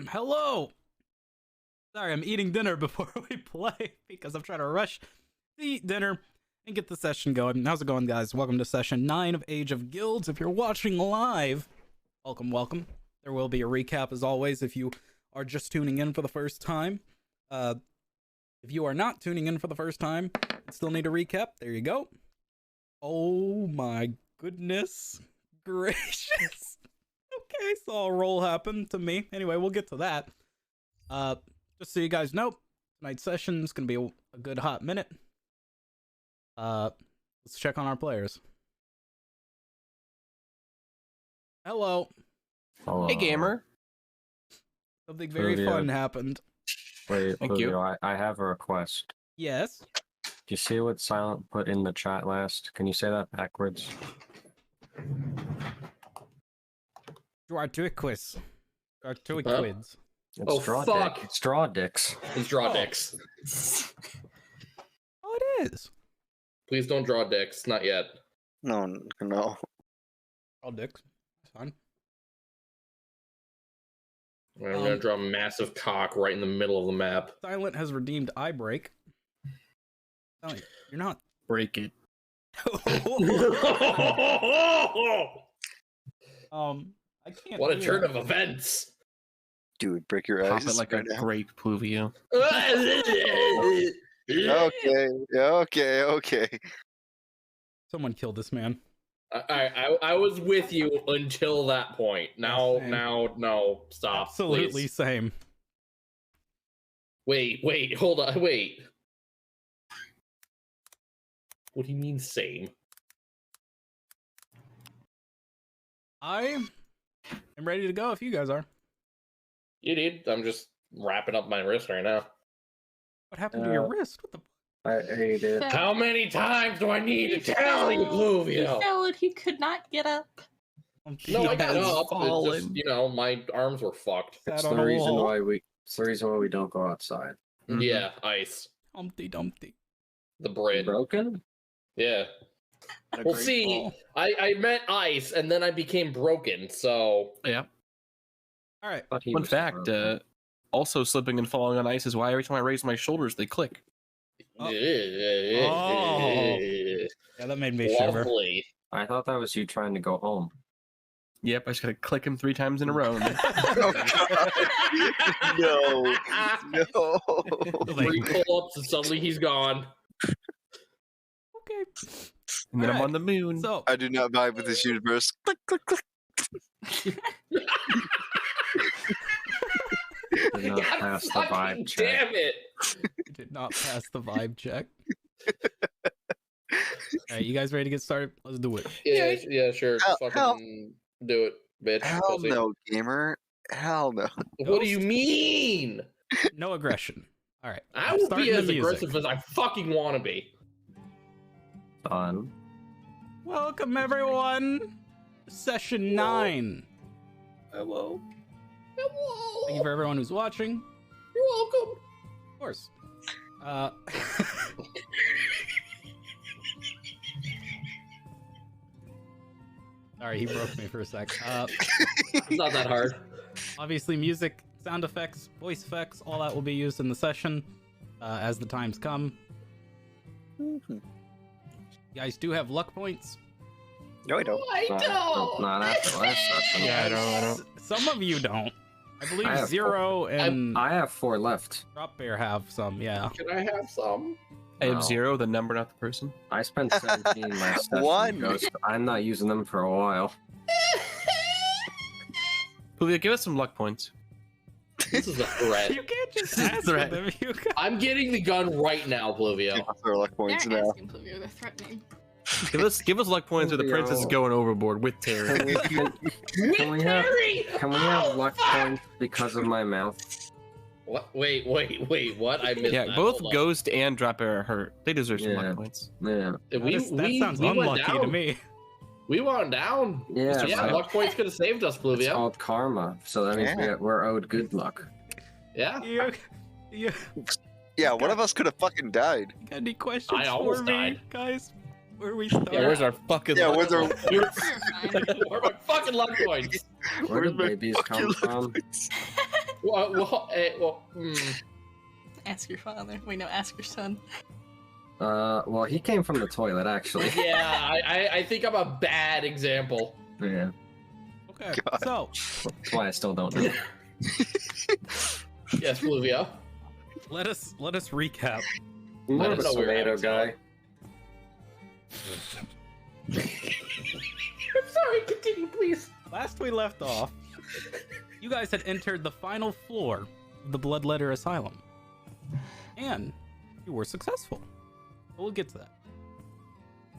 Hello. Sorry, I'm eating dinner before we play because I'm trying to rush to eat dinner and get the session going. How's it going, guys? Welcome to session 9 of Age of Guilds. If you're watching live, welcome. There will be a recap as always if you are just tuning in for the first time. If you are not tuning in for the first time, you still need a recap. There you go. Oh my goodness gracious. Okay, saw a roll happen to me. Anyway, we'll get to that. Just so you guys know, tonight's session is going to be a good hot minute. Let's check on our players. Hello. Hello. Hey, gamer. Something very fun happened. Wait, Thank you. I have a request. Yes. Do you see what Silent put in the chat last? Can you say that backwards? Draw to a quiz. Draw to a Huh? quiz. It's fuck. It's draw dicks. Please draw dicks. Oh, it is. Please don't draw dicks. Not yet. No. All dicks. That's fine. I'm gonna draw a massive cock right in the middle of the map. Silent has redeemed eye break. Oh, you're not. Break it. I can't. What a do turn that. of events. Dude, break your Pop eyes. it like right a now. grape, Pluvio. Okay. Someone killed this man. I was with you until that point. Now, Same. no, stop. Absolutely Please. same. Wait, hold on, wait. What do you mean same? I am ready to go if you guys are. You did. I'm just wrapping up my wrist right now. What happened to your wrist? What the? I ate it. How many times do I need to tell you, He Pluvio? fell and he could not get up. No, I got has up. It's fallen. just, my arms were fucked. It's Sat the on a reason wall. why we don't go outside. Mhm. Yeah, ice. Humpty Dumpty. The bread. Broken? Yeah. What a Well, great see, fall. I meant ice, and then I became broken, so... Yeah. All right. But he Fun was fact, broken. also slipping and falling on ice is why every time I raise my shoulders, they click. Oh. Yeah, that made me shiver. Lovely. I thought that was you trying to go home. Yep, I just gotta click him 3 times in a row. No. Three pull-ups, and suddenly he's gone. Okay. And then I'm Alright, on the moon. So, I do not vibe with this universe. Click, click, click. Did not God pass the fucking vibe check. damn it! you did not pass the vibe check. All right, you guys ready to get started? Let's do it. Yeah, sure. Hell- Fucking do it, bitch. Hell pussy. no, gamer. Hell no. What do you mean? No aggression. All right. I I'm will starting be the as music. aggressive as I fucking want to be. Fun. Welcome everyone. Session 9. Hello. Thank you for everyone who's watching. You're welcome. Of course. Sorry, he broke me for a sec. It's not that hard. Obviously, music, sound effects, voice effects, all that will be used in the session as the times come. You guys do have luck points. No, I don't. I Not after last session. Yeah, I don't. Some of you don't. I believe I have Zero and I have 4 left. Drop Bear have some, yeah. Can I have some? I have No. 0, the number, not the person. I spent 17 last session. One. Ghost. I'm not using them for a while. Pluvio, give us some luck points. This is a threat. You can't just This is ask right. them if you got... I'm getting the gun right now, Pluvio. I'll throw luck points They're now. asking Pluvio, they're threatening. Give us luck points, or the princess is going overboard with Terry. Can we have luck points because of my mouth? What? Wait, what? I missed Yeah, that. both Hold on. Ghost and Drop Bear are hurt. They deserve some Yeah. luck points. Yeah. That sounds we went unlucky to down. me. We went down. Yeah, Yeah, but luck points could have saved us, it's Pluvio. called karma, so that means Yeah. we're owed good luck. Yeah. You Yeah, one of us could have fucking died. got any questions I for almost me, died. guys? Where we start? Yeah, where's our fucking Yeah, luck? where's our You're fine. Where are my fucking luck points? Where Where's did my babies fucking come luck from? points? Ask your father. Wait, no, ask your son. Well, he came from the toilet, actually. Yeah, I think I'm a bad example. Yeah. Okay, God. so That's why I still don't know. Yes, Fluvia. let us recap. More I of a don't know where tomato I'm guy. I'm sorry, continue, please. Last we left off, you guys had entered the final floor of the Bloodletter Asylum, and you were successful. But we'll get to that.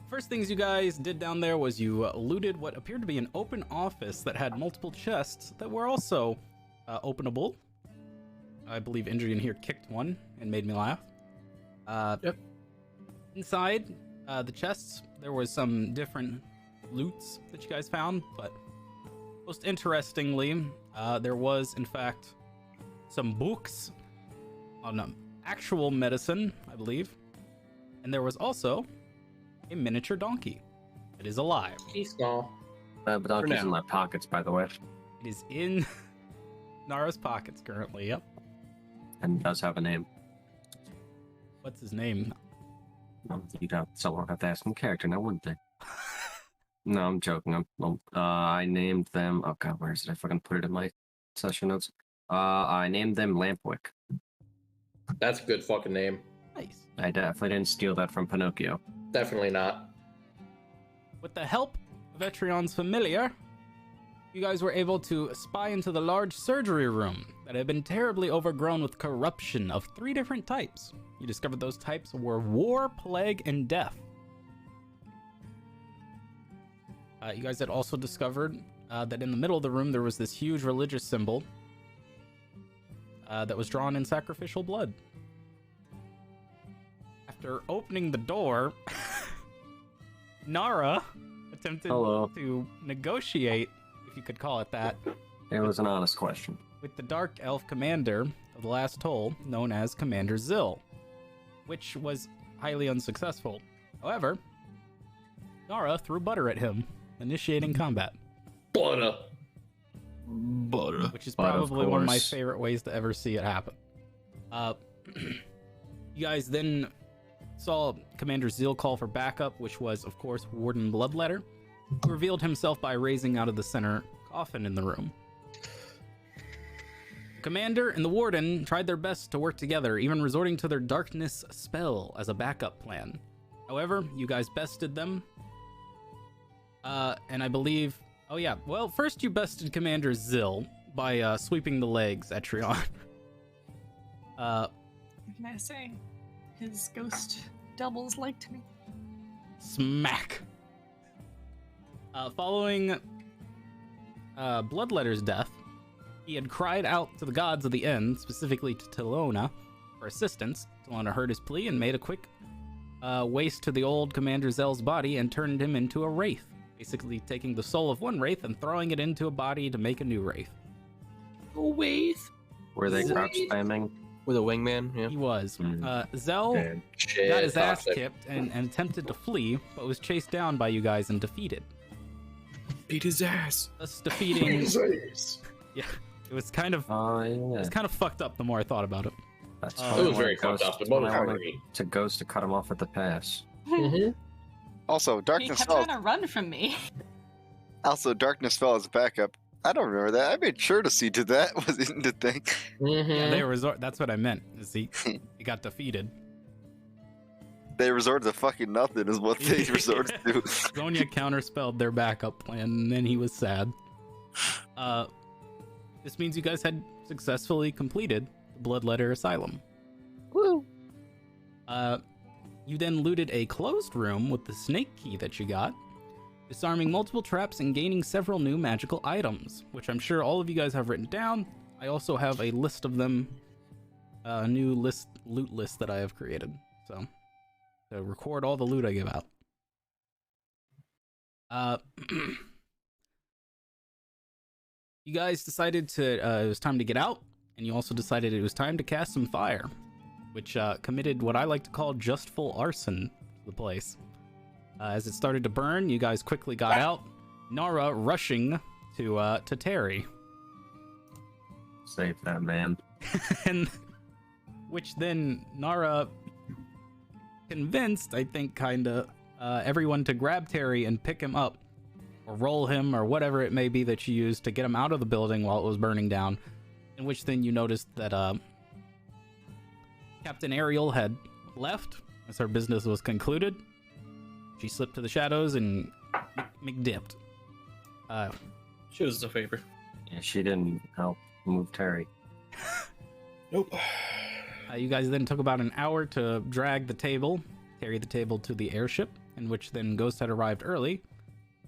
First things you guys did down there was you looted what appeared to be an open office that had multiple chests that were also openable. I believe Indrian here kicked one and made me laugh. Yep. Inside the chests, there was some different loots that you guys found, but most interestingly, there was in fact some books on actual medicine, I believe, and there was also a miniature donkey. It is alive. He's small. But donkey's in my pockets, by the way. It is in Nara's pockets currently. Yep. And does have a name. What's his name? You'd have someone have to ask him character, now wouldn't they? No, I'm joking. I named them. Oh god, where is it? I fucking put it in my session notes. I named them Lampwick. That's a good fucking name. Nice. I definitely didn't steal that from Pinocchio. Definitely not. With the help of Etrion's familiar, you guys were able to spy into the large surgery room that had been terribly overgrown with corruption of 3 different types. You discovered those types were war, plague, and death. You guys had also discovered that in the middle of the room there was this huge religious symbol that was drawn in sacrificial blood. After opening the door, Nara attempted to negotiate, if you could call it that. It was an honest question. With the Dark Elf commander of the last toll, known as Commander Zill, which was highly unsuccessful. However, Nara threw butter at him, initiating combat. Butter. Which is probably one of my favorite ways to ever see it happen. You guys then saw Commander Zeal call for backup, which was, of course, Warden Bloodletter, who revealed himself by raising out of the center coffin in the room. The Commander and the Warden tried their best to work together, even resorting to their darkness spell as a backup plan. However, you guys bested them. And I believe... Oh yeah, well, first you bested Commander Zill by sweeping the legs at Trion. What can I say? His ghost doubles liked me. Smack. Following Bloodletter's death, he had cried out to the gods of the end, specifically to Tilona, for assistance. Tilona heard his plea and made a quick waste to the old Commander Zell's body and turned him into a wraith. Basically taking the soul of one wraith and throwing it into a body to make a new wraith. Wraith. Were they crouch spamming? With a wingman, yeah. He was. Zell got his ass kicked and attempted to flee, but was chased down by you guys and defeated. Beat his ass. Thus defeating... Yeah, it was kind of... It was kind of fucked up the more I thought about it. That's It was very fucked up. The I motor's wanted free. to Ghost to cut him off at the pass. Also, He Darkness kept Fell. trying to run from me. Also, Darkness Fell as a backup. I don't remember that. I made sure to see to that wasn't the thing. Yeah, they resort. That's what I meant. Is he got defeated. They resorted to fucking nothing is what they resorted to. Zonia counterspelled their backup plan, and then he was sad. This means you guys had successfully completed the Bloodletter Asylum. Woo! You then looted a closed room with the snake key that you got, disarming multiple traps and gaining several new magical items, which I'm sure all of you guys have written down. I also have a list of them, a new loot list that I have created. So, to record all the loot I give out. You guys decided it was time to get out, and you also decided it was time to cast some fire, which committed what I like to call justful arson to the place. As it started to burn, you guys quickly got out, Nara rushing to Terry. Save that man. And which then Nara convinced, I think, kinda, everyone to grab Terry and pick him up, or roll him, or whatever it may be that you used to get him out of the building while it was burning down. In which then you noticed that Captain Ariel had left as her business was concluded. She slipped to the shadows and McDipped. She was a favor. Yeah, she didn't help move Terry. Nope. You guys then took about an hour to drag the table, carry the table to the airship, in which then Ghost had arrived early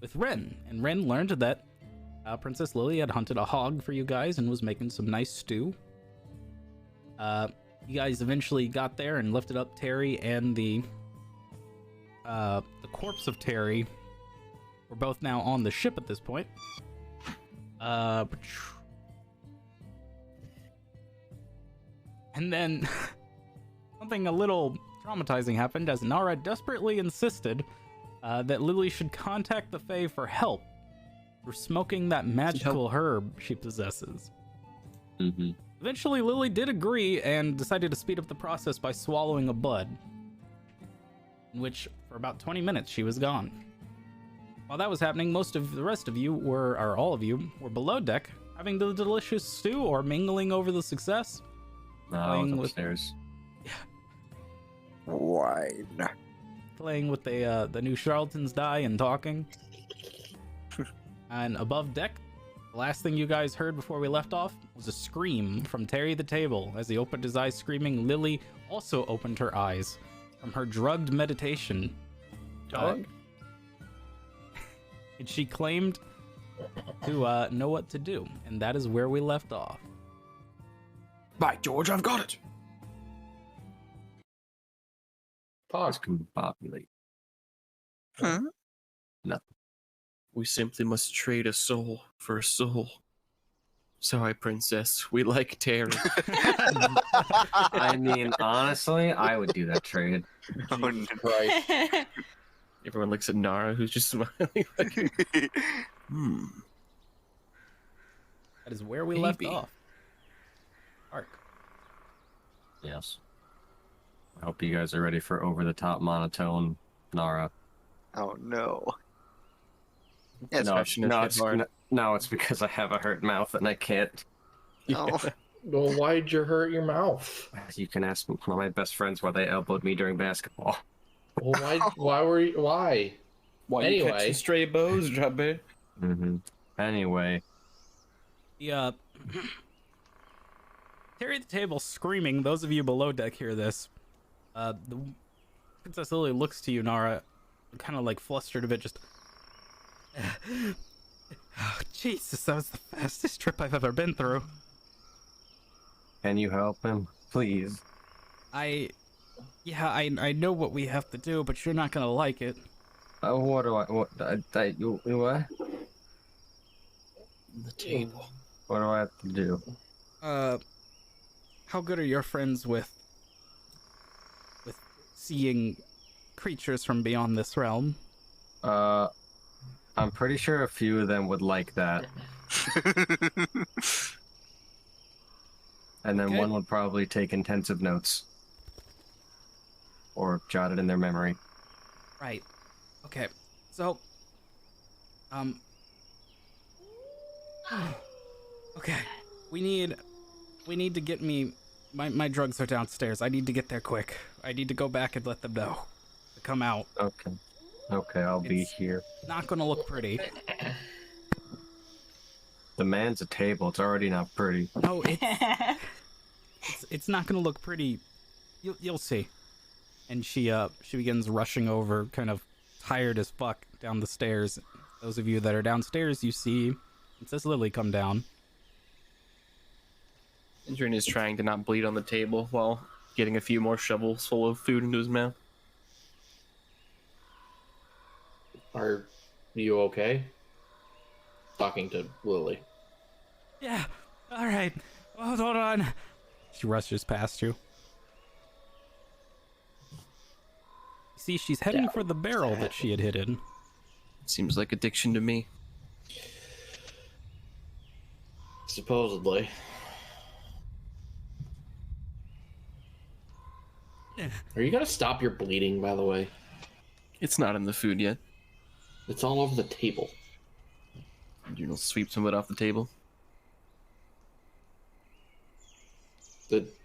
with Ren. And Ren learned that Princess Lily had hunted a hog for you guys and was making some nice stew. You guys eventually got there and lifted up Terry, and the corpse of Terry were both now on the ship at this point. And then something a little traumatizing happened as Nara desperately insisted that Lily should contact the Fae for help for smoking that magical herb she possesses. Mm-hmm. Eventually, Lily did agree and decided to speed up the process by swallowing a bud, in which for about 20 minutes she was gone. While that was happening, most of the rest of you or all of you, were below deck, having the delicious stew or mingling over the success. No, I was upstairs. Wine. Playing with the new Charlatans die and talking. And above deck, the last thing you guys heard before we left off was a scream from Terry the Table. As he opened his eyes screaming, Lily also opened her eyes from her drugged meditation. Dog? And she claimed to know what to do. And that is where we left off. By George, I've got it. Discombobulate. Huh? We simply must trade a soul for a soul. Sorry, princess. We like Terry. I mean, honestly, I would do that trade. Oh, no. Right. Everyone looks at Nara, who's just smiling. Like, That is where we left Maybe. off. Arc. Yes. I hope you guys are ready for over-the-top monotone Nara. Oh no. Yes, No, it's because I have a hurt mouth and I can't. no. Well, why'd you hurt your mouth? You can ask one of my best friends why they elbowed me during basketball. Well, why? Why you Anyway. catching stray bows, Jabba? Mm-hmm. Anyway, The Terry at the Table screaming. Those of you below deck hear this. The Princess Lily looks to you, Nara, kind of like flustered a bit, just... Oh, Jesus, that was the fastest trip I've ever been through. can you help him? Please. I know what we have to do, but you're not gonna like it. What do I... What... you what? The table. What do I have to do? How good are your friends with seeing creatures from beyond this realm? I'm pretty sure a few of them would like that. And then Okay. one would probably take intensive notes. Or jot it in their memory. Right. Okay. So, okay. We need to get me. My drugs are downstairs. I need to get there quick. I need to go back and let them know to come out. Okay. Okay, I'll be It's- here. Not gonna look pretty. The man's a table. It's already not pretty. No, it's not gonna look pretty. You'll see. And she begins rushing over, kind of tired as fuck, down the stairs. Those of you that are downstairs, you see Princess Lily come down. Adrian is trying to not bleed on the table while getting a few more shovels full of food into his mouth. Are you okay? Talking to Lily. Yeah. All right. Hold on. She rushes past you. See, she's heading for the barrel that she had hidden. Seems like addiction to me. Supposedly. Are you gonna stop your bleeding, by the way? It's not in the food yet. It's all over the table. You know, sweep some of it off the table.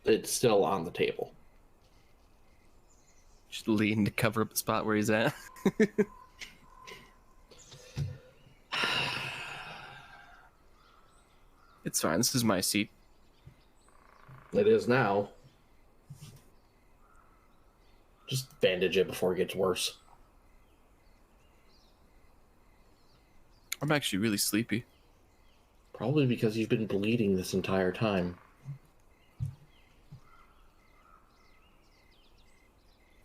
It's still on the table. Just lean to cover up the spot where he's at. It's fine. This is my seat. It is now. Just bandage it before it gets worse. I'm actually really sleepy. Probably because you've been bleeding this entire time.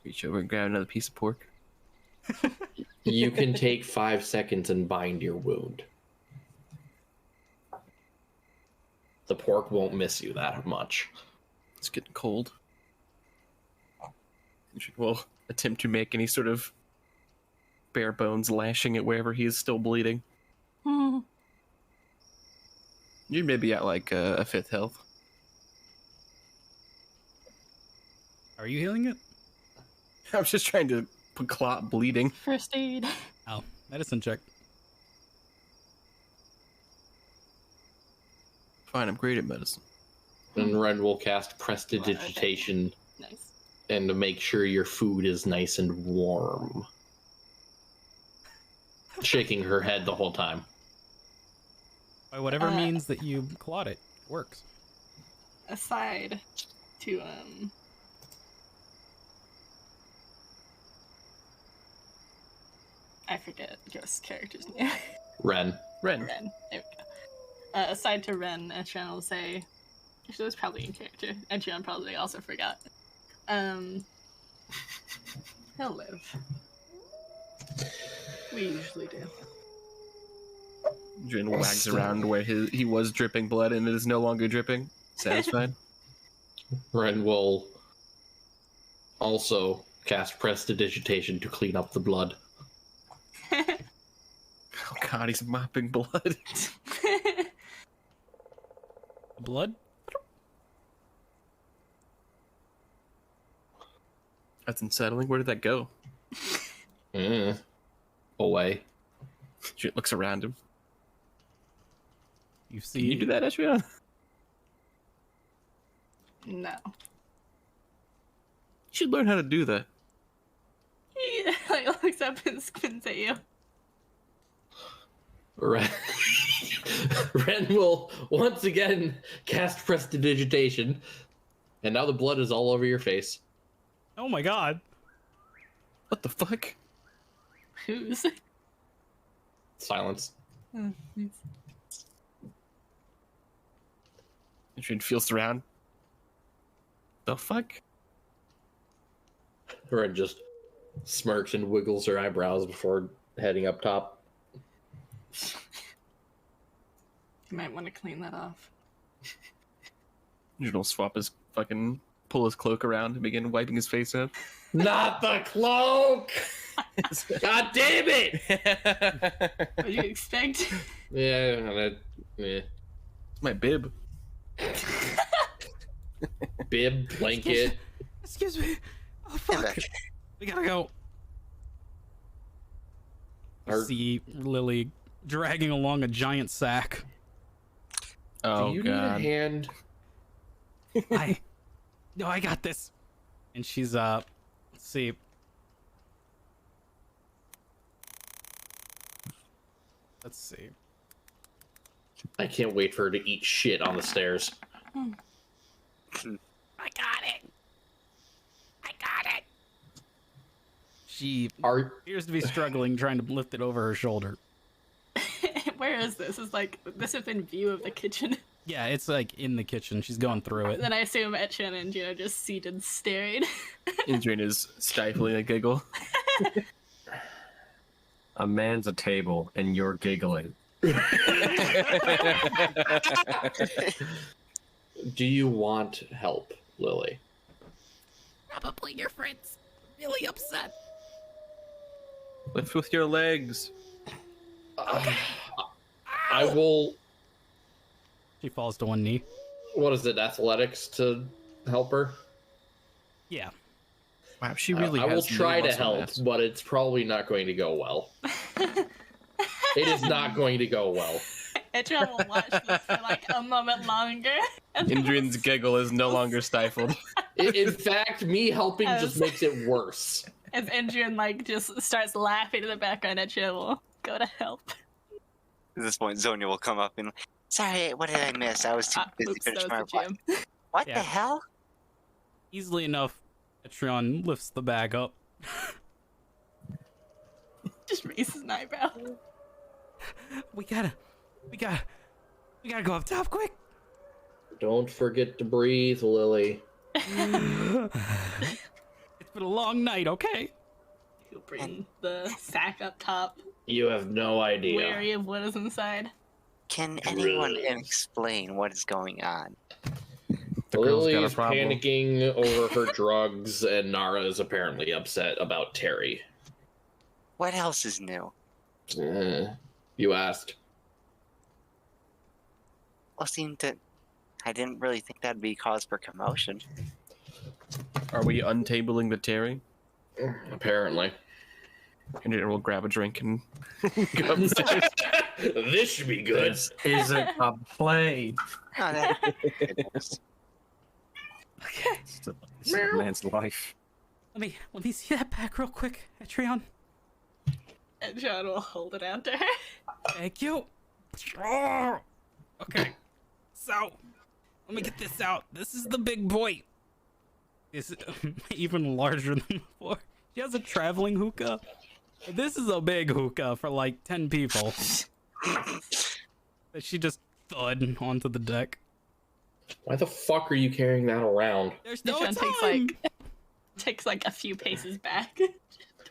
Reach over and grab another piece of pork. You can take 5 seconds and bind your wound. The pork won't miss you that much. It's getting cold. We'll attempt to make any sort of bare bones lashing at wherever he is still bleeding. You're maybe at like a 5th health. Are you healing it? I was just trying to clot bleeding. First aid. Oh, medicine check. Fine, I'm great at medicine. And Ren will cast Prestidigitation Nice. and to make sure your food is nice and warm. Shaking her head the whole time. By whatever means that you clot it, works. Aside to I forget Ghost's character's name. Ren. Ren. There we go. Aside to Ren, Etran will say, actually, it was probably in character. Etran probably also forgot. He'll live. We usually do. Jin wags around where he was dripping blood and it is no longer dripping. Satisfied? Ren will also cast Prestidigitation to clean up the blood. Oh god, he's mopping blood. Blood? That's unsettling. Where did that go? Away. Jin looks around him. You Can see? you do that, Etrian? No. You should learn how to do that. He like looks up and squints at you. Ren will once again cast Prestidigitation, and now the blood is all over your face. Oh my god. What the fuck? Who's? Silence. Oh, nice. Etrian feels around. The fuck? Ren just smirks and wiggles her eyebrows before heading up top. You might want to clean that off. Jin will pull his cloak around and begin wiping his face up. Not the cloak! God damn it! What do you expect? Yeah. It's my bib. Bib, blanket. Excuse me. Oh fuck. We gotta go. Are- See Lily dragging along a giant sack. Oh Do you god. need a hand? No, I got this. And she's let's see. Let's see. I can't wait for her to eat shit on the stairs. I got it. I got it. She appears to be struggling trying to lift it over her shoulder. Where is this? Is like this is in view of the kitchen. Yeah, it's like in the kitchen. She's going through it. Then I assume Etchan and Gina just seated staring. Adrian is stifling a giggle. A man's a table, and you're giggling. Do you want help, Lily? Probably your friend's really upset. Lift with your legs. I will. She falls to one knee. What is it? Athletics to help her? Yeah. Wow, she really I will has no try to muscle help, mass. but it's probably not going to go well. It is not going to go well. Edron will watch this for like a moment longer. And then Indrian's giggle is no longer stifled. In fact, me helping As- just makes it worse. as Edron like just starts laughing in the background, Edron will go to help. At this point, Zonia will come up and, sorry, what did I miss? I was too busy Oops, that was finishing my the watch. gym. What Yeah. the hell? Easily enough, Etrion lifts the bag up. Just raises an eyebrow. We gotta go up top quick. Don't forget to breathe, Lily. It's been a long night, okay? He'll bring the sack up top, You have no idea. wary of what is inside. Can anyone explain what is going on? The girl's got a Lily's problem. panicking over her drugs, and Nara is apparently upset about Terry. What else is new? You asked. Well, I didn't really think that'd be cause for commotion. Are we untabling the Terry? Apparently. Indrian will grab a drink and go upstairs. This should be good. This isn't a play. Oh, that- Okay. It's a man's life. Let me see that back real quick, Etrion. Edron will hold it out to her. Thank you. Oh, okay. So, let me get this out. This is the big boy. It's even larger than before. She has a traveling hookah. This is a big hookah for like 10 people. That she just thud onto the deck. Why the fuck are you carrying that around? There's no Edron time. takes like a few paces back to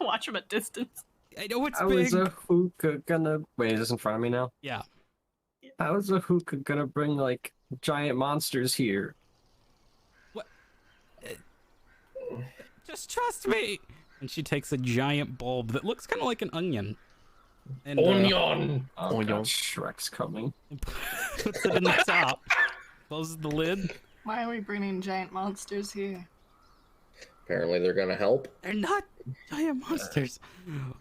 watch from a distance. I know it's How big. is a hookah gonna... Wait, is this in front of me now? Yeah. How is a hookah gonna bring, like, giant monsters here? Just trust me. And she takes a giant bulb that looks kind of like an onion. And Onion! Oh, no. God, Shrek's coming. puts it in the top. Closes the lid. Why are we bringing giant monsters here? Apparently they're gonna help. They're not giant monsters.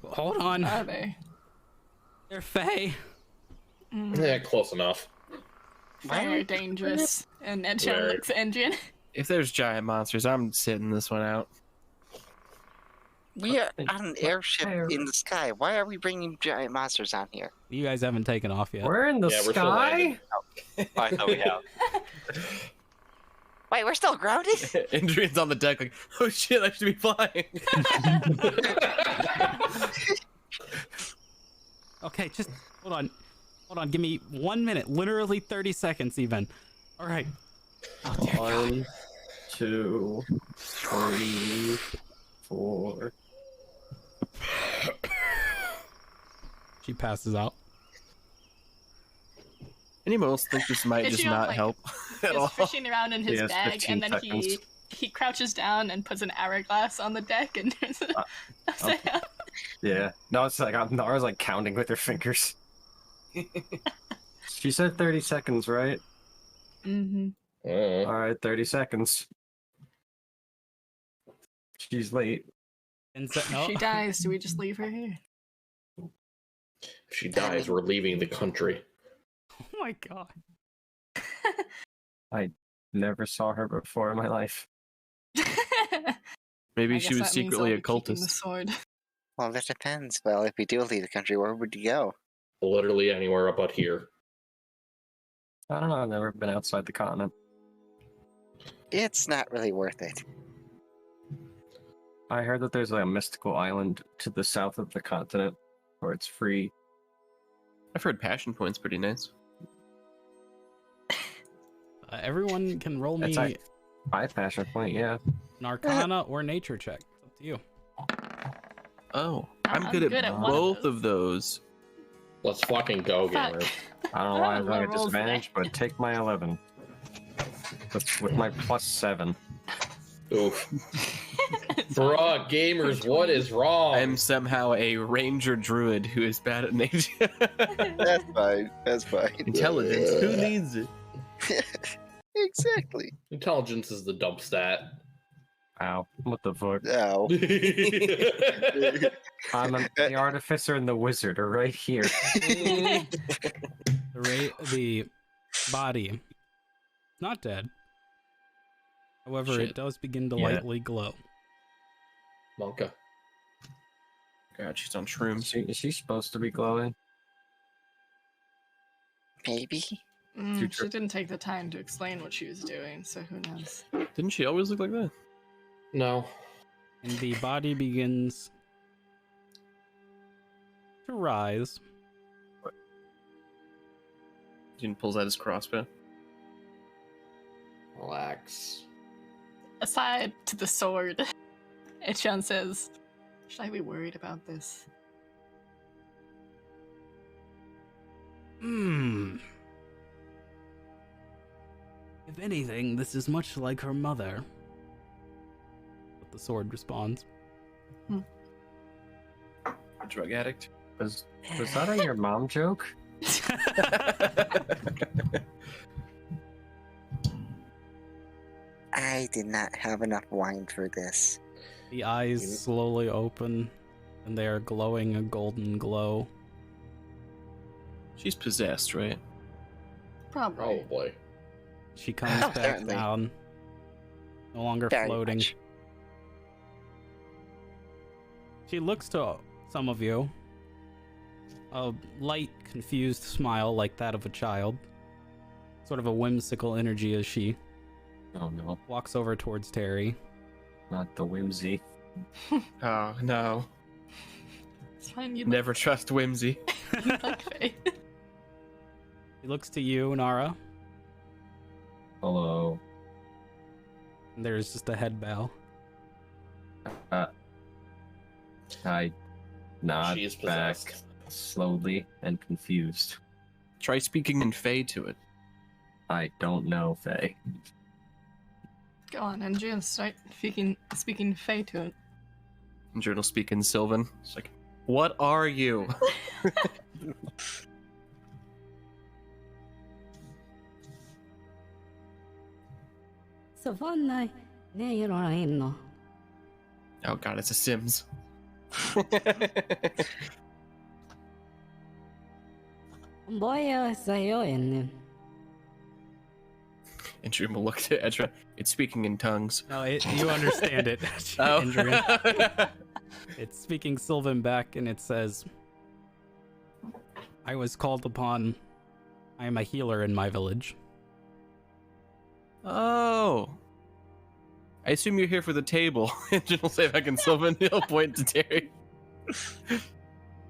Hold on. Are they? They're Fae. Yeah, close enough. Very dangerous. And Edron Very. looks at Edron. If there's giant monsters, I'm sitting this one out. We are on an airship in the sky. Why are we bringing giant monsters on here? You guys haven't taken off yet. We're in the Yeah, we're still sky? landing. Oh, I thought we have. Wait, we're still grounded? Indrian's on the deck like, oh shit, I should be flying. Okay, just hold on. Hold on, give me 1 minute. Literally 30 seconds even. All right. Oh, dear God. 1, 2, 3, 4. She passes out. Anyone else think this might Is just she on, not like, help at all? He's fishing around in his Yes, bag, 15 and then seconds. he crouches down and puts an hourglass on the deck, and there's upside down. Yeah. No, it's like Nara's like counting with her fingers. She said 30 seconds, right? Mm-hmm. Alright, 30 seconds. She's late. And so, If no. she dies, do we just leave her here? If she dies, we're leaving the country. Oh my God. Never saw her before in my life. Maybe I she guess was that means secretly I'll a be keeping the cultist. sword. Well, that depends. Well, if we do leave the country, where would you go? Literally anywhere but here. I don't know, I've never been outside the continent. It's not really worth it. I heard that there's like a mystical island to the south of the continent where it's free. I've heard Passion Point's pretty nice. Everyone can roll me It's like 5 passion point, yeah. an Arcana or Nature check. It's up to you. Oh, I'm I'm good good at at one of both those. of those. Let's fucking go, Fuck. gamers. I don't know I why don't I'm know at what rolls disadvantage, today. but take my 11. With my +7. Oof. It's all Bruh, gamers, what is wrong? I'm somehow a ranger druid who is bad at nature. That's fine. That's fine. Intelligence, who needs it? Exactly. Intelligence is the dump stat. Ow. What the fuck? Ow. The artificer and the wizard are right here. The body, not dead. However, Shit. it does begin to Yeah. lightly glow. Monka. God, she's on shrooms. Is she supposed to be glowing? Maybe. She didn't take the time to explain what she was doing, so who knows? Didn't she always look like that? No. And the body begins to rise. Jin pulls out his crossbow. Relax. Aside to the sword, Ichan says, should I be worried about this? If anything, this is much like her mother. But the sword responds. A drug addict. Was that a your mom joke? I did not have enough wine for this. The eyes slowly open, and they are glowing a golden glow. She's possessed, right? Probably. Probably. She comes back Certainly. down, no longer Very floating. much. She looks to some of you. A light, confused smile like that of a child. Sort of a whimsical energy as she Oh no, walks over towards Terry. not the whimsy. Oh, no. It's fine, you Never trust whimsy. like Faye. He looks to you, Nara, Hello. and there's just a head bow. I nod She is back possessed. slowly and confused. Try speaking in Fey to it. I don't know, Faye. Go on, Andrew, and start speaking Faye to it. And Jin will speak in Sylvan. It's like, what are you? Savannah, no. Oh god, it's a Sims. Boya sayo in. And Jin will look to Edra. It's speaking in tongues. No, you understand it, Oh. Endrian. It's speaking Sylvan back, and it says, I was called upon. I am a healer in my village. Oh. I assume you're here for the table. And Jin will say back in Sylvan. He'll point to Terry. The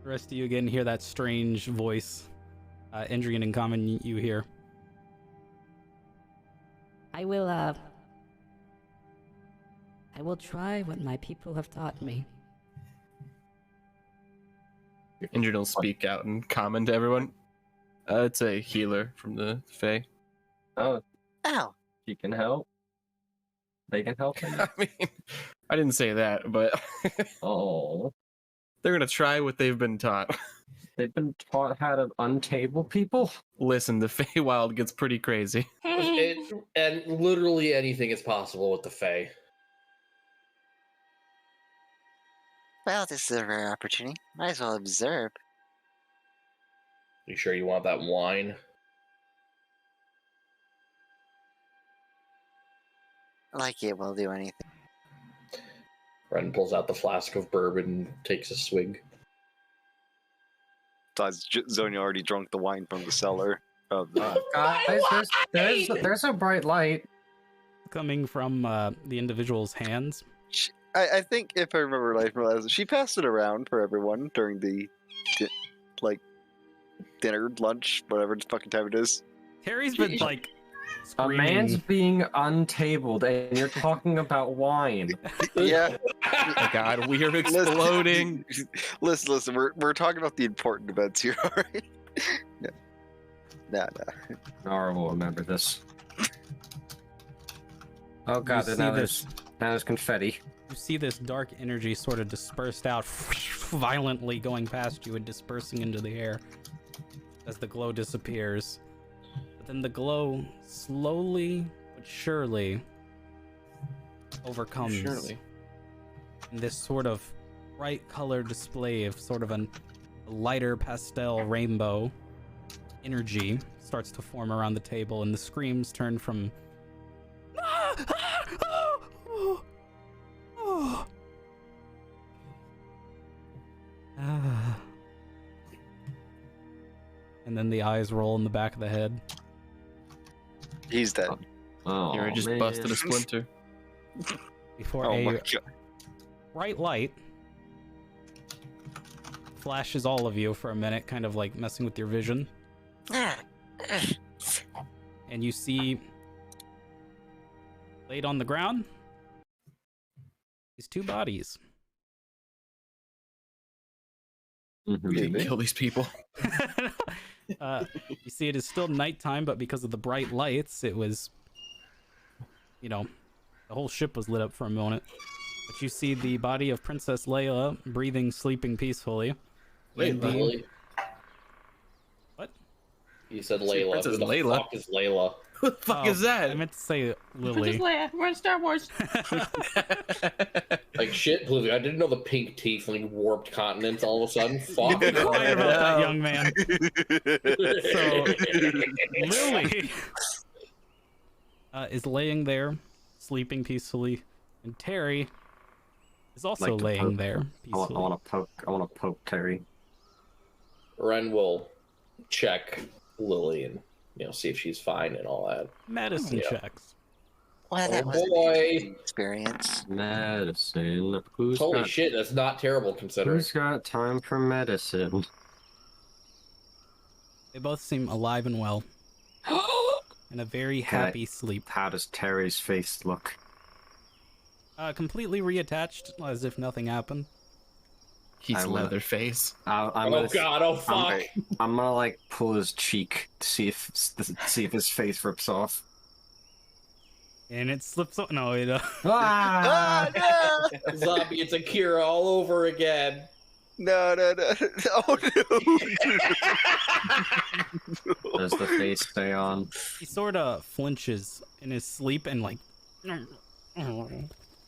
rest of you again hear that strange voice. Endrian in common, you hear. I will try what my people have taught me. And Jin will speak out and comment to everyone. It's a healer from the Fae. Oh, Ow. she can help. They can help him. I mean, I didn't say that, but Oh, they're gonna try what they've been taught. they've been taught how to untable people. Listen, the Feywild gets pretty crazy. And literally anything is possible with the Fae. Well, this is a rare opportunity. Might as well observe. You sure you want that wine? Like it will do anything. Ren pulls out the flask of bourbon and takes a swig. Besides, Zonia already drunk the wine from the cellar. Of the... Guys, there's a bright light. Coming from the individual's hands. I think if I remember right from last, she passed it around for everyone during the, dinner, lunch, whatever fucking time it is. Terry's been like A screaming. man's being untabled, and you're talking about wine. Yeah. Oh god, we're exploding. Listen. We're talking about the important events here, alright? No. Nara will remember this. Oh god, see now this. there's confetti. You see this dark energy sort of dispersed out, violently going past you and dispersing into the air as the glow disappears. But then the glow slowly but surely overcomes Surely. in this sort of bright color display of sort of a lighter pastel rainbow energy starts to form around the table, and the screams turn from and then the eyes roll in the back of the head. He's dead. Oh, You're just man. busted a splinter. Before Oh my a god. bright light flashes all of you for a minute, kind of like messing with your vision, and you see laid on the ground these two bodies. Mhm. We didn't kill these people. You see, it is still nighttime, but because of the bright lights, it was, you know, the whole ship was lit up for a moment. But you see the body of Princess Leia breathing, sleeping peacefully. Wait, And the- Lily. What? You said See, Layla. Princess Who the Layla. fuck is Layla? Who the fuck Oh, is that? I meant to say Princess Lily. Leia, we're in Star Wars. Like shit, Blue. I didn't know the pink tiefling warped continents all of a sudden. Fuck. Be quiet about that, No. young man. So, Lily is laying there, sleeping peacefully, and Terry is also Like to laying poke- there I peacefully. want to poke Terry. Ren will check Lily and see if she's fine and all that. Medicine Yeah. checks. Well, that Oh, was an boy. interesting experience. Medicine. Who's Holy got, shit, that's not terrible considering. Who's got time for medicine? They both seem alive and well, in a very Can I- happy sleep. How does Terry's face look? Completely reattached, as if nothing happened. He's I will- Leatherface. I'm Oh gonna, god, oh fuck. I'm gonna like pull his cheek to see if his face rips off. And it slips up. No, it. Ah! Ah, no! Zombie, it's Akira all over again. No, no, no. Oh, no. Does the face stay on? He sort of flinches in his sleep and like.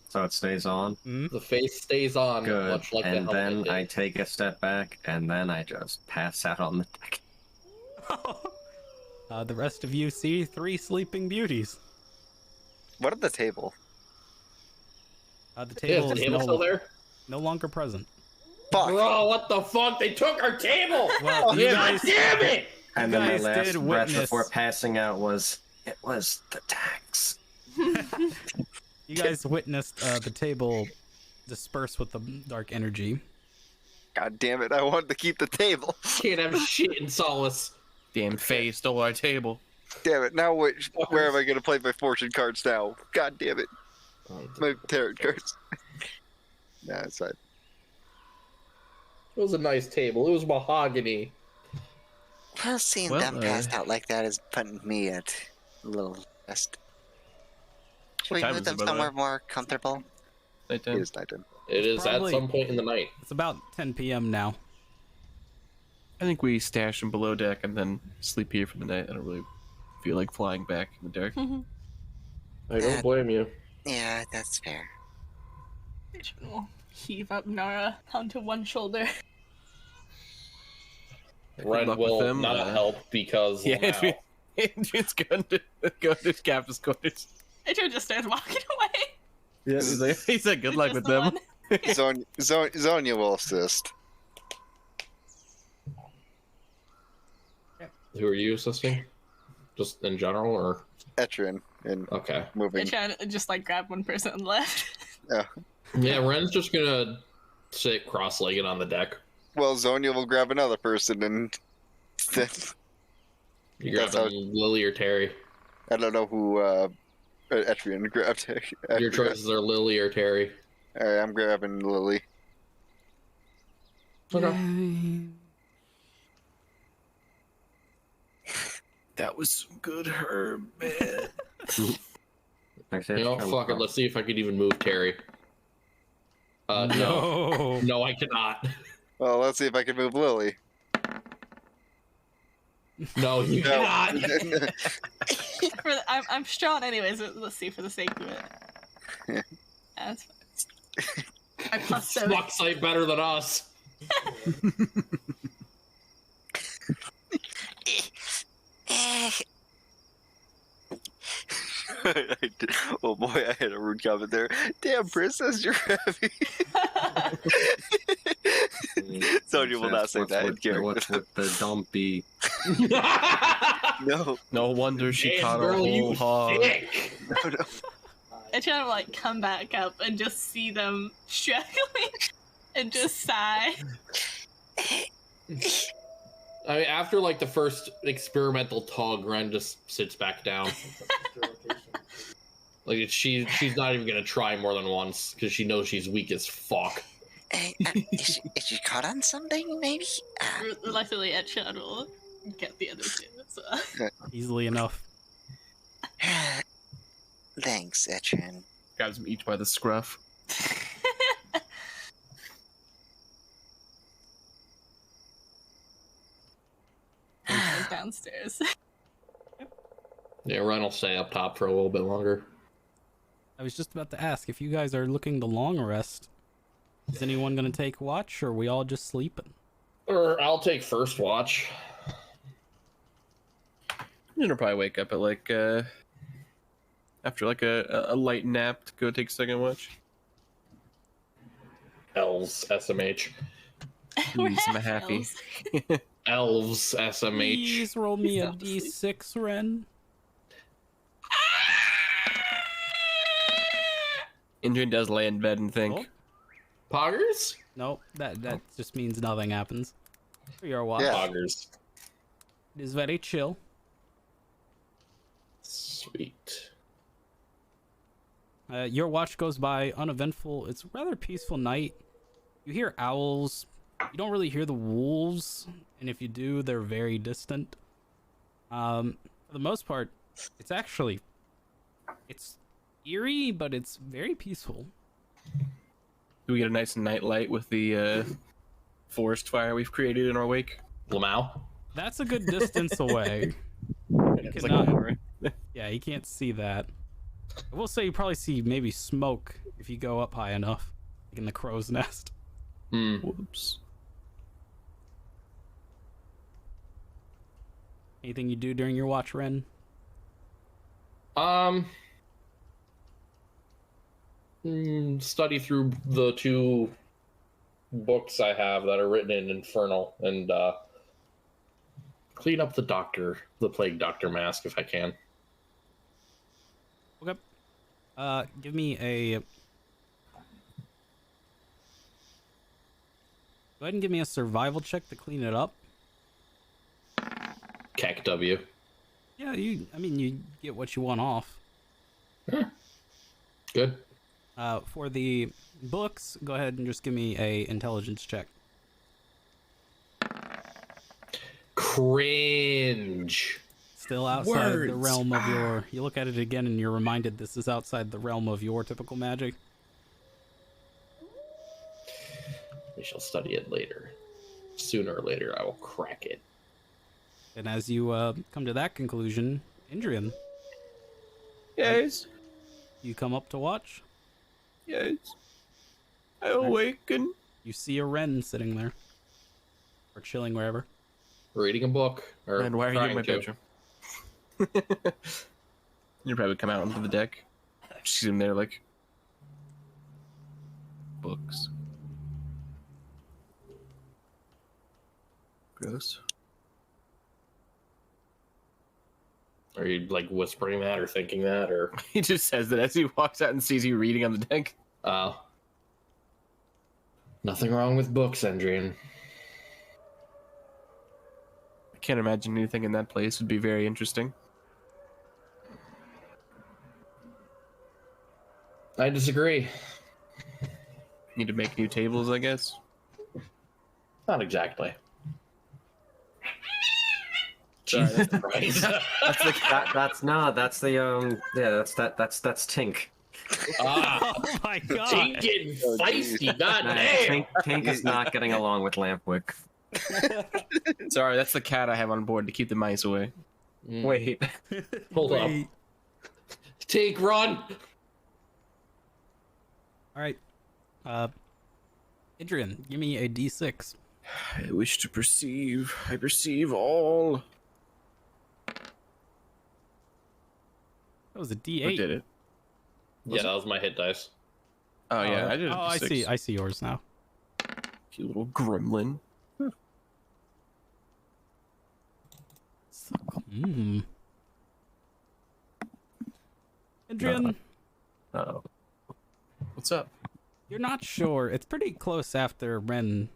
So it stays on? The face stays on, Good. much like And the helmet then I did. take a step back, and then I just pass out on the deck. The rest of you see three sleeping beauties. What at the table? The Yeah, table is the is table still there? no longer present. Fuck. Bro, what the fuck? They took our table! Well, you God guys, damn it! And then my guys last did breath witness- before passing out was, it was the tax. you guys witnessed the table disperse with the dark energy. God damn it. I wanted to keep the table. Can't have shit in solace. Damn face stole our table. Damn it. Now where am I going to play my fortune cards now? God damn it. My tarot cards. Nah, it's fine. It was a nice table. It was mahogany. Well, seeing Well, them passed out like that is putting me at a little rest. Should we time move is it, them by the way? somewhere more comfortable? It Nighttime. is nighttime. It is Probably- at some point in the night. It's about 10 p.m. now. I think we stash him below deck and then sleep here for the night. I don't really feel like flying back in the dark. I don't blame you. Yeah, that's fair. Adrian will heave up Nara onto one shoulder. Ren luck with will them, not help because Yeah, wow. Adrian's going to captain's quarters. Adrian just starts walking away. Yeah, he said good luck Just with the them. one. Zonia will assist. Who are you assisting? Just in general, or Etrian and okay? moving. Adrian just like grab one person and left. Yeah, Ren's just gonna sit cross-legged on the deck. Well, Zonia will grab another person and then You That's grabbing Lily or Terry? I don't know who Etrian grabbed. Your choices are Lily or Terry. Alright, I'm grabbing Lily. Okay. That was some good herb, man. You know, fuck it. Let's see if I could even move Terry. No, no, I cannot. Well, let's see if I can move Lily. No, you No. cannot. I'm strong anyways. Let's see for the sake of it. That's fine. I plus 7. Fuck sight better than us. Oh boy, I had a rude comment there. Damn, princess, you're heavy. Sonya will not say that in character. What's with the dumpy? No, No wonder she Damn, caught a girl, whole you hog. thick. no. I try to like come back up and just see them struggling and just sigh. I mean, after like the first experimental tug, Ren just sits back down. Like she's not even gonna try more than once because she knows she's weak as fuck. Is she caught on something, maybe? Luckily, Etchan will get the other two. So. Easily enough. Thanks, Etchan. Grabs them each by the scruff. Downstairs. Yeah, Ren will stay up top for a little bit longer. I was just about to ask if you guys are looking to long rest. Is anyone gonna take watch, or are we all just sleeping? Or I'll take first watch. You're gonna probably wake up at like after like a light nap to go take second watch. Elves, SMH. Please, I'm happy. Elves, SMH. Please roll me a He's d6, Ren. Indrian does lay in bed and think. Oh. Poggers? Nope, that just means nothing happens. For your watch. Yeah. Poggers. It is very chill. Sweet. Your watch goes by uneventful. It's a rather peaceful night. You hear owls. You don't really hear the wolves, and if you do, they're very distant. For the most part, it's eerie, but it's very peaceful. Do we get a nice night light with the forest fire we've created in our wake? Lamau? That's a good distance away. It's like cannot- an hour. Yeah, you can't see that. I will say you probably see maybe smoke if you go up high enough, like in the crow's nest. Hmm. Whoops. Anything you do during your watch, Ren? Study through the 2 books I have that are written in Infernal and clean up the Plague Doctor mask if I can. Okay. Give me a... Go ahead and give me a survival check to clean it up. Kek W. Yeah, you get what you want off. Good. For the books, go ahead and just give me a intelligence check. Cringe. Still outside the Words. realm of your... You look at it again and you're reminded this is outside the realm of your typical magic. We shall study it later. Sooner or later, I will crack it. And as you come to that conclusion, Indrian, Yes, you come up to watch. yes. I awaken. You see a wren sitting there. Or chilling wherever. Reading a book. Or And why are you in my trying to. bedroom? You probably come out onto the deck. She's in there like books. Gross. Are you like whispering that or thinking that or? He just says that as he walks out and sees you reading on the deck. Nothing wrong with books, Endrian. I can't imagine anything in that place would be very interesting. I disagree. Need to make new tables, I guess. Not exactly. Jesus Christ. That's Tink. Ah, Oh my god! Tink getting feisty, Nah, goddamn. Tink is not getting along with Lampwick. Sorry, that's the cat I have on board to keep the mice away. Wait. Hold up. Wait. Tink, run. All right. Adrian, give me a D6. I wish to perceive. I perceive all. That was a Or D8. did it? Yeah, that was my hit dice. Oh, yeah, I did it. Oh, I see. I see yours now. You little gremlin. Hmm. Adrian, Uh-oh. What's up? you're not sure. It's pretty close after Ren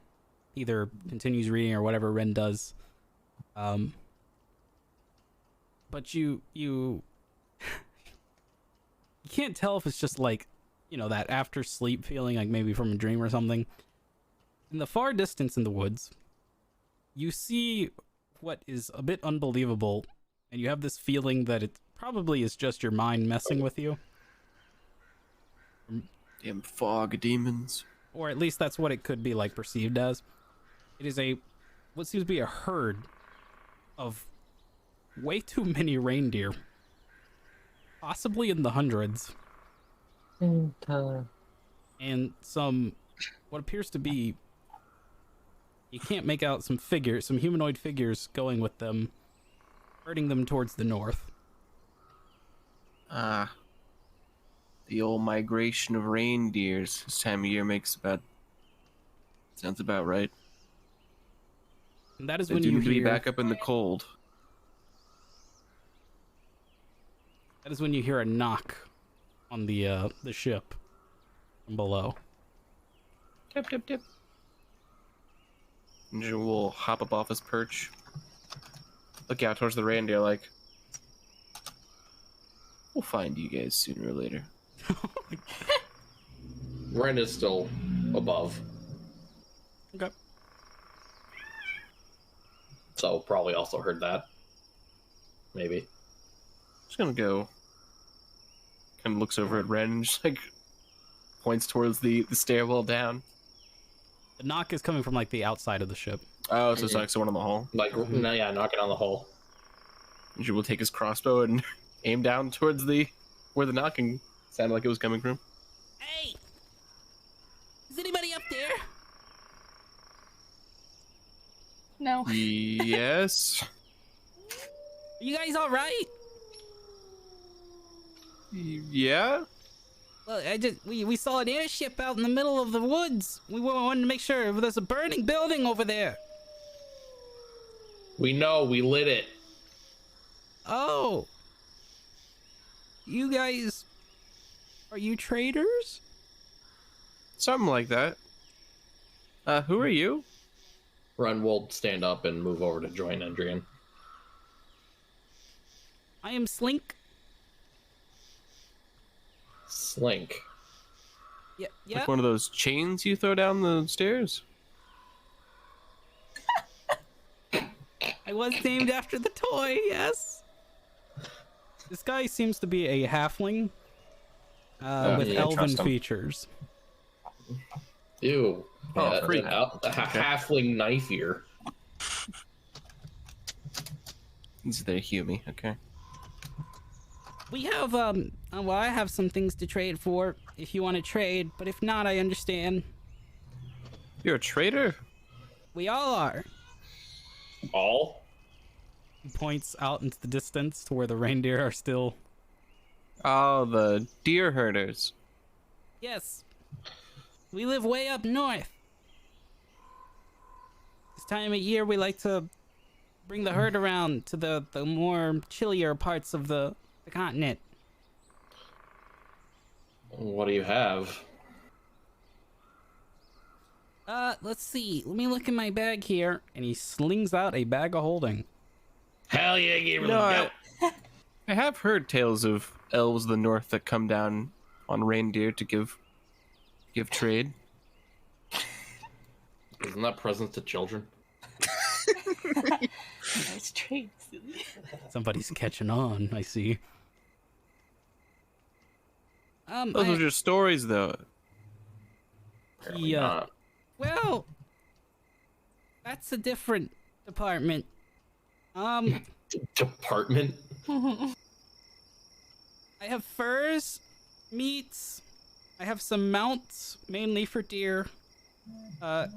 either continues reading or whatever Ren does. But you you can't tell if it's just like, you know, that after sleep feeling, like maybe from a dream or something. In the far distance in the woods, you see what is a bit unbelievable, and you have this feeling that it probably is just your mind messing with you. Damn fog demons. Or at least that's what it could be like perceived as. It is what seems to be a herd of way too many reindeer, possibly in the hundreds, and some what appears to be, you can't make out, some humanoid figures going with them, herding them towards the north. Ah. The old migration of reindeers this time of year sounds about right. And that is They when do you need to be hear back up in the cold. that is when you hear a knock on the ship from below. Tip, tip, tip. Ninja will hop up off his perch. Look out towards the reindeer like, we'll find you guys sooner or later. Ren is still above, Okay. so probably also heard that. Maybe. Just gonna go. Kind of looks over at Ren and just like points towards the stairwell down. The knock is coming from like the outside of the ship. Oh, so it's like someone in the hall. Like, no, yeah, knocking on the hole. Ninja will take his crossbow and aim down towards where the knocking sounded like it was coming from. Hey! Is anybody up there? No. Yes. Are you guys alright? Yeah. Well, we saw an airship out in the middle of the woods. We wanted to make sure there's a burning building over there. We know, we lit it. Oh. You guys, are you traders? Something like that. Who are you? Ren will stand up and move over to join Adrian. I am Slink. Slink. Yeah. Like one of those chains you throw down the stairs? I was named after the toy, yes. This guy seems to be a halfling with yeah, elven trust him. features. Ew. Oh, Yeah, freak. a halfling knife ear. He's the Hume, okay. We have, well, I have some things to trade for if you want to trade, but if not, I understand. You're a traitor? We all are. All? He points out into the distance to where the reindeer are still. Oh, the deer herders. Yes. We live way up north. This time of year, we like to bring the herd around to the more chillier parts of the continent. What do you have? Let's see. Let me look in my bag here. And he slings out a bag of holding. Hell yeah, Gabriel. No, I have heard tales of elves of the north that come down on reindeer to give trade. Isn't that presents to children? Nice trade, silly. Somebody's catching on, I see. Those are just stories, though. Yeah. Well, that's a different department. Department? I have furs, meats, I have some mounts, mainly for deer, and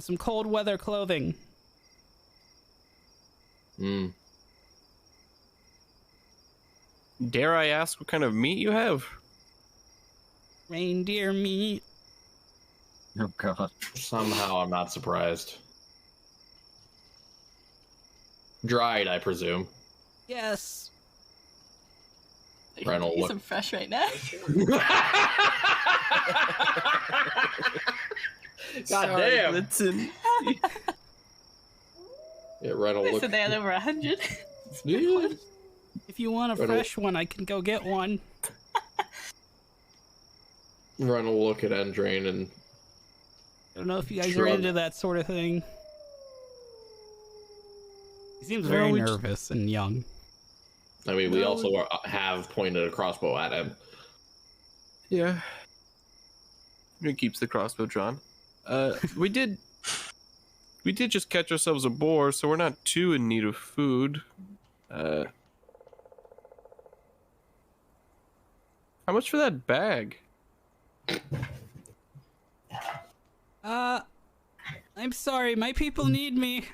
some cold weather clothing. Hmm. Dare I ask what kind of meat you have? Reindeer meat. Oh god. Somehow I'm not surprised. Dried, I presume. Yes. Ren will Eat look. some fresh right now. God damn. Listen. Yeah, Ren will They look. said they had over 100. Yeah. If you want a Right on. fresh one, I can go get one. Ren will look at Endrain and I don't know if you guys are Shrug. into that sort of thing. He seems No, very we just- nervous and young. I mean, we No. also have pointed a crossbow at him. Yeah. He keeps the crossbow drawn. We did just catch ourselves a boar, so we're not too in need of food. How much for that bag? I'm sorry, my people need me.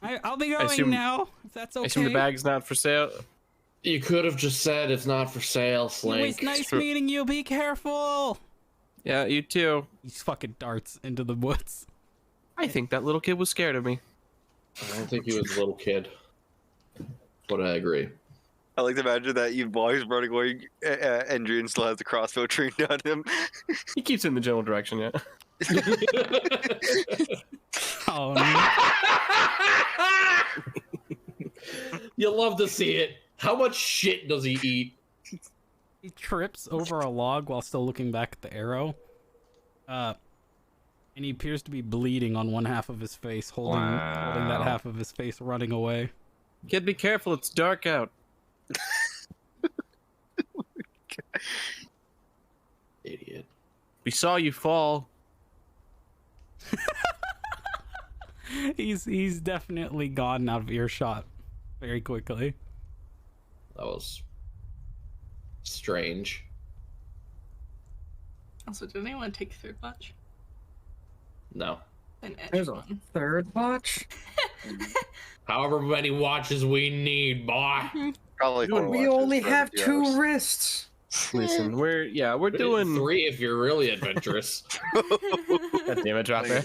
I'll be going assume- now, if that's okay. I assume the bag's not for sale. You could have just said it's not for sale, It Slink. was nice for- meeting you, be careful! Yeah, you too. He fucking darts into the woods. I think that little kid was scared of me. I don't think he was a little kid, but I agree. I like to imagine that you while he's running away, Endrian still has the crossbow trained on him. He keeps it in the general direction, yeah. Oh, no. You love to see it. How much shit does he eat? He trips over a log while still looking back at the arrow. And he appears to be bleeding on one half of his face, holding that Wow. half of his face, running away. Kid, be careful, it's dark out. Idiot. We saw you fall. He's definitely gone out of earshot very quickly. That was strange. Also, did anyone take third watch? No. An edge There's a one. third watch? However many watches we need, boy. Probably We 4 watches only for have every 2 hours. wrists. Listen, we're doing 3 if you're really adventurous. God damn it, drop there.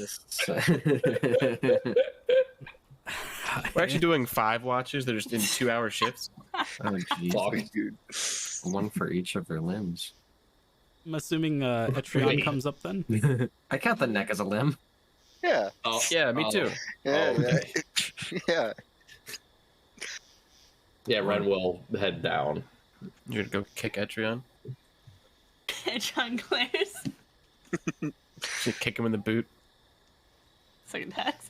We're actually doing 5 watches. They're just in 2-hour shifts. Oh, jeez. Fuck. Dude. One for each of their limbs. I'm assuming Etrion Wait. comes up then. I count the neck as a limb. Yeah, Oh, Yeah, me oh. too. yeah, Oh, yeah. okay. Yeah. Yeah, Ren will head down. You're gonna go kick Etrion. John glares. Just kick him in the boot. Second tax.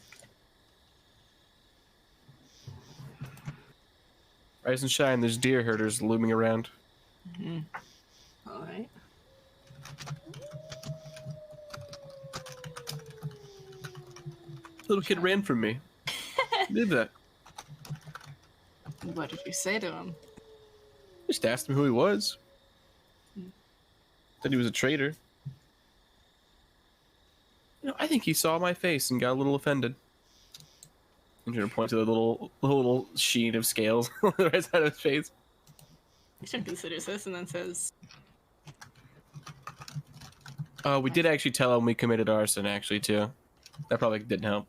Rise and shine, there's deer herders looming around. Alright. Little kid ran from me. Did that. What did you say to him? Just asked him who he was. Said he was a traitor. You know, I think he saw my face and got a little offended. I'm gonna point to the little sheen of scales on the right side of his face. John considers this and then says, We did actually tell him we committed arson, actually, too. That probably didn't help.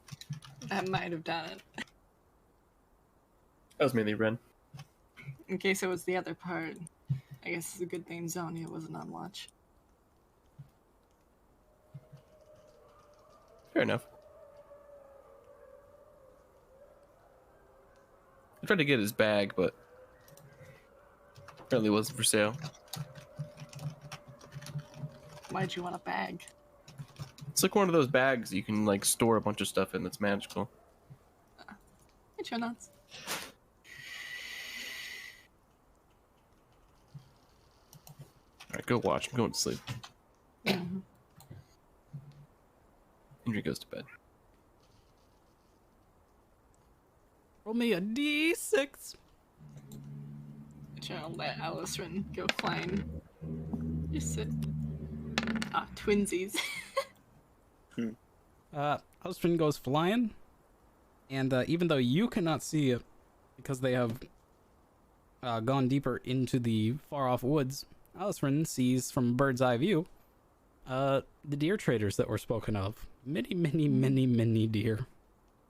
that might have done it. That was mainly Ren. In case it was the other part. I guess it's a good thing Zonia wasn't on watch. Fair enough. I tried to get his bag, but apparently it wasn't for sale. Why'd you want a bag? It's like one of those bags you can like store a bunch of stuff in that's magical. Hey, Chonuts. Alright, go watch. I'm going to sleep. Mhm. Andrew goes to bed. Roll me a d6. John let Alicerin go flying You said twinsies. Husband goes flying, and even though you cannot see it because they have gone deeper into the far-off woods, Alisrin sees from a bird's eye view the deer traders that were spoken of. Many, many, many, many deer.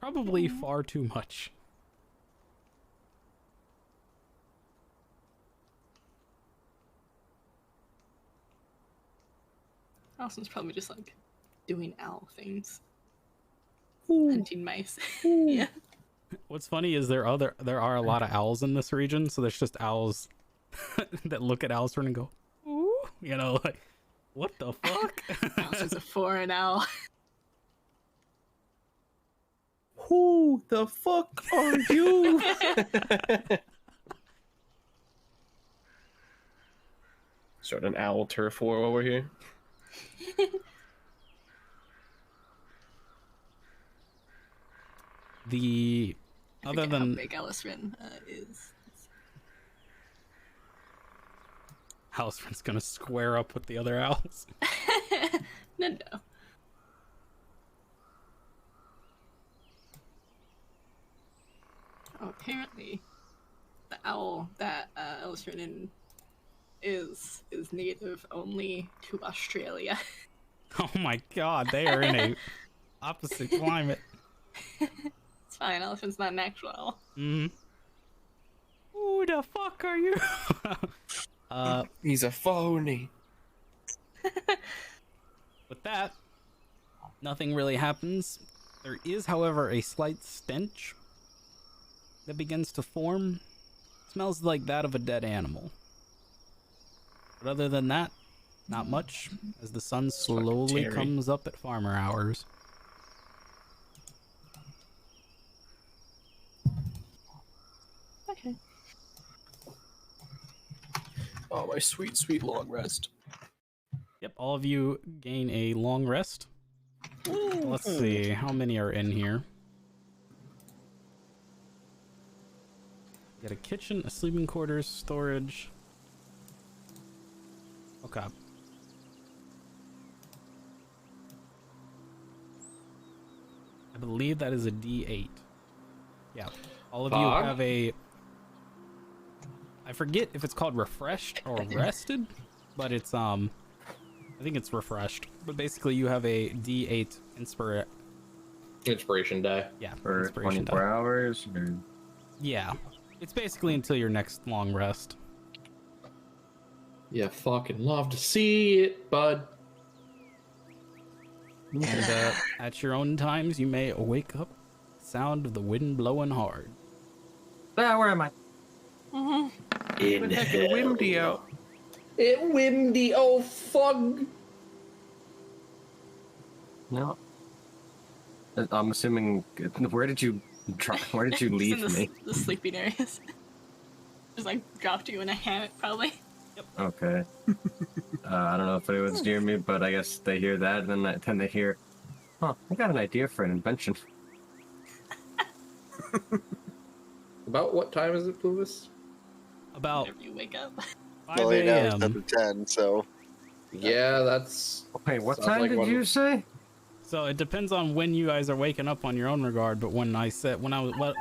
Probably far too much. Allison's probably just like doing owl things. Hunting mice. Yeah. What's funny is there are a lot of owls in this region, so there's just owls that look at Alisrin and go, ooh, you know, like, what the fuck? Allison's a foreign owl. Who the fuck are you? Start an owl turf war while we're here. The I other forget than how big Allisrin is. Alisrin's gonna square up with the other owls. No. Oh, apparently, the owl that Allisrin is native only to Australia. Oh my god, they are in a opposite climate. It's fine, Allisrin's not an actual owl. Mm. Who the fuck are you? He's a phony. With that, nothing really happens. There is, however, a slight stench that begins to form. Smells like that of a dead animal. But other than that, not much, as the sun slowly Terry. comes up at farmer hours. Okay. Oh, my sweet, sweet long rest. Yep, all of you gain a long rest. Let's see, how many are in here? Got a kitchen, a sleeping quarters, storage. Okay. I believe that is a D8. Yeah. All of you Fog? have a... I forget if it's called refreshed or rested, but it's, I think it's refreshed. But basically you have a D8 Inspiration die. Yeah, For inspiration 24 die. hours? Or... Yeah. It's basically until your next long rest. You fucking love to see it, bud. And at your own times, you may wake up sound of the wind blowing hard. Ah, where am I? In It's heckin' windy out. It windy, oh fuck. No. I'm assuming. Where did you leave Just in me? the sleeping areas. Just like dropped you in a hammock, probably. Okay. I don't know if anyone's near me, but I guess they hear that, and then they hear, "Huh, I got an idea for an invention." About what time is it, Pluvis? About Whenever you wake up. 5 Well, right now it's a.m. 7 to 10, so Yeah, that's. Wait, what Sounds time like did one- you say? So it depends on when you guys are waking up on your own regard. But when I was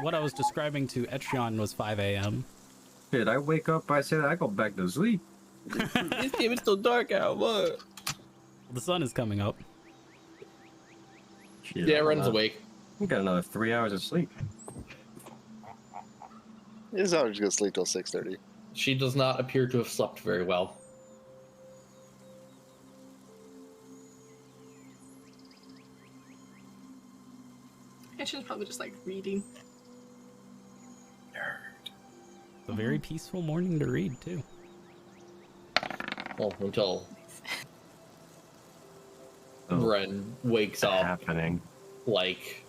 what I was describing to Etrion was 5 a.m. Shit, I wake up, I say I go back to sleep. It's still dark out. What? The sun is coming up. Shit, Yeah, I don't Ren's know. awake. We got another 3 hours of sleep. it's not just gonna sleep till 6:30. She does not appear to have slept very well. And she's probably just like reading. It's a very peaceful morning to read too. Well, until Oh, Ren wakes up, happening. like,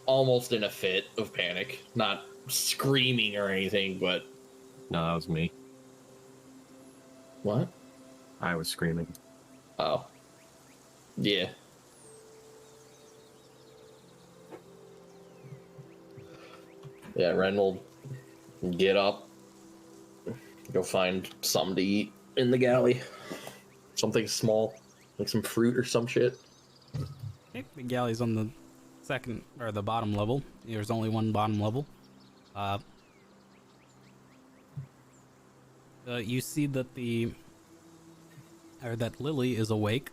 almost in a fit of panic. Not screaming or anything, but. No, that was me. What? I was screaming. Oh. Yeah. Yeah, Ren will get up, go find something to eat, in the galley. Something small, like some fruit or some shit. Okay, the galley's on the second or the bottom level. There's only one bottom level. You see that that Lily is awake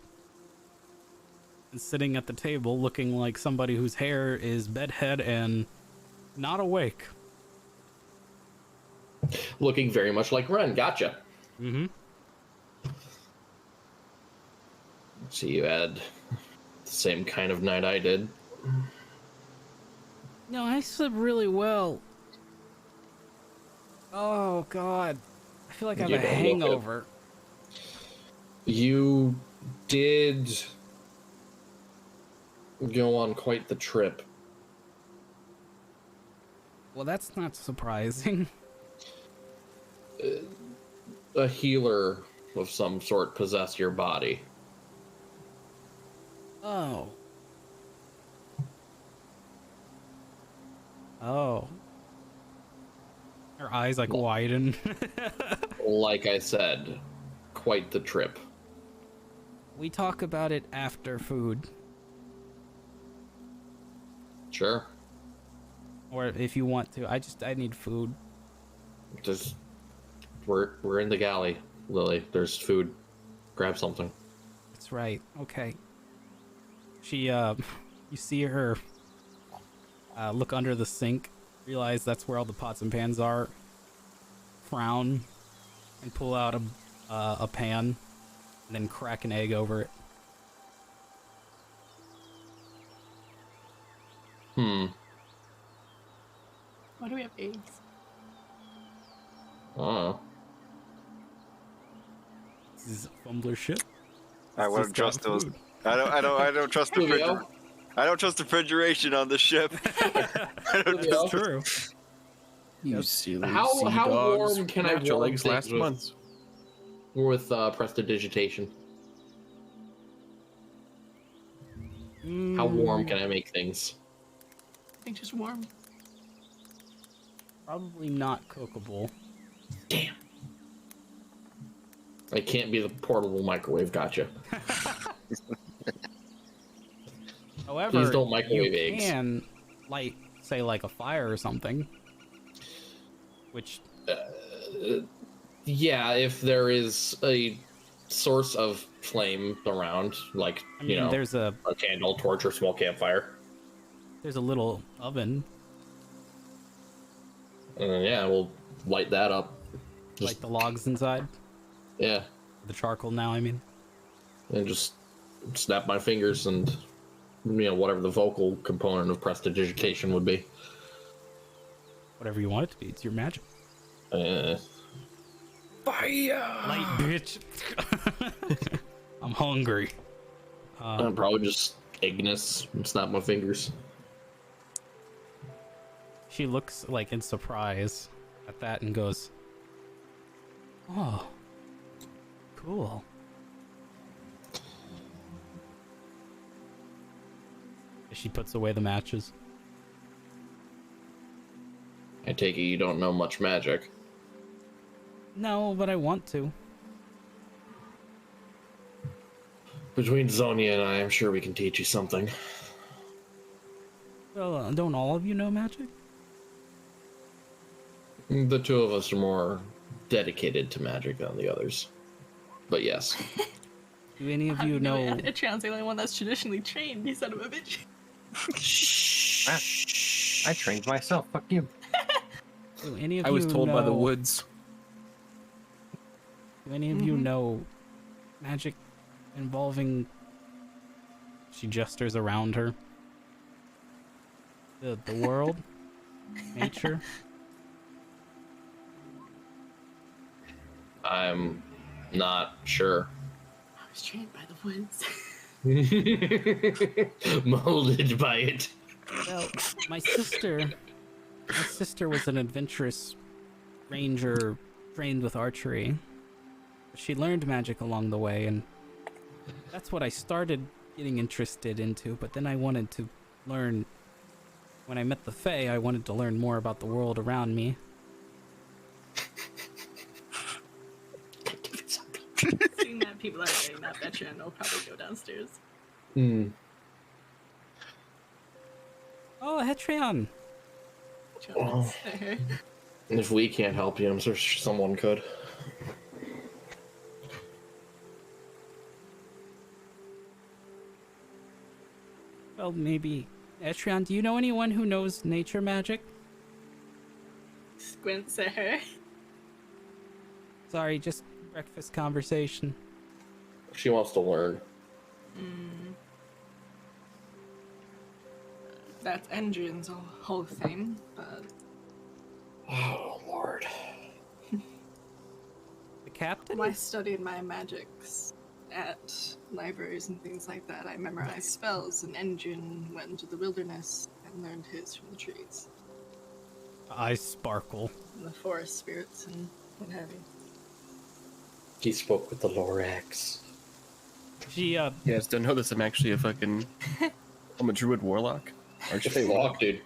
and sitting at the table, looking like somebody whose hair is bedhead and not awake. Looking very much like Ren. Gotcha. Mm-hmm. So you had the same kind of night I did. No, I slept really well. Oh God, I feel like I have You a don't look it. hangover. You did go on quite the trip. Well, that's not surprising. A healer of some sort possessed your body. Oh. Oh. Her eyes like widen. Like I said, quite the trip. We talk about it after food. Sure. Or if you want to. I need food. Just we're in the galley, Lily. There's food. Grab something. That's right. Okay. She you see her look under the sink, realize that's where all the pots and pans are, frown, and pull out a pan, and then crack an egg over it. Why do we have eggs? Oh. This is fumbler shit. I It's wouldn't just trust got those. food. I don't trust the Julio. I don't trust refrigeration on the ship. I don't Julio. trust True. You silly How sea how dogs. warm can I Nacho warm legs things last with, month? with prestidigitation? How warm can I make things? I think just warm. Probably not cookable. Damn. I can't be the portable microwave. Gotcha. However, Please don't microwave you eggs. can light, say, like a fire or something. Which, Yeah, if there is a source of flame around, like I mean, there's a candle, torch, or small campfire, little oven, and then, yeah, we'll light that up. like the logs inside. Yeah, The charcoal now, I mean. and just snap my fingers and whatever the vocal component of prestidigitation would be. Whatever you want it to be. It's your magic. Fire! Light, bitch. I'm hungry. I'd probably just Ignis and snap my fingers. She looks like in surprise at that and goes, "Oh, cool." She puts away the matches. I take it you don't know much magic. No, but I want to. Between Zonia and I, I'm sure we can teach you something. Well, don't all of you know magic? The two of us are more dedicated to magic than the others. But yes. Do any of How do you know? Etran's the only one that's traditionally trained, you son of a bitch. I trained myself. Fuck you. Do any of I was you told by the know- woods. Do any of you know magic involving? She gestures around her. The world, nature. I'm not sure. I was trained by the woods. Molded by it. Well, my sister was an adventurous ranger trained with archery. She learned magic along the way, and that's what I started getting interested into, but then I wanted to learn. When I met the Fae, I wanted to learn more about the world around me. Seeing that people are getting up, Etrian will probably go downstairs. Oh, Hetrion. Etrian will say, If we can't help you, I'm sure someone could. Well, maybe. Etrion, do you know anyone who knows nature magic? squints at her. Sorry, just breakfast conversation. She wants to learn. That's Endrian's whole thing, but Oh, Lord. The captain? I studied my magics at libraries and things like that. I memorized spells, and Endrian went into the wilderness and learned his from the trees. Eyes sparkle. And the forest spirits and what have you. He spoke with the Lorax. She, You guys don't know this. I'm actually I'm a druid warlock. Aren't you locked, dude?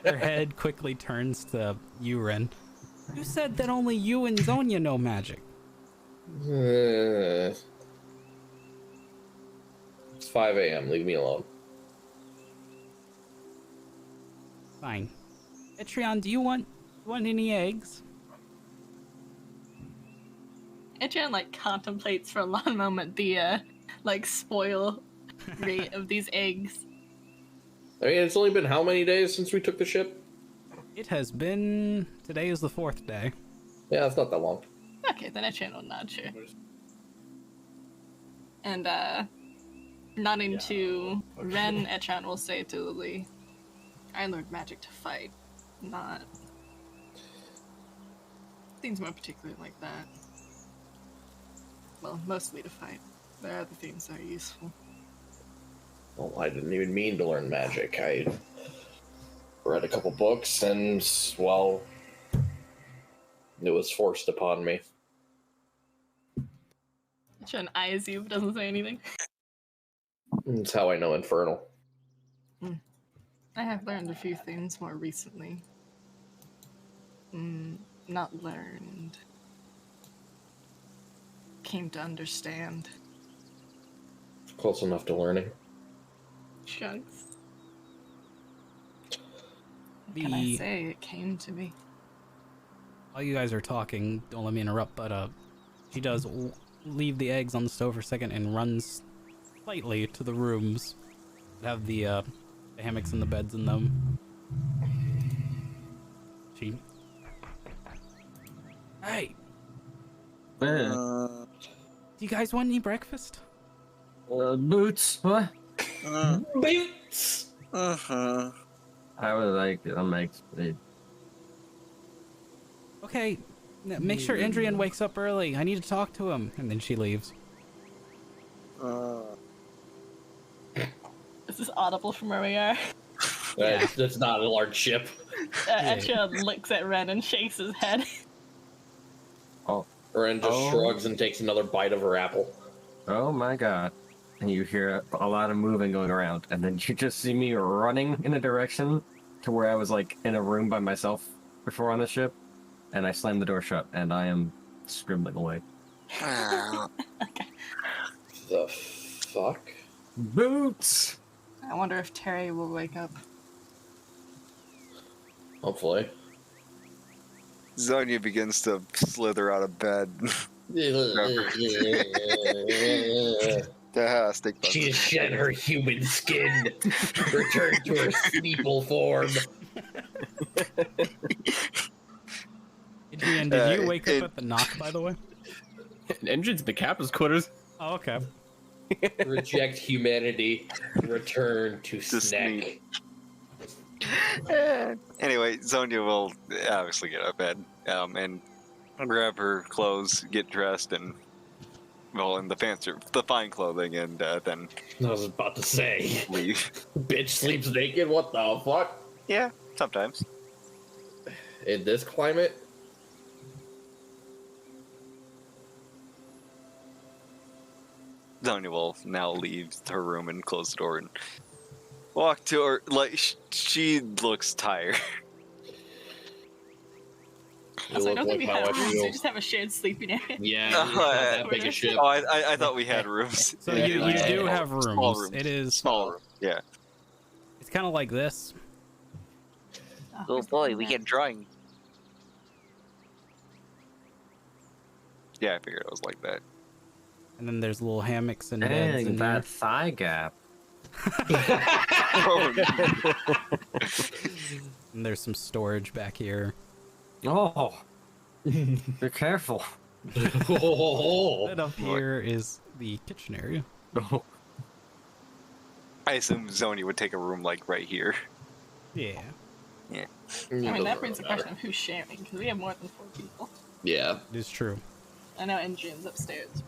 her head quickly turns to Uren. You said that only you and Zonia know magic. It's 5 a.m. Leave me alone. Fine. Etrion, do you want any eggs? Etrian, contemplates for a long moment the, spoil rate of these eggs. I mean, it's only been how many days since we took the ship? It has been... Today is the 4th day. Yeah, it's not that long. Okay, then Etrian will nod, sure. And, nodding to Ren, Etrian will say to Lily, I learned magic to fight, not things more particular like that. Well, mostly to fight. There are other things that are useful. Well, I didn't even mean to learn magic. I read a couple books and, well, it was forced upon me. Etrian eyes you, but doesn't say anything. That's how I know Infernal. I have learned a few things more recently. Not learned. Came to understand. Close enough to learning. Shucks. What can I say? It came to me. While you guys are talking, don't let me interrupt, but she does leave the eggs on the stove for a second and runs slightly to the rooms that have the hammocks and the beds in them. She... Hey! Do you guys want any breakfast? Boots. What? Boots! Uh-huh. I would like a mixed. Okay, make sure Endrian wakes up early. I need to talk to him. And then she leaves. Is this audible from where we are? That's not a large ship. Etrian looks at Ren and shakes his head. Ren just shrugs and takes another bite of her apple. Oh my god. And you hear a lot of moving going around, and then you just see me running in a direction to where I was in a room by myself before on the ship, and I slammed the door shut, and I am scribbling away. Okay. The fuck? Boots! I wonder if Terry will wake up. Hopefully. Zonia begins to slither out of bed. Fantastic. She has shed her human skin. Return to her steeple form. Adrian, did you wake up at the knock, by the way? Engine's in the captain's quarters. Oh, okay. Reject humanity. Return to snack. Anyway, Zonia will obviously get out of bed and grab her clothes, get dressed, and in the fine clothing, and then I was about to say, leave. bitch sleeps naked. What the fuck? Yeah, sometimes. In this climate, Zonia will now leave her room and close the door and walk to her. She looks tired. You Also, I look don't think like we how have I rooms. feel. We just have a shared sleeping area. Yeah, Oh, it's not that big a ship. Oh, I thought we had rooms. So Yeah, you yeah, do yeah. have rooms. Small rooms. It is. Small room. Yeah. It's kind of like this. Oh, Oh where's the boy, bed we at? get drawing. Yeah, I figured it was like that. And then there's little hammocks and beds Dang, in that here. thigh gap. And there's some storage back here. Oh, be careful. And up here is the kitchen area. Oh, I assume Zoni would take a room like right here. Yeah. I mean, that brings the question of who's sharing, because we have more than 4 people. Yeah. It is true. I know Engine's upstairs.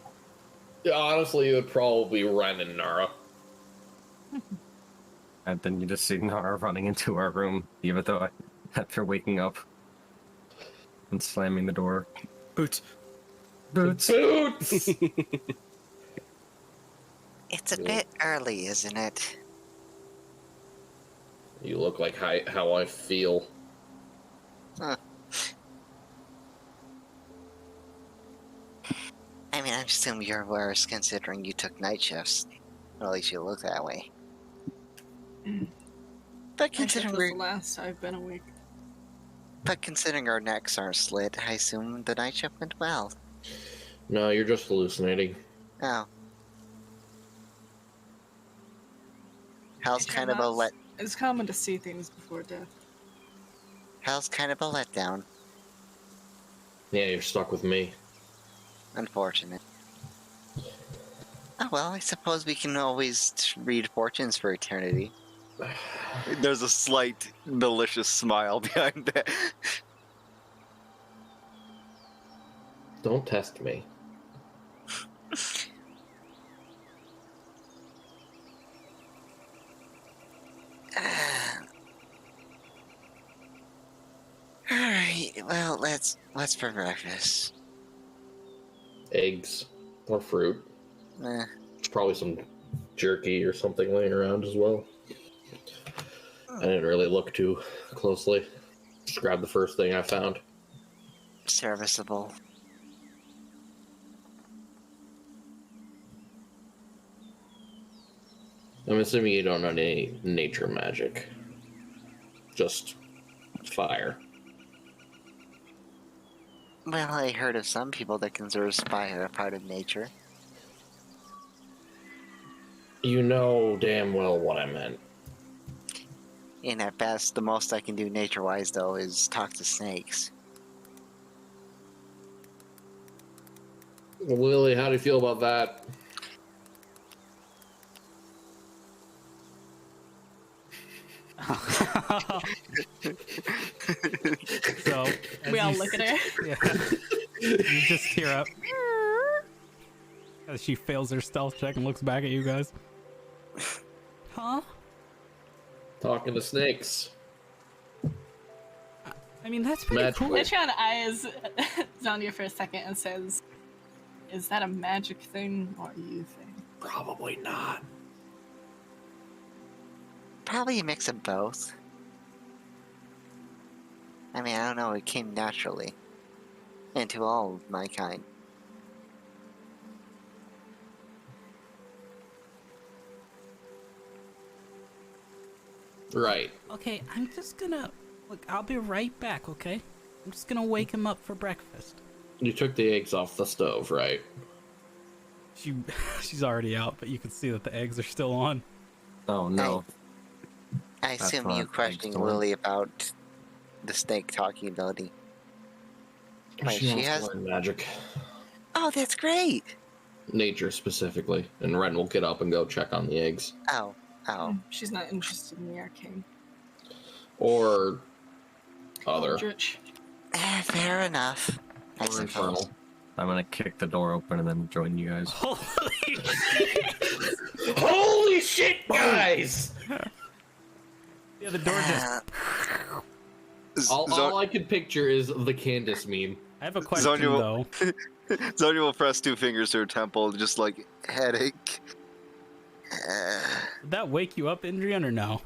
Yeah, honestly, it would probably be Ren and Nara. and then you just see Nara running into our room, even though after waking up and slamming the door. Boots. Boots. Boots! It's a bit early, isn't it? You look like how I feel. Huh. I mean, I assume you're worse considering you took night shifts. Or at least you look that way. But I think considering was we're, the last I've been awake. but considering our necks aren't slit, I assume the night shift went well. No, you're just hallucinating. Oh. How's kind of a let? It's common to see things before death. How's kind of a letdown? Yeah, you're stuck with me. Unfortunate. Oh well, I suppose we can always read fortunes for eternity. There's a slight malicious smile behind that. Don't test me. Alright, well, what's for breakfast? Eggs or fruit. Eh, There's probably some jerky or something laying around as well. I didn't really look too closely. Just grabbed the first thing I found. serviceable. I'm assuming you don't know any nature magic. Just fire. Well, I heard of some people that consider fire a part of nature. You know damn well what I meant. And at best, the most I can do nature-wise, though, is talk to snakes. Lily, how do you feel about that? So We as all you look at her. Yeah. You just hear up as she fails her stealth check and looks back at you guys. Huh? Talking to snakes. I mean, that's pretty Magic. cool. Mitchon eyes Zonia for a second and says, "Is that a magic thing or you thing?" Probably not. Probably a mix of both. I mean, I don't know, it came naturally. Into all of my kind. Right. Okay, I'm just gonna look. I'll be right back. Okay, I'm just gonna wake him up for breakfast. You took the eggs off the stove, right? She's already out, but you can see that the eggs are still on. Oh no. I That's assume not you questioning excellent. Lily about the snake talking ability. Wait, She she wants to has- learn magic. Oh, that's great! Nature specifically. And Ren will get up and go check on the eggs. Oh, oh. She's not interested in the arcane. Or other. Eldritch. Fair enough. I Or suppose. infernal. I'm gonna kick the door open and then join you guys. Holy Holy shit, guys! Yeah, the door just. All I could picture is the Candace meme. I have a question Zonia will- though. Zonia will press 2 fingers to her temple, just like headache. Did that wake you up, Indrian, or no?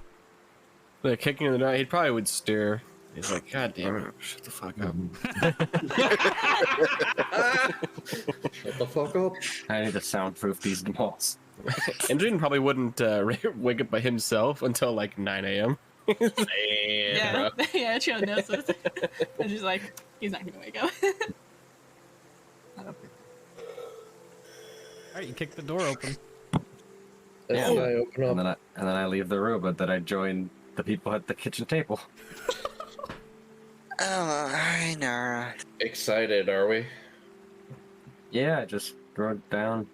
The kicking in the door, he probably would stare. He's like, God damn it, shut the fuck up. Shut the fuck up. I need to soundproof these walls. Andrian probably wouldn't wake up by himself until like 9 a.m. Yeah, yeah, Chill knows this. And she's like, he's not gonna wake up. I don't think. Alright, you kick the door open. And Yeah. I open up. And then I leave the room, but then I join the people at the kitchen table. Oh, hi, Nara. Excited, are we? Yeah, I just wrote down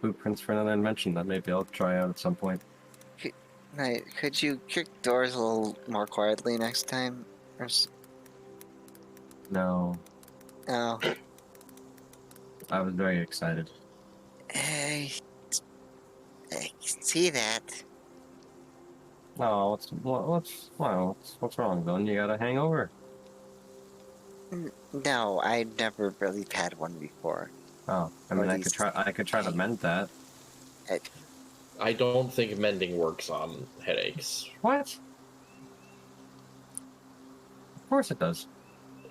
blueprints for another invention that maybe I'll try out at some point. Hey, could you kick doors a little more quietly next time? No, Oh, I was very excited. I can see that. Oh, what's wrong, Don? You got a hangover? No, I've never really had one before. Oh, I mean, I could try to mend that. I don't think mending works on headaches. What? Of course it does.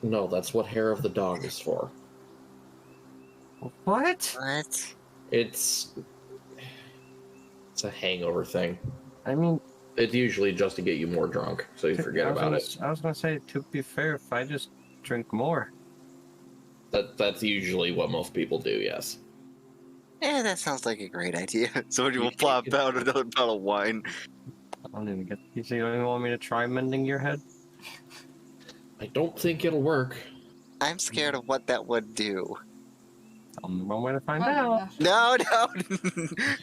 No, that's what hair of the dog is for. What? What? It's a hangover thing. I mean, It's usually just to get you more drunk, so you forget about it. I was gonna say, to be fair, if I just drink more. That's usually what most people do, yes. Yeah, that sounds like a great idea. Somebody will plop out another bottle of wine. I don't even get. You don't even want me to try mending your head? I don't think it'll work. I'm scared of what that would do. One way to find Oddly out. enough. No, no!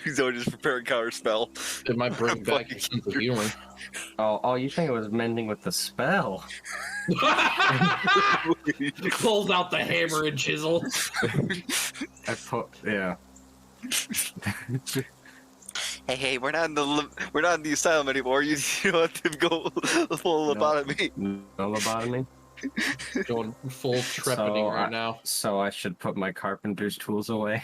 He's already just preparing counter spell. It might bring back your sense of humor. Oh, you think it was mending with the spell? Pulls out the hammer and chisel. Yeah. Hey, We're not in the asylum anymore. You don't have to go full lobotomy. No lobotomy. Going full trepanning right now. So I should put my carpenter's tools away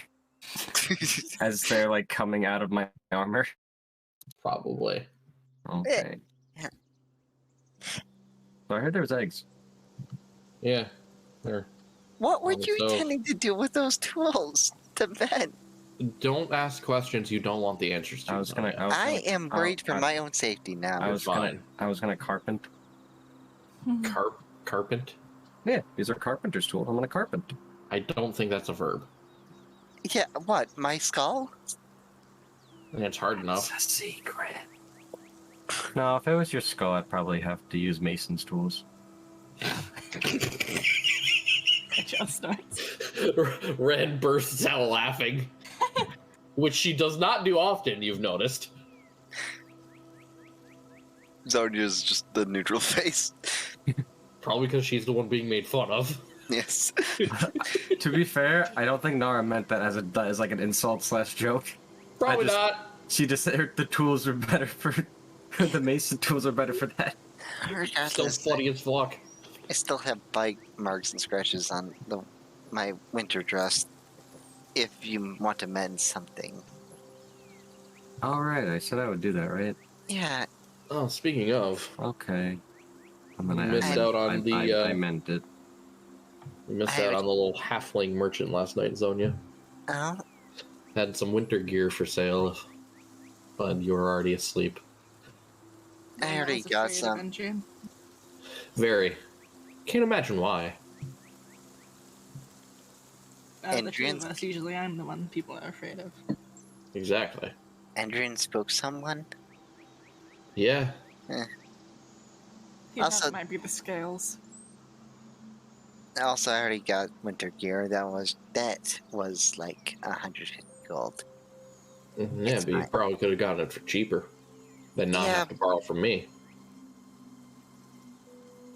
as they're like coming out of my armor. Probably. Okay. Yeah. So I heard there was eggs. Yeah. There. What were you So- intending to do with those tools to bed? Don't ask questions you don't want the answers to. I was gonna. I am worried for I- my own safety now. I was fine. gonna carpent. Carpent? Yeah, these are carpenter's tools. I'm gonna carpent. I don't think that's a verb. Yeah, what? My skull? And it's hard enough. a secret. No, if it was your skull, I'd probably have to use mason's tools. Chill starts. Ren bursts out laughing. Which she does not do often, you've noticed. Zarnia's just the neutral face. Probably because she's the one being made fun of. Yes. To be fair, I don't think Nara meant that as like an insult / joke. Probably just- not. She just said the tools are better for the mason tools are better for that. Still Regardless, funny as fuck. I still have bite marks and scratches on my winter dress. If you want to mend something. All right, I said I would do that, right? Yeah, Oh, speaking of, I'm gonna You missed out on I meant it. we missed I out on the little halfling merchant last night, Zonia. oh, Had some winter gear for sale, but you were already asleep. I already was got afraid of some. Andrew. Very. Can't imagine why. Out of the two of Andrian's- us, usually I'm the one people are afraid of. Exactly. Andrian spoke someone? Yeah. He Also- thought it might be the scales. Also, I already got winter gear. That was like 150 gold. Yeah, It's but you fine. probably could have gotten it for cheaper. Than not Yeah. have to borrow from me.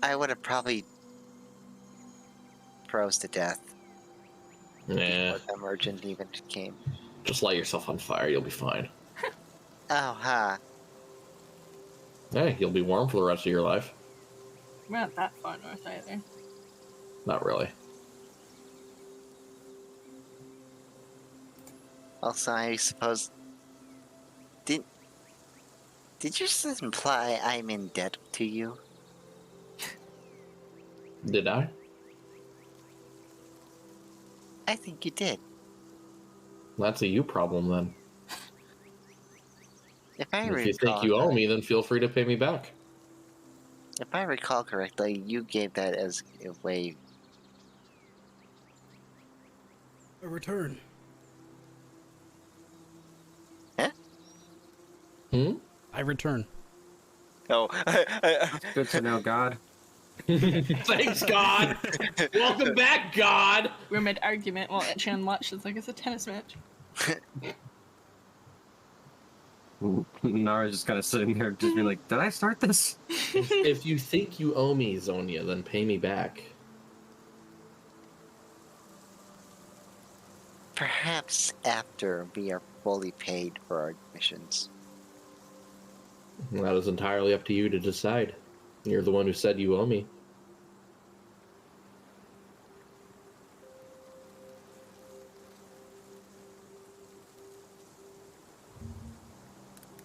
I would have probably froze to death Yeah. before the merchant even came. Just light yourself on fire, you'll be fine. Oh, huh. Hey, you'll be warm for the rest of your life. We're not that far north either. Not really. Also, I suppose. Did you just imply I'm in debt to you? Did I? I think you did. That's a you problem then. If I If you recall, think you owe me, then feel free to pay me back. if I recall correctly, you gave that as a way. A return. Hmm? I return. Oh, Good to know, God. Thanks, God. Welcome back, God. We're mid argument while Etchan watches like it's a tennis match. Nara's just kind of sitting there, just being like, "Did I start this?" If you think you owe me, Zonia, then pay me back. Perhaps after we are fully paid for our missions. That is entirely up to you to decide. You're the one who said you owe me.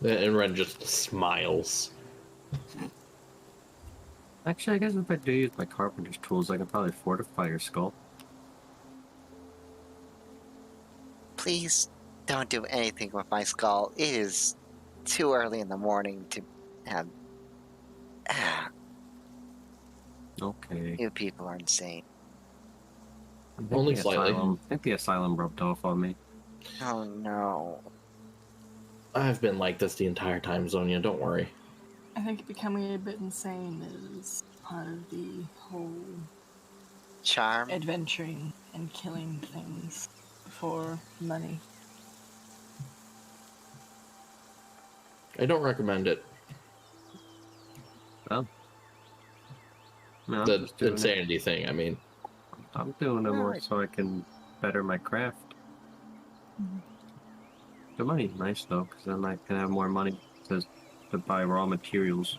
And Ren just smiles. Actually, I guess if I do use my carpenter's tools, I can probably fortify your skull. Please don't do anything with my skull. It is too early in the morning to have. Okay. You people are insane. I think Only the slightly. I think the asylum rubbed off on me. Oh no. I've been like this the entire time, Zonia. Don't worry. I think becoming a bit insane is part of the whole Charm? adventuring and killing things for money. I don't recommend it. Well, no, I'm The just doing it. insanity thing, I mean. I'm doing it more so I can better my craft. The money's nice though, because then I can have more money to buy raw materials.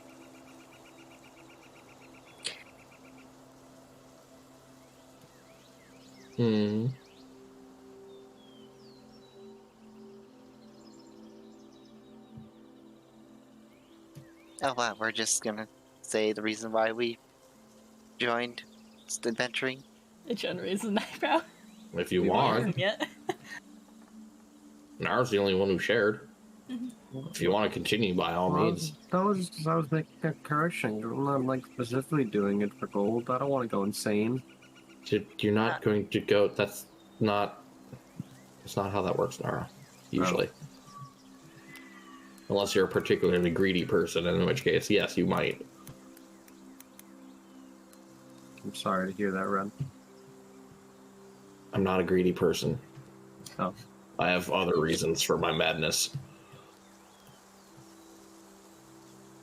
Hmm. Oh wow, we're just gonna say the reason why we joined adventuring? Etchan raises an eyebrow. If you You want. Yet. Nara's the only one who shared. If you want to continue, by all means. I was making a correction. I'm not like specifically doing it for gold. I don't want to go insane. You're not going to go. That's not how that works, Nara. Usually. Unless you're a particularly greedy person, in which case, yes, you might. I'm sorry to hear that, Ren. I'm not a greedy person. Oh. I have other reasons for my madness.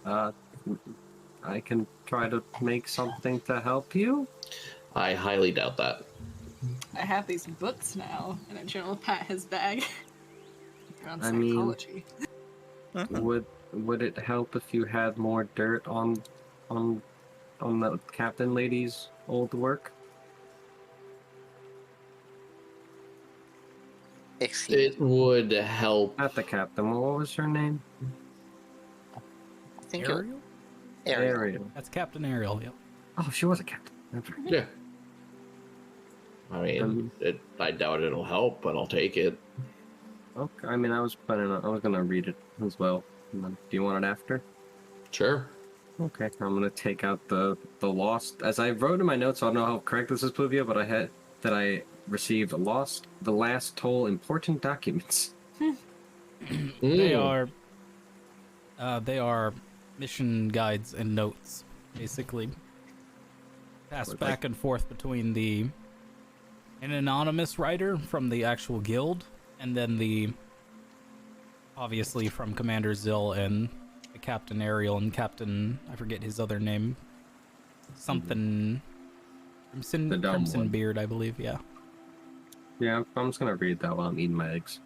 I can try to make something to help you. I highly doubt that. I have these books now, and Etchan will pat his bag. Around I mean- psychology. Would it help if you had more dirt on the captain lady's old work? Excuse It would help. Not the captain. What was her name? I think Ariel? Ariel. That's Captain Ariel, yep. Oh, she was a captain. That's right. Yeah. I mean, I doubt it'll help, but I'll take it. Okay. I mean, I was gonna read it as well. And then, do you want it after? Sure. Okay. I'm gonna take out the lost. As I wrote in my notes, I don't know how correct this is, Pluvia, but I received the last toll important documents. They are mission guides and notes, basically. Passed Like- back and forth between an anonymous writer from the actual guild, and then obviously from Commander Zill and the Captain Ariel and Captain, I forget his other name, something The dumb Crimson one. Beard, I believe. Yeah. Yeah, I'm just gonna read that while I'm eating my eggs.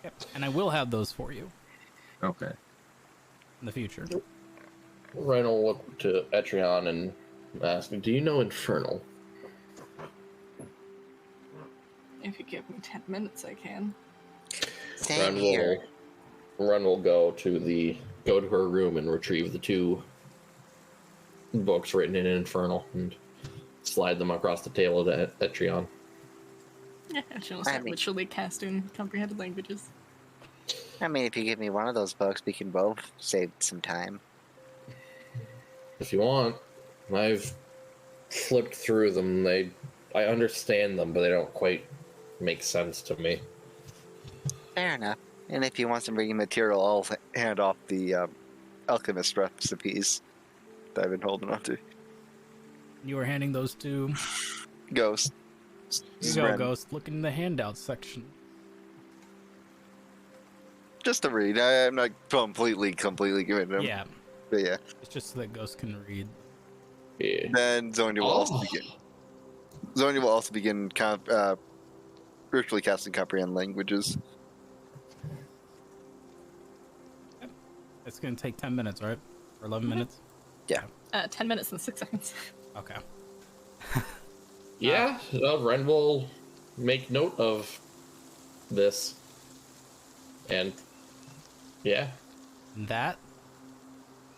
Yep. And I will have those for you Okay. in the future. Ren will look to Etrion and ask, do you know Infernal? If you give me 10 minutes, I can. Same here. Ren will go to her room and retrieve the two books written in Infernal and slide them across the table to Etrion. Yeah, and she'll start literally casting comprehended languages. I mean, if you give me one of those books, we can both save some time. If you want, I've flipped through them. I understand them, but they don't quite make sense to me. Fair enough. And if you want some reading material, I'll hand off the alchemist recipes that I've been holding on to. You were handing those to Ghost. you go, Ghost. Look in the handouts section. Just to read. I'm not completely giving them. Yeah, But yeah. it's just so that Ghost can read. Yeah. Then Zonia will also begin. Zonia will also begin virtually casting comprehend languages. It's gonna take 10 minutes, right? Or 11 minutes? 10 minutes and 6 seconds. Okay. Yeah, Ren will make note of this. And yeah. That.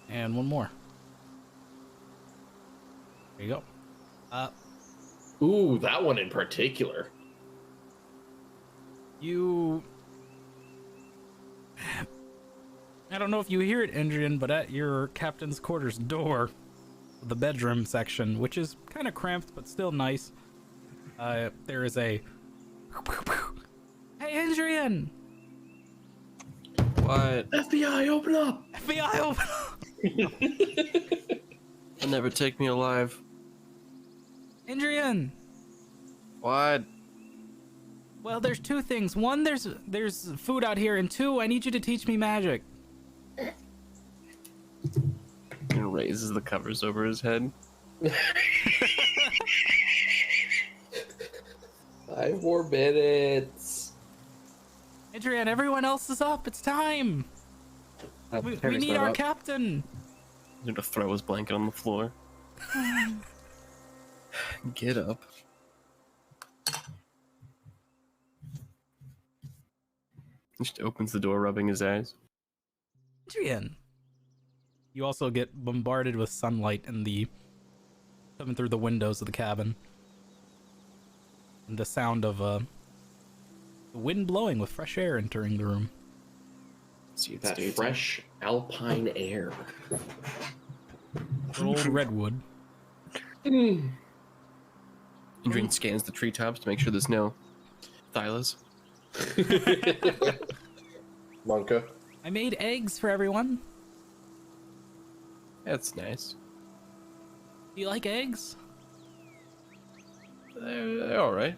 And one more. There you go. Ooh, that one in particular. You... I don't know if you hear it, Endrian, but at your captain's quarters door, the bedroom section, which is kind of cramped but still nice, there is a... Hey, Endrian! What? FBI, open up! FBI, open up! They'll never take me alive. Endrian! What? Well, there's two things. One, there's food out here, and two, I need you to teach me magic. And raises the covers over his head. 5 more minutes. Adrian, everyone else is up. It's time. We need our captain. He's gonna throw his blanket on the floor. Get up. He just opens the door, rubbing his eyes. Adrian. You also get bombarded with sunlight coming through the windows of the cabin. And the sound of the wind blowing with fresh air entering the room. See, it's That daytime. fresh alpine air. Good old redwood. Adrian scans the treetops to make sure there's no Thylas. Monka. I made eggs for everyone. That's nice. Do you like eggs? They're alright.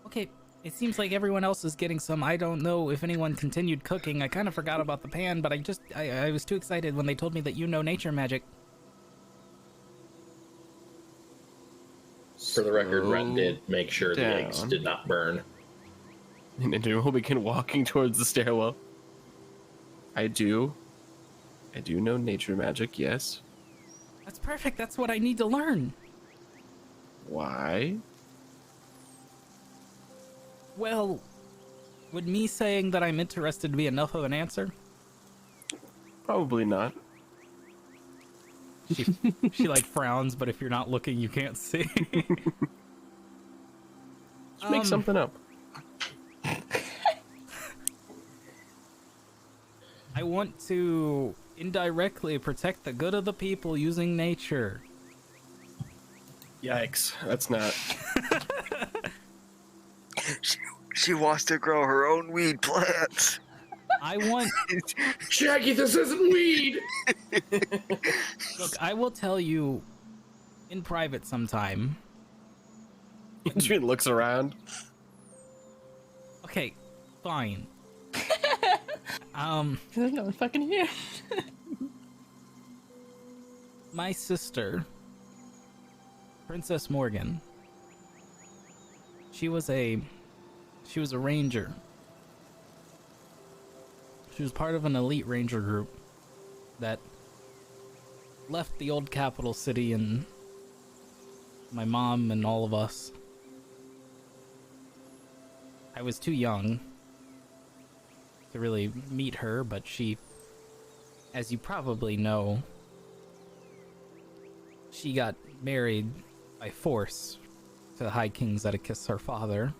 Okay, it seems like everyone else is getting some. I don't know if anyone continued cooking. I kind of forgot about the pan, but I was too excited when they told me that you know nature magic. For the record, Ren did make sure the eggs down. did not burn. And Adrian will begin walking towards the stairwell. I do know nature magic, yes. That's perfect. That's what I need to learn. Why? Well, would me saying that I'm interested be enough of an answer? Probably not. She like frowns, but if you're not looking, you can't see. Just make something up. I want to indirectly protect the good of the people using nature. Yikes. That's not. She wants to grow her own weed plants. I want... Jackie, this isn't weed! Look, I will tell you in private sometime. Adrian looks around. Okay, fine. There's no one fucking here. My sister, Princess Morgan, she was a ranger. She was part of an elite ranger group that left the old capital city, and my mom and all of us. I was too young to really meet her, but she, as you probably know, she got married by force to the High King Zedekiss, her father.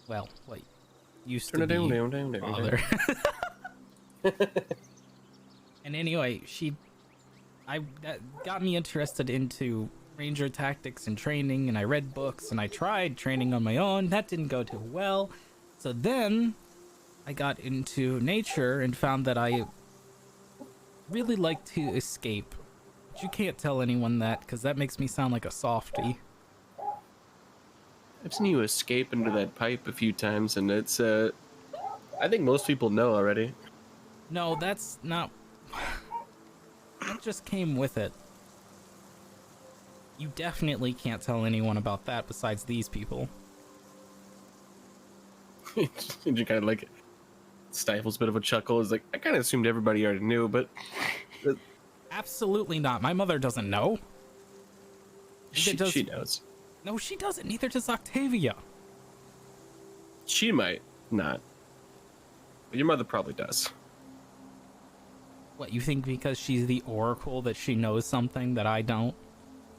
Well, what used to be father. And anyway, that got me interested into ranger tactics and training, and I read books, and I tried training on my own. That didn't go too well. So then I got into nature and found that I really like to escape. But you can't tell anyone that, because that makes me sound like a softie. I've seen you escape into that pipe a few times, and it's, I think most people know already. No, that's not... That just came with it. You definitely can't tell anyone about that besides these people. You kind of like stifles a bit of a chuckle. It's like, I kind of assumed everybody already knew, but... Absolutely not. My mother doesn't know. She knows. No, she doesn't. Neither does Octavia. She might not. But your mother probably does. What, you think because she's the Oracle that she knows something that I don't?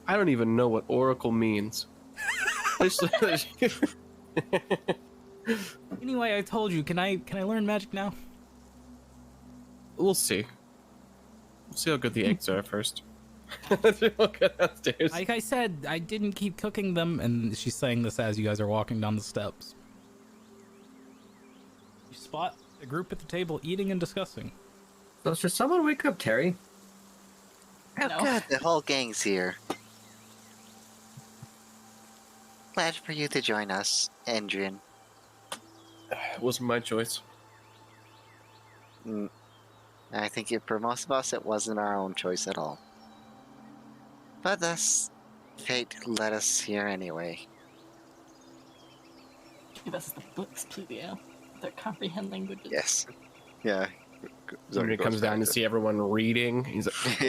I don't even know what Oracle means. Anyway, I told you, can I learn magic now? We'll see. We'll see how good the eggs are first. We'll go downstairs. Like I said, I didn't keep cooking them, and she's saying this as you guys are walking down the steps. You spot a group at the table eating and discussing. So should someone wake up Terry? Oh No. god, the whole gang's here. Glad for you to join us, Adrian. It wasn't my choice. I think for most of us, it wasn't our own choice at all. But thus, fate led us here anyway. Give us the books, Pluvio. That comprehend languages. Yes. Yeah. When it comes down to see everyone reading, he's like,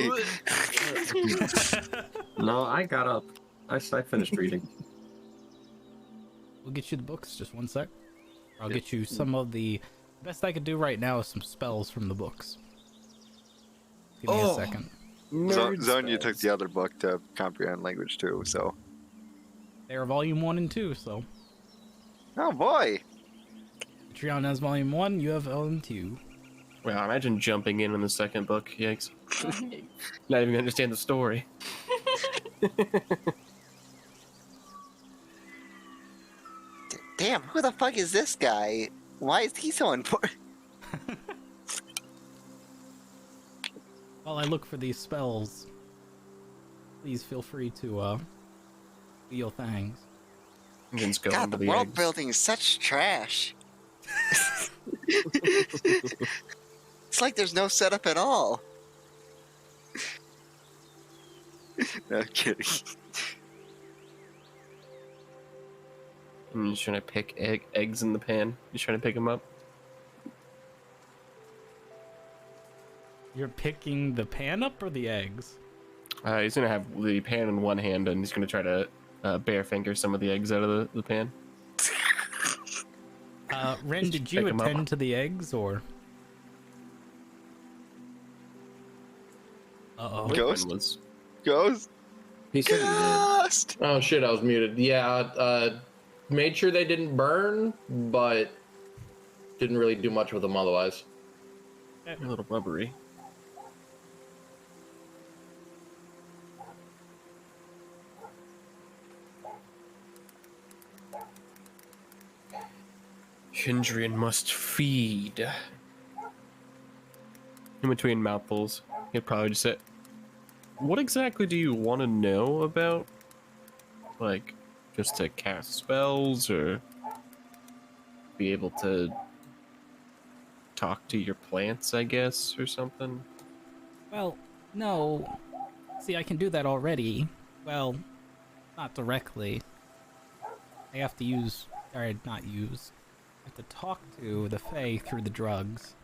No, I got up. I finished reading. We'll get you the books, just one sec. I'll get you some of the best I could do right now is some spells from the books. Give me a second. Zone, you took the other book to comprehend language too, so. They are volume 1 and 2, so. Oh boy! Patreon has volume 1, you have volume 2. Well, imagine jumping in the second book. Yikes. Not even understand the story. Damn, who the fuck is this guy? Why is he so important? While I look for these spells, please feel free to, do your things. Just go God, into the the world eggs. building is such trash. It's like there's no setup at all. No kidding. I'm just trying to pick eggs in the pan. Just trying to pick them up. You're picking the pan up or the eggs? He's gonna have the pan in one hand, and he's gonna try to bare finger some of the eggs out of the pan. Ren, Just did you pick 'em up. attend to the eggs, or? Uh-oh. Ghost? Was Ghost? He said he did. Ghost! Oh shit, I was muted. Yeah, made sure they didn't burn, but didn't really do much with them otherwise. a little rubbery. Hindrian must feed. In between mouthfuls, he'd probably just say, "What exactly do you want to know about? Like, just to cast spells, or be able to talk to your plants, I guess, or something?" Well, no. See, I can do that already. Well, not directly. I have to use, or not use, I have to talk to the Fae through the drugs.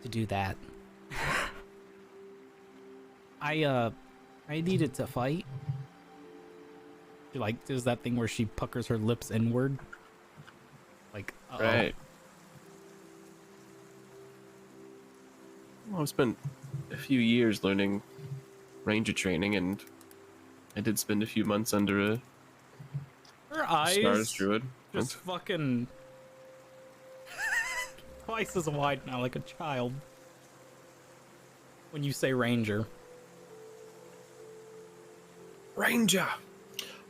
To do that. I needed to fight. Like, there's that thing where she puckers her lips inward. Like, uh-oh. Right. Well, I've spent a few years learning ranger training, and I did spend a few months under a Her eyes Stardust Druid. just fucking twice as wide now, like a child. When you say ranger. Ranger!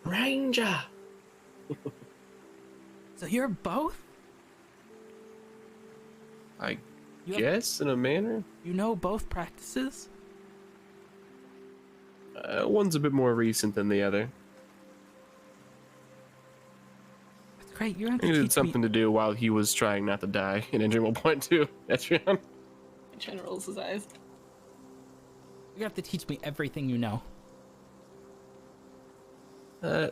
Ranger! So you're both? I You have- guess, in a manner. You know both practices? One's a bit more recent than the other. That's great. You're going He to did teach something me. to do while he was trying not to die. And Andrew will point to Etrian. Chen rolls his eyes. You have to teach me everything you know.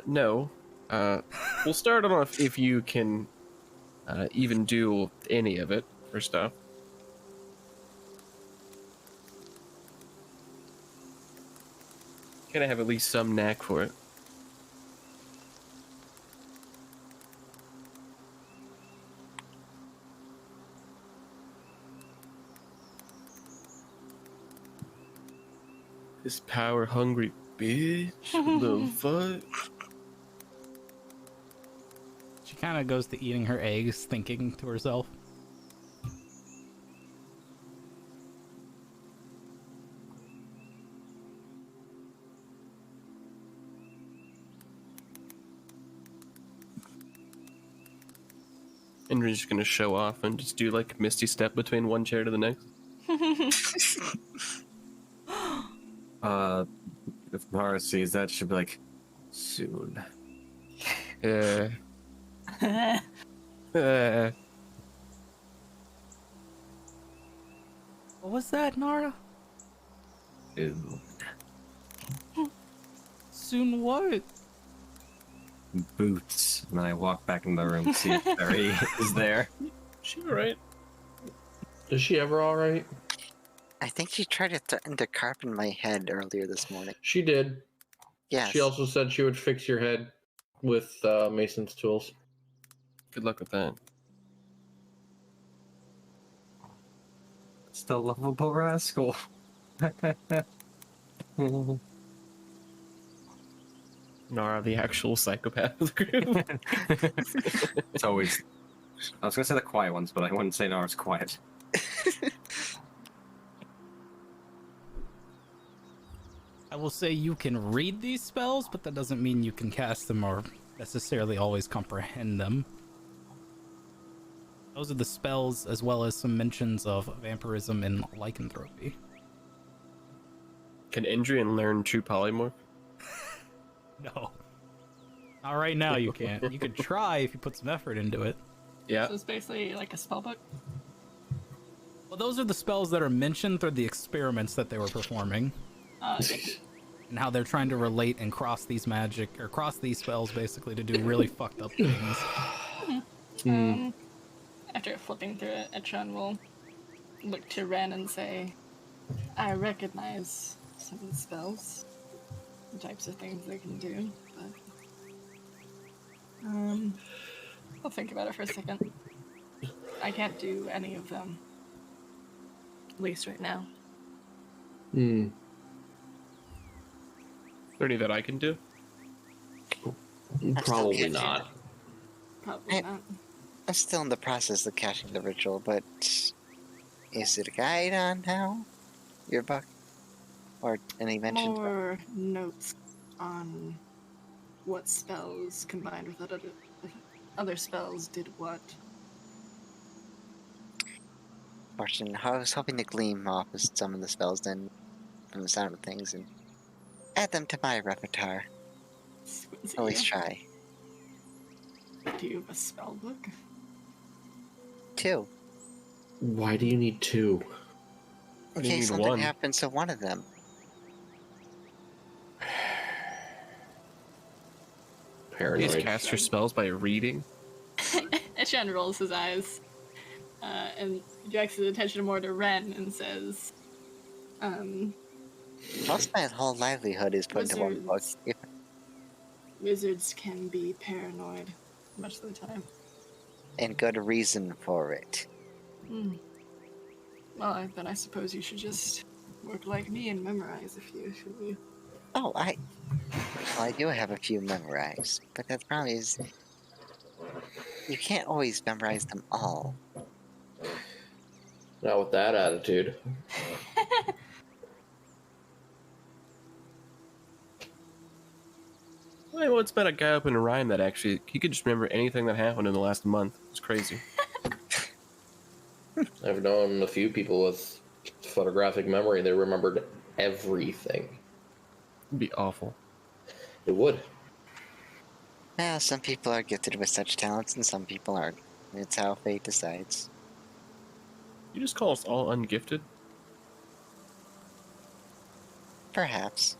No. We'll start off if you can even do any of it, first off. Gotta have at least some knack for it. This power hungry bitch. The fuck? She kind of goes to eating her eggs, thinking to herself. And we're just gonna show off and just do like Misty Step between one chair to the next. If Mara sees that, she'll be like, soon. Uh, What was that, Nara? Soon. Soon what? Boots. And then I walk back in the room to see if Barry is there. she alright? Is she ever alright? I think she tried to threaten to carpet my head earlier this morning. She did. Yes. She also said she would fix your head with Mason's tools. Good luck with that. Still lovable rascal. Nara, the actual psychopath of the group. It's always. I was gonna say the quiet ones, but I wouldn't say Nara's quiet. I will say you can read these spells, but that doesn't mean you can cast them or necessarily always comprehend them. Those are the spells, as well as some mentions of vampirism and lycanthropy. Can Endrian learn true polymorph? No. Not right now, you can't. You could try if you put some effort into it. Yeah. So it's basically like a spell book. Well, those are the spells that are mentioned through the experiments that they were performing. And how they're trying to relate and cross these magic, or cross these spells basically to do really fucked up things. After flipping through it, Etron will look to Ren and say, I recognize some of the spells, the types of things they can do, but I'll think about it for a second. I can't do any of them, at least right now. Hmm. Is there any that I can do? Probably not. Probably not. I'm still in the process of catching the ritual, but is it a guide on how? Your book? Or any mention? More notes on what spells combined with other spells did what. Fortune, I was hoping to gleam off of some of the spells then, from the sound of things, and add them to my repertoire. At least try. Do you have a spell book? 2. Why do you need 2? In You case need something one. happens to one of them. You just Paranoid. cast your spells by reading? Etron rolls his eyes and directs his attention more to Ren and says, Most of my whole livelihood is put into one book. Wizards. Wizards can be paranoid much of the time. And good reason for it. Well, then I suppose you should just work like me and memorize a few, shouldn't you? Oh, I do have a few memorized, but the problem is you can't always memorize them all. Not with that attitude. I once met a guy up in Orion that actually he could just remember anything that happened in the last month. It's crazy. I've known a few people with photographic memory. They remembered everything. It'd be awful. It would. Now, some people are gifted with such talents, and some people aren't. It's how fate decides. You just call us all ungifted? Perhaps.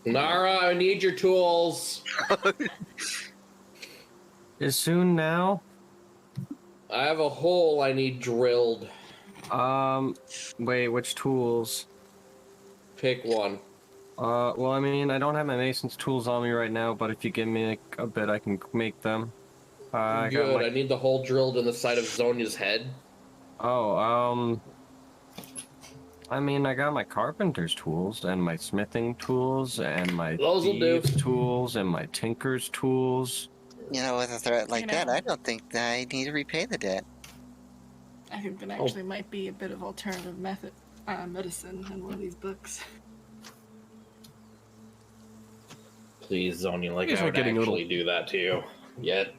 Nara, I need your tools. Is soon now? I have a hole I need drilled. Wait, which tools? Pick one. Well, I mean, I don't have my mason's tools on me right now, but if you give me like, a bit, I can make them. I got Good. my... I need the hole drilled in the side of Zonia's head. Oh, I mean, I got my carpenter's tools and my smithing tools and my Those will do. thieves' tools and my tinker's tools. You know, with a threat like You that, know. I don't think that I need to repay the debt. I think that actually might be a bit of alternative medicine in one of these books. Please, Zonia, like You guys I are would getting a actually little- do that to you. Yet.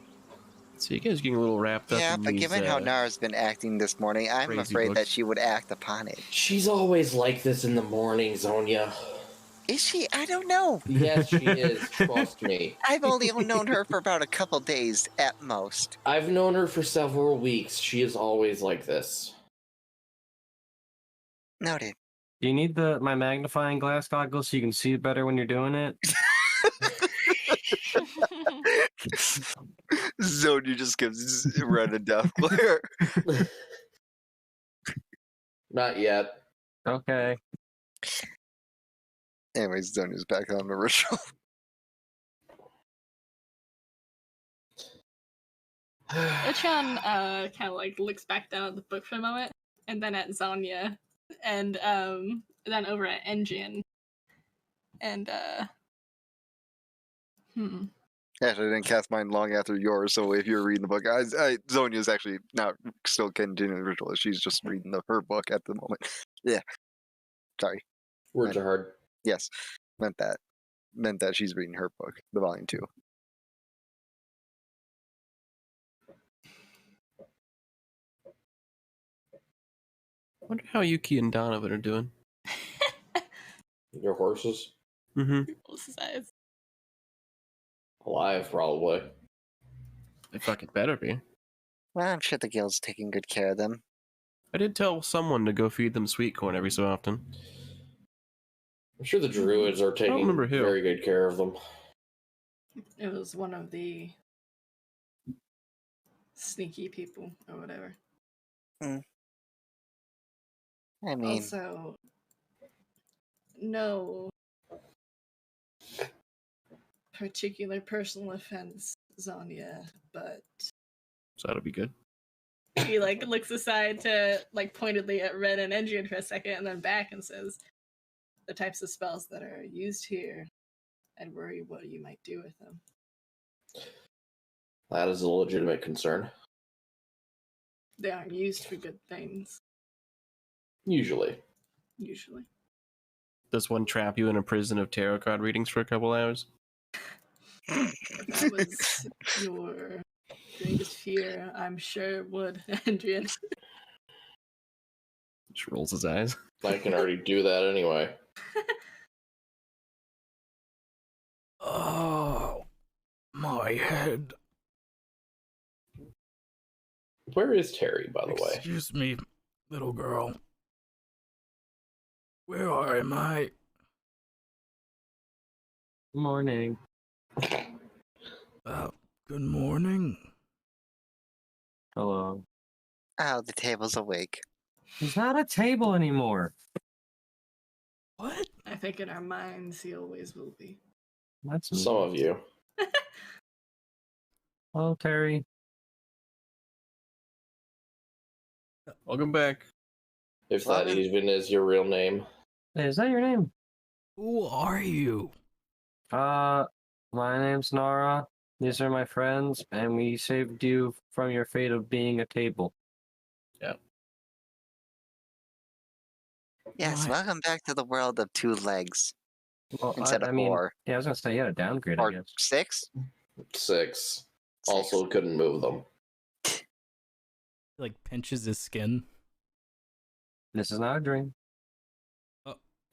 So you guys are getting a little wrapped up Yeah, in but these, given how Nara's been acting this morning, I'm crazy afraid that books. she would act upon it. She's always like this in the morning, Zonia. Is she? I don't know. Yes, she is. Trust me. I've only known her for about a couple days at most. I've known her for several weeks. She is always like this. Noted. Do you need my magnifying glass goggles so you can see better when you're doing it? Zone, just gives Ren a death glare. Not yet. Okay. Anyways, Zone is back on the ritual. Achan kind of like looks back down at the book for a moment, and then at Zanya, and then over at Engian, and Actually, I didn't cast mine long after yours, so if you're reading the book, Zonia is actually not still continuing the ritual. She's just reading her book at the moment. Yeah. Sorry. Words are hard. Yes. Meant that she's reading her book, the volume 2. I wonder how Yuki and Donovan are doing. Your horses? Mm-hmm. size. Alive, probably. They fucking better be. Well, I'm sure the guild's taking good care of them. I did tell someone to go feed them sweet corn every so often. I'm sure the druids are taking remember who. very good care of them. It was one of the sneaky people or whatever. I mean, Also, no particular personal offense, Zanya, but So that'll be good. he like looks aside to like pointedly at Red and Engian for a second, and then back and says, "The types of spells that are used here, I'd worry what you might do with them." That is a legitimate concern. They aren't used for good things, Usually. usually. Does one trap you in a prison of tarot card readings for a couple hours? If that was your greatest fear, I'm sure it would, Andrian. Just rolls his eyes. I can already do that anyway. Oh, my head. Where is Terry, by the way? Excuse me, little girl. Where am I? Morning. Good morning. Hello. oh, the table's awake. He's not a table anymore. What? I think in our minds he always will be. That's Some of you. Hello, Terry. Welcome back. If that Welcome. even is your real name. Hey, is that your name? Who are you? My name's Nara. These are my friends, and we saved you from your fate of being a table. Yes, Right. welcome back to the world of 2 legs Well, instead of I mean, 4 yeah, I was gonna say you had a downgrade, I or guess. 6. 6. Also couldn't move them. He like pinches his skin. This is not a dream.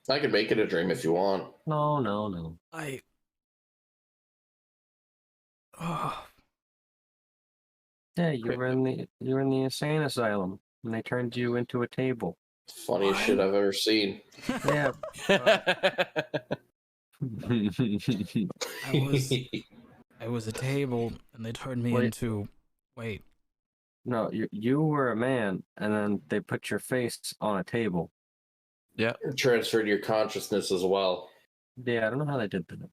I could make it a dream if you want. No. I. Oh, Yeah, you were in the insane asylum, and they turned you into a table. Funniest shit I've ever seen. Yeah. I was a table, and they turned me Wait. into. Wait. No, you were a man, and then they put your face on a table. Transferred your consciousness as well. Yeah, I don't know how they did that.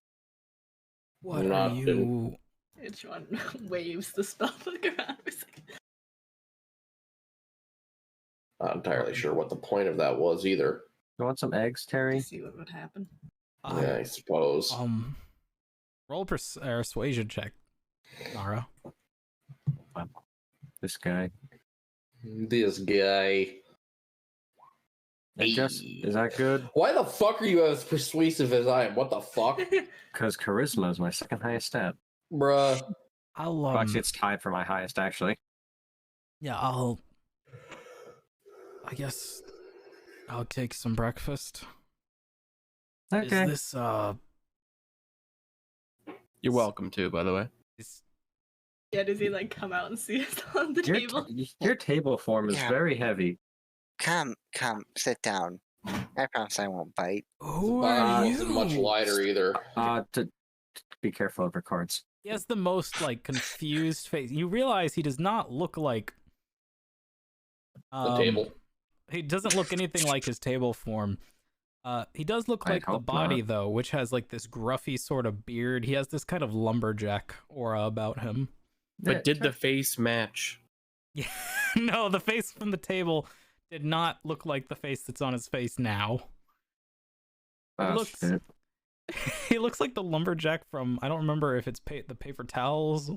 What Not are been- you? John waves the spellbook around. Not entirely sure what the point of that was either. You want some eggs, To Terry? see what would happen. Yeah, I suppose. Roll persuasion check, Nara. This guy. This guy. Is that good? Why the fuck are you as persuasive as I am? What the fuck? Because charisma is my second highest stat. Bruh. I'll Well, actually, it's tied for my highest, actually. yeah, I guess I'll take some breakfast. Okay. Is this You're welcome to, by the way. Yeah, does he like come out and see us on the Your, table? your table form is Yeah. very heavy. Come, sit down. I promise I won't bite. who Mine are wasn't much you? lighter either. To be careful of your cards. He has the most like confused face. You realize he does not look like The table. He doesn't look anything like his table form. He does look I like the hope body not. though, which has like this gruffy sort of beard. He has this kind of lumberjack aura about him. But Yeah, did the face match? Yeah, no, the face from the table did not look like the face that's on his face now. It Oh, looks. shit. He looks like the lumberjack from, I don't remember if it's the paper towels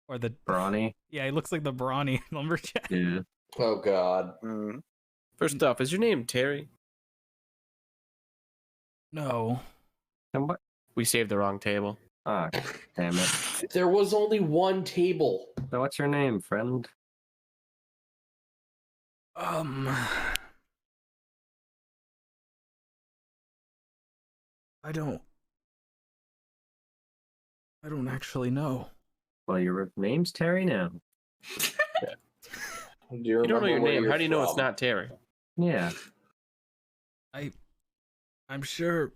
or the. Brawny. Yeah, he looks like the brawny lumberjack. Yeah. Oh god. Mm. First off, is your name Terry? No. And what? We saved the wrong table. Ah, damn it. There was only one table. So what's your name, friend? I don't actually know. Well, your name's Terry now. Do You don't know remember your where name. you're How do you know it's from? not Terry? Yeah. I'm sure.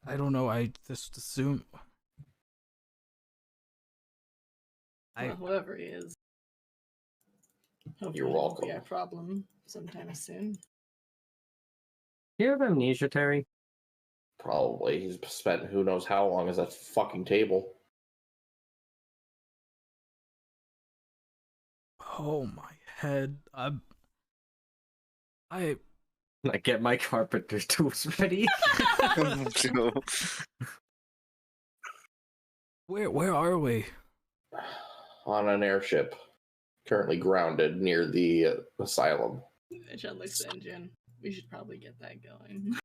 I don't know. I just assume. Well, whoever he is. Hopefully You're it won't be welcome. our problem sometime soon. Do you have amnesia, Terry? Probably. He's spent who knows how long at that fucking table. Oh my head. I Get my carpenter tools ready. where are we? On an airship. Currently grounded near the asylum. John looks at Engine. We should probably get that going.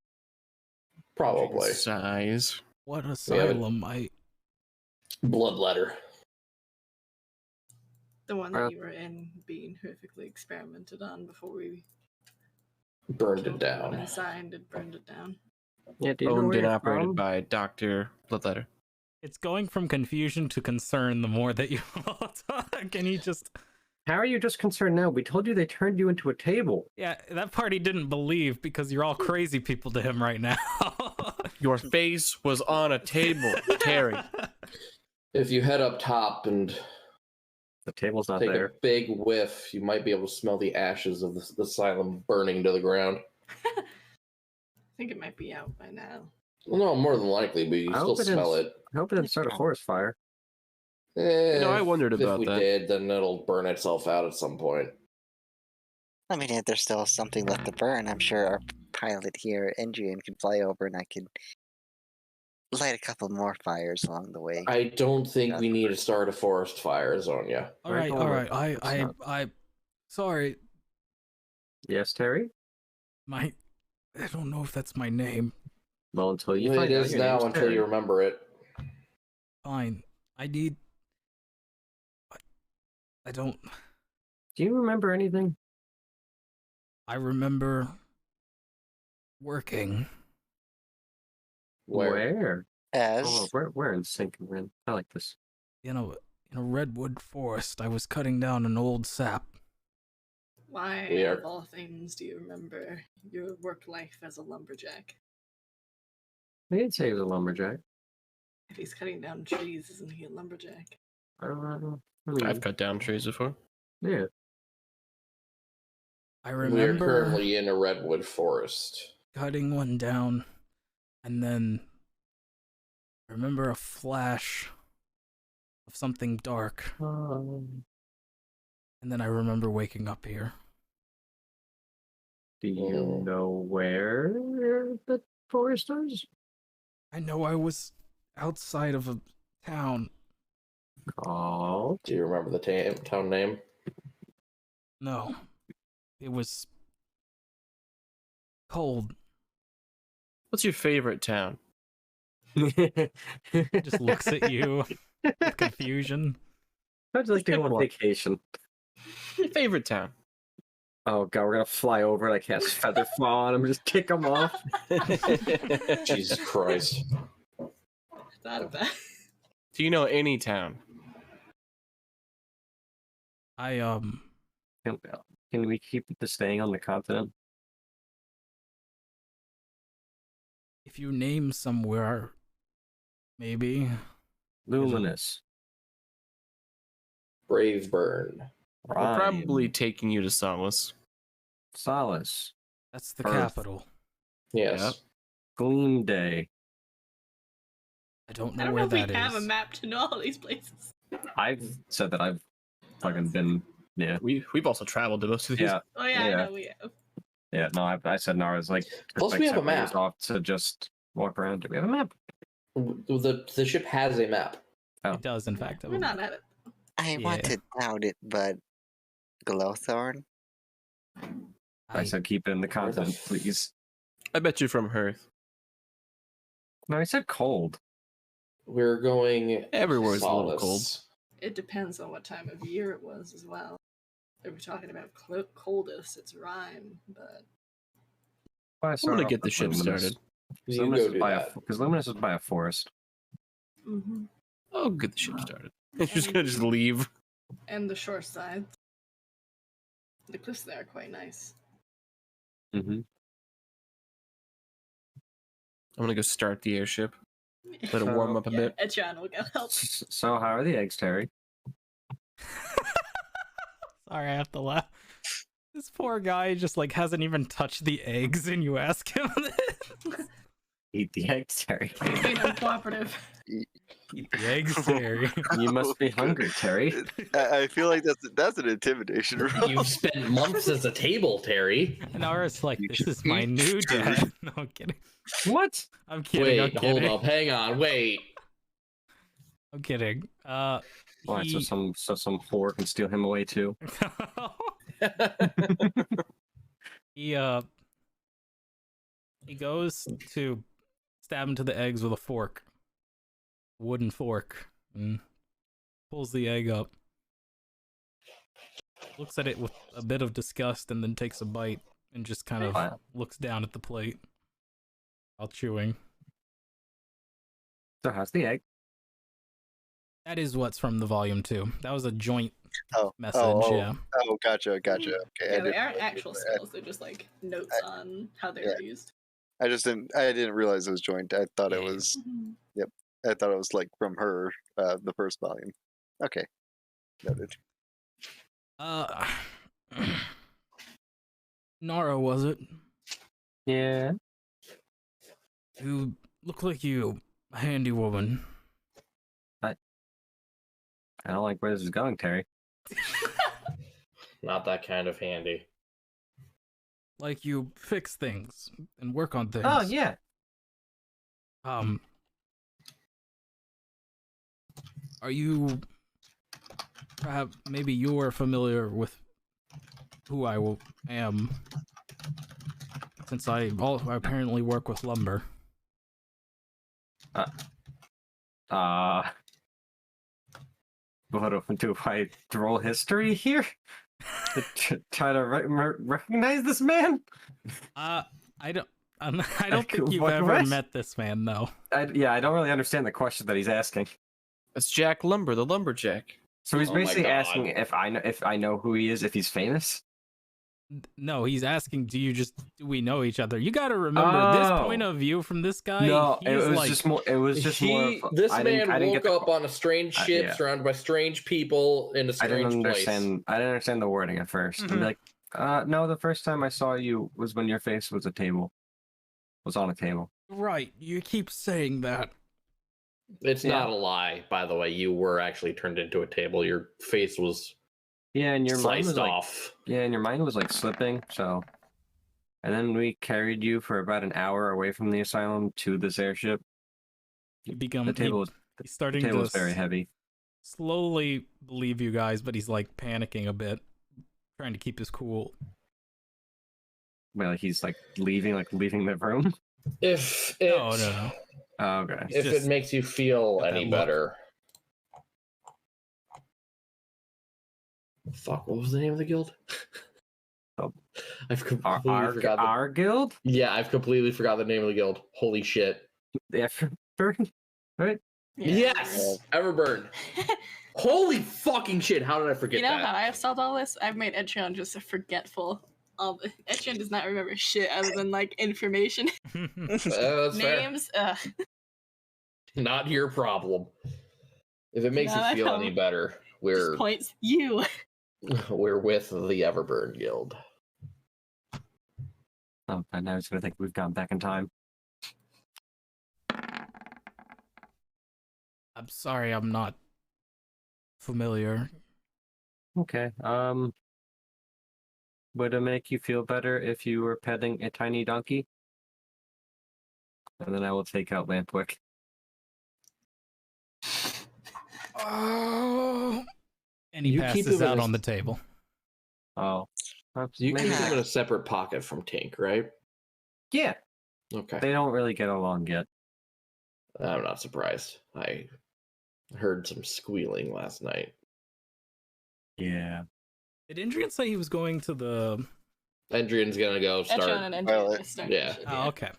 Probably. Size. What asylum? Bloodletter. The one that you were in being horrifically experimented on before we Burned killed it everyone down. inside and burned it down. Yeah, do you know Owned where and you're operated from? by Dr. Bloodletter. It's going from confusion to concern the more that you all talk. Can you just. How are you just concerned now? We told you they turned you into a table. Yeah, that part he didn't believe because you're all crazy people to him right now. Your face was on a table, Terry. If you head up top and The table's not take there. a big whiff, you might be able to smell the ashes of the asylum burning to the ground. I think it might be out by now. Well, no, more than likely, but you I still hope it smell is. it. I hope it didn't start a forest fire. I wondered about If we that. did, then it'll burn itself out at some point. I mean, if there's still something left to burn, I'm sure our pilot here, Endrian, can fly over and I can light a couple more fires along the way. I don't think Yeah. we need to start a forest fire, Zonia. All right, all right. I sorry. Yes, Terry? I don't know if that's my name. Well, until you It find out is your now name's until Terry. you remember it. Fine. I don't. Do you remember anything? I remember working. Where? As Oh, we're in sync, man. I like this. In a redwood forest. I was cutting down an old sap. Why, We are- of all things, do you remember your work life as a lumberjack? They didn't say he was a lumberjack. If he's cutting down trees, isn't he a lumberjack? I don't know. I mean, I've cut down trees before. yeah. I We are remember currently in a redwood forest. cutting one down, and then I remember a flash of something dark, and then I remember waking up here. Do you know where the forest is? I know I was outside of a town. Called. Do you remember the town name? No, it was cold. What's your favorite town? Just looks at you with confusion. How'd you like to go on vacation? Favorite town. Oh god, we're gonna fly over like cast feather fall on him, just kick him off. Jesus Christ. Thought of that. Do you know any town? Can we keep this staying on the continent? If you name somewhere, maybe. Luminous. Braveburn. We're Rhyme. probably taking you to Solace. Solace. That's the Earth. capital. Yes. Yep. Gleam Day. I don't I know don't know where if we that have a is. map to know all these places. I've said that I've fucking been. Yeah. We've also traveled to most of these. Yeah. Oh yeah, Yeah. I know we have. Yeah. No, I said Nara's like. Plus like we have a 7 years map. off to just walk around. Do we have a map? The ship has a map. Oh. It does, in fact. We're not at it. I want Yeah. to doubt it, but Glowthorn? I said keep it in the continent, please. I bet you're from Hearth. No, I said cold. We're going Everywhere's a little Solace. cold. It depends on what time of year it was as well. If we're talking about coldest, it's Rhyme, but I'm I'm gonna get the ship started. You go do that. Because Luminous is by a forest. I'll get the ship started. It's just gonna just leave. and the shore side. The cliffs there are quite nice. Mm-hmm. I'm gonna go start the airship. Let it warm up a bit. Etchan will go help. So how are the eggs, Terry? Sorry, I have to laugh. This poor guy just like hasn't even touched the eggs, and you ask him this. Eat the eggs, Terry. Being uncooperative. Eat the eggs, Terry. You must be hungry, Terry. I feel like that's an intimidation roll. You've spent months as a table, Terry. And Ara's like, You this should is my eat new dad. No, I'm kidding. What? I'm kidding. I'm Wait, kidding. hold up, hang on, wait. I'm kidding. Why? He... So some whore can steal him away too. he goes to stab into the eggs with a fork, wooden fork, and pulls the egg up. Looks at it with a bit of disgust, and then takes a bite and just kind of Wow. looks down at the plate while chewing. So how's the egg? That is what's from the volume 2. That was a joint Oh, message. oh, Yeah. Oh, gotcha. Okay. Yeah, they didn't- aren't actual spells, they're just like notes on how they yeah. were used. I didn't realize it was joint. I thought it was. I thought it was like from her, the first volume. Okay. Noted. Nara, was it? Yeah. You look like you a handy woman. I don't like where this is going, Terry. Not that kind of handy. Like you fix things and work on things. Oh yeah. Are you perhaps maybe you are familiar with who I am, since I apparently work with lumber. What do I roll history here? To try to recognize this man? I don't think you've What? ever met this man, though. I don't really understand the question that he's asking. That's Jack Lumber, the lumberjack. So he's Oh my basically God. asking if I know who he is, if he's famous. No, he's asking, do we know each other? You gotta remember this Oh. point of view from this guy. No, it he's was like, just more. It was just more. Of, This I man didn't woke get the- up on a strange ship, yeah. surrounded by strange people in a I didn't strange place. understand. I didn't understand the wording at 1st Mhm. I'm like, no. The first time I saw you was when your face was on a table. right, you keep saying that. It's Yeah. not a lie, by the way. You were actually turned into a table. Your face was Yeah, and your mind sliced was like, off. yeah, and your mind was like slipping. So, and then we carried you for about an hour away from the asylum to this airship. He become The table he's the starting table to was very heavy. slowly believe you guys, but he's like panicking a bit, trying to keep his cool. Well, like he's like leaving the room. If it, No. Oh, okay. if Just it makes you feel got that any look. better. Fuck, what was the name of the guild? Oh. I've completely forgot. Our guild, Yeah, I've completely forgot the name of the guild. Holy shit. the Everburn, right? Yes, Everburn. Holy fucking shit! How did I forget You know that? how I've solved all this? I've made Etcheon just a forgetful. Etcheon does not remember shit other than like information, That's fair. names. Not your problem. If it makes No, you I feel know. any better, Just we're points you. we're with the Everburn Guild. Oh, and I was gonna think we've gone back in time. I'm sorry, I'm not familiar. Okay. Would it make you feel better if you were petting a tiny donkey? And then I will take out Lampwick. Oh. And he You keep passes him in out his- on the table. Oh. You Maybe keep them that- in a separate pocket from Tink, right? Yeah, Okay. they don't really get along yet. I'm not surprised. I heard some squealing last night. Yeah. Did Indrian say he was going to the... Endrian's gonna go Etcheon start. and Well, Etcheon just started. yeah. shit, Oh, okay.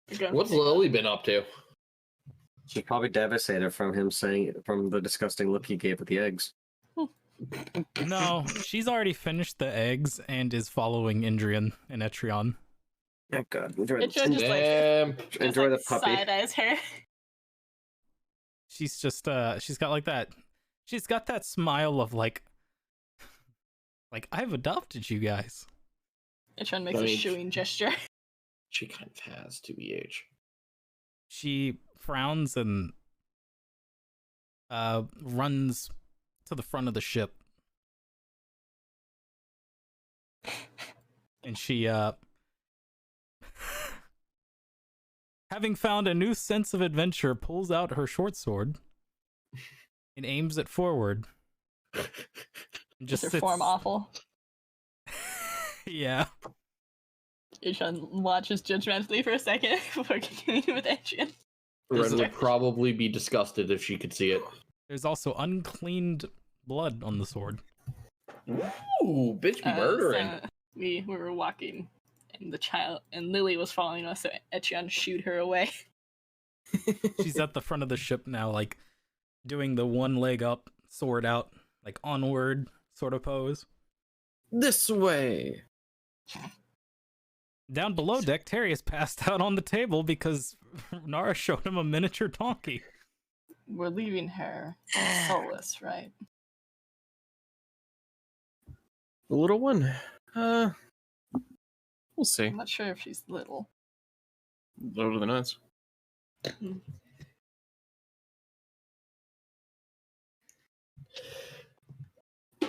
They're going What's for it. Lily been up to? She's probably devastated from the disgusting look he gave at the eggs. No, she's already finished the eggs and is following Indrian and Etrion. Yeah, good. Enjoy, Etcheon just like Damn. just, enjoy like, the puppy. side eyes her. She's just she's got like that. She's got that smile of like I've adopted you guys. Etcheon makes a Right. shooing gesture. She kind of has to EH. She frowns and runs to the front of the ship. And she having found a new sense of adventure, pulls out her short sword and aims it forward. And Just her sits- form awful. Yeah. Etcheon watches judgmentally for a second before continuing with Etcheon. Ren would probably be disgusted if she could see it. There's also uncleaned blood on the sword. Ooh, bitch be murdering. So we were walking, and the child and Lily was following us, so Etcheon shooed her away. She's at the front of the ship now, like doing the one leg up, sword out, like onward sort of pose. This way. Down below deck, Terry is passed out on the table because Nara showed him a miniature donkey. We're leaving her soulless, right? The little one. We'll see. I'm not sure if she's little. Little than us.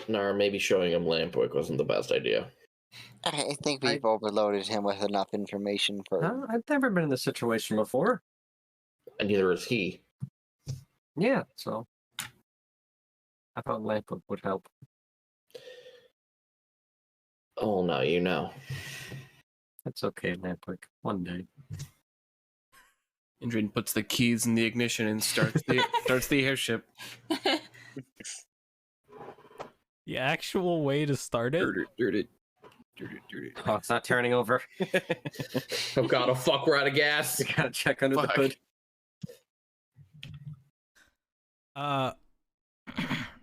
Or maybe showing him Lampwick wasn't the best idea. I think we've overloaded him with enough information for. I've never been in this situation before. And neither is he. Yeah, so I thought Lampwick would help. Oh, now you know. That's okay, Lampwick. One day. Indrian puts the keys in the ignition and starts the airship. The actual way to start it. Oh, it's not turning over. Oh god, oh fuck, we're out of gas. You gotta check under Fuck. the hood.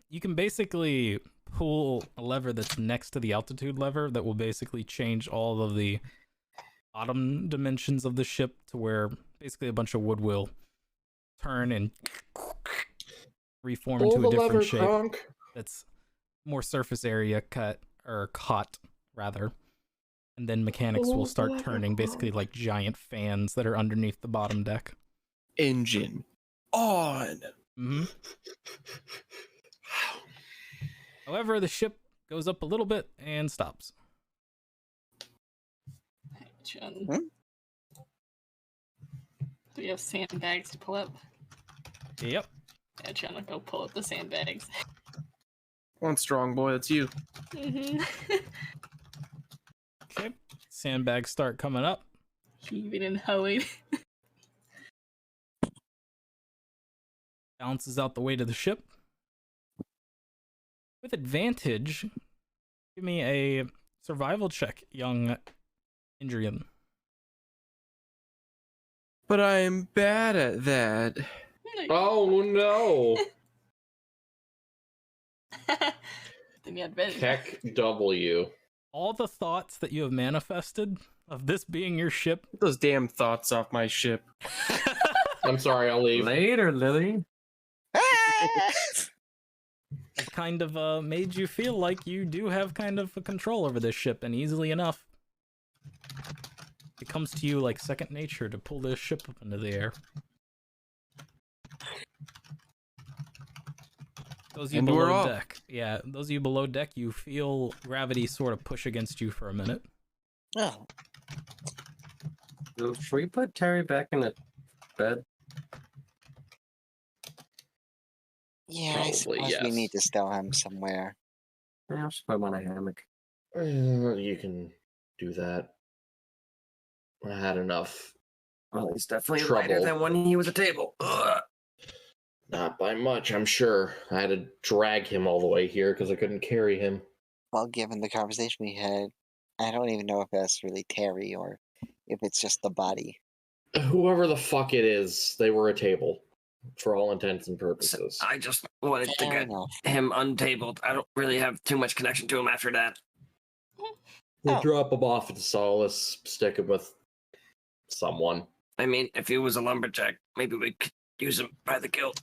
You can basically pull a lever that's next to the altitude lever that will basically change all of the bottom dimensions of the ship to where basically a bunch of wood will turn and reform into a different shape. Kronk. That's more surface area cut or caught rather, and then mechanics will start turning basically like giant fans that are underneath the bottom deck. Engine on. Mm-hmm. However, the ship goes up a little bit and stops. Hey, Chun. Hmm? Do we have sandbags to pull up? Yep. Yeah, Chun will go pull up the sandbags. One strong boy, that's you. Mm-hmm. Okay. Sandbags start coming up. Heaving and hoeing. Balances out the weight of the ship. With advantage, give me a survival check, young Indrian. But I am bad at that. Oh no. Then you had better. Heck W. All the thoughts that you have manifested of this being your ship Get those damn thoughts off my ship. I'm sorry, I'll leave. Later, Lily. kind of made you feel like you do have kind of a control over this ship, and easily enough, it comes to you like second nature to pull this ship up into the air. Those of you And we're below off. deck, yeah, those of you below deck, you feel gravity sort of push against you for a minute. Oh, So, should we put Terry back in the bed? yeah, I Probably, suppose we yes. need to stow him somewhere. Yeah, I'll just put him on a hammock. You can do that. I had enough. Well, he's definitely Trouble. lighter than when he was a table. Ugh. Not by much, I'm sure. I had to drag him all the way here because I couldn't carry him. Well, given the conversation we had, I don't even know if that's really Terry or if it's just the body. Whoever the fuck it is, they were a table. For all intents and purposes. I just wanted to Fair get enough. him untabled. I don't really have too much connection to him after that. We'll Oh. drop him off at Solace, stick him with someone. I mean, if he was a lumberjack, maybe we could use him by the guild.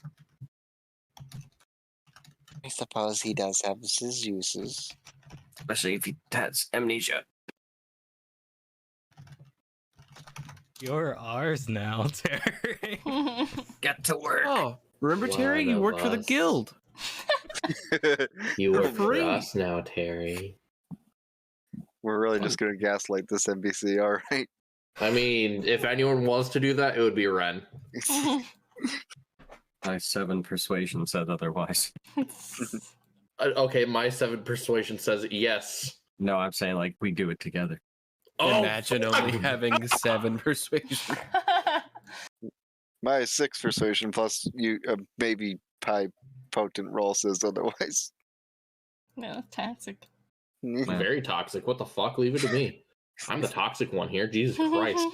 I suppose he does have his uses. Especially if he has amnesia. You're ours now, Terry. Get to work. Oh, remember Terry? One You of worked for the us. guild. You For work for free. us now, Terry. We're really just gonna gaslight this NBC, all right? I mean, if anyone wants to do that, it would be Ren. My 7 persuasion said otherwise. Okay, my 7 persuasion says yes. No, I'm saying like we do it together. Imagine fuck. only having 7 persuasion. My 6 persuasion plus you maybe high potent roll says otherwise. No, toxic. Very toxic. What the fuck? Leave it to me. I'm the toxic one here. Jesus Christ.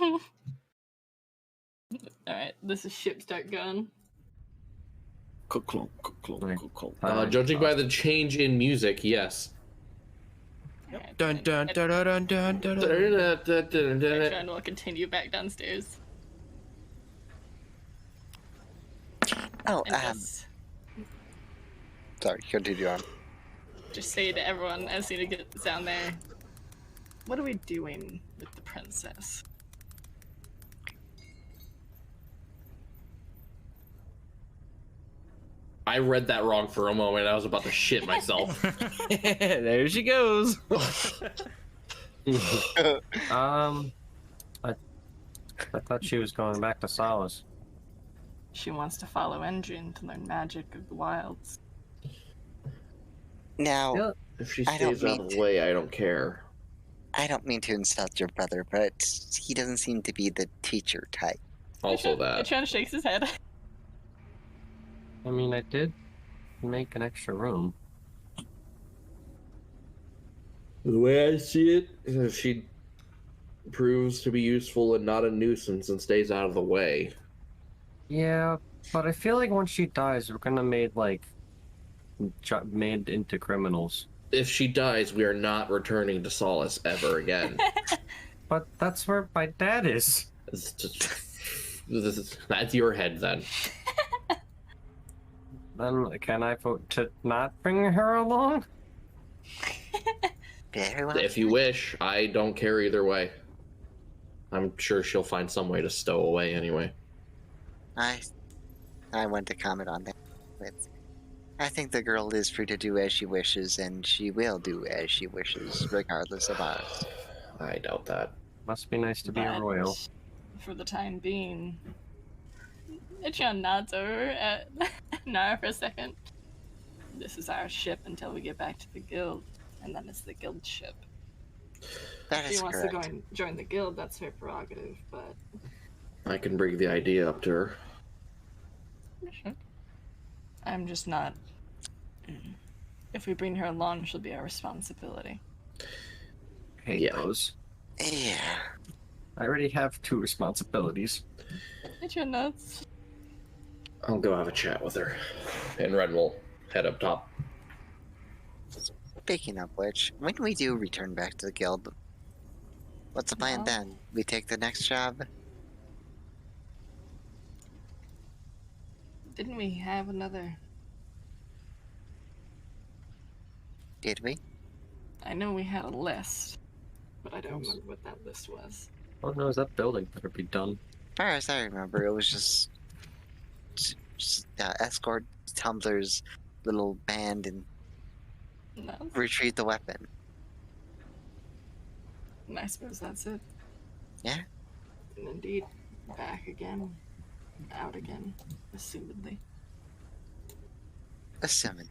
Alright, this is ship start going. Judging by the change in music, yes. Alright, Dun dun dun dun dun dun dun. Edron will continue back downstairs. Oh, And just, Sorry, continue on. just say to everyone as soon as it gets down there, what are we doing with the princess? I read that wrong for a moment. I was about to shit myself. There she goes. I thought she was going back to Solace. She wants to follow Engine to learn magic of the wilds. Now, Yeah. If she I don't stays out of the way, I don't care. I don't mean to insult your brother, but he doesn't seem to be the teacher type. Also that. Ichan shakes his head. I mean, I did make an extra room. The way I see it is if she proves to be useful and not a nuisance and stays out of the way. Yeah, but I feel like once she dies, we're gonna made into criminals. If she dies, we are not returning to Solace ever again. But that's where my dad is. It's just, that's your head then. Then can I vote to not bring her along? Very well. If you wish, I don't care either way. I'm sure she'll find some way to stow away anyway. I want to comment on that. But I think the girl is free to do as she wishes, and she will do as she wishes, regardless of ours. I doubt that. Must be nice to be a But royal. for the time being, Ichan nods over at Nara for a second. This is our ship until we get back to the guild, and then it's the guild ship. That If is she wants correct. to go and join the guild, that's her prerogative, but I can bring the idea up to her. I'm just not. If we bring her along, she'll be our responsibility. Hate Yeah. those. Yeah. I already have 2 responsibilities. Ichan nods. I'll go have a chat with her. And Ren will head up top. Speaking of which, when we do return back to the guild, what's the plan Well- then? We take the next job? Didn't we have another? Did we? I know we had a list, but I don't remember what that list was. Oh no, that building better be done. As far as I remember, it was just escort Tumblr's little band and No, retrieve the weapon. and I suppose that's it. Yeah. And indeed, back again, out again, assumedly. Assuming.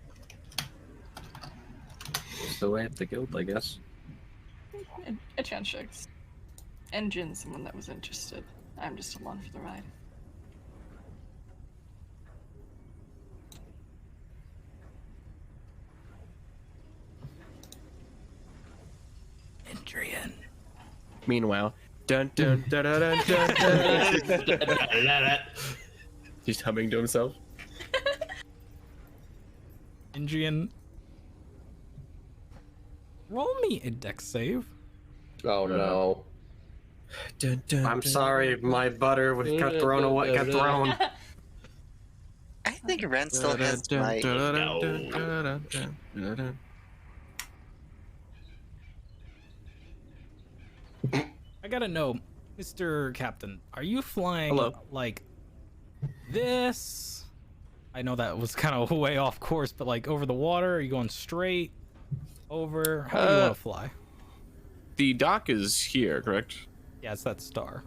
It's the way at the guild, I guess. Ichan shakes. And Jin's the one that was interested. I'm just along for the ride. Adrian. Meanwhile, dun dun dun dun dun dun. dun. He's humming to himself. Adrian. Roll me a dex save. Oh no. Dun, dun, I'm dun. sorry, my butter got thrown away. Got thrown. I think Ren still has my. I gotta know, Mr. Captain, are you flying Hello. like this? I know that was kind of way off course, but like over the water? Are you going straight over? How do you want to fly? The dock is here, correct? Yeah, it's that star.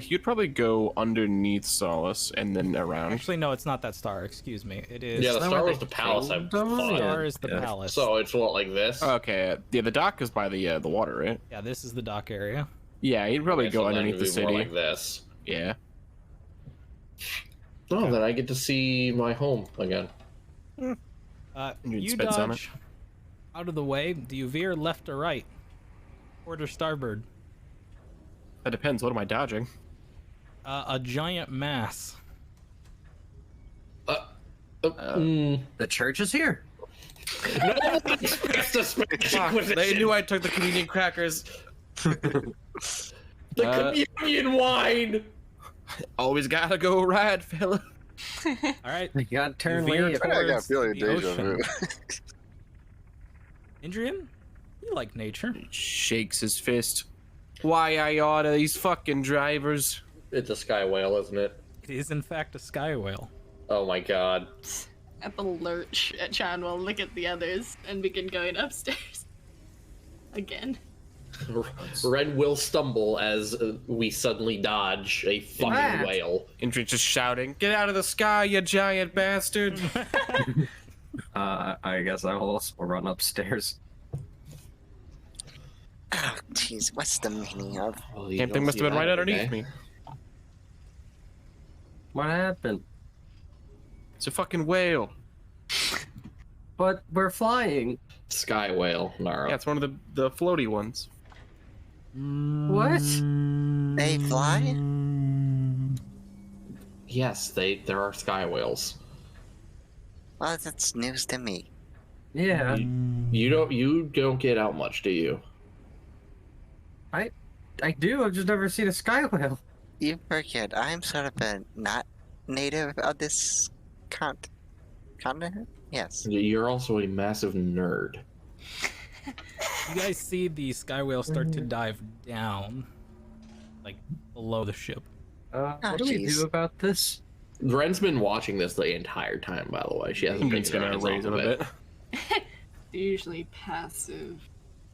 He'd probably go underneath Solace and then around. Actually, no, it's not that star. Excuse me. It is. Yeah, the that star where was they the palace, I kingdom? thought. star is the Yeah. palace. So it's what, like this? Okay, yeah, the dock is by the water, right? Yeah, this is the dock area. Yeah, he'd probably Okay, go so then underneath the it'd be more city. like this. Yeah. Oh, then I get to see my home again. You can You spend some dodge out of the way. Do you veer left or right? Port or starboard? That depends. What am I dodging? A giant mass. The church is here. That's the They knew I took the communion crackers. The communion wine! Always gotta go right, fella. All right. You gotta turn You veer left. I got a towards feeling the deja ocean. vu. Adrian, you like nature. Shakes his fist. Why I oughta these fucking drivers? It's a sky whale, isn't it? It is in fact a sky whale. Oh my god. At the lurch, Chan will look at the others and begin going upstairs. Again. Ren will stumble as we suddenly dodge a fucking whale. Indri just shouting, "Get out of the sky, you giant bastard!" I guess I will also run upstairs. Oh, jeez, what's the meaning of? Oh, you Camping don't must see have been that right every underneath day. me. What happened? It's a fucking whale. But we're flying. Sky whale, Nara. Yeah, it's one of the floaty ones. What? They fly? Yes, there are sky whales. Well, that's news to me. Yeah. You don't get out much, do you? I do. I've just never seen a sky whale. You forget, I'm sort of a not native of this continent? Yes. You're also a massive nerd. You guys see the sky whale start to dive down, like below the ship. What do we jeez. do about this? Ren's been watching this the entire time, by the way. She hasn't been Indri's gonna raise it a bit. They're usually passive,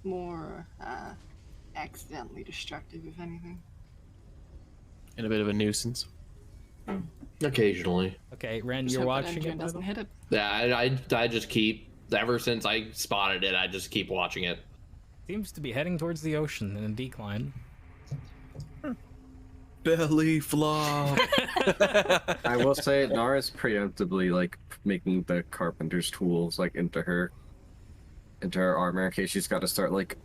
more accidentally destructive, if anything. And a bit of a nuisance. Occasionally. Okay, Ren, Just you're hope that watching engine it. by the doesn't way? hit it. Yeah, I just keep, ever since I spotted it, I just keep watching it. Seems to be heading towards the ocean in a decline. Belly flop. I will say Nara's preemptively like making the carpenter's tools like into her armor in case she's got to start like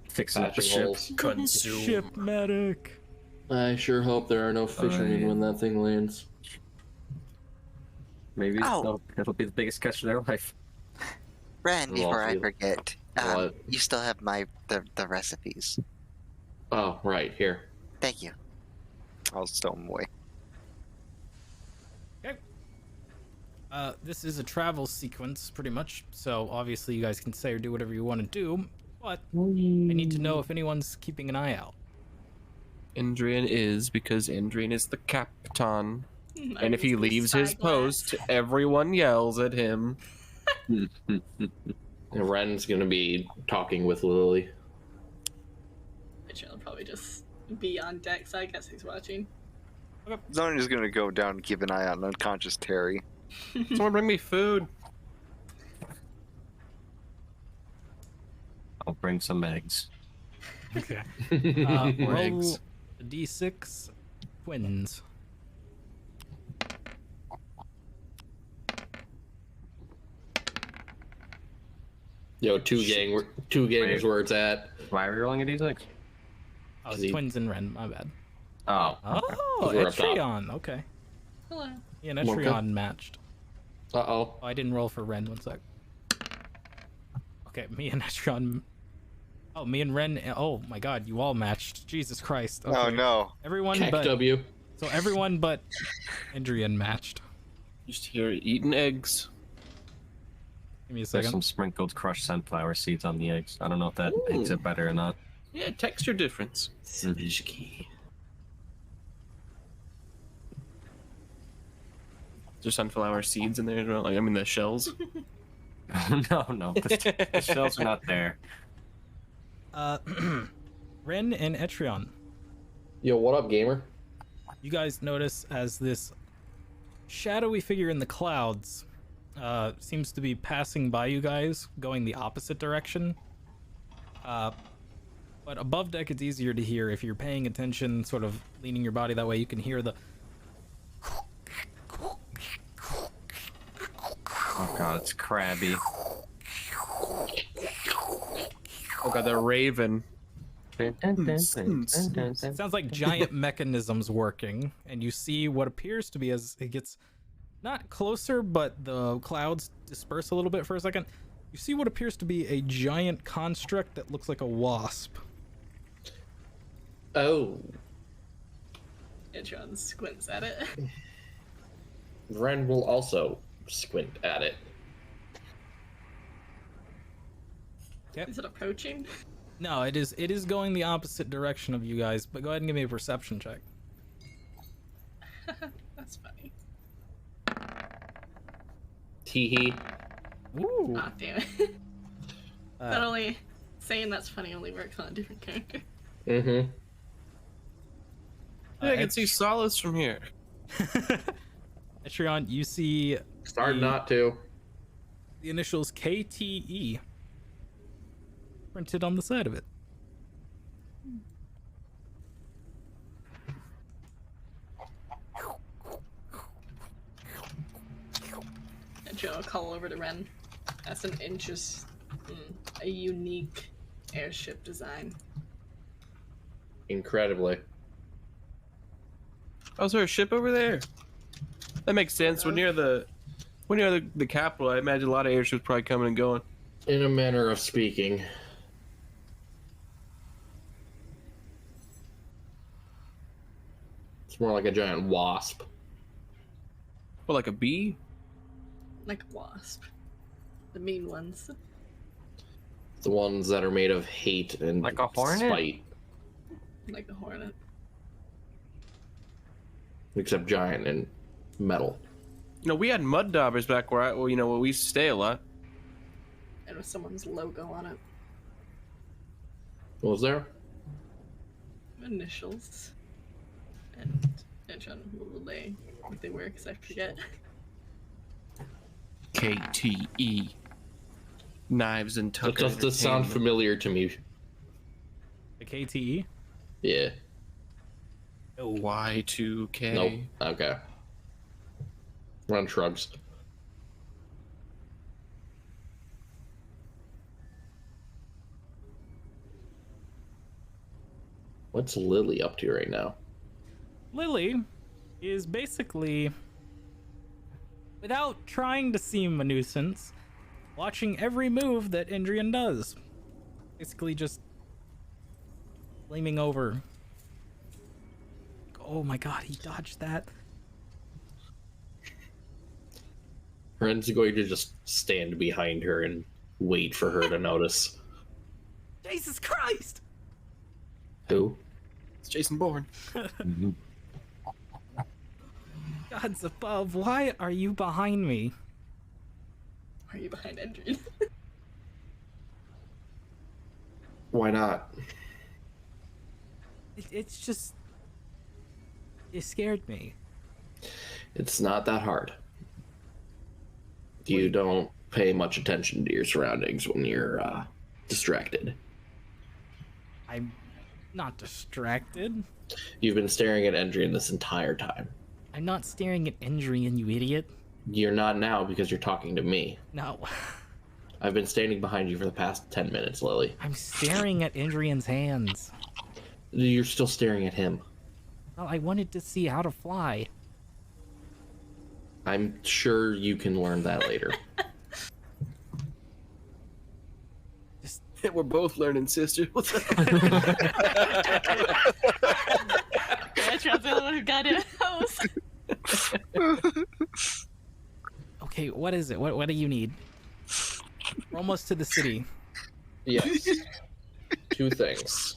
fixing up the Patching ship. holes. Consume. Ship medic. I sure hope there are no fishermen when that thing lands. Maybe Oh. it'll be the biggest catch of their life. Ren, before I Lawful. forget, What? you still have the recipes. Oh, right, here. Thank you. I'll stow them away. This is a travel sequence, pretty much. So obviously, you guys can say or do whatever you want to do. But I need to know if anyone's keeping an eye out. Indrian is, because Indrian is the captain. And if he Use the leaves his spyglass. post, everyone yells at him. And Ren's gonna be talking with Lily. Which will probably just be on deck, so I guess he's watching. Zonia's gonna go down and keep an eye on unconscious Terry. Someone bring me food. I'll bring some eggs. Okay. Or Roll eggs. a d6 twins. Yo, two gang is where it's at. Why are we rolling a d6? Oh, it's he- twins and Ren. My bad. Oh. Oh, We're up top. Etrion. Okay. Hello. Yeah, and Mocha. Etrion matched. Uh-oh. Oh, I didn't roll for Ren. One sec. Okay, me and Etrion. Oh, me and Ren. Oh my God, you all matched. Jesus Christ. Okay. Oh no. Everyone Heck but W. so everyone but Indrian matched. Just here eating eggs. Give me a There's second. some sprinkled crushed sunflower seeds on the eggs. I don't know if that makes it better or not. Yeah, texture difference. Savishki. There's sunflower seeds in there as well. Like, I mean, the shells. No. The shells are not there. Ren and Etrion. Yo, what up, gamer? You guys notice as this shadowy figure in the clouds seems to be passing by you guys, going the opposite direction. But above deck, it's easier to hear if you're paying attention, sort of leaning your body that way. You can hear the. Oh god, it's crabby. Oh god, they're raven. It sounds like giant mechanisms working, and you see what appears to be, as it gets not closer, but the clouds disperse a little bit for a second. You see what appears to be a giant construct that looks like a wasp. Oh, Edron squints at it. Ren will also squint at it. Is it approaching? No, it is going the opposite direction of you guys, but go ahead and give me a perception check. That's funny. Teehee. Ooh. Ah, damn it. Not Uh, only saying that's funny only works on a different character. Mm-hmm. Yeah, I can see Solace from here. Etrion, you see It's hard the- not to. the initials KTE printed on the side of it. And Joe will call over to Ren. That's an interest, a unique airship design. Incredibly. Oh, is there a ship over there? That makes sense. We're near the capital. I imagine a lot of airships probably coming and going. In a manner of speaking. It's more like a giant wasp. Well, like a bee? Like a wasp. The mean ones. The ones that are made of hate and Like a hornet? spite. Like a hornet. Except giant and metal. You know, we had mud daubers back where where we used to stay a lot. And with someone's logo on it. What was there? Initials. And John, what they were, because I forget. KTE. Knives and That Tucker. does sound Entertainment. familiar to me. The KTE? Yeah. Y2K. Nope. Okay. Run shrugs. What's Lily up to right now? Lily is basically, without trying to seem a nuisance, watching every move that Endrian does. Basically just flaming over. Oh my god, he dodged that. Ren's going to just stand behind her and wait for her to notice. Jesus Christ! Who? It's Jason Bourne. Gods above, why are you behind me? Are you behind Endrian? Why not? It's just... It scared me. It's not that hard. You don't pay much attention to your surroundings when you're distracted. I'm not distracted. You've been staring at Endrian this entire time. I'm not staring at Endrian, you idiot. You're not now because you're talking to me. No. I've been standing behind you for the past 10 minutes, Lily. I'm staring at Endrian's hands. You're still staring at him. Well, I wanted to see how to fly. I'm sure you can learn that later. We're both learning, sister. What's up? That's the one who got it house. Okay, what is it? What do you need? We're almost to the city. Yes. Two things.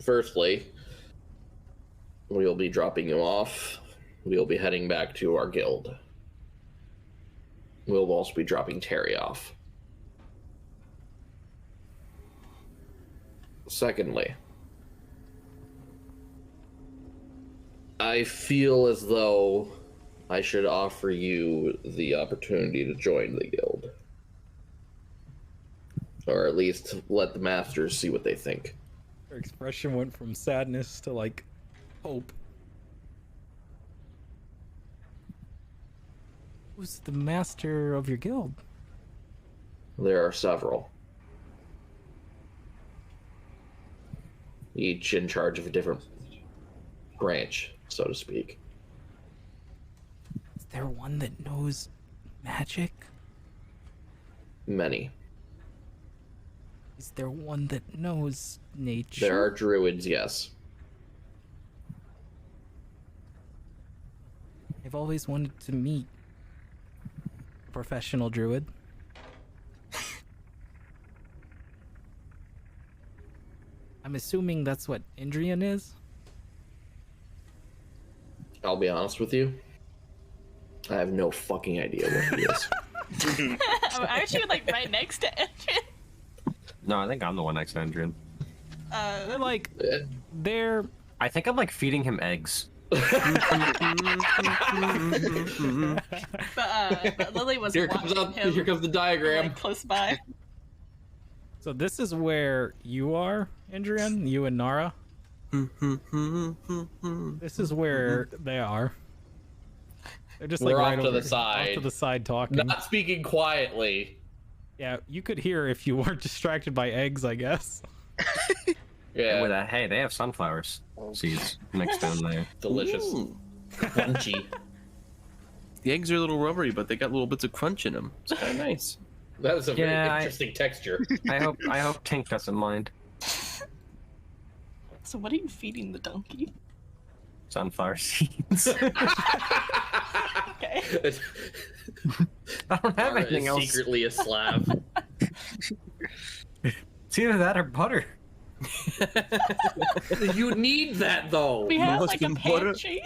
Firstly, we'll be dropping you off. We'll be heading back to our guild. We'll also be dropping Terry off. Secondly, I feel as though I should offer you the opportunity to join the guild. Or at least let the masters see what they think. Her expression went from sadness to, like, hope. Who's the master of your guild? There are several. Each in charge of a different branch, so to speak. Is there one that knows magic? Many. Is there one that knows nature? There are druids, yes. I've always wanted to meet a professional druid. I'm assuming that's what Endrian is? I'll be honest with you. I have no fucking idea what he is. Aren't you like right next to Adrian? No, I think I'm the one next to Andrian. They're like, they're I think I'm like feeding him eggs. But Lily was Here comes watching him, here comes the diagram. like close by. so this is where you are, Andrian, you and Nara. This is where they are. They're just like We're right off to over, the side. off to the side talking. Not speaking quietly. Yeah, you could hear if you weren't distracted by eggs, I guess. Yeah, With that, hey, they have sunflowers seeds mixed in there. delicious, Ooh. crunchy. The eggs are a little rubbery, but they got little bits of crunch in them. It's kind of nice. That is a very Yeah, interesting texture. I hope Tink doesn't mind. So what are you feeding the donkey? Sunflower seeds. Okay. I don't have Mara anything is else. secretly a Slav. It's either that or butter. You need that though. We have Milk like a and butter. pantry.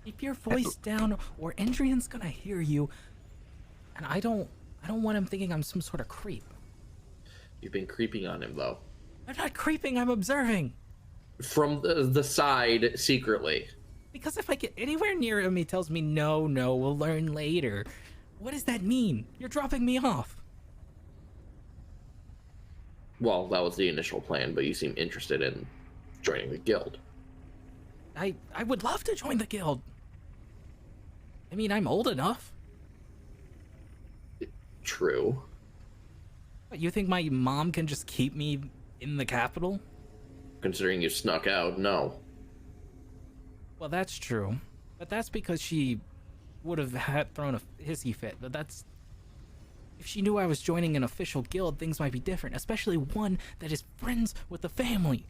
Keep your voice down, or Andrian's gonna hear you. And I don't want him thinking I'm some sort of creep. You've been creeping on him though, I'm not creeping, I'm observing. from the side secretly. Because if I get anywhere near him, he tells me, no, we'll learn later. What does that mean? You're dropping me off. Well, that was the initial plan, but you seem interested in joining the guild. I would love to join the guild. I mean, I'm old enough. True. But you think my mom can just keep me in the capital? Considering you snuck out, no. Well, that's true. But that's because she would have had thrown a hissy fit. But that's... If she knew I was joining an official guild, things might be different. Especially one that is friends with the family.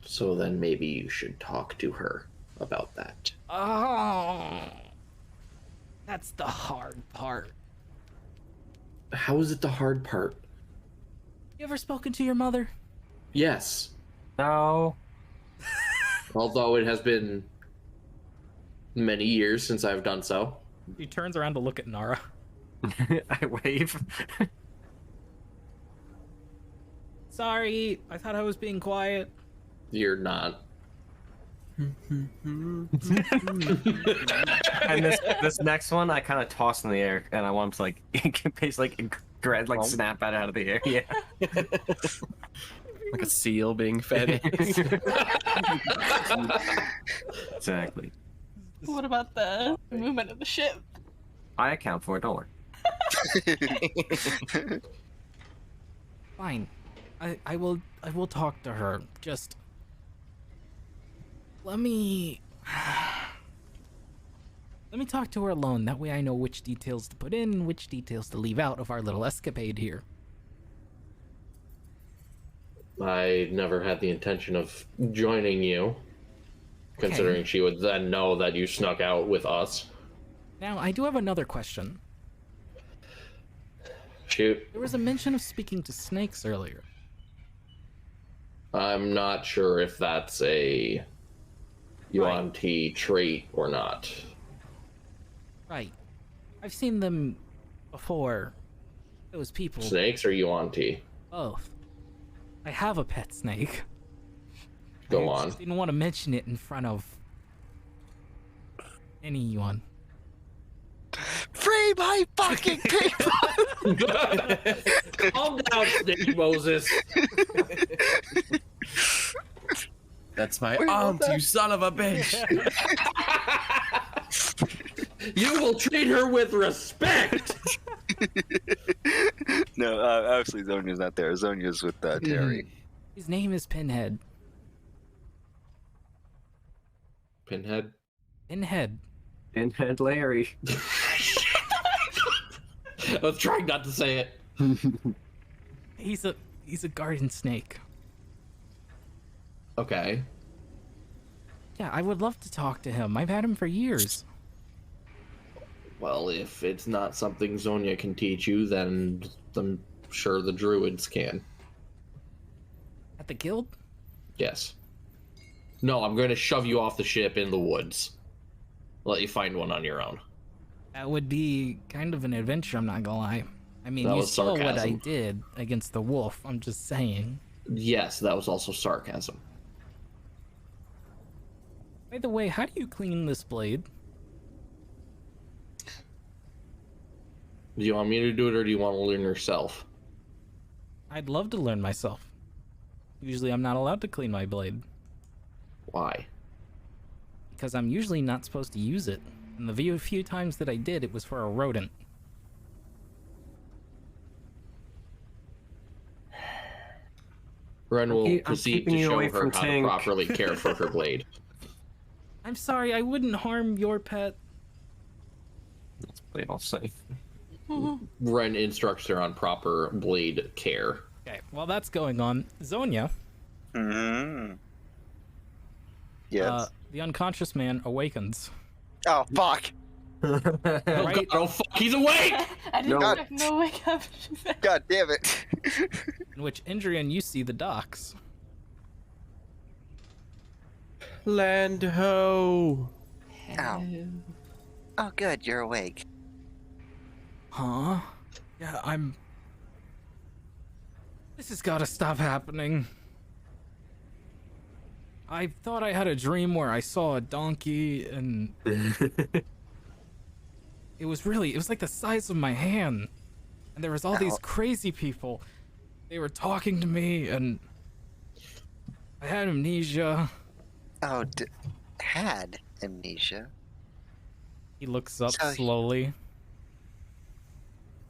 So then maybe you should talk to her about that. Oh... That's the hard part. How is it the hard part? You ever spoken to your mother? Yes. No. Although it has been many years since I've done so. He turns around to look at Nara. I wave. Sorry, I thought I was being quiet. You're not. And this next one, I kind of toss in the air, and I want him to like basically like snap it out of the air. Yeah. Like a seal being fed eggs. Exactly. What about the movement of the ship? I account for it. Don't worry. Fine. I will talk to her. Just let me talk to her alone. That way I know which details to put in, which details to leave out of our little escapade here. I never had the intention of joining you, considering she would then know that you snuck out with us. Now, I do have another question. Shoot. There was a mention of speaking to snakes earlier. I'm not sure if that's a Yuan-Ti trait or not. Right. I've seen them before. Those people. Snakes or Yuan-Ti? Both. I have a pet snake. Go I on. just didn't want to mention it in front of anyone. Free my fucking people! Calm down, Snake Moses. That's my aunt, you son of a bitch. You will treat her with respect. No, obviously Zonia's not there. Zonia's with Terry. His name is Pinhead. Pinhead. Pinhead. Pinhead Larry. I was trying not to say it. He's a garden snake. Okay. Yeah, I would love to talk to him. I've had him for years. Well, if it's not something Zonia can teach you, then I'm sure the druids can. At the guild? Yes. No, I'm going to shove you off the ship in the woods. let you find one on your own. That would be kind of an adventure, I'm not gonna lie. I mean, That you was saw what I sarcasm. did against the wolf, I'm just saying. Yes, that was also sarcasm. By the way, how do you clean this blade? Do you want me to do it, or do you want to learn yourself? I'd love to learn myself. Usually I'm not allowed to clean my blade, Why? because I'm usually not supposed to use it. And the few times that I did, it was for a rodent. Ren will I'm proceed keeping to you show away her from how Tank. to properly care for her blade. I'm sorry, I wouldn't harm your pet. Let's play it all safe. Ren instructs her on proper blade care. Okay, while that's going on, Zonia, Mm-hmm. Yes. the unconscious man awakens. Oh fuck! Oh, Right? God, oh fuck, he's awake! I didn't No. expect no wake up. God damn it! In which Indrian, you see the docks. Land ho! Ow. Oh, good, you're awake. Huh? Yeah, This has gotta stop happening. I thought I had a dream where I saw a donkey and it was like the size of my hand. And there was all these Ow. crazy people. They were talking to me and I had amnesia. Oh, had amnesia. He looks up So- slowly.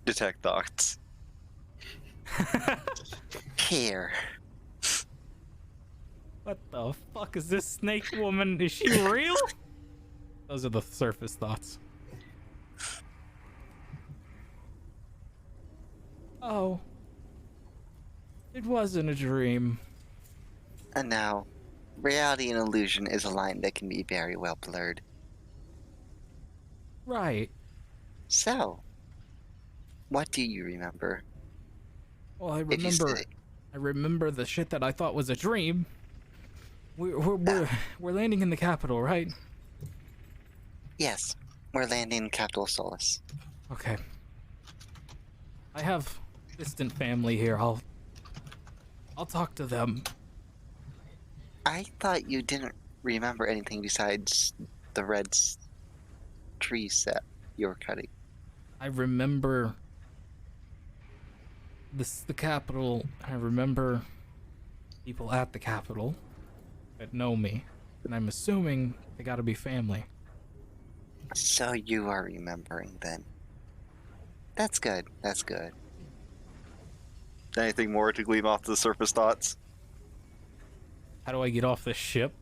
Detect thoughts. Here. What the fuck is this snake woman? Is she real? Those are the surface thoughts. Oh. It wasn't a dream. And now, reality and illusion is a line that can be very well blurred. Right. So, what do you remember? Well, I If you remember. say- I remember the shit that I thought was a dream. We're landing in the capital, right? Yes, we're landing in Capital Solace. Okay. I have distant family here. I'll talk to them. I thought you didn't remember anything besides the red tree set you were cutting. I remember the capital. I remember people at the capital that know me, and I'm assuming they gotta be family. So you are remembering then. That's good. That's good. Anything more to glean off the surface thoughts? How do I get off this ship?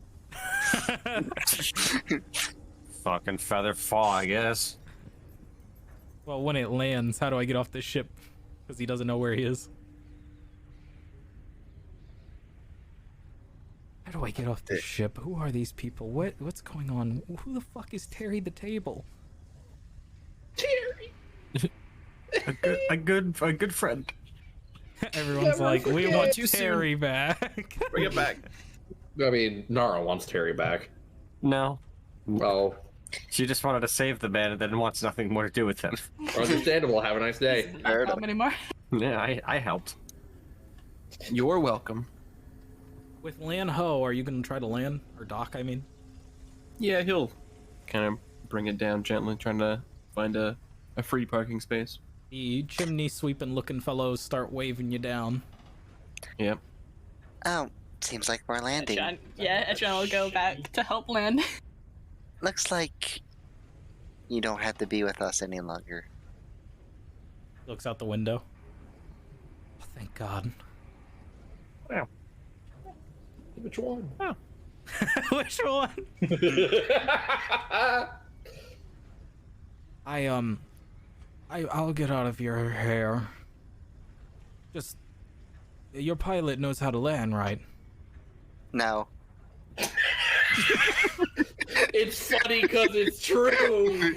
Fucking feather fall, I guess. Well, when it lands, how do I get off this ship? Because he doesn't know where he is. How do I get off this ship? Who are these people? What's going on? Who the fuck is Terry the Table? A good friend. Everyone's Never like, we forget. want Too soon. Terry back. Bring it back. I mean, Nara wants Terry back. No. Oh, She just wanted to save the man and then wants nothing more to do with him. understandable. Have a nice day. Not Fair home anymore. Yeah, I helped. You're welcome. With Lan Ho, are you gonna try to land? Or dock, I mean? Yeah, he'll kind of bring it down gently, trying to find a free parking space. The chimney sweeping looking fellows start waving you down. Yep. Oh, seems like we're landing. Etron will go back to help land. Looks like you don't have to be with us any longer. Looks out the window. Oh, thank God. Which one? Which one? I'll get out of your hair. Just, your pilot knows how to land, right? No. It's funny because it's true.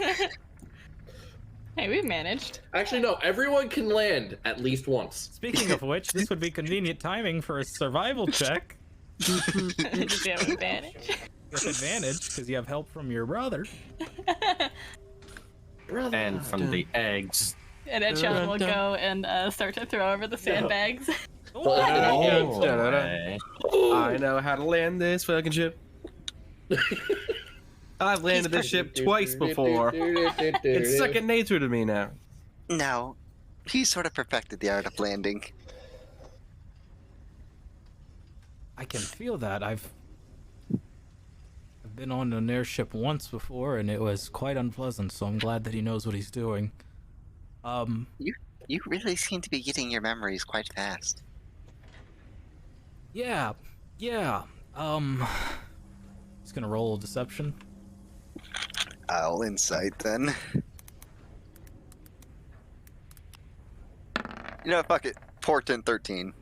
Hey, we managed. Actually, no. Everyone can land at least once. Speaking of which, this would be convenient timing for a survival check. Did you have advantage? You have advantage because you have help from your brother. And from the eggs. And then Sean will go and start to throw over the sandbags. I know how to land this fucking ship. I've landed this ship twice before. It's second nature to me now. No, he sort of perfected the art of landing. I can feel that. I've been on an airship once before, and it was quite unpleasant. So I'm glad that he knows what he's doing. You really seem to be getting your memories quite fast. Yeah. Just gonna roll deception. I'll insight then. You know, fuck it. 14, 13.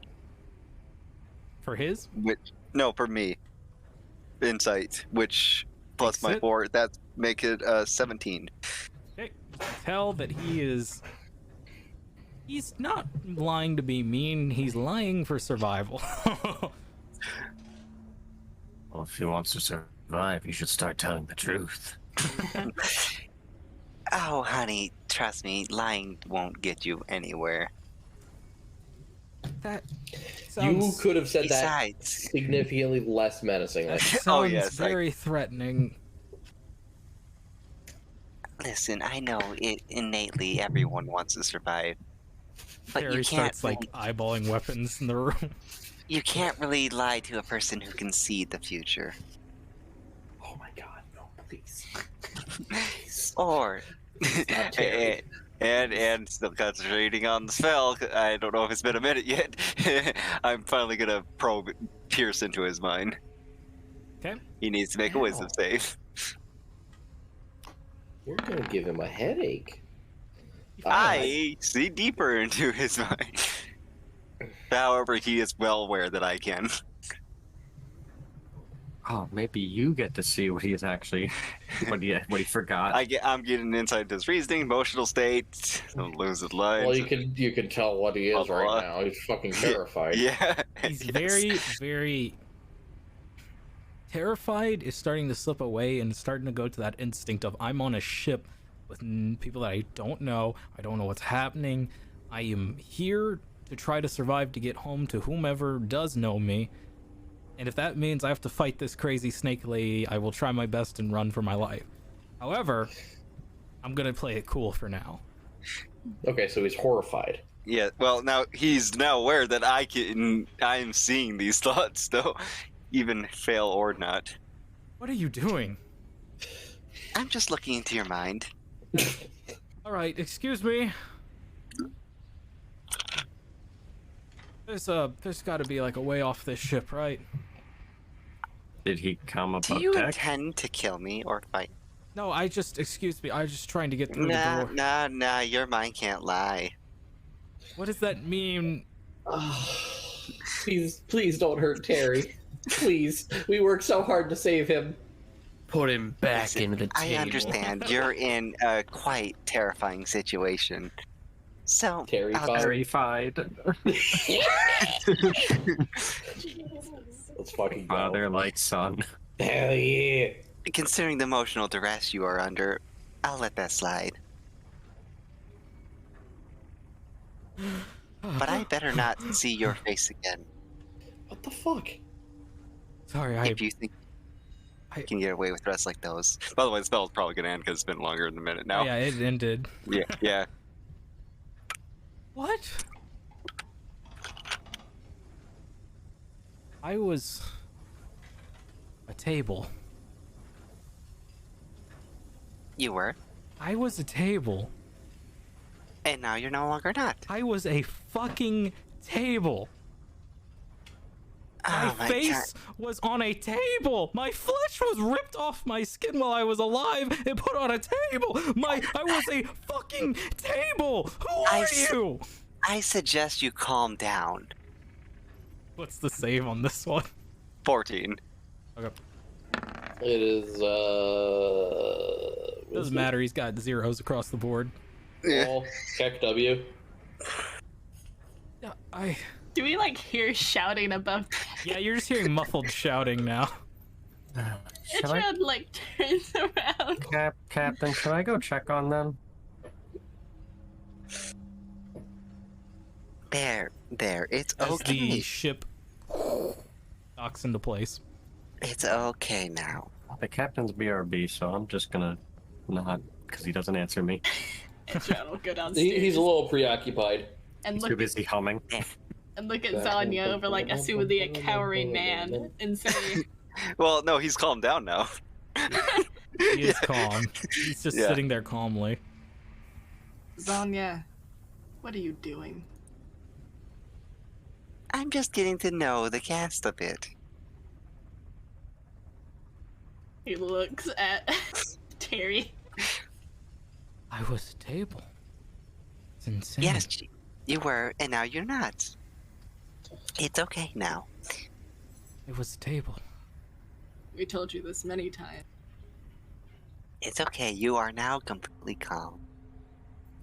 For his? No, for me. Insight, which plus my Makes it- 4, that make it 17. Okay. You can tell that he's not lying to be mean, he's lying for survival. Well, if he wants to survive, he should start telling the truth. Oh, honey, trust me, lying won't get you anywhere. That You sounds, could have said that Besides, significantly less menacingly. that sounds Oh, yes, very threatening. listen, I know it innately everyone wants to survive. But Harry you can't starts like eyeballing weapons in the room. you can't really lie to a person who can see the future. Oh my god, no, please. Or Not Terry. And still concentrating on the spell. I don't know if it's been a minute yet. I'm finally gonna pierce into his mind. Okay. He needs to make a wisdom save. You're gonna give him a headache. I see deeper into his mind. However, he is well aware that I can. Oh, maybe you get to see what he's actually, what he forgot. I'm getting insight into his reasoning, emotional state, don't lose his lines. Well, you can tell what he is right now. He's fucking terrified. Yeah. He's yes. very, very terrified, is starting to slip away and starting to go to that instinct of I'm on a ship with people that I don't know what's happening. I am here to try to survive to get home to whomever does know me. And if that means I have to fight this crazy snake lady, I will try my best and run for my life. However, I'm gonna play it cool for now. Okay, so he's horrified. Yeah, well, now he's now aware that I'm seeing these thoughts, though, even fail or not. What are you doing? I'm just looking into your mind. Alright, excuse me. There's gotta be like a way off this ship, right? Did he come Do above you deck? intend to kill me or fight? No, excuse me, I was just trying to get through the door. Nah, your mind can't lie. What does that mean? Please don't hurt Terry. Please. We worked so hard to save him. Put him back Listen, into the table. I understand you're in a quite terrifying situation. So, Terrified. Let's fucking go. Father like son. Hell yeah. considering the emotional duress you are under, I'll let that slide. But I better not see your face again. What the fuck? Sorry, If you think you can get away with dress like those. By the way, the spell's probably gonna end because it's been longer than a minute now. Yeah, it ended. Yeah. What? I was a table. You were, I was a table. and now you're no longer not. I was a fucking table. My Oh my face God. was on a table. My flesh was ripped off my skin while I was alive and put on a table. I was a fucking table. Who are you? I suggest you calm down. What's the save on this one? 14. Okay. It is, Doesn't matter. He's got zeros across the board. Well, check W. Do we like hear shouting above? Yeah, you're just hearing muffled shouting now. Should I, Etron, like, turns around. Captain, should I go check on them? There, it's As okay. the ship docks into place. It's okay now. The captain's BRB, so I'm just gonna nod because he doesn't answer me. Etron will go downstairs. He's a little preoccupied. and He's look too busy humming. and look at Zanya over like assumedly a cowering man and say, Well, no, he's calmed down now. He is calm. He's just Yeah. sitting there calmly. Zanya, what are you doing? I'm just getting to know the cast a bit. He looks at Terry. I was a table. It's insane. Yes, you were, and now you're not. It's okay now. It was a table. We told you this many times. It's okay. You are now completely calm.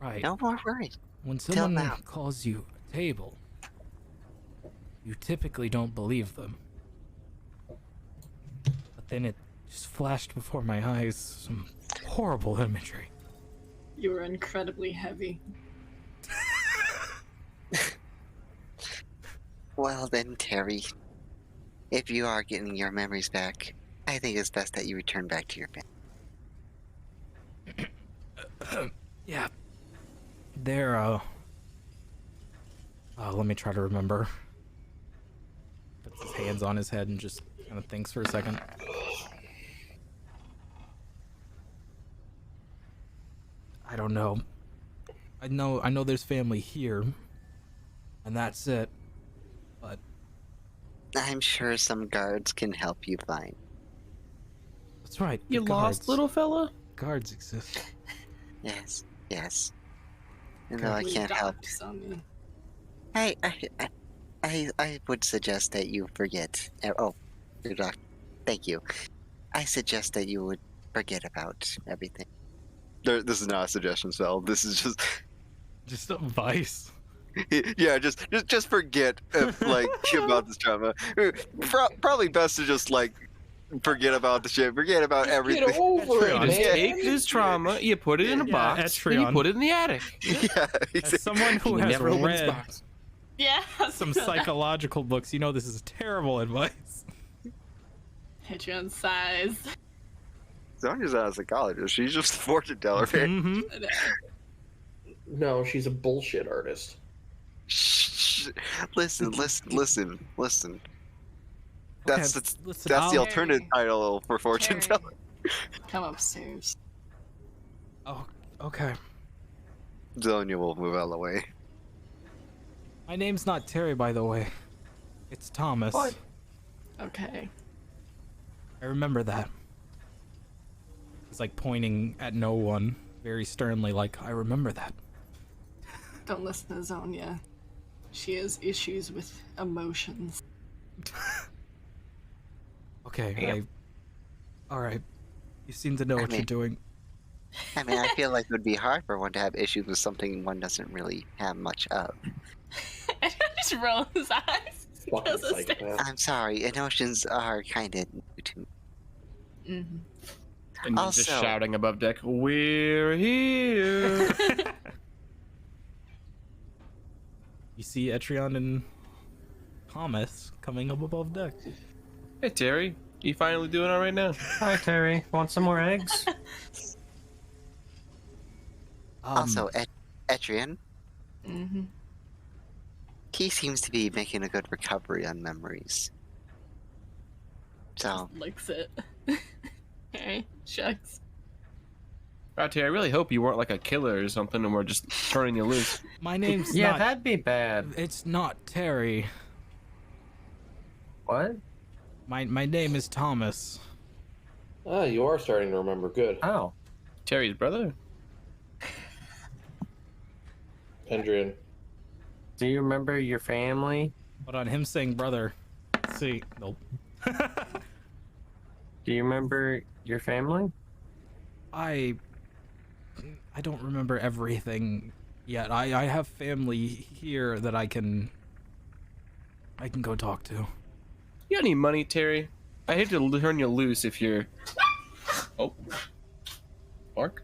Right. No more worries. When Till someone now. calls you a table, you typically don't believe them. But then it just flashed before my eyes some horrible imagery. You were incredibly heavy. Well then, Terry, if you are getting your memories back, I think it's best that you return back to your bed. Yeah. They're, let me try to remember. Puts his hands on his head and just kind of thinks for a second. I don't know. I know there's family here, and that's it. But I'm sure some guards can help you find. that's right. You the lost, guards. little fella? Guards exist. Yes. And though I We can't help, docked Zanya. I would suggest that you forget. Oh, your doc. Thank you. I suggest that you would forget about everything. This is not a suggestion, Sal. This is just, Just advice. yeah, just forget like about this drama. Probably best to just like forget about the shit, forget about everything. Get over it, You You just man. take this trauma, you put it in a Yeah, box, and you Etrion. put it in the attic. Yeah, As someone who You has never open his read box. Yeah. some psychological books, you know this is terrible advice. Etron sighs. Sonya's not a psychologist. She's just a fortune teller. Mm-hmm. No, she's a bullshit artist. Shh. Listen. That's listen, that's the I'll- alternate title for fortune Terry, teller. come upstairs. Oh, okay. Zonia will move out of the way. My name's not Terry, by the way. It's Thomas. What? Okay. I remember that. He's like pointing at no one, very sternly, like, I remember that. Don't listen to Zanya. She has issues with emotions. Okay, Alright. You seem to know what you're mean- doing. I mean, I feel like it would be hard for one to have issues with something one doesn't really have much of. Just rolls his eyes. Fucking Goes upstairs. psychopath. I'm sorry, emotions are kind of new to me. Mhm. And he's just Also- shouting above deck, "We're here!" You see Etrion and Thomas coming up above deck. Hey Terry, you finally doing all right now? Hi, Terry. Want some more eggs? Also, Etrian, Mhm. he seems to be making a good recovery on memories. So, Licks it. Okay, shucks. Wow, Terry, I really hope you weren't like a killer or something, and we're just turning you loose. My name's Yeah, not... that'd be bad. It's not Terry. What? My name is Thomas. Ah, you are starting to remember. Good. Oh. Terry's brother. Hendrian. Do you remember your family? But on him saying brother. Let's see. Nope. Do you remember your family? I don't remember everything yet. I have family here that I can go talk to. You got any money, Terry? I hate to turn you loose if you're. Oh. Mark?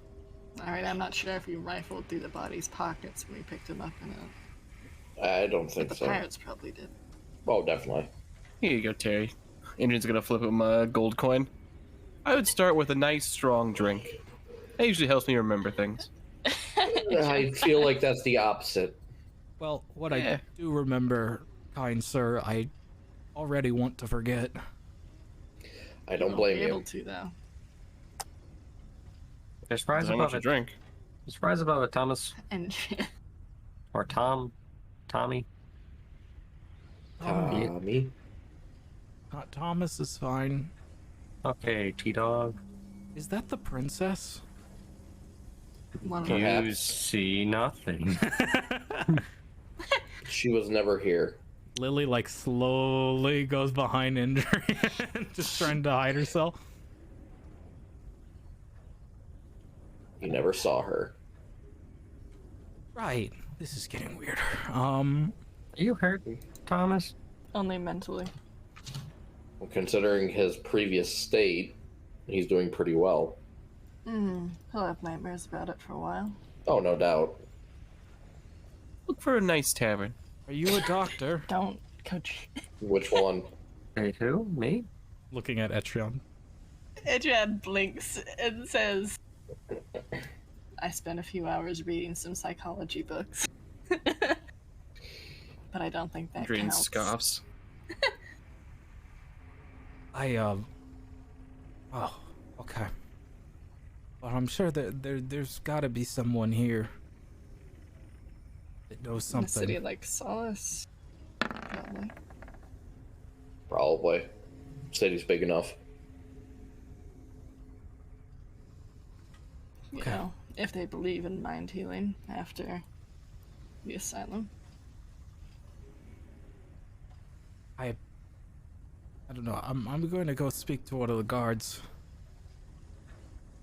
Alright, I'm not sure if we rifled through the body's pockets when we picked him up in it. I don't But think the so. pirates probably did. Oh, definitely. Here you go, Terry. Adrian's gonna flip him a gold coin. I would start with a nice, strong drink. That usually helps me remember things. I feel like that's the opposite. Well, what Yeah. I do remember, kind sir, I already want to forget. I don't Won't blame be able you. to, though. There's fries Depends on what above you it. drink. There's fries above it, Thomas. And Or Tommy. Tommy. Thomas is fine. Okay, T-Dog. Is that the princess? one of You them. Perhaps. see nothing. She was never here. Lily, like, slowly goes behind Indrian, just trying to hide herself. You never saw her. Right. This is getting weirder. Are you hurt, Thomas? Only mentally. Well, considering his previous state, he's doing pretty well. He'll have nightmares about it for a while. Oh, no doubt. Look for a nice tavern. Are you a doctor? Don't, Coach. Which one? Hey, who? Me? Looking at Etrion. Edgead blinks and says, I spent a few hours reading some psychology books. But I don't think that Adrian counts. scoffs. Oh, okay. Well, I'm sure that there's got to be someone here that knows In a city something. like Solace. Probably. Probably. City's big enough. You Okay. know, if they believe in mind healing after the asylum. I don't know. I'm going to go speak to one of the guards.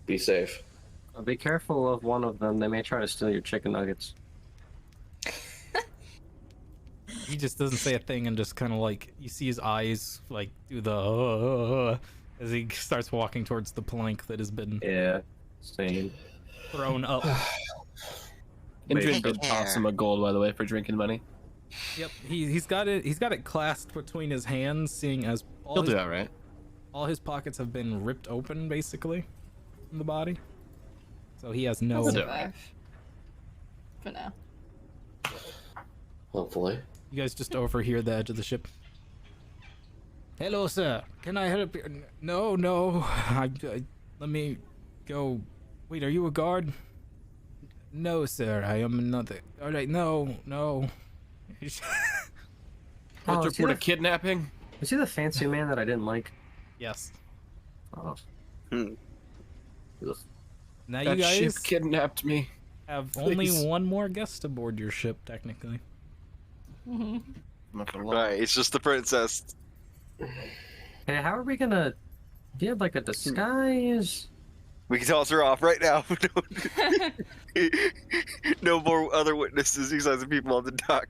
Be safe. Be careful of one of them. They may try to steal your chicken nuggets. He just doesn't say a thing and just kind of like you see his eyes like do the as he starts walking towards the plank that has been Yeah, same. thrown up. Adrian Take did toss him a gold, by the way, for drinking money. Yep, he's got it. He's got it clasped between his hands, seeing as He'll do that, right? all his pockets have been ripped open, basically, from the body. So he has no. He'll do it. Survive. For now. Hopefully. You guys just overhear the edge of the ship. Hello, sir. Can I help you? No. Let me go. Wait, are you a guard? No, sir. I am another. All right, no. Let's Oh, report a kidnapping. Was he the fancy man that I didn't like? Yes. Oh. Hmm. Ugh. Now That you ship guys kidnapped me. have Please. only one more guest aboard your ship, technically. Mm-hmm. Not gonna lie. Right, it's just the princess. Hey, how are we gonna... Do you have like a disguise? We can toss her off right now. No more other witnesses besides the people on the dock.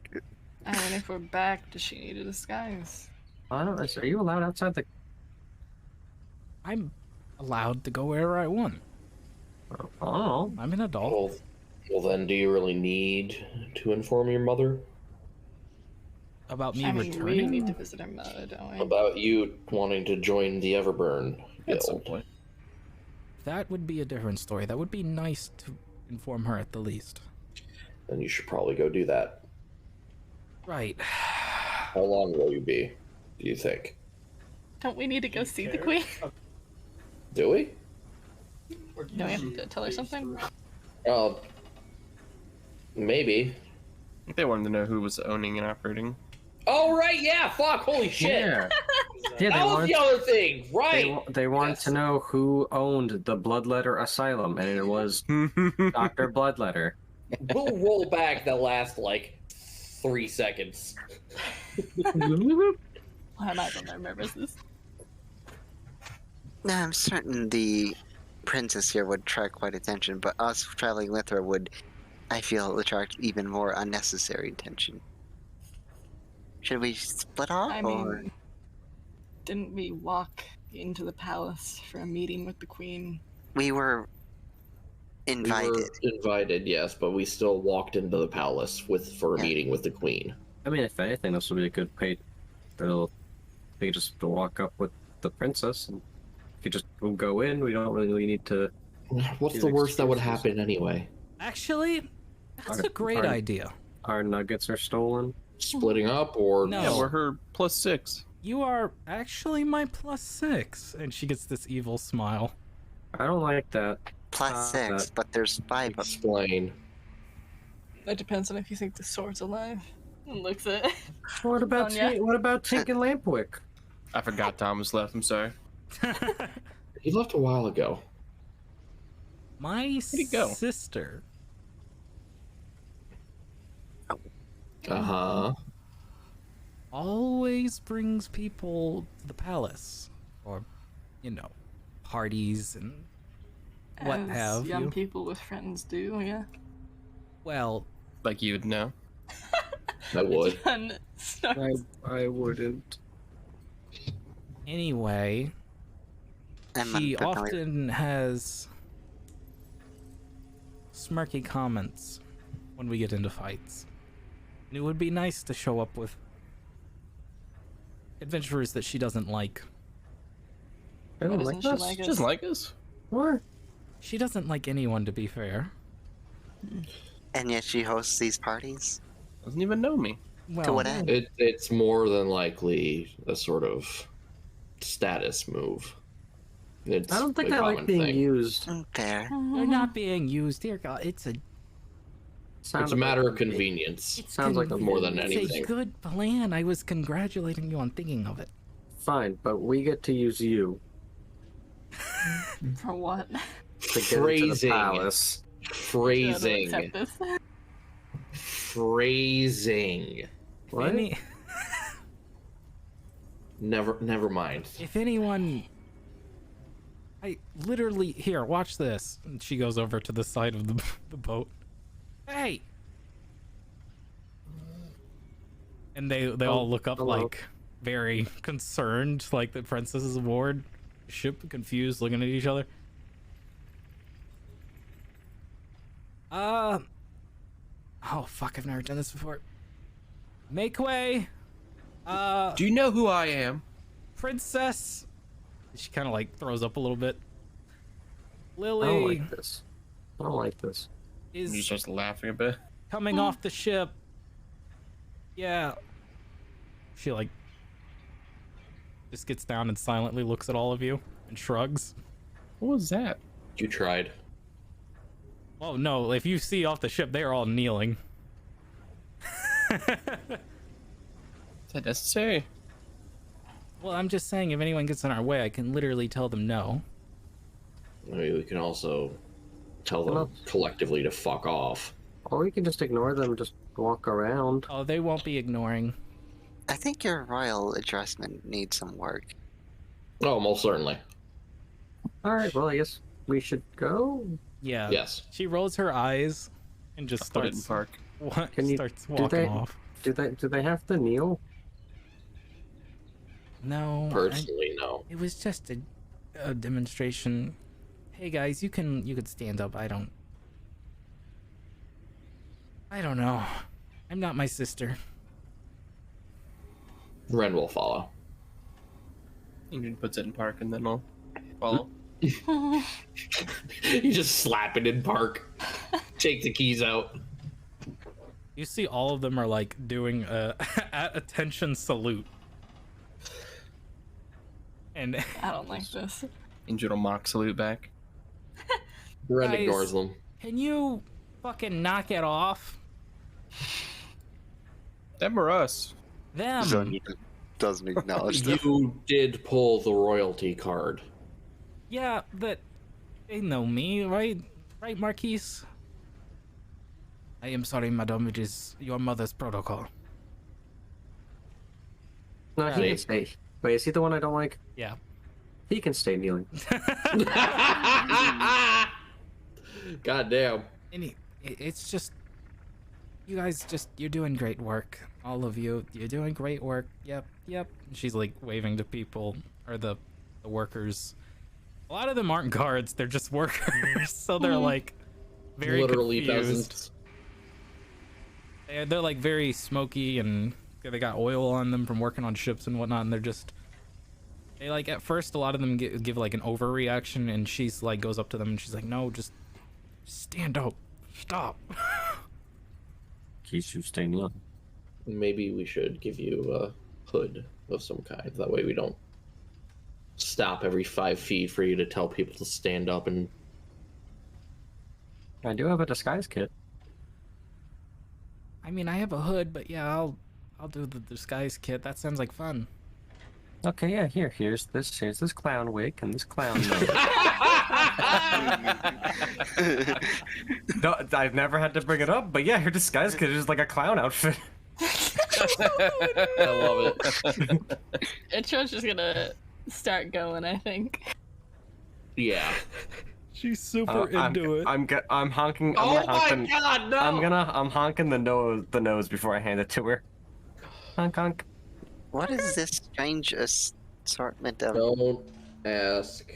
I mean, if we're back, does she need a disguise? I don't know. Are you allowed outside the... I'm allowed to go wherever I want. I don't know. I'm an adult. Well, then, do you really need to inform your mother About me I mean, we returning? need to visit her mother, don't we? about you wanting to join the Everburn At some Guild? point. That would be a different story. That would be nice to inform her at the least. Then you should probably go do that. Right. How long will you be, do you think? Don't we need to go see the queen? Do we? Don't we have to tell her something? Maybe. They wanted to know who was owning and operating. Oh, right, yeah, fuck, holy shit. Yeah. Yeah, That was the other thing, right? They wanted Yes. to know who owned the Bloodletter Asylum, and it was Dr. Bloodletter. We'll roll back the last, 3 seconds. Why am I the one that remembers this? Now, I'm certain the princess here would attract quite attention, but us traveling with her would, I feel, attract even more unnecessary attention. Should we split off, I or...? mean, didn't we walk into the palace for a meeting with the queen. We were invited. We were invited, yes, but we still walked into the palace for a Yeah. meeting with the queen. I mean, if anything, this would be a good pay. They just walk up with the princess, and if you just go in, we don't really need to. What's These the worst that would excuses. happen anyway? Actually, that's a great Alright. idea. Our nuggets are stolen. Splitting up or No. Yeah, we're her +6. You are actually my +6. And she gets this evil smile. I don't like that. Plus 6, but there's 5 of them. explain? That depends on if you think the sword's alive. And looks at What about Sonya. What about Tink and Lampwick? I forgot Thomas left. I'm sorry. He left a while ago. My he go? sister Uh-huh. always brings people to the palace. Or, you know, parties and what as have young you. people with friends do, yeah. Well, Like you would know. I would. John snorts. I wouldn't. anyway, I'm she unfamiliar. often has smirky comments when we get into fights. And it would be nice to show up with adventurers that she doesn't like. I don't Why like doesn't this. she like She us? doesn't like us. What? She doesn't like anyone, to be fair. And yet she hosts these parties? Doesn't even know me. Well, To what end? It's more than likely a sort of status move. It's I don't think a I like common being thing. used. Fair. they're not being used. Dear God, it's a It's a matter of convenience. Sounds like more than it's anything. a good plan. I was congratulating you on thinking of it. Fine, but we get to use you For what? to get into the Phrasing. palace. I don't Phrasing. accept this. Phrasing. What? Never mind. If anyone, I literally here. Watch this. And she goes over to the side of the boat. Hey. And they all look up hello. like very concerned, like the princess is aboard ship, confused, looking at each other. Oh fuck! I've never done this before. Make way. Do you know who I am? Princess. She kind of like throws up a little bit. I don't Lily like this. I don't like this. He is starts laughing a bit. coming off the ship. Yeah. She like just gets down and silently looks at all of you and shrugs. What was that? You tried. Oh no, if you see off the ship, they are all kneeling. Is that necessary? Well, I'm just saying, if anyone gets in our way, I can literally tell them no. I mean, we can also tell them Well- collectively to fuck off. Or we can just ignore them, just walk around. Oh, they won't be ignoring. I think your royal adjustment needs some work. Oh, most certainly. Alright, well, I guess we should go. Yeah. Yes. She rolls her eyes and just Put it in starts park. Can you- starts do walking they- off. Do they have to kneel? No. Personally, no. It was just a demonstration. Hey guys, you could stand up. I don't know. I'm not my sister. Ren will follow. Ingrid puts it in park and then I'll follow. You just slap it in park. Take the keys out. You see all of them are like doing a at attention salute. And I don't like this. Ingrid will mock salute back. Ren Guys. ignores them. can you fucking knock it off? Them or us? Them. Zonia doesn't acknowledge them. You did pull the royalty card. Yeah, but they know me, right? Right, Marquise? I am sorry, madam. It is your mother's protocol. No, he Yeah. can stay. Wait, is he the one I don't like? Yeah. He can stay kneeling. God damn. It's just, you guys you're doing great work. All of you, you're doing great work. Yep. She's like waving to people, or the the workers. A lot of them aren't guards; they're just workers. So they're like very Literally confused. peasants. They're like very smoky, and they got oil on them from working on ships and whatnot. And they like at first a lot of them give like an overreaction, and she's like goes up to them and she's like, "No, just stand up, stop." Keeps you staying young. Maybe we should give you a hood of some kind. That way we don't stop every 5 feet for you to tell people to stand up. And I do have a disguise kit. I mean, I have a hood, but yeah, I'll do the disguise kit. That sounds like fun. Okay, yeah, here's this clown wig and this clown nose. No, I've never had to bring it up, but yeah, her disguise kit is like a clown outfit. I love it. Icho's just gonna start going, I think. Yeah. She's super into it. I'm honking. Oh my honking, god, no! I'm honking the nose before I hand it to her. Honk honk. What is this strange assortment of? Don't ask.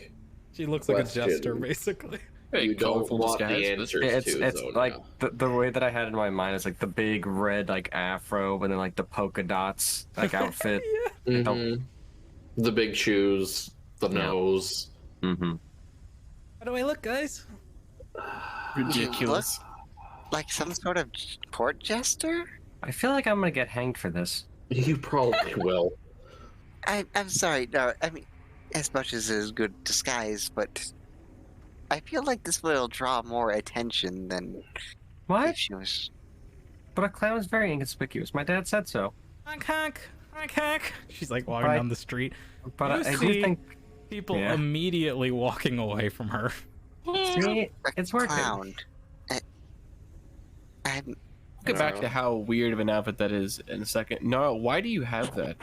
She looks like a Question. jester, basically. You don't colorful want the disguise, but- answers It's to, like Zonia. the way that I had in my mind is like the big red like afro, and then like the polka dots like outfit. Mhm. The big shoes, the Yeah. nose. Mm-hmm. How do I look, guys? Ridiculous. Like some sort of court jester? I feel like I'm gonna get hanged for this. You probably will. I'm sorry, no, I mean, as much as it is good disguise, but I feel like this will draw more attention than What? if she was. But a clown is very inconspicuous. My dad said so. Honk, honk, honk, honk. She's like walking Right. down the street. But You I see do think people Yeah. immediately walking away from her. see, it's working. Clown. I'm. We'll get back to how weird of an outfit that is in a second. No, why do you have that?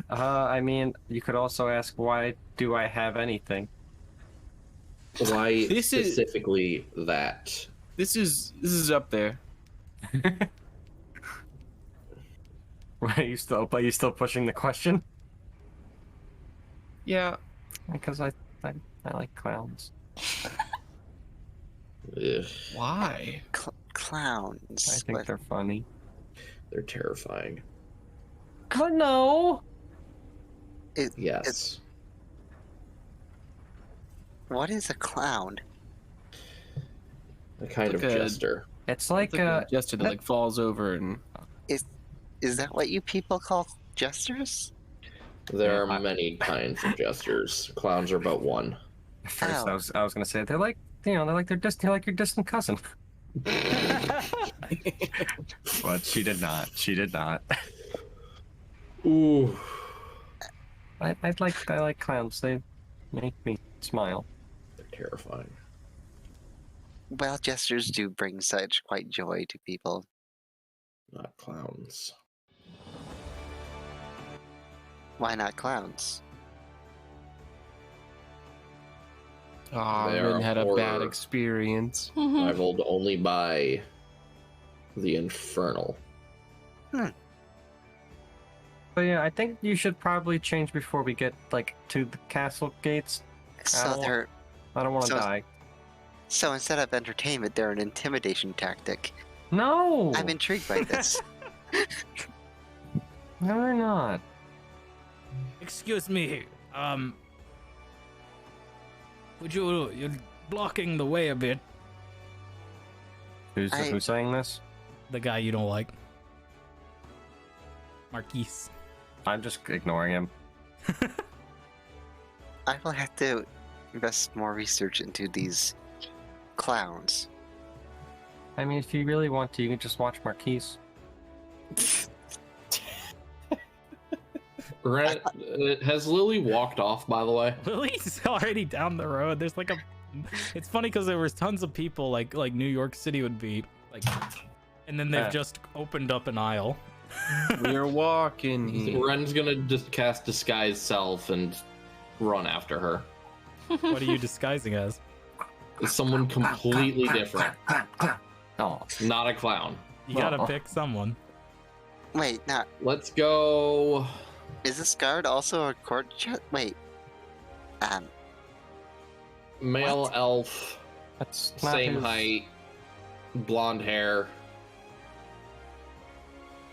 I mean, you could also ask, why do I have anything? Why This is- specifically that? This is up there. Are you still pushing the question? Yeah. Because I like clowns. Ugh, Why? Clowns. I think What- they're funny. they're terrifying. But no. Yes. What is a clown? A kind of Like a- jester. It's like It's like a jester that like falls over and Is that what you people call jesters? There Yeah, are many kinds of jesters. Clowns are about one. at first Ow. I was gonna say they're like they're like your distant cousin. But she did not. She did not. Ooh. I like clowns. They make me smile. They're terrifying. Well, jesters do bring such quite joy to people. Not clowns. Why not clowns? oh, They are Rin had a bad horror. experience. Rivaled only by the infernal. But yeah, I think you should probably change before we get like to the castle gates. So Ow. they're I don't want to So- die. so instead of entertainment, they're an intimidation tactic. No. I'm intrigued by this. No, they're not. Excuse me. Would you're blocking the way a bit. Who's saying this? The guy you don't like. Marquise. I'm just ignoring him. I will have to invest more research into these clowns. I mean, if you really want to, you can just watch Marquise. Has Lily walked off, by the way? Lily's already down the road. There's like a. It's funny because there was tons of people like New York City would be like, and then they've just opened up an aisle. We are walking here. Ren's gonna just cast Disguise Self and run after her. What are you disguising as? Someone completely different. Oh, Not a clown. You gotta Oh. pick someone. Wait, not Let's go. Is this guard also a court Wait. Male What? elf, That's not same his- height, blonde hair.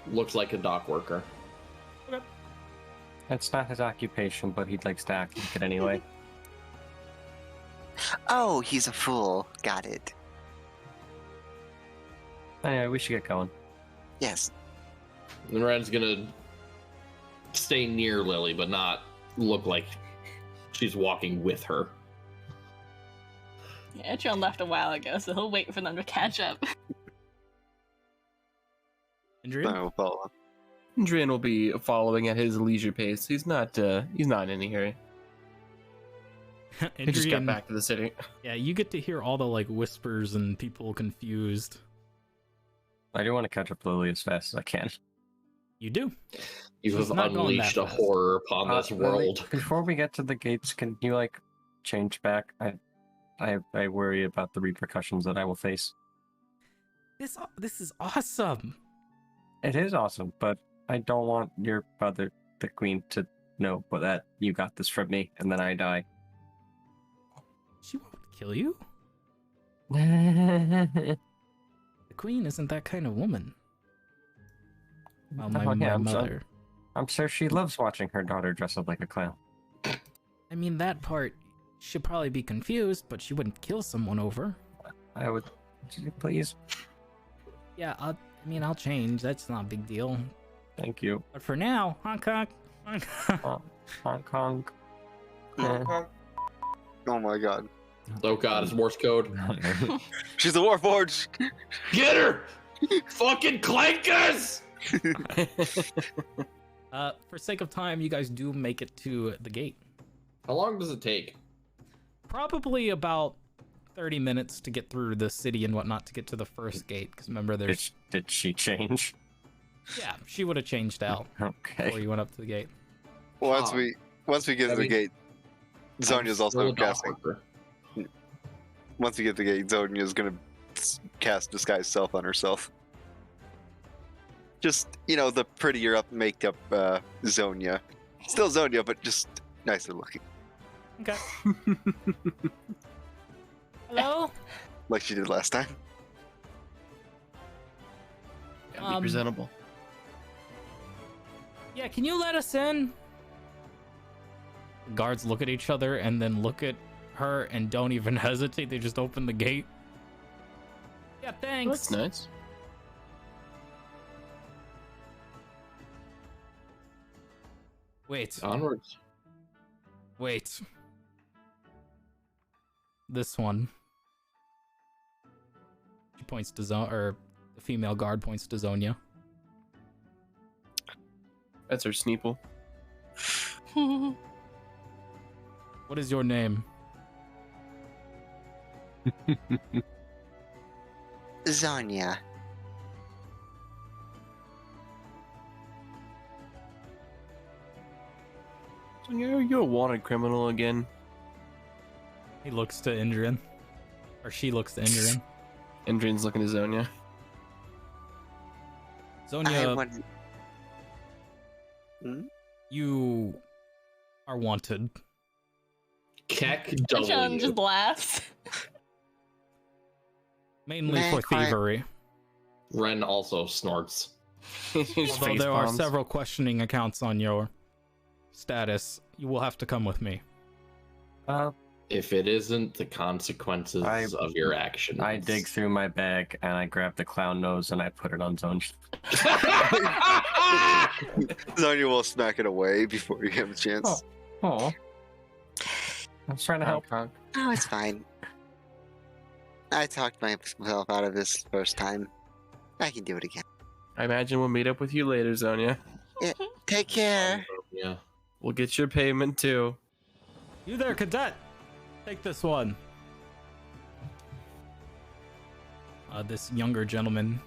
Looks like a dock worker. That's not his occupation, but he likes to act like it anyway. Oh, he's a fool. Got it. Anyway, we should get going. Yes. And Ren's gonna stay near Lily, but not look like she's walking with her. Yeah, John left a while ago, so he'll wait for them to catch up. Adrian? I will follow. Drin will be following at his leisure pace. He's not in any hurry. He just got Adrian, back to the city. yeah, you get to hear all the like whispers and people confused. I do want to catch up Lily as fast as I can. You do. You She's have not going unleashed that a fast. horror upon this Lily, world. before we get to the gates, can you like change back? I worry about the repercussions that I will face. This is awesome. It is awesome, but I don't want your brother, the queen, to know that you got this from me, and then I die. She won't kill you. Oh, The queen isn't that kind of woman. Well, my, yeah, my I'm mother. I'm sure she loves watching her daughter dress up like a clown. I mean, that part should probably be confused, but she wouldn't kill someone over. I would, please. Yeah, I'll change. That's not a big deal. Thank you. But for now, Hong Kong. Hong Kong. Oh my god. Oh god, it's Morse code. She's the Warforged! Get her! Fucking clankers! For sake of time, you guys do make it to the gate. How long does it take? Probably about 30 minutes to get through the city and whatnot to get to the first gate. Because remember, there's Did she change? yeah, she would have changed out before Okay. you went up to the gate. Once Oh. we get to the gate, Zonya's I'm still also a dock casting. worker. Once we get to the gate, Zonya's gonna cast disguise self on herself. Just, the prettier up, maked up Zonya. Still Zonya, but just nicer looking. Okay. Hello? Like she did last time. Gotta be presentable. Yeah, can you let us in? Guards look at each other and then look at her and don't even hesitate. They just open the gate. Yeah, thanks. That's nice. Wait, Onwards. wait. This one. She points to or the female guard points to Zonia. That's her Sneeple. What is your name? Zonya. So you're a wanted criminal again. He looks to Indrian. Or she looks to Indrian. Endrin's looking to Zonya. I Zonia, want. Hmm? you are wanted. Keck John W. just laughs. Mainly Man, for quiet. thievery. Ren also snorts. His Although face there are palms. several questioning accounts on your status, you will have to come with me. If it isn't the consequences of your actions. I dig through my bag and I grab the clown nose and I put it on Zonya. Zonya will smack it away before you have a chance. Oh. I was trying to help. Oh, it's fine. I talked myself out of this first time. I can do it again. I imagine we'll meet up with you later, Zonya. Take care. Yeah. We'll get your payment too. You there, cadet! Take this one. This younger gentleman.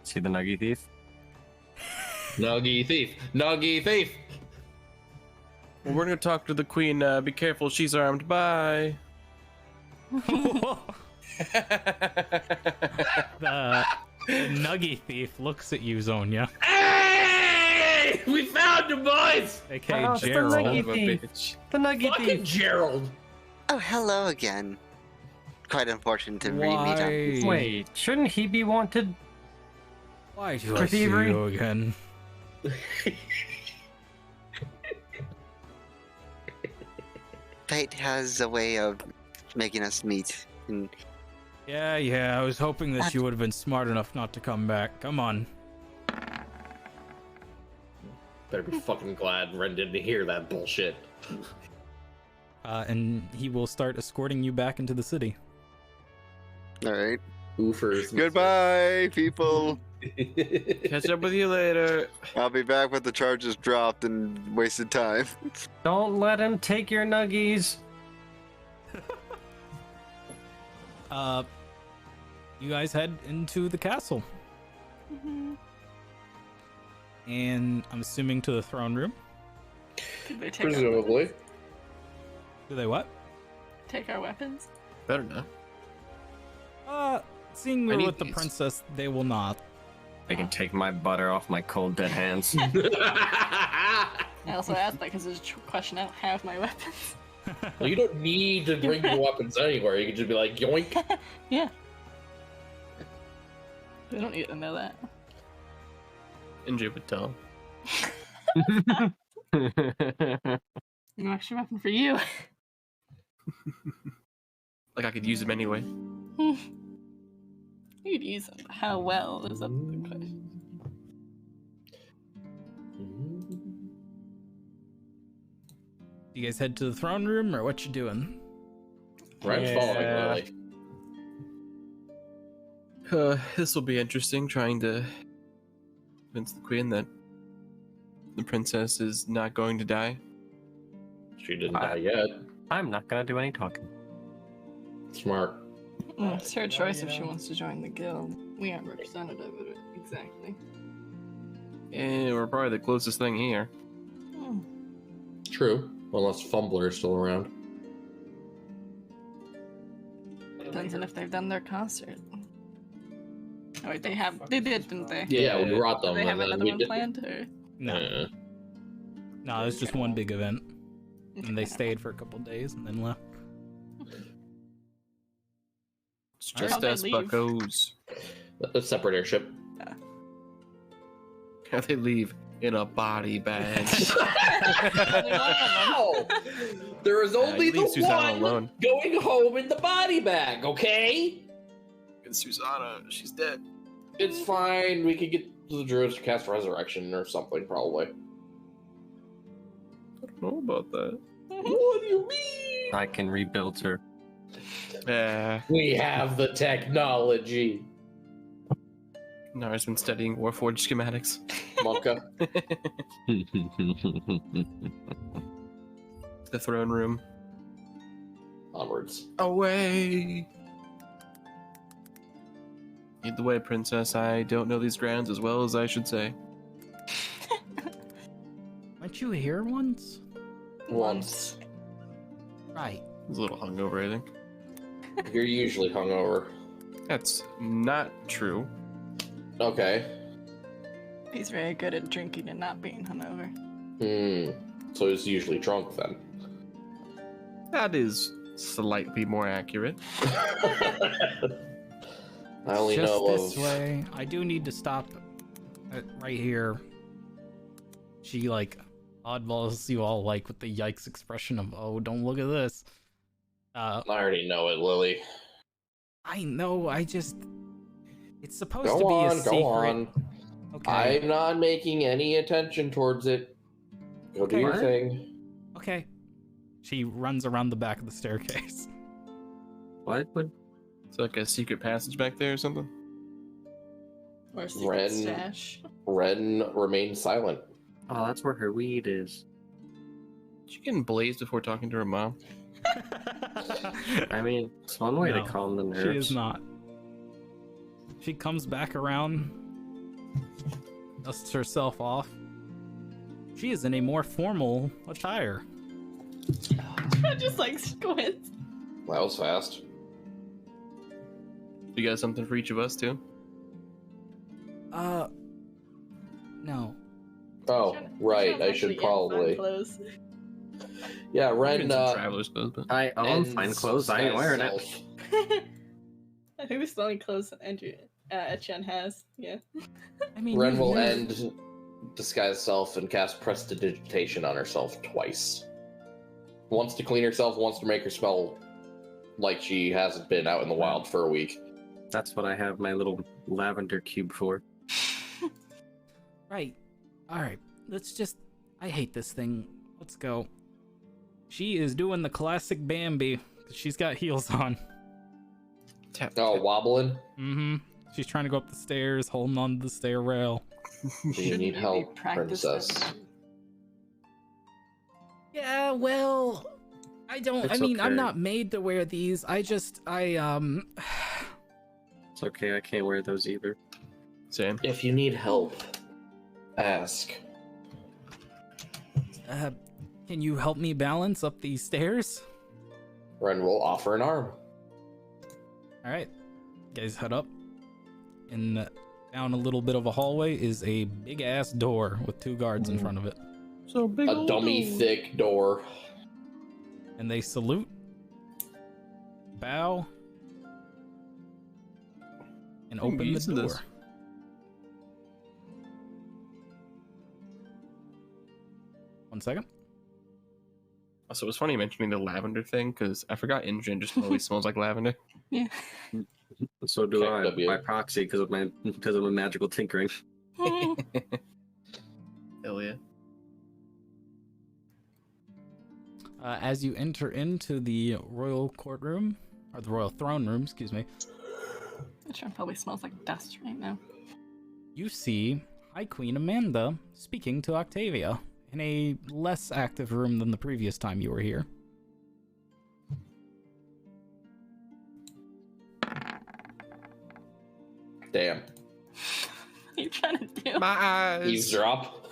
See the nuggy thief? Nuggy thief! Nuggy thief! Well, we're gonna talk to the queen. Be careful, she's armed. Bye. The nuggy thief looks at you, Zonia. Hey! We found him, boys! A.K.A. Oh, it's the Gerald. Son Nugget of a thief. bitch. The Nugget Fucking thief. Gerald! Oh, hello again. Quite unfortunate to re-meet on. Why? Wait, shouldn't he be wanted? Why do For I see thievery? you again? Fate has a way of making us meet. And Yeah, I was hoping that you would have been smart enough not to come back. Come on. Better be fucking glad Ren didn't hear that bullshit. And he will start escorting you back into the city. All right. Oofers. Goodbye, people. Catch up with you later. I'll be back with the charges dropped and wasted time. Don't let him take your nuggies. You guys head into the castle. And I'm assuming to the throne room. Could they take Presumably. Do they what? take our weapons? Better not. Seeing I we're need with the these. princess, they will not. They can take my butter off my cold dead hands. I also asked that because there's a question. I don't have my weapons. Well, you don't need to bring your weapons anywhere. You can just be like, yoink. Yeah. We don't need to know that. NJ would tell. No extra weapon for you. Like I could use them anyway. You'd use them. How well is up to the question. Do you guys head to the throne room, or what you doing? Ren's following Lily. This will be interesting, trying to convince the queen that the princess is not going to die. She didn't die yet. I'm not gonna do any talking. Smart. It's her choice if she wants to join the guild. We aren't representative of it exactly. Yeah, we're probably the closest thing here. True. Unless Fumbler is still around. Depends on if they've done their concert. Oh wait, they did, didn't they? Yeah, we brought Do them. they have and then another we one did. planned, or? No. No, it was just one big event. And they stayed for a couple days and then left. It's How'd just they us leave? buckos. A separate airship. How they leave in a body bag. Wow! There is only leave the Susanna one alone. going home in the body bag, okay? And Susanna, she's dead. It's fine. We could get the druids to cast resurrection or something, probably. I don't know about that. What do you mean? I can rebuild her. We have the technology. Nara's been studying Warforged schematics. Monka. The throne room. Onwards. Away! Lead the way, princess. I don't know these grounds as well as I should say. Weren't you here once? Once. Right. I was a little hungover, I think. You're usually hungover. That's not true. Okay. He's very good at drinking and not being hungover. So he's usually drunk then. That is slightly more accurate. I only Just know this of. way. I do need to stop right here. She oddballs you all with the yikes expression of, oh, don't look at this. I already know it, Lily. I know, it's supposed Go to be a on, secret. go on. Okay. I'm not making any attention towards it. Go do Okay. your thing. Okay. She runs around the back of the staircase. What would? It's like a secret passage back there or something. Or a secret Ren. stash. Ren remains silent. Oh, that's where her weed is. She getting blazed before talking to her mom. I mean, it's one way No, to calm the nerves. She is not. She comes back around, dusts herself off. She is in a more formal attire. Just squints. That was fast. You got something for each of us too? No. Oh, right. I should probably. Yeah, I'm Ren. in some traveler's clothes, but I own ends fine clothes. I ain't wearing it. self. I think this is the only clothes that Andrew Chen has. Yeah. I mean, Ren you- will you- end disguise self and cast prestidigitation on herself twice. Once to clean herself, once to make her smell like she hasn't been out in the wild for a week. That's what I have my little lavender cube for. Right. All right. Let's just. I hate this thing. Let's go. She is doing the classic Bambi. She's got heels on. tap. Oh, wobbling? Mm-hmm. She's trying to go up the stairs, holding on to the stair rail. Do you need help, Practice princess? that. Yeah, well, I don't. It's I mean, I'm okay. not made to wear these. It's okay, I can't wear those either. Same. If you need help, ask. Can you help me balance up these stairs? Ren will offer an arm. All right, guys, head up. And down a little bit of a hallway is a big ass door with 2 guards in front of it, So big. A dummy thick door. and they salute, bow, and I'm open the used to door. this. One second. Also, it was funny mentioning the lavender thing because I forgot Injin just always smells like lavender. Yeah. So do I, KW. by proxy, because of my magical tinkering. Hell yeah. As you enter into the royal courtroom, or the royal throne room, excuse me, Which one probably smells like dust right now. you see High Queen Amanda speaking to Octavia in a less active room than the previous time you were here. Damn. What are you trying to do? My eyes. Eavesdrop.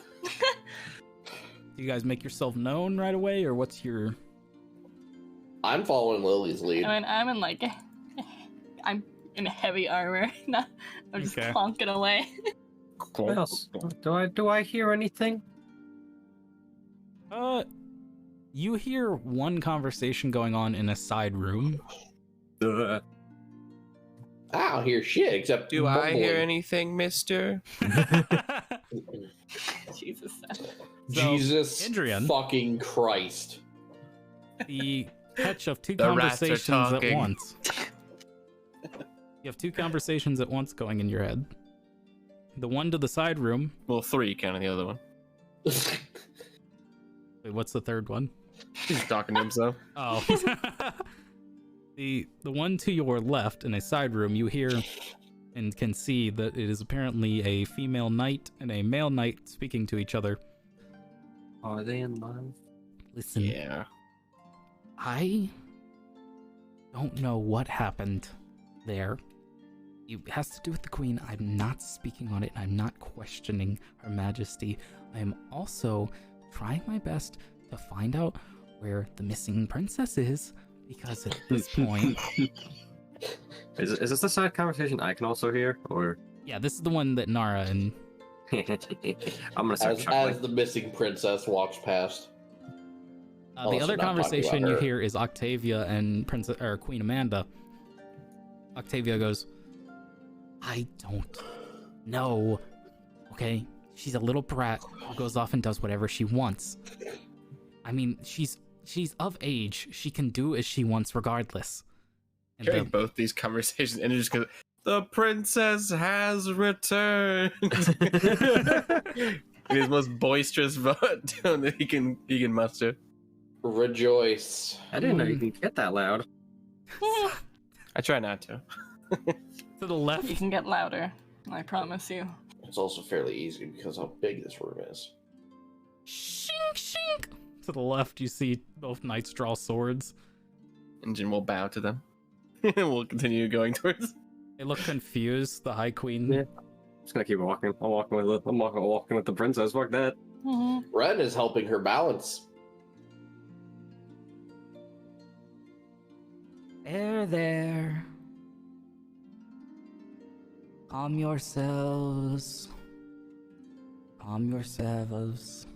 Do you guys make yourself known right away, or what's your... I'm following Lily's lead. I mean, I'm in like, I'm in heavy armor. Not, I'm just Okay. clonking away. What else? Do I hear anything? You hear one conversation going on in a side room. Ugh. I don't hear shit except Do I hear mumbling. anything, mister? Jesus. Jesus Adrian. fucking Christ. The catch of 2 The rats are conversations at talking. once. You have 2 conversations at once going in your head. The one to the side room. Well, 3 counting the other one. Wait, what's the third one? He's talking to himself. Oh. The one to your left in a side room, you hear and can see that it is apparently a female knight and a male knight speaking to each other. Are they in love? Listen, Yeah. I don't know what happened there. It has to do with the queen. I'm not speaking on it. I'm not questioning her majesty. I am also trying my best to find out where the missing princess is, because at this point... Is this the side conversation I can also hear, or? Yeah, this is the one that Nara and... I'm gonna start As chuckling. the missing princess walks past. the Unless other we're not talking conversation about you her. hear is Octavia and Princess or Queen Amanda. Octavia goes, I don't know. Okay? She's a little brat who goes off and does whatever she wants. I mean, she's of age. She can do as she wants regardless. And Carrying the- both these conversations and it just goes, the princess has returned. His most boisterous tone that he can muster. Rejoice. I didn't know you could get that loud. I try not to. to the left, You can get louder. I promise you. It's also fairly easy because how big this room is. shink, shink. To the left, you see both knights draw swords. And Jin will bow to them. We'll continue going towards. They look confused. The High Queen. Yeah. Just gonna keep walking. I'm walking with the princess. Fuck that. Ren is helping her balance. There. Calm yourselves. Calm yourselves.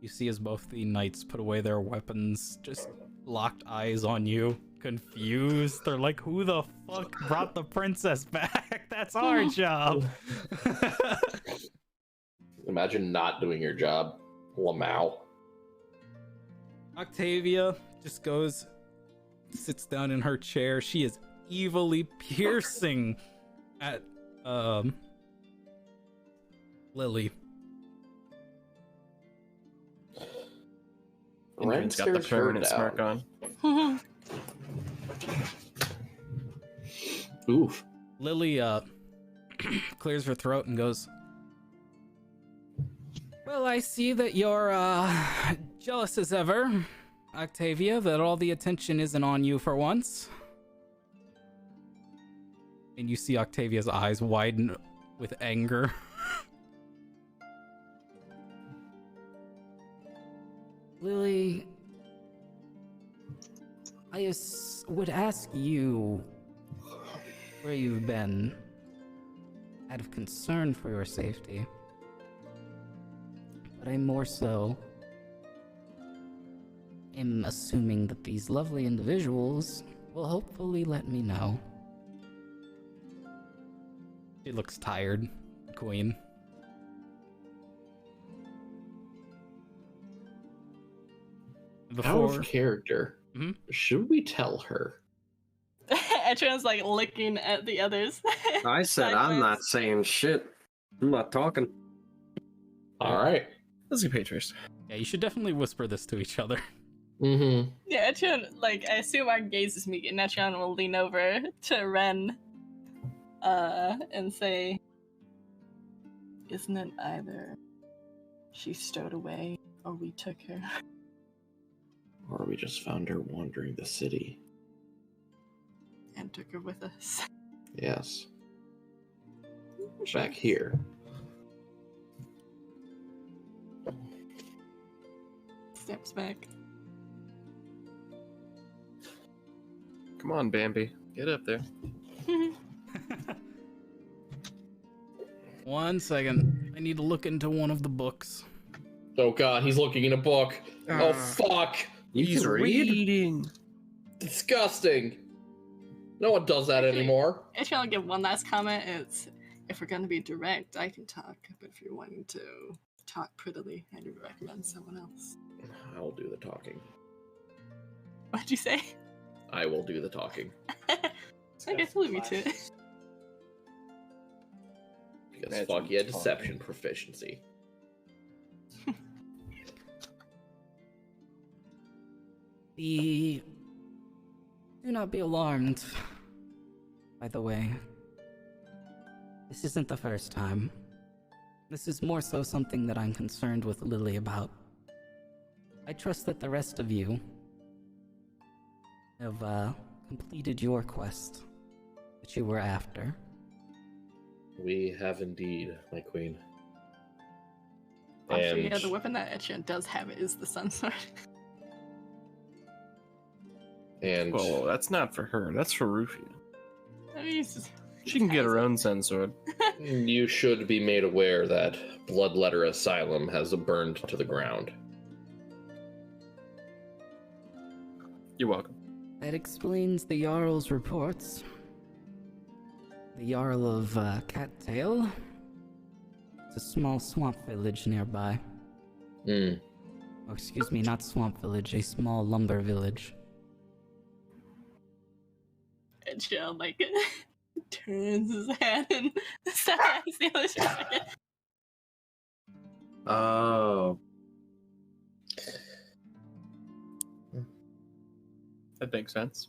You see as both the knights put away their weapons, just locked eyes on you, confused. They're like, who the fuck brought the princess back? That's our job. Imagine not doing your job. Lamau. Octavia just goes, sits down in her chair. She is evilly piercing at Lily. Indrian's got the permanent smirk on. Oof. Lily clears her throat and goes, well, I see that you're jealous as ever, Octavia, that all the attention isn't on you for once. And you see Octavia's eyes widen with anger. Lily, I would ask you where you've been, out of concern for your safety. But I more so am assuming that these lovely individuals will hopefully let me know. She looks tired, Queen. Out of character. Should we tell her? Etron's like looking at the others. I said I'm not saying shit. I'm not talking. All right. Let's get paid first. Yeah, you should definitely whisper this to each other. Mm-hmm. Yeah, Etron, like, I assume our gazes meet, and Etron will lean over to Ren, and say, isn't it either she stowed away, or we took her? Or we just found her wandering the city. And took her with us. Yes. Back here. Steps back. Come on, Bambi. Get up there. 1 second. I need to look into one of the books. Oh god, he's looking in a book. Oh fuck. He's reading. Disgusting. No one does that anymore. Etron will give one last comment. It's, if we're going to be direct, I can talk, but if you're wanting to talk prettily, I do recommend someone else. I will do the talking. What'd you say? I will do the talking. I guess leave me to it. Because fuck yeah, deception proficiency. Do not be alarmed. By the way, this isn't the first time. This is more so something that I'm concerned with Lily about. I trust that the rest of you have completed your quest that you were after. We have indeed, my queen. Actually, yeah, the weapon that Etron does have is the Sun Sword. And well, that's not for her. That's for Rufia. I mean, She can get her own sun sword. You should be made aware that Bloodletter Asylum has burned to the ground. You're welcome. That explains the Jarl's reports. The Jarl of Cattail. It's a small swamp village nearby. Hmm. Oh, excuse me, not swamp village, a small lumber village. Etron, like, turns his head and stabs the other dragon. Oh. That makes sense.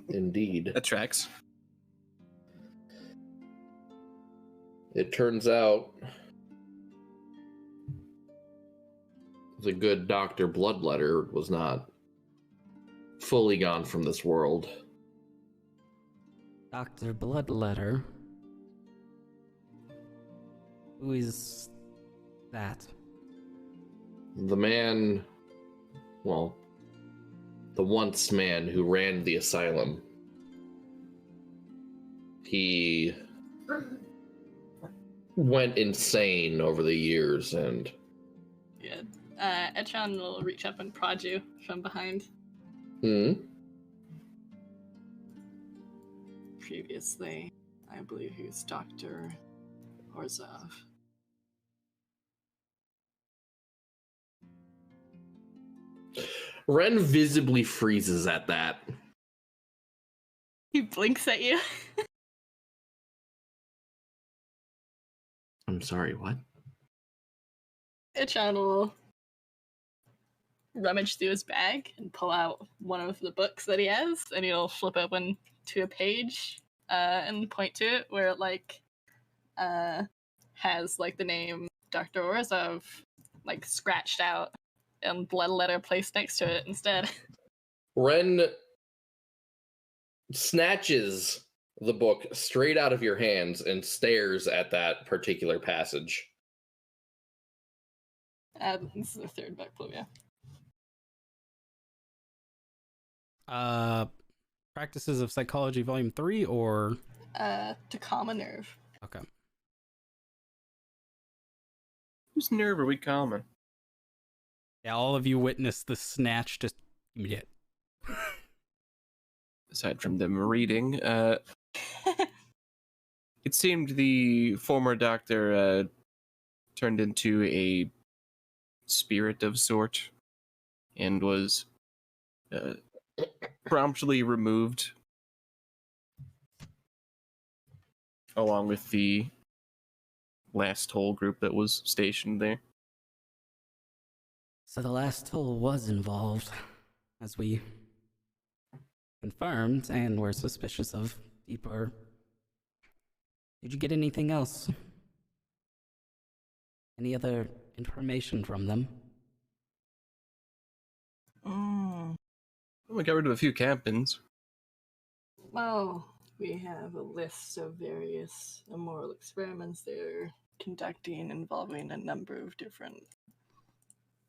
Indeed. That tracks. It turns out the good Dr. Bloodletter was not fully gone from this world. Dr. Bloodletter? Who is that? The man, well, the once man who ran the asylum. He went insane over the years, and Yeah. Etron will reach up and prod you from behind. Previously, I believe he was Dr. Orzov. Ren visibly freezes at that. He blinks at you. I'm sorry, what? Etron will rummage through his bag and pull out one of the books that he has, and he'll flip open to a page and point to it where it has like the name Dr. Orzov like scratched out and blood letter placed next to it instead. Ren snatches the book straight out of your hands and stares at that particular passage. This is the third book, Pluvia. Practices of Psychology, Volume 3, or To Calm a Nerve. okay. Whose nerve are we calming? Yeah, all of you witnessed the snatch. Just immediate. Aside from them reading, it seemed the former doctor turned into a spirit of sort and was promptly removed along with the last whole group that was stationed there. So the last toll was involved, as we confirmed and were suspicious of deeper. Did you get anything else? Any other information from them? Mm. Well, we got rid of a few cabins. Well, we have a list of various immoral experiments they're conducting involving a number of different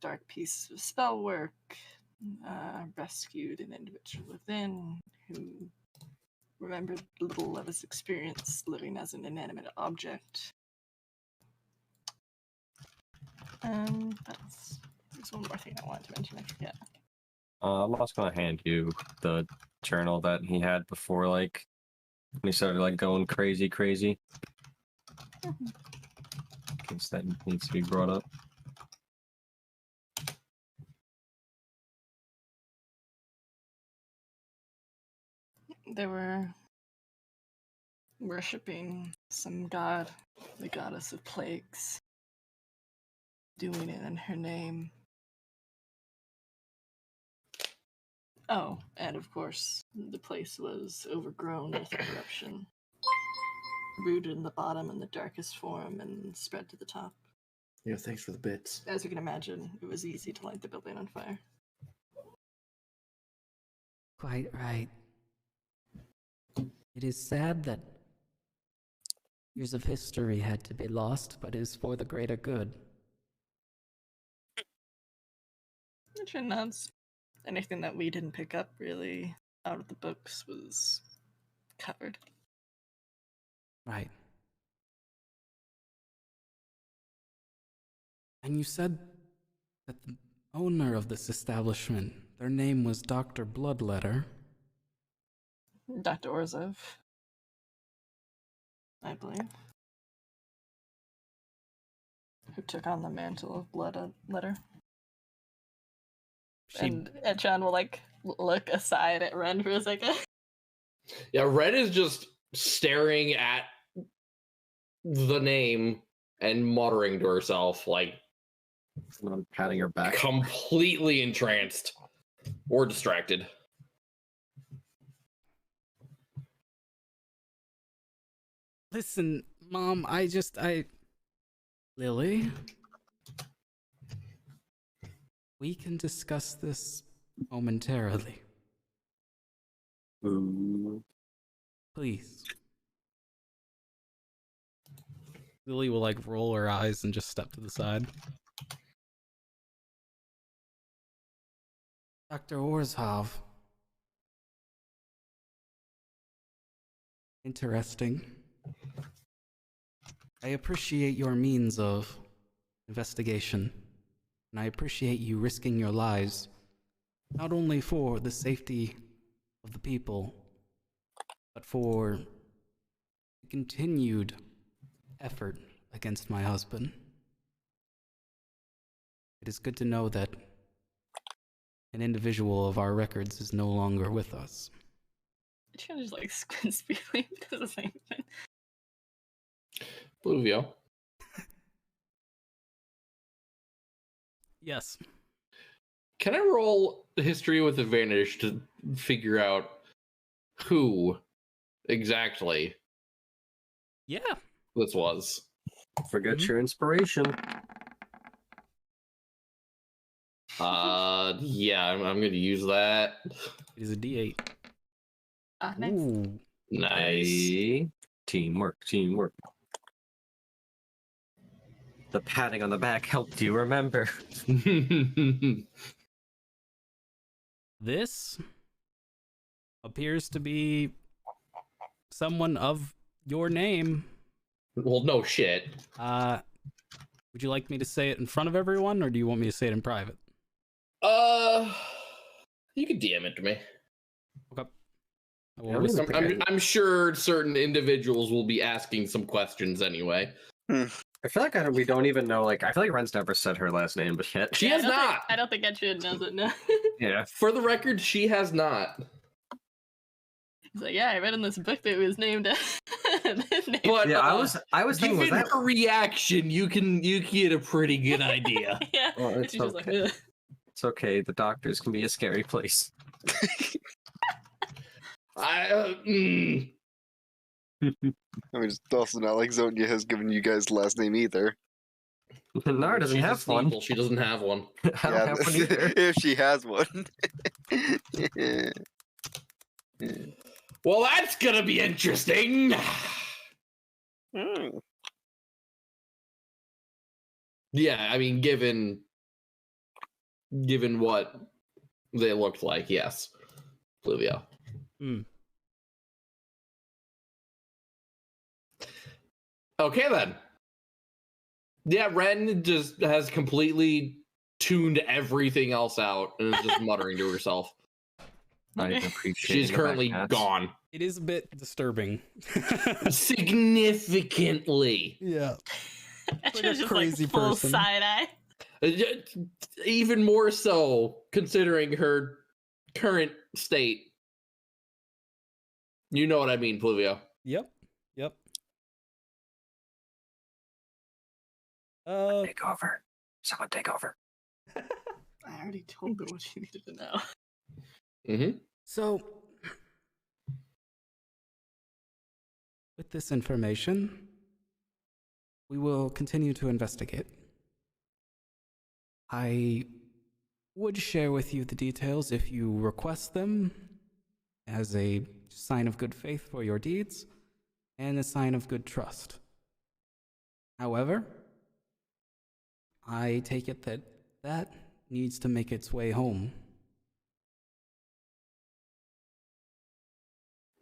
dark pieces of spell work, rescued an individual within who remembered little of his experience living as an inanimate object. There's one more thing I wanted to mention, I forget. I'm also gonna hand you the journal that he had before, like, when he started, like, going crazy. In case that needs to be brought up. They were worshipping some god, the goddess of plagues, doing it in her name. Oh, and of course, the place was overgrown with corruption, rooted in the bottom in the darkest form and spread to the top. Yeah, thanks for the bits. As you can imagine, it was easy to light the building on fire. Quite right. It is sad that years of history had to be lost, but is for the greater good. Which announced anything that we didn't pick up really out of the books was covered. Right. And you said that the owner of this establishment, their name was Dr. Bloodletter. Dr. Orzov, I believe, who took on the mantle of Bloodletter. And Etron will like look aside at Ren for a second. Yeah, Red is just staring at the name and muttering to herself, like, I'm patting her back. completely entranced or distracted. Listen, Mom, Lily? We can discuss this momentarily. Ooh. Please. Lily will like roll her eyes and just step to the side. Dr. Orzhov. Interesting. I appreciate your means of investigation, and I appreciate you risking your lives, not only for the safety of the people, but for the continued effort against my husband. It is good to know that an individual of our records is no longer with us. She just like squints briefly because the same thing. Pluvio. Yes. Can I roll history with advantage to figure out who exactly Yeah. this was? Forget Mhm. your inspiration. Yeah, I'm going to use that. It is a D8. Ah, nice. Ooh. Nice. Hey, teamwork. The patting on the back helped you remember. This appears to be someone of your name. Well, no shit. Would you like me to say it in front of everyone, or do you want me to say it in private? You can DM it to me. Okay. I will Yeah, whisper I'm- it. I'm sure certain individuals will be asking some questions anyway. I feel like we don't even know. Like, I feel like Ren's never said her last name, but yet She has not. I don't think Etria knows it, no. yeah. For the record, she has not. He's like, yeah, I read in this book that it was named. But Yeah, I was thinking, was given that? her reaction, you can get a pretty good idea. Yeah. Well, and it's she's just like, okay. ugh. It's okay. The doctors can be a scary place. I mean, it's also not like Zonia has given you guys the last name either. Nara doesn't She's a have one. Sneeple, she doesn't have one. I don't have one either. if she has one. Well, that's gonna be interesting. Hmm. Yeah, I mean, given what they looked like, yes, Pluvio. Mm. Okay then. Yeah, Ren just has completely tuned everything else out and is just muttering to herself. I appreciate. She's the currently back cats. gone. It is a bit disturbing. Significantly. Yeah. Etria's just crazy like full person. side eye. Even more so, considering her current state. You know what I mean, Pluvio. Yep. Take over. Someone take over. I already told her what she needed to know. Mm-hmm. So, with this information, we will continue to investigate. I would share with you the details if you request them as a sign of good faith for your deeds and a sign of good trust. However, I take it that that needs to make its way home.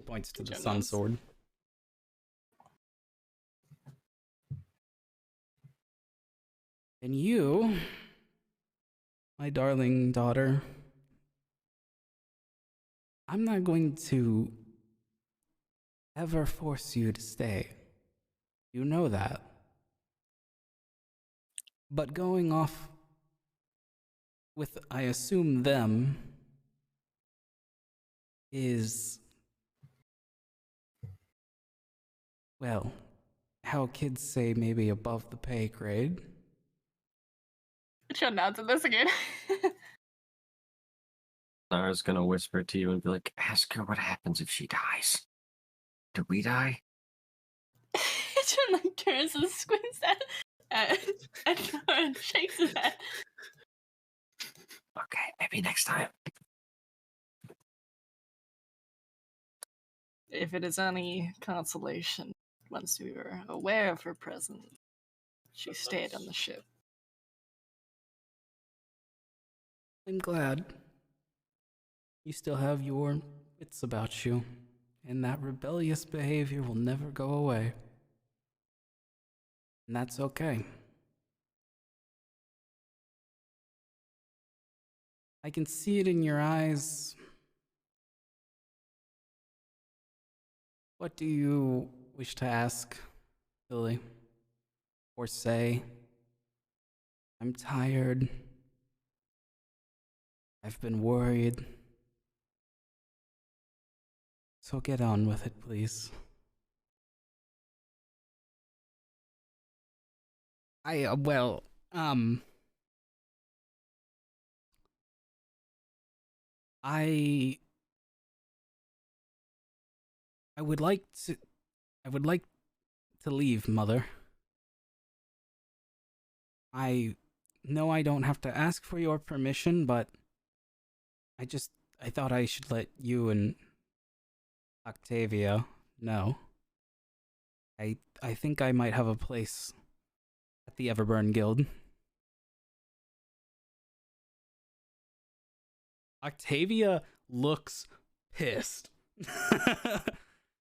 Points to the sun Jonas. sword. And you, my darling daughter, I'm not going to ever force you to stay. You know that. But going off with, I assume, them is, well, how kids say maybe above the pay grade. Etria nods at this again. Nara's gonna whisper to you and be like, "Ask her what happens if she dies. Do we die?" Etria like turns and squints at Nora and shakes his head. Okay, maybe next time. If it is any consolation, once we were aware of her presence, she stayed on the ship. I'm glad. You still have your wits about you, and that rebellious behavior will never go away. And that's okay. I can see it in your eyes. What do you wish to ask, Billy? Or say? I'm tired. I've been worried. So get on with it, please. Well, I would like to leave, Mother. I know I don't have to ask for your permission, but I thought I should let you and Octavia know. I think I might have a place at the Everburn Guild. Octavia looks pissed.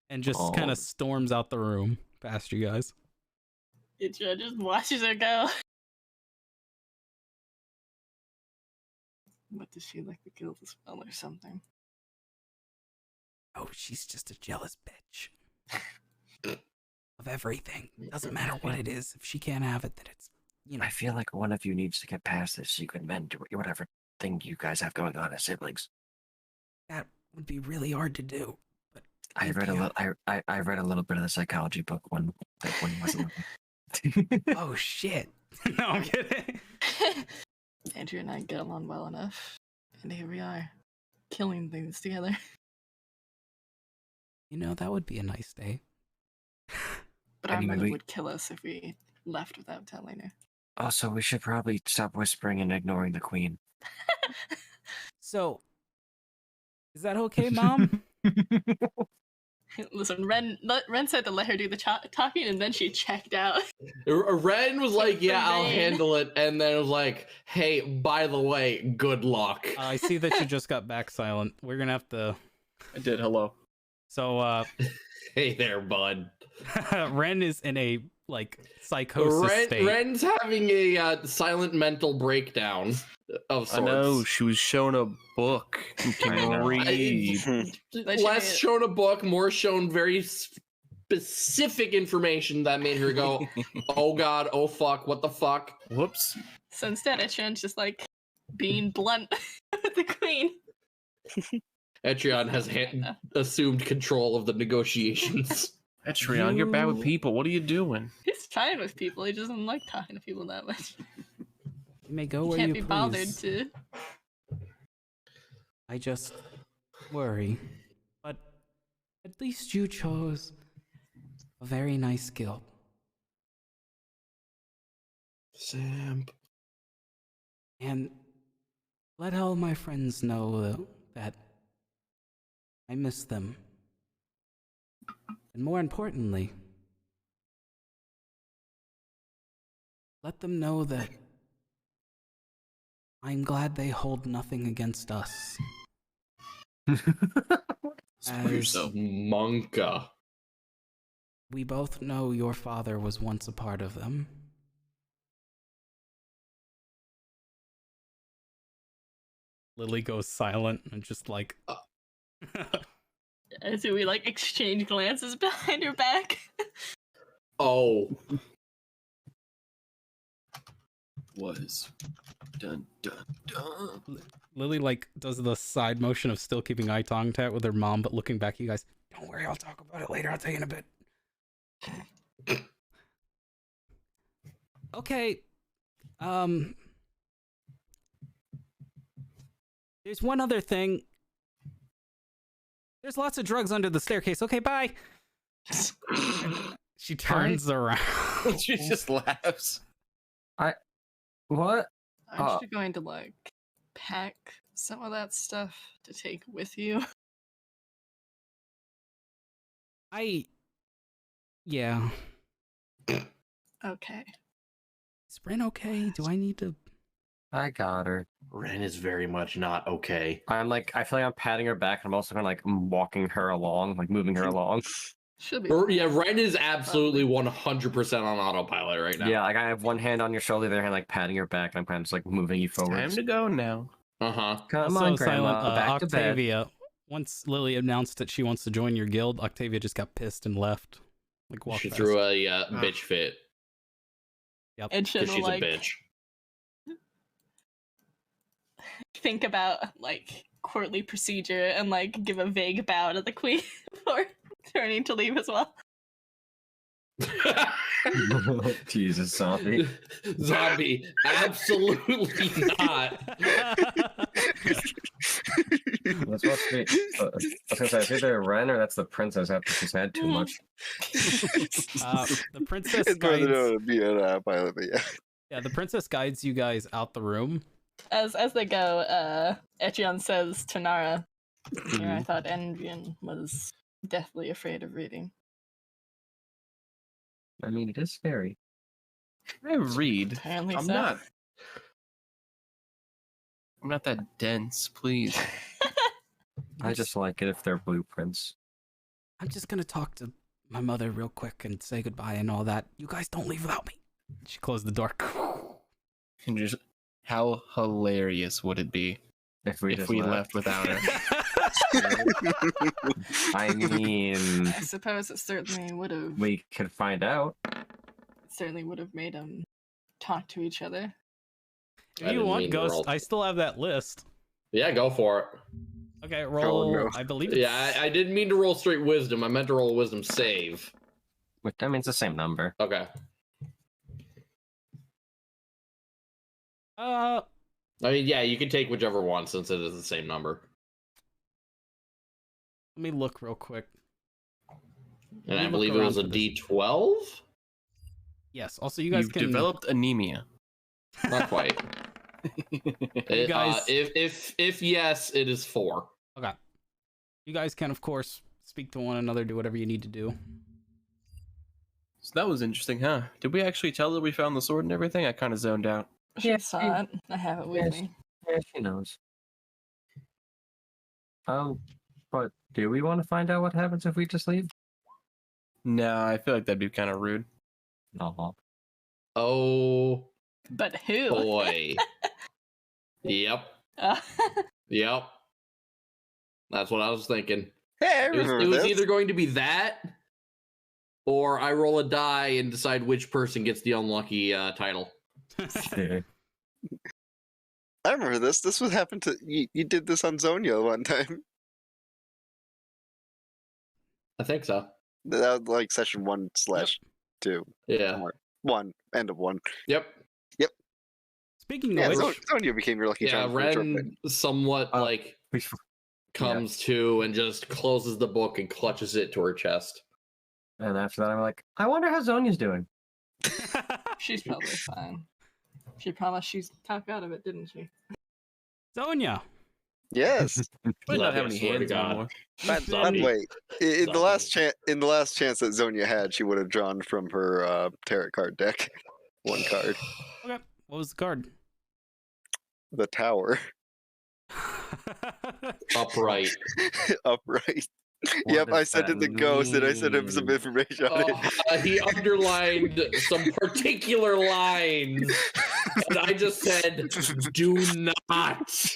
And just kind of storms out the room past you guys. Itra just watches her go. What does she like the guild as well or something? Oh, she's just a jealous bitch. Of everything. Doesn't matter what it is. If she can't have it, then it's, you know. I feel like one of you needs to get past this secret mentor, whatever thing you guys have going on as siblings. That would be really hard to do. But I read a little. I read a little bit of the psychology book when he wasn't looking. Oh shit! No, I'm kidding. Andrew and I get along well enough, and here we are, killing things together. You know, that would be a nice day. But our mother would kill us if we left without telling her. Also, we should probably stop whispering and ignoring the queen. So, is that okay, Mom? Listen, Ren said to let her do the talking, and then she checked out. Ren was like, yeah, I'll handle it. And then it was like, hey, by the way, good luck. I see that you just got back silent. We're going to have to... I did, hello. So, hey there, bud. Ren is in a, like, psychosis state. Ren's having a silent mental breakdown of sorts. I know, she was shown a book. You can read. Less shown a book, more shown very specific information that made her go, oh god, oh fuck, what the fuck? Whoops. So instead, Etron's just like being blunt with the queen. Etrion has assumed control of the negotiations. Etrion, you're bad with people. What are you doing? He's fine with people. He doesn't like talking to people that much. You may go where Can't you be please. bothered to. I just worry. But at least you chose a very nice guild. Sam. And let all my friends know that I miss them. And more importantly, let them know that I'm glad they hold nothing against us. Monka. We both know your father was once a part of them. Lily goes silent and just like... So we like exchange glances behind her back. Oh. Was. Dun, dun, dun. Lily like does the side motion of still keeping eye contact with her mom, but looking back at you guys. Don't worry, I'll talk about it later. I'll tell you in a bit. Okay. There's one other thing. There's lots of drugs under the staircase. Okay, bye. She turns around. She just laughs. What? Aren't you going to like pack some of that stuff to take with you? Yeah. Okay. Is Ren okay? Do I need to... I got her. Ren is very much not okay. I feel like I'm patting her back, and I'm also kind of like walking her along, like moving her along. Should be. Yeah, Ren is absolutely 100% on autopilot right now. Yeah, like I have one hand on your shoulder, the other hand like patting your back, and I'm kind of just like moving you forward. Time to go now. Come Also, on, Grandma, Silent, back to bed. Octavia. Once Lily announced that she wants to join your guild, Octavia just got pissed and left. Like walked She past. threw a bitch fit. Yep. It should Because she's like a bitch. think about like courtly procedure and like give a vague bow to the queen before turning to leave as well. Jesus, zombie. Zombie, absolutely not. That's supposed to be. I was gonna say, it's either Ren or that's the princess after she's had too much. The princess It's rather guides. to be a pilot, but yeah. Yeah, the princess guides you guys out the room. As they go, Echion says to Nara, "Here, I thought Endrian was deathly afraid of reading." I mean, it is scary. I read. Apparently I'm so. not that dense, please. I just like it if they're blueprints. I'm just gonna talk to my mother real quick and say goodbye and all that. You guys don't leave without me. She closed the door. And just how hilarious would it be If we if just we left without her? I mean, I suppose it certainly would have. we could find out. Certainly would have made them talk to each other. If you want, Ghost, I still have that list. Yeah, go for it. Okay, roll. no. I believe it's... Yeah, I didn't mean to roll straight wisdom. I meant to roll a wisdom save. Which, I mean, it's the same number. Okay. Uh, I mean, yeah, you can take whichever one since it is the same number. let me look real quick. And Let me I look believe it around was a for this. D12? Yes. Also, you guys You've can developed anemia. Not quite. guys- If yes, it is 4. Okay. You guys can, of course, speak to one another, do whatever you need to do. So that was interesting, huh? Did we actually tell her we found the sword and everything? I kind of zoned out. She saw it. I have it with Yes. me. Yeah, she knows. But do we want to find out what happens if we just leave? No, I feel like that'd be kind of rude. No. Oh, But who? boy. Yep. Yep. That's what I was thinking. Hey, I It was remember this. either going to be that, or I roll a die and decide which person gets the unlucky title. Yeah. I remember this. This would happen to you. You did this on Zonia one time. I think so. That was like session 1/2. Yeah. One. End of one. Yep. Speaking Yeah, of which, Zonia became your lucky Yeah, charm. for a short bit. Ren somewhat like comes to and just closes the book and clutches it to her chest. And after that, I'm like, I wonder how Zonia's doing. She's probably fine. She promised she's talk out of it, didn't she? Sonia. Yes. Might not have I any swear to hands God. anymore. By the Zombie. way, in the Zombie. last chance that Zonia had, she would have drawn from her tarot card deck one card, Okay. What was the card? the Tower, Upright. upright. What Yep, I does sent that it to Ghost, and I sent him some mean? information on it. He underlined some particular lines, and I just said, "Do not."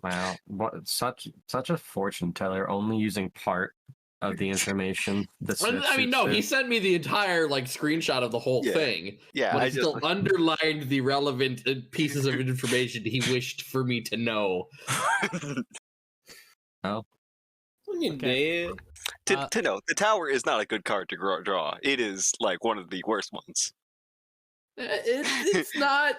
Wow, what such a fortune teller, only using part of the information. I mean, no, he sent me the entire like screenshot of the whole Yeah. thing, Yeah, but I he still underlined the relevant pieces of information he wished for me to know. Oh, Okay. to know, the Tower is not a good card to draw. It is like one of the worst ones. It's not.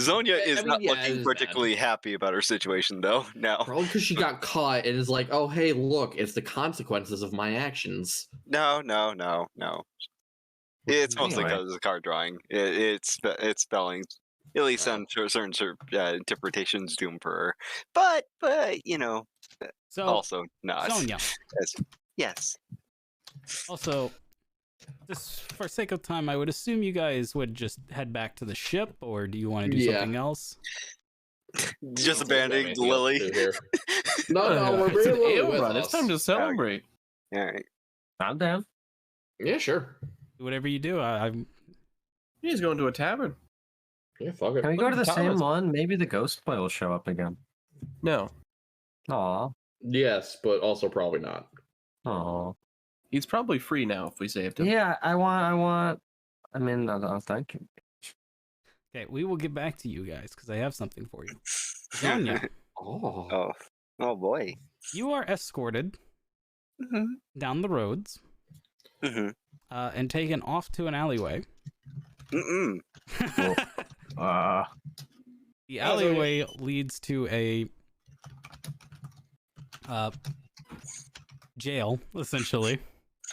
Zonia I is mean, not yeah, looking it's particularly happy about her situation, though. Now, Probably because she got caught and is like, oh, hey, look, it's the consequences of my actions. no. It's mostly Anyway. because of the card drawing. It's spelling, at least on certain interpretations, doom for her. But you know, So, also not. Sonia. Yes. Also, just for sake of time, I would assume you guys would just head back to the ship, or do you want to do Yeah. something else? Just abandoning Lily. No, we're It's an bringing Lily ale with run. us. It's time to celebrate. All right. I'm down. Yeah, sure. Do whatever you do. I'm. He's going to a tavern. Yeah, fuck it. Can we go to the same Thomas. one? Maybe the ghost boy will show up again. No, Aw. Yes, but also probably not. Aw. he's probably free now if we saved him. Yeah, I want. I mean, thank you. Okay, we will get back to you guys because I have something for you. Sonia, Oh. Oh boy. you are escorted Mm-hmm. down the roads Mm-hmm. and taken off to an alleyway. Mm-mm. The alleyway leads to a jail, essentially.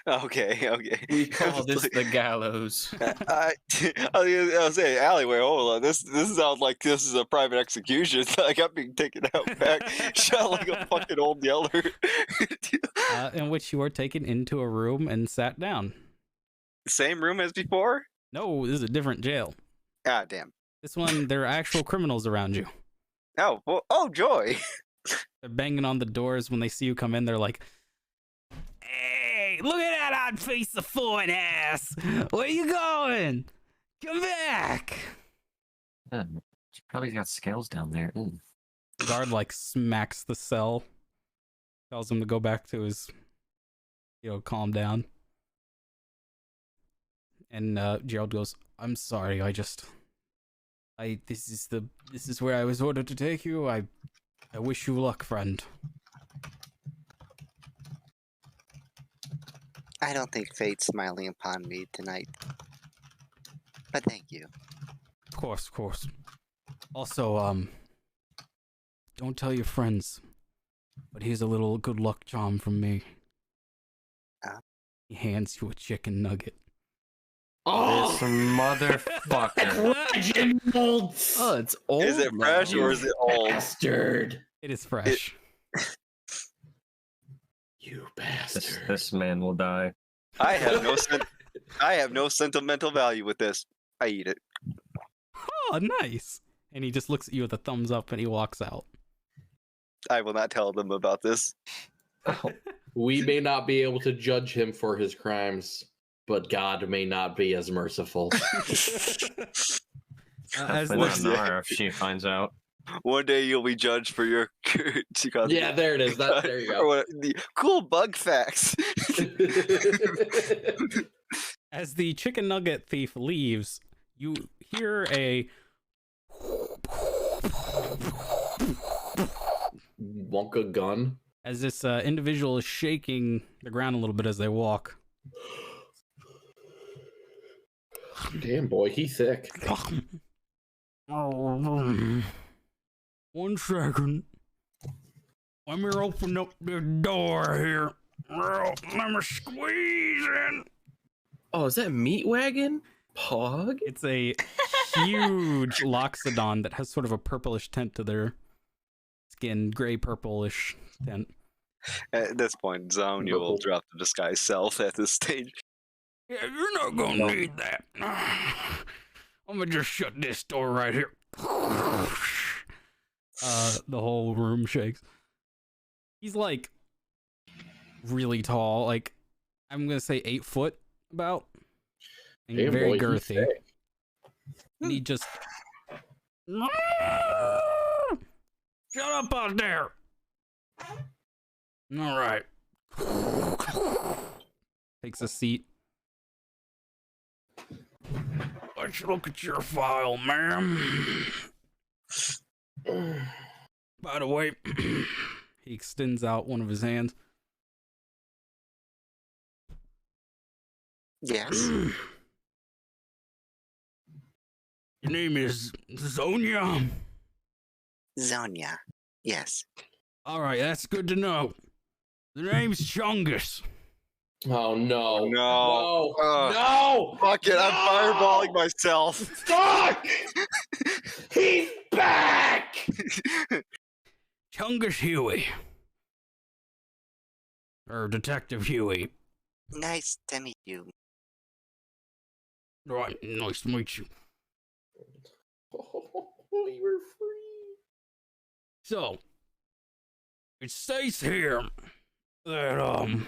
Okay. We call this the gallows. I was saying alleyway. Hold on, this sounds like this is a private execution. Like I'm being taken out back, shot like a fucking old yeller. In which you are taken into a room and sat down. Same room as before. No, this is a different jail. Ah, damn. This one, there are actual criminals around you. Oh, well, oh joy. They're banging on the doors when they see you come in. They're like, "Hey, look at that odd face of foreign ass! Where you going? Come back!" She probably got scales down there. Ooh. The guard like smacks the cell, tells him to go back to his, calm down. And Gerald goes, "I'm sorry. This is where I was ordered to take you. I wish you luck, friend." I don't think fate's smiling upon me tonight. But thank you. Of course. Also, don't tell your friends, but here's a little good luck charm from me. He hands you a chicken nugget. This motherfucker. Reginald! Oh, it's old. Is it fresh or is it old? Bastard! It is fresh. You bastard. This man will die. I have no sentimental value with this. I eat it. Oh, nice. And he just looks at you with a thumbs up and he walks out. I will not tell them about this. We may not be able to judge him for his crimes, but God may not be as merciful. As Definitely this- not Nara if she finds out. One day you'll be judged for your Yeah, there it is. There you go. Or what- the cool bug facts. As the chicken nugget thief leaves, you hear a Wonka gun. as this individual is shaking the ground a little bit as they walk. Damn boy, he thick. 1 second. Let me open up the door here. Let me squeeze in. Oh, is that Meat Wagon? Pog? It's a huge loxodon that has sort of a purplish tint to their skin, gray purplish tint. At this point, Zonia will drop the disguise self at this stage. Yeah, you're not gonna need that. I'm gonna just shut this door right here. The whole room shakes. He's like really tall, like I'm gonna say 8 foot about, and Damn very boy, he's girthy. thick. And he just shut up out there. All right. Takes a seat. Let's look at your file, ma'am. By the way, he extends out one of his hands. Yes. Your name is Zonia. Zonia. Yes. All right, that's good to know. The name's Chungus. Oh no. No. No. Fuck it, I'm fireballing myself. Fuck! He's back! Chungus Huey. Or Detective Huey. Nice to meet you. Right, nice to meet you. Oh, you were free. So, it states here that,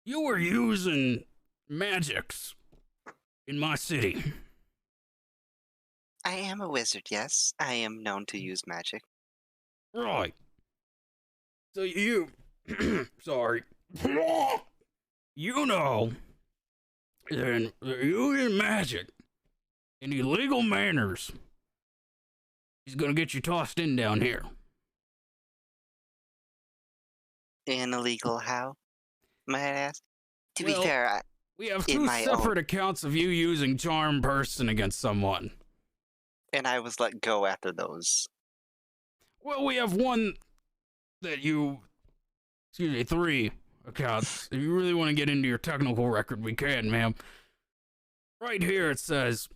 You were using magics in my city. I am a wizard, yes. I am known to use magic. Right. So you... sorry. You know... then using magic in illegal manners is gonna get you tossed in down here. In illegal how? Might I ask? To be Well, fair, We have in two my separate own- accounts of you using charm person against someone. and I was let go after those. Well, we have one that you... excuse me, 3 accounts. If you really want to get into your technical record, we can, ma'am. Right here it says...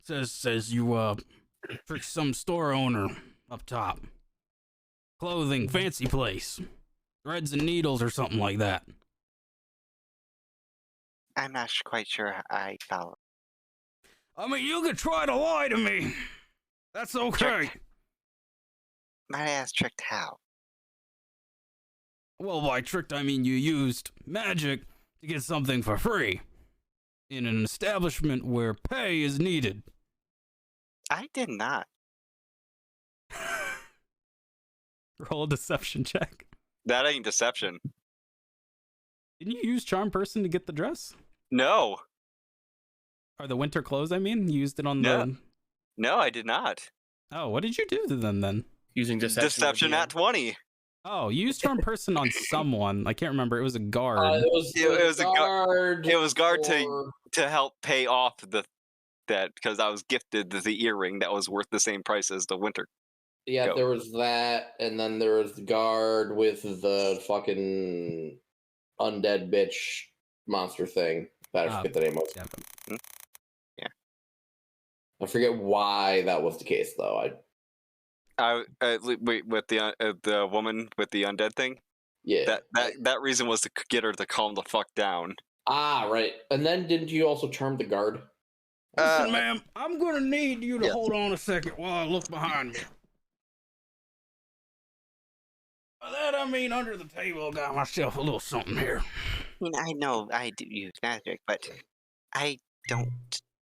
says you, tricked some store owner up top. Clothing, fancy place. Threads and needles or something like that. I'm not quite sure I follow. I mean, you could try to lie to me. That's okay. Might I ask tricked how? Well, by tricked, I mean you used magic to get something for free. In an establishment where pay is needed. I did not. Roll a deception check. That ain't deception. Didn't you use charm person to get the dress? No. Or the winter clothes, I mean? You used it on No. the... No, I did not. Oh, what did you do to them then? Using deception. Deception at 20. Oh, you used charm person on someone. I can't remember. It was a guard. It was a guard. it was guard for- to help pay off that because I was gifted the earring that was worth the same price as the winter. Yeah, Go. there was that, and then there was the guard with the fucking undead bitch monster thing. I forget the name of it. Yeah. I forget why that was the case, though. Wait, with the woman with the undead thing. Yeah. That reason was to get her to calm the fuck down. Ah, right. And then didn't you also charm the guard? Listen, ma'am, I'm gonna need you to yes. hold on a second while I look behind me. By that I mean under the table, I got myself a little something here. I mean, I know I do use magic, but I don't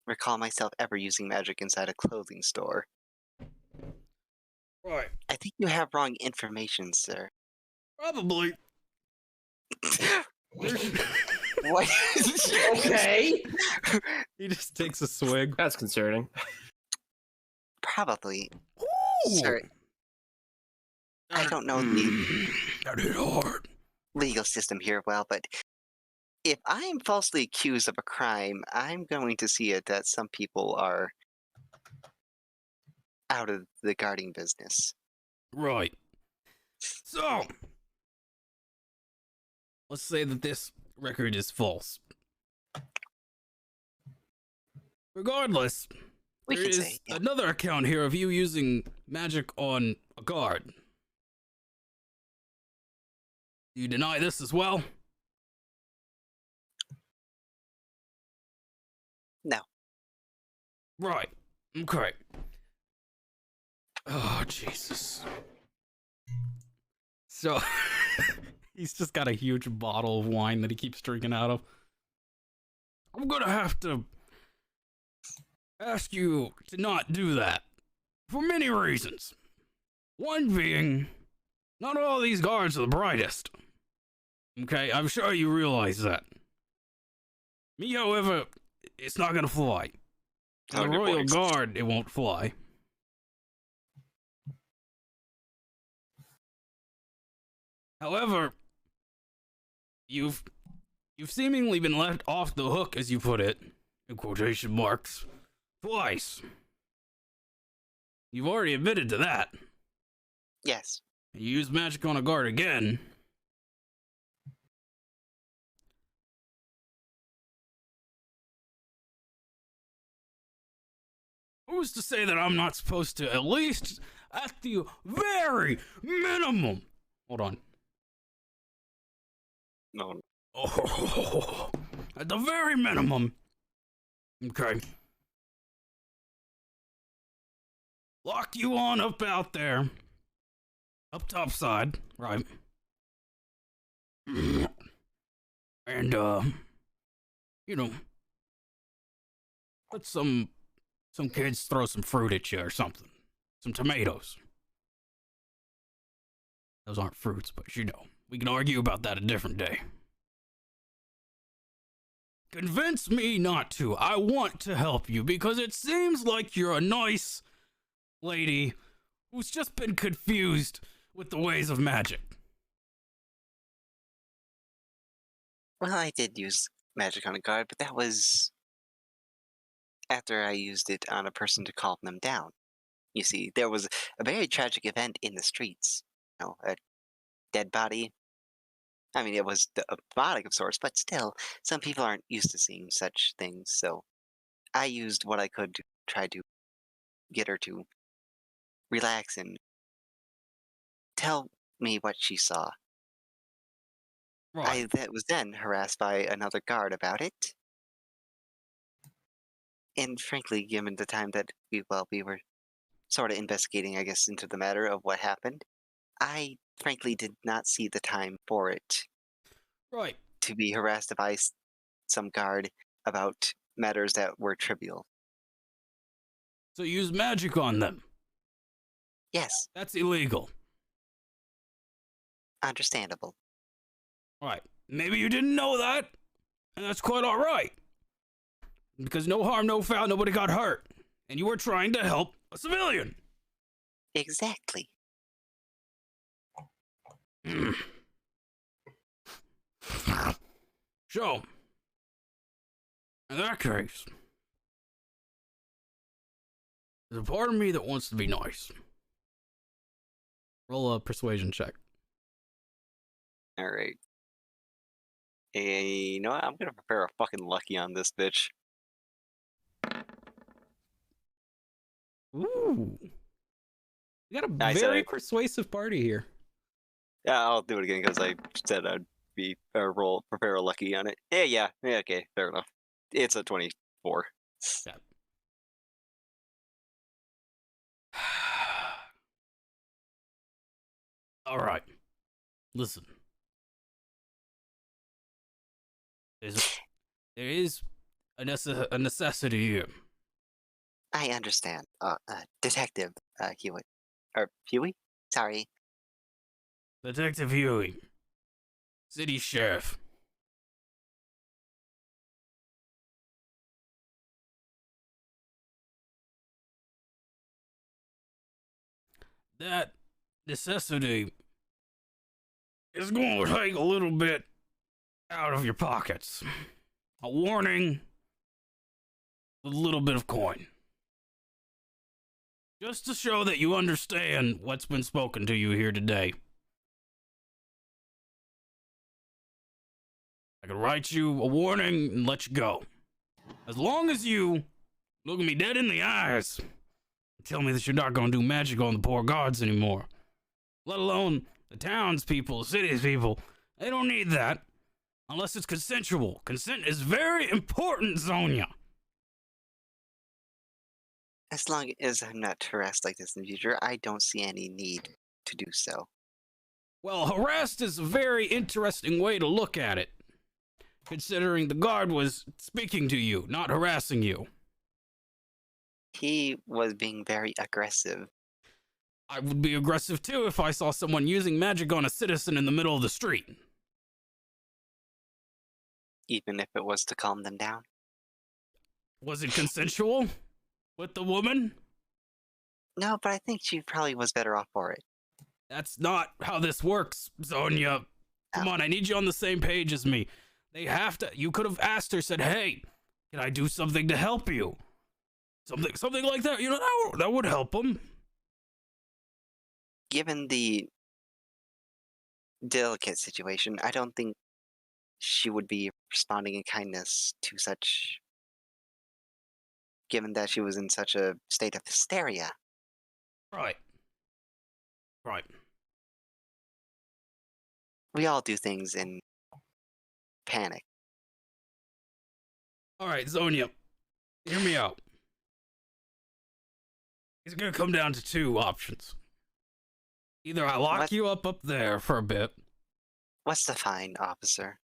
recall myself ever using magic inside a clothing store. Right. I think you have wrong information, sir. Probably. What? Okay. He just takes a swig. That's concerning. Probably. Ooh. Sir, I don't know the That hit hard. legal system here well, but if I am falsely accused of a crime, I'm going to see it that some people are out of the guarding business. Right. So, let's say that this record is false. Regardless, We there can is say, yeah. another account here of you using magic on a guard. Do you deny this as well? No. Right. Okay. Oh, Jesus. So, he's just got a huge bottle of wine that he keeps drinking out of. I'm gonna have to ask you to not do that. For many reasons. One being, not all these guards are the brightest. Okay, I'm sure you realize that. Me, however, it's not gonna fly. Oh, The good Royal points. Guard, it won't fly. However, you've seemingly been left off the hook, as you put it, in quotation marks, twice. You've already admitted to that. Yes. You used magic on a guard again. Who's to say that I'm not supposed to, at least at the very minimum? Hold on. No. Oh, at the very minimum. Okay. Lock you on up out there Up top side, right? And you know, let some kids throw some fruit at you or something. Some tomatoes. Those aren't fruits, but you know, we can argue about that a different day. Convince me not to. I want to help you because it seems like you're a nice lady who's just been confused with the ways of magic. Well, I did use magic on a guard, but that was after I used it on a person to calm them down. You see, there was a very tragic event in the streets. A dead body. I mean, it was a body of sorts, but still, some people aren't used to seeing such things, so I used what I could to try to get her to relax and tell me what she saw. Right. I was then harassed by another guard about it. And frankly, given the time that we were sort of investigating, I guess, into the matter of what happened, I frankly did not see the time for it Right. to be harassed by some guard about matters that were trivial. So use magic on them. Yes, That's illegal. understandable. Right. Maybe you didn't know that, and that's quite all right. Because no harm, no foul, nobody got hurt. And you were trying to help a civilian. Exactly. So, in that case, there's a part of me that wants to be nice. Roll a persuasion check. All right. Hey, you know what? I'm gonna prepare a fucking lucky on this bitch. Ooh. You got a I said very it. persuasive party here. Yeah, I'll do it again because I said I'd prepare a lucky on it. Yeah, okay, fair enough. It's a 24. Yeah. All right. Listen. There is a necessity here. I understand. Detective Hewitt. Or Huey? Sorry. Detective Huey. City Sheriff. That necessity is going to take a little bit out of your pockets. A warning, a little bit of coin. Just to show that you understand what's been spoken to you here today. I can write you a warning and let you go. As long as you look me dead in the eyes and tell me that you're not going to do magic on the poor guards anymore. Let alone the townspeople, the city's people. They don't need that. Unless it's consensual. Consent is very important, Zonia. As long as I'm not harassed like this in the future, I don't see any need to do so. Well, harassed is a very interesting way to look at it. Considering the guard was speaking to you, not harassing you. He was being very aggressive. I would be aggressive too if I saw someone using magic on a citizen in the middle of the street. Even if it was to calm them down. Was it consensual with the woman? No, but I think she probably was better off for it. That's not how this works, Zonia. Come on, I need you on the same page as me. They have to. You could have asked her, said, "Hey, can I do something to help you?" Something like that. You know, that would help them. Given the delicate situation, I don't think she would be responding in kindness to such, given that she was in such a state of hysteria. Right. We all do things in panic. All right, Zonia, hear me out. It's gonna come down to two options. Either I lock What? you up there for a bit, What's the fine, officer?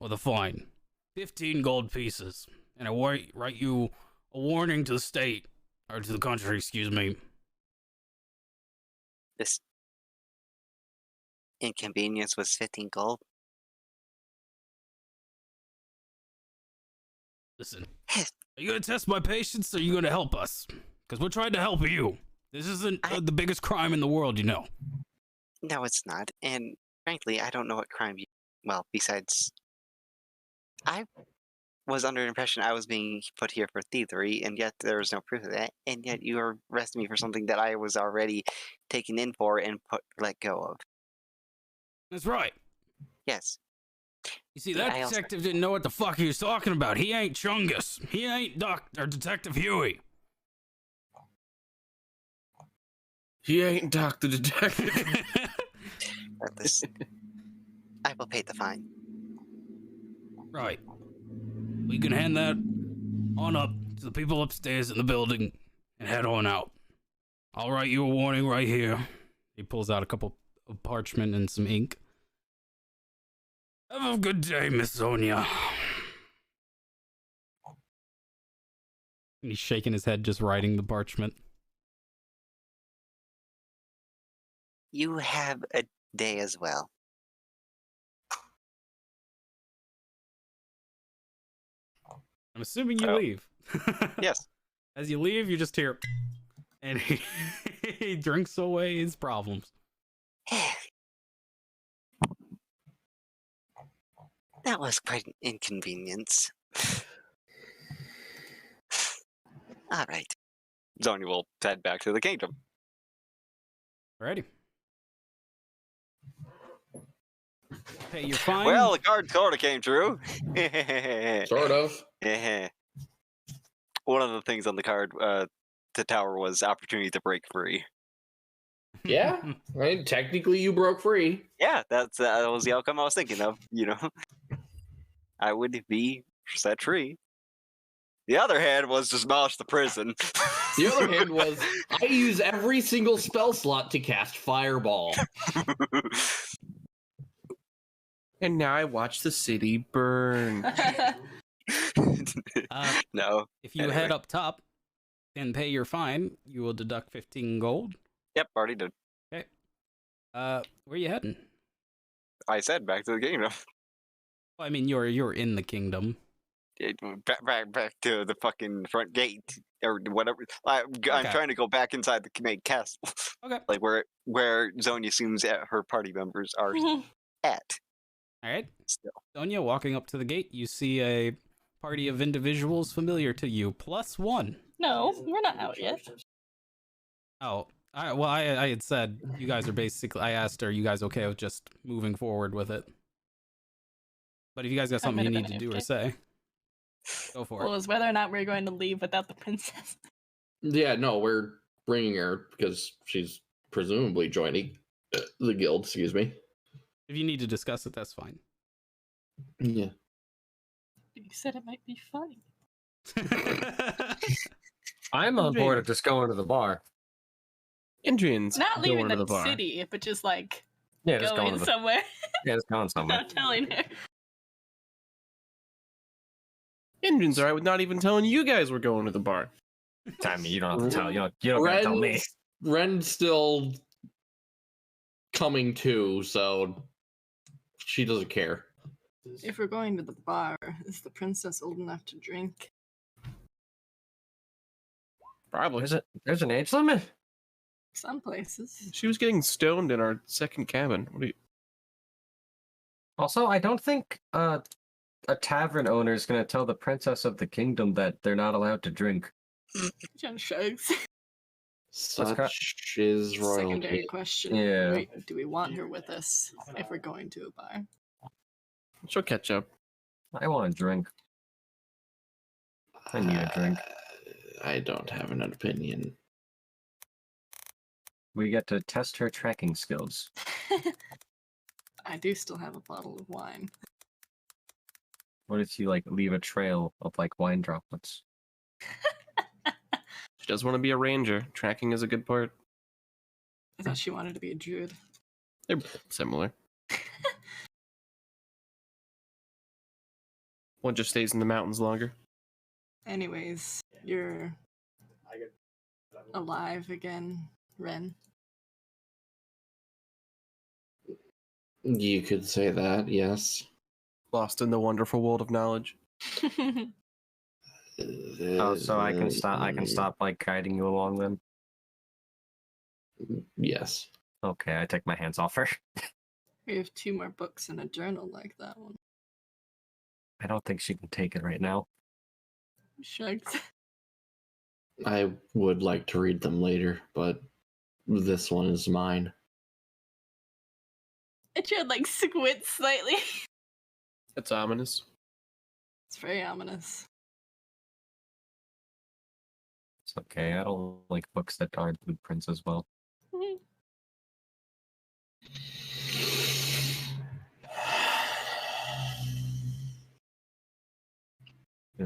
or the fine. 15 gold pieces. And I write you a warning to the state, or to the country, excuse me. This inconvenience was 15 gold. Listen, are you gonna test my patience, or are you gonna help us? Because we're trying to help you. This isn't the biggest crime in the world, you know. No, it's not. And frankly, I don't know what crime you. Well, besides, I was under the impression I was being put here for thievery, and yet there was no proof of that. And yet you are arresting me for something that I was already taken in for and let go of. That's right. Yes. You see, Yeah, that I also- detective didn't know what the fuck he was talking about. He ain't Chungus. He ain't Detective Huey. He ain't Dr. Detective. But this, I will pay the fine. Right. We can hand that on up to the people upstairs in the building and head on out. I'll write you a warning right here. He pulls out a couple of parchment and some ink. Have a good day, Miss Sonia. And he's shaking his head, just writing the parchment. You have a day as well. I'm assuming you Oh. leave. Yes. As you leave, you just hear, and he drinks away his problems. That was quite an inconvenience. All right. Zonia will head back to the kingdom. Alrighty. Pay your fine. Well, the card sort of came true. Sort of. One of the things on the card, the tower was opportunity to break free. Yeah. I mean, technically, you broke free. Yeah, that was the outcome I was thinking of. You know, I would be set free. The other hand was to demolish the prison. The other hand was, I use every single spell slot to cast Fireball. And now I watch the city burn. No. If you Anyway. head up top and pay your fine, you will deduct 15 gold. Yep, already did. Okay. Where you heading? I said back to the kingdom. Well, I mean, you're in the kingdom. Back to the fucking front gate or whatever. I'm trying to go back inside the main castle. Okay. Like where Zonia assumes her party members are at. All right. Still. Sonia, walking up to the gate, you see a party of individuals familiar to you, +1. No, we're not out yet. Oh, I had said you guys are basically. I asked, are you guys okay with just moving forward with it? But if you guys got something you might need have to been do or say, go for Well, it. is whether or not we're going to leave without the princess. Yeah, no, we're bringing her because she's presumably joining the guild, excuse me. If you need to discuss it, that's fine. Yeah. You said it might be funny. I'm on board at just going to the bar. Indrian's Not leaving going to the the bar. city, but just like Yeah, just going going to the somewhere. yeah, just going somewhere. Not telling her. Indrian's alright with not even telling you guys we're going to the bar. I mean, you don't have to tell. You don't gotta tell me. Ren's still coming too, so she doesn't care. If we're going to the bar, is the princess old enough to drink? Probably. There's an age limit? Some places. She was getting stoned in our second cabin. What do you? Also, I don't think a tavern owner is going to tell the princess of the kingdom that they're not allowed to drink. Jen shrugs. Such is Secondary royalty. question. Yeah. Do we want her with us if we're going to a bar? She'll catch up. I want a drink. I need a drink. I don't have an opinion. We get to test her tracking skills. I do still have a bottle of wine. What if you leave a trail of wine droplets? She does want to be a ranger. Tracking is a good part. I thought she wanted to be a druid. They're similar. One just stays in the mountains longer. Anyways, you're alive again, Ren. You could say that, yes. Lost in the wonderful world of knowledge. Oh, so I can stop. I can stop like guiding you along then. Yes. Okay, I take my hands off her. We have 2 more books and a journal like that one. I don't think she can take it right now. Shrugs. I would like to read them later, but this one is mine. I tried like squint slightly. That's ominous. It's very ominous. It's okay. I don't like books that aren't blueprints as well.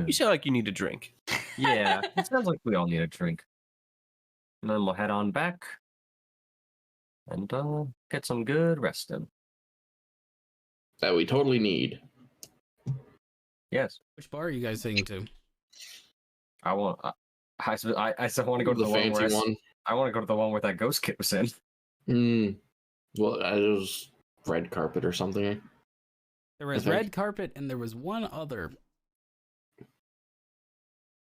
You sound like you need a drink. Yeah, it sounds like we all need a drink. And then we'll head on back and get some good rest in. That we totally need. Yes. Which bar are you guys heading to? I want. I still want to go to the one fancy where one. I want to go to the one where that ghost kid was in. Well, it was red carpet or something. There was red carpet and there was one other.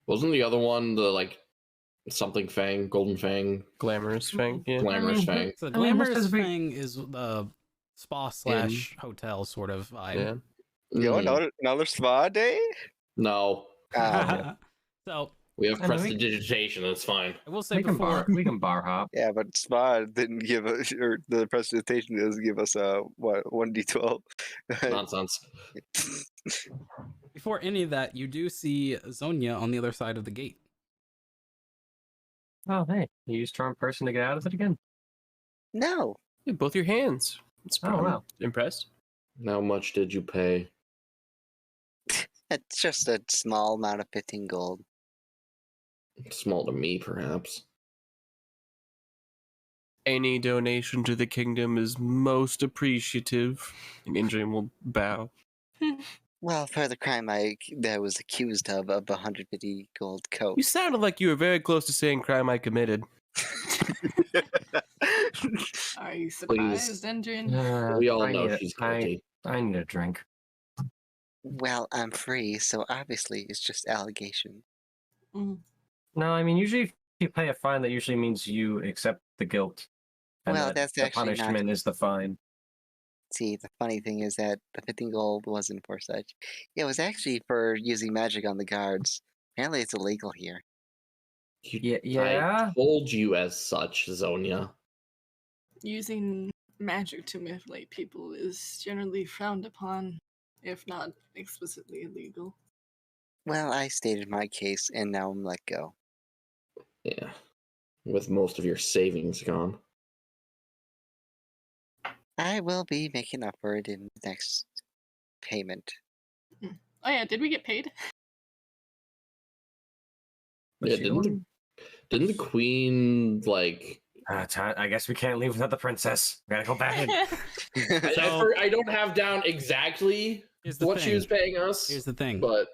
Wasn't the other one the like something Fang, Golden Fang, Glamorous Fang? Yeah. Glamorous Fang? So the I mean, Glamorous this is Fang is the spa/hotel sort of vibe. Yeah. Yo, another spa day? No. So we have I mean, prestidigitation. That's fine. I will say We can before we can bar hop. Yeah, but spa didn't give us, or the presentation doesn't give us what 1d12. Nonsense. before any of that, you do see Zonia on the other side of the gate. Oh, hey, you used charm person to get out of it again? No. Yeah, both your hands. Oh, wow. Impressed. How much did you pay? It's just a small amount of 15 gold. Small to me, perhaps. Any donation to the kingdom is most appreciative. And Indrian will bow. Well, for the crime I was accused of 150 gold coat. You sounded like you were very close to saying crime I committed. Are you surprised, Endrin? We all I know need she's I guilty. need a drink. Well, I'm free, so obviously it's just allegation. Mm. No, I mean, usually if you pay a fine, that usually means you accept the guilt. And Well, that that's the actually not- punishment is the fine. See, the funny thing is that the 15 gold wasn't for such. It was actually for using magic on the guards. Apparently it's illegal here. Yeah. I told you as such, Zonia. Using magic to manipulate people is generally frowned upon, if not explicitly illegal. Well, I stated my case, and now I'm let go. Yeah. With most of your savings gone. I will be making up for it in the next payment. Oh yeah, did we get paid? Yeah, didn't the queen like? I guess we can't leave without the princess. We gotta go back in. I don't have down exactly what she was paying us. Here's the thing. But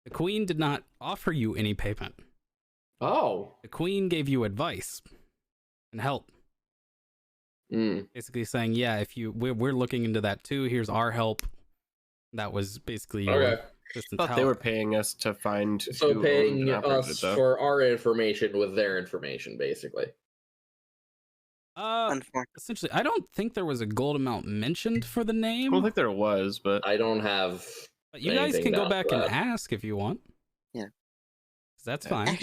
the queen did not offer you any payment. Oh. The queen gave you advice and help. Basically saying, yeah, if we're looking into that too. Here's our help. That was basically your assistance. I thought they were paying us to find. So who paying owned and operated us it, though. for our information with their information, basically. Essentially, I don't think there was a gold amount mentioned for the name. I don't think there was, but I don't have. But you guys can go back and ask if you want. Yeah. That's fine.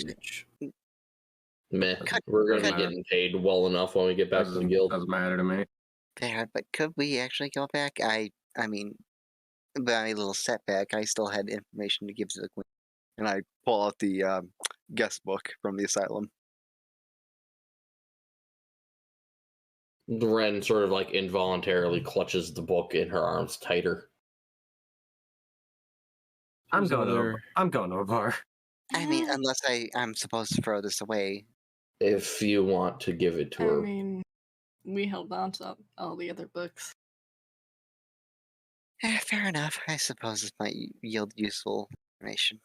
Meh. We're gonna be getting paid well enough when we get back to the guild. Doesn't matter to me. Fair, but could we actually go back? I mean, by a little setback, I still had information to give to the queen. And I pull out the guest book from the asylum. Ren sort of like involuntarily clutches the book in her arms tighter. I'm going to a bar. I mean, unless I'm supposed to throw this away. If you want to give it to her. I mean, we held on to all the other books. Fair enough. I suppose it might yield useful information.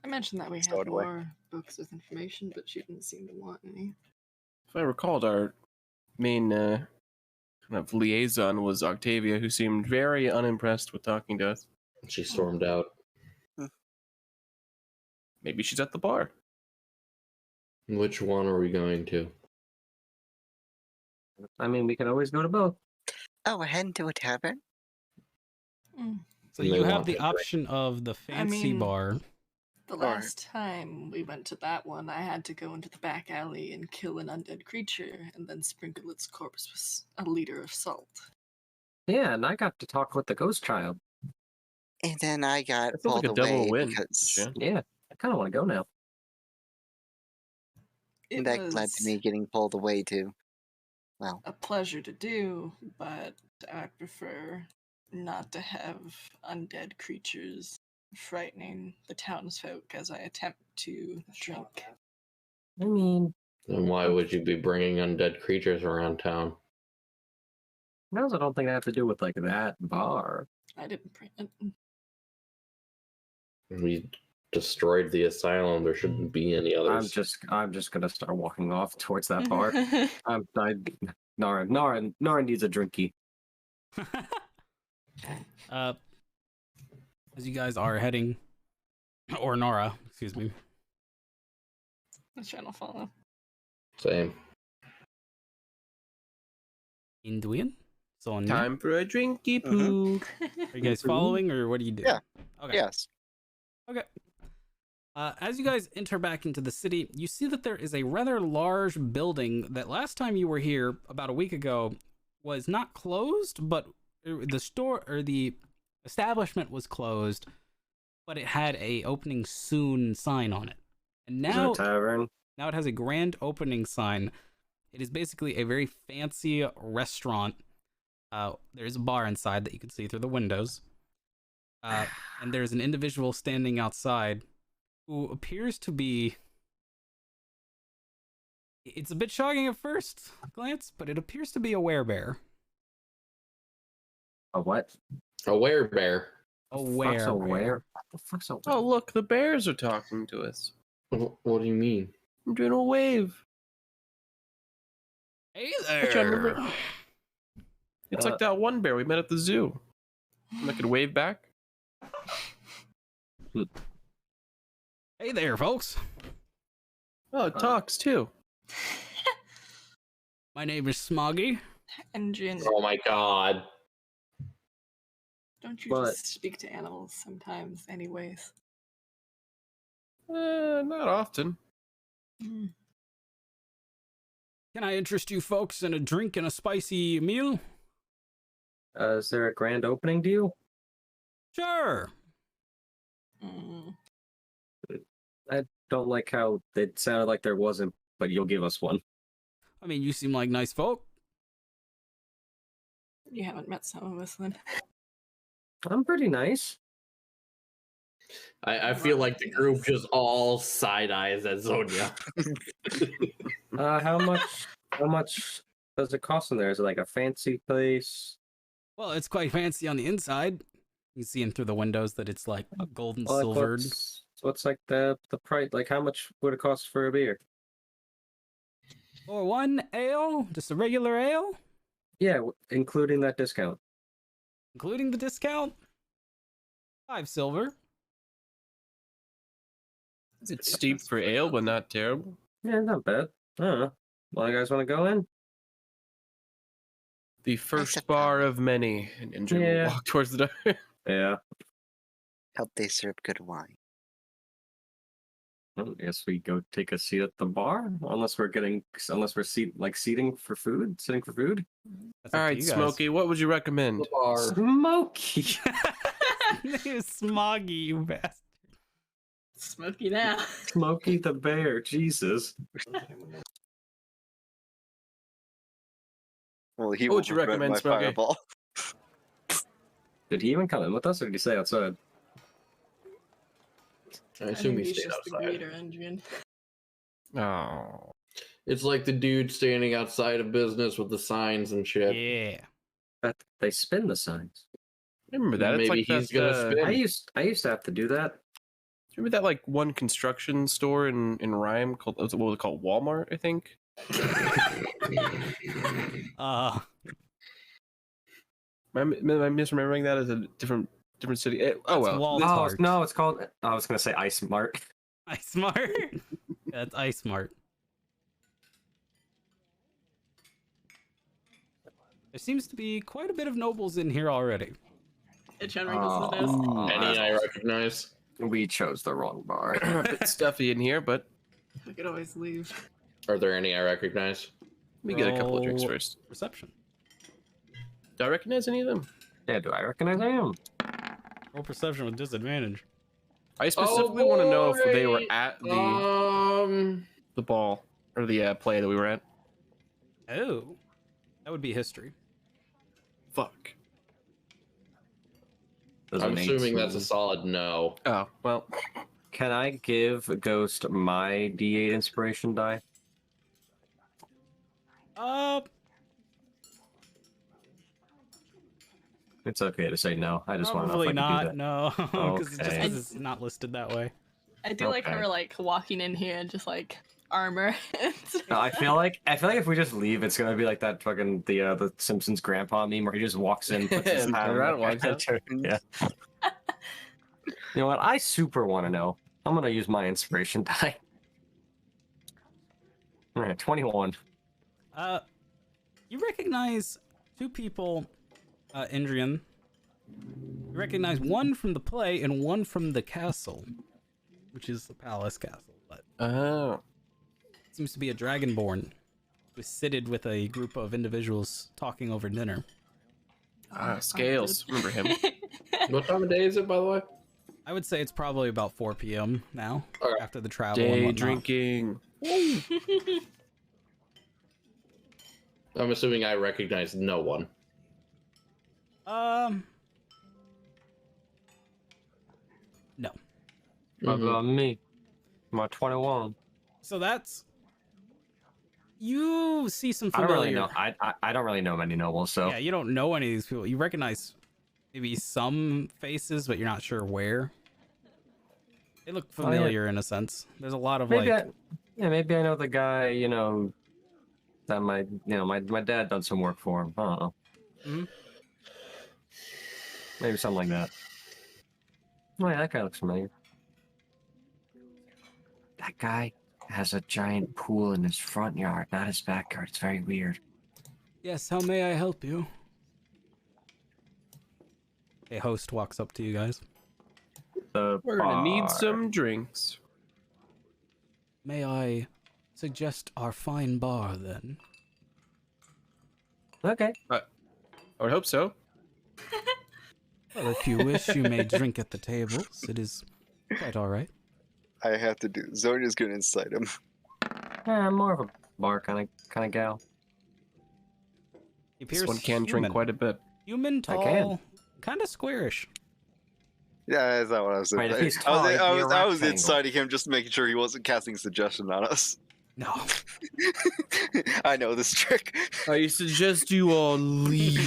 I mentioned that we Stow had it away. more books with information, but she didn't seem to want any. If I recalled, our main kind of liaison was Octavia, who seemed very unimpressed with talking to us. She stormed out. Maybe she's at the bar. Which one are we going to? I mean, we can always go to both. Oh, we're heading to a tavern? So They you have want the to drink. option of the fancy mean- bar. The last time we went to that one, I had to go into the back alley and kill an undead creature and then sprinkle its corpse with a liter of salt. Yeah, and I got to talk with the ghost child. And then I got That feels like pulled a double away win. because Shan. Yeah, I kind of want to go now. It that was led to me getting pulled away too. Well, a pleasure to do, but I prefer not to have undead creatures frightening the townsfolk as I attempt to drink. I mean, Then why would you be bringing undead creatures around town? I also don't think I have to do with like that bar. I didn't print it. We destroyed the asylum. There shouldn't be any others. I'm just gonna start walking off towards that bar. Nara needs a drinky. As you guys are heading, or Nora, excuse me. I'm trying to follow. Same. Induin? So on Time for a drinky poo. Are you guys following, or what do you do? Yeah. Okay. yes. Okay. As you guys enter back into the city, you see that there is a rather large building that last time you were here, about a week ago, was not closed, but the store or the establishment was closed, but it had a opening soon sign on it. And Is it now, a tavern? now it has a grand opening sign. It is basically a very fancy restaurant. There's a bar inside that you can see through the windows. And there's an individual standing outside who appears to be... It's a bit shocking at first glance, but it appears to be a werebear. A what? A werebear. A Fuck's a werebear. were? What the fuck's a Oh, look, the bears are talking to us. What do you mean? I'm doing a wave. Hey Hey, John, remember- there! It's like that one bear we met at the zoo. And I could wave back. Hey there, folks! Oh, it talks too. My name is Smoggy. Engine, Oh my god. don't you But- just speak to animals sometimes, anyways? Not often. Hmm. Can I interest you folks in a drink and a spicy meal? Is there a grand opening deal? Sure! Mm. I don't like how it sounded like there wasn't, but you'll give us one. I mean, you seem like nice folk. You haven't met some of us then. I'm pretty nice. I feel like the group just all side eyes at Zonia. How much does it cost in there? Is it like a fancy place? Well, it's quite fancy on the inside. You see in through the windows that it's like gold and Like, silvered. what's like the price? Like how much would it cost for a beer? For one ale, just a regular ale, Yeah, including that discount. including the discount, 5 silver. It's steep for ale, but not terrible. Yeah, not bad. I don't know. Well, you guys want to go in? The first bar of many. And Andrew will Yeah. walk towards the door. Yeah. Help they serve good wine. Well, I guess we go take a seat at the bar, unless we're seating for food. Sitting for food. That's up All to right, you guys. Smokey, what would you recommend? Smoky. Name is Smoggy, you bastard. Smoky now. Smokey the bear. Jesus. Well, he What will would you prevent recommend, my Smokey? fireball. Did he even come in with us, or did he stay outside? I assume he he's stayed just the outside. greater engine. Oh. It's like the dude standing outside a business with the signs and shit. Yeah. But they spin the signs. Remember that? It's Maybe like he's that, gonna spin. I used to have to do that. Remember that like one construction store in Rhyme called what was it called? Walmart, I think. Am I misremembering that as a different city? Oh That's well. Walmart. No, it's called. I was gonna say Ice Mart. Ice Mart. That's Ice Mart. There seems to be quite a bit of nobles in here already. It generally doesn't this. Any I recognize. We chose the wrong bar. A bit stuffy in here, but We could always leave. Are there any I recognize? let me get a couple of drinks Roll first. Perception. Do I recognize any of them? Yeah, do I recognize him? Roll perception with disadvantage. I specifically want to know if they were boy. at the ball or the play that we were at. Oh, that would be history. Fuck. Those I'm are assuming that's a 18. solid no. Oh well. Can I give Ghost my D8 inspiration die? It's okay to say no. I just want to know if Probably I can do not. that. No, because Okay. it's not listed that way. I do like Okay. her like walking in here and just like armor. No, I feel like if we just leave, it's gonna be like that fucking the Simpsons grandpa meme where he just walks in, puts his And hat turns around and walks out. Yeah. You know what? I super want to know. I'm gonna use my inspiration die. All right, 21. You recognize two people, Indrian. You recognize one from the play and one from the castle, which is the palace castle, but Oh. seems to be a dragonborn who is seated with a group of individuals talking over dinner. Scales. Remember him? What time of day is it, by the way? I would say it's probably about 4 p.m. now, Okay. after the travel and Day whatnot. drinking. I'm assuming I recognize no one. No. What Mhm. about me? I'm at 21. So that's... You see some I don't familiar... really know. I don't really know many nobles, so Yeah, you don't know any of these people. You recognize maybe some faces, but you're not sure where. They look yeah. familiar in a sense. There's a lot of maybe like... maybe I know the guy. That my dad done some work for him. I don't know. Mhm. Maybe something like that. Oh yeah, that guy looks familiar. That guy has a giant pool in his front yard, not his backyard. It's very weird. Yes, how may I help you? A host walks up to you guys. The We're gonna need bar. some drinks. May I suggest our fine bar then? Okay. I would hope so. Well, if you wish, you may drink at the tables. It is quite all right. I have to do. Zonia's gonna incite him. Yeah, I'm more of a bar kind of gal. He This appears one can drink human. quite a bit. Human, I can. tall, kind of squarish. Yeah, that's not what I was saying. Right, if he's I tall, was, he'd I be a was, I was rectangle. inciting him, just making sure he wasn't casting suggestion on us. No. I know this trick. I suggest you all leave.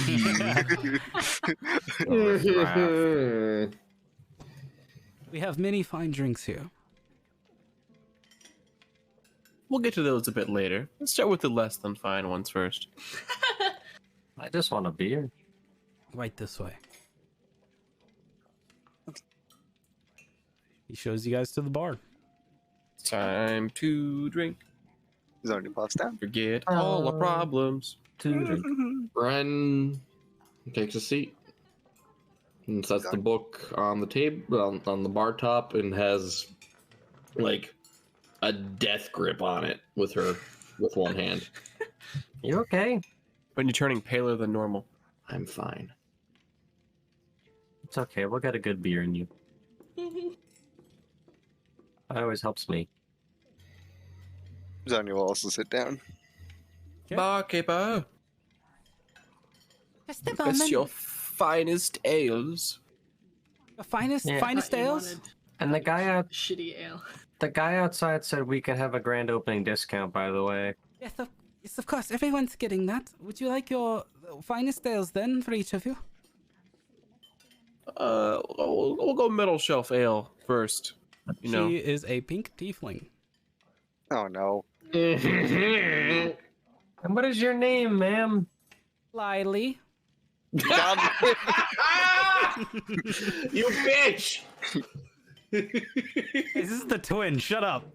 We have many fine drinks here. We'll get to those a bit later. Let's start with the less than fine ones first. I just want a beer. Right this way. He shows you guys to the bar. Time to drink. Zonia pops down. Forget all our problems. Bren takes a seat and sets the book on the table on the bar top and has like a death grip on it with one hand. You okay? When you're turning paler than normal. I'm fine. It's okay. We'll get a good beer in you. That always helps me. Zonia will also sit down. Okay. Barkeeper, Just a what's moment. your finest ales? The finest, Yeah. finest Thought you ales? wanted And the guy shitty ale. outside said we could have a grand opening discount. By the way, Yes, of course. Everyone's getting that. Would you like your finest ales then for each of you? We'll go middle shelf ale first. You know. She is a pink tiefling. Oh no. You And what is your name, ma'am? Lily. bitch! Hey, this is the twin. Shut up.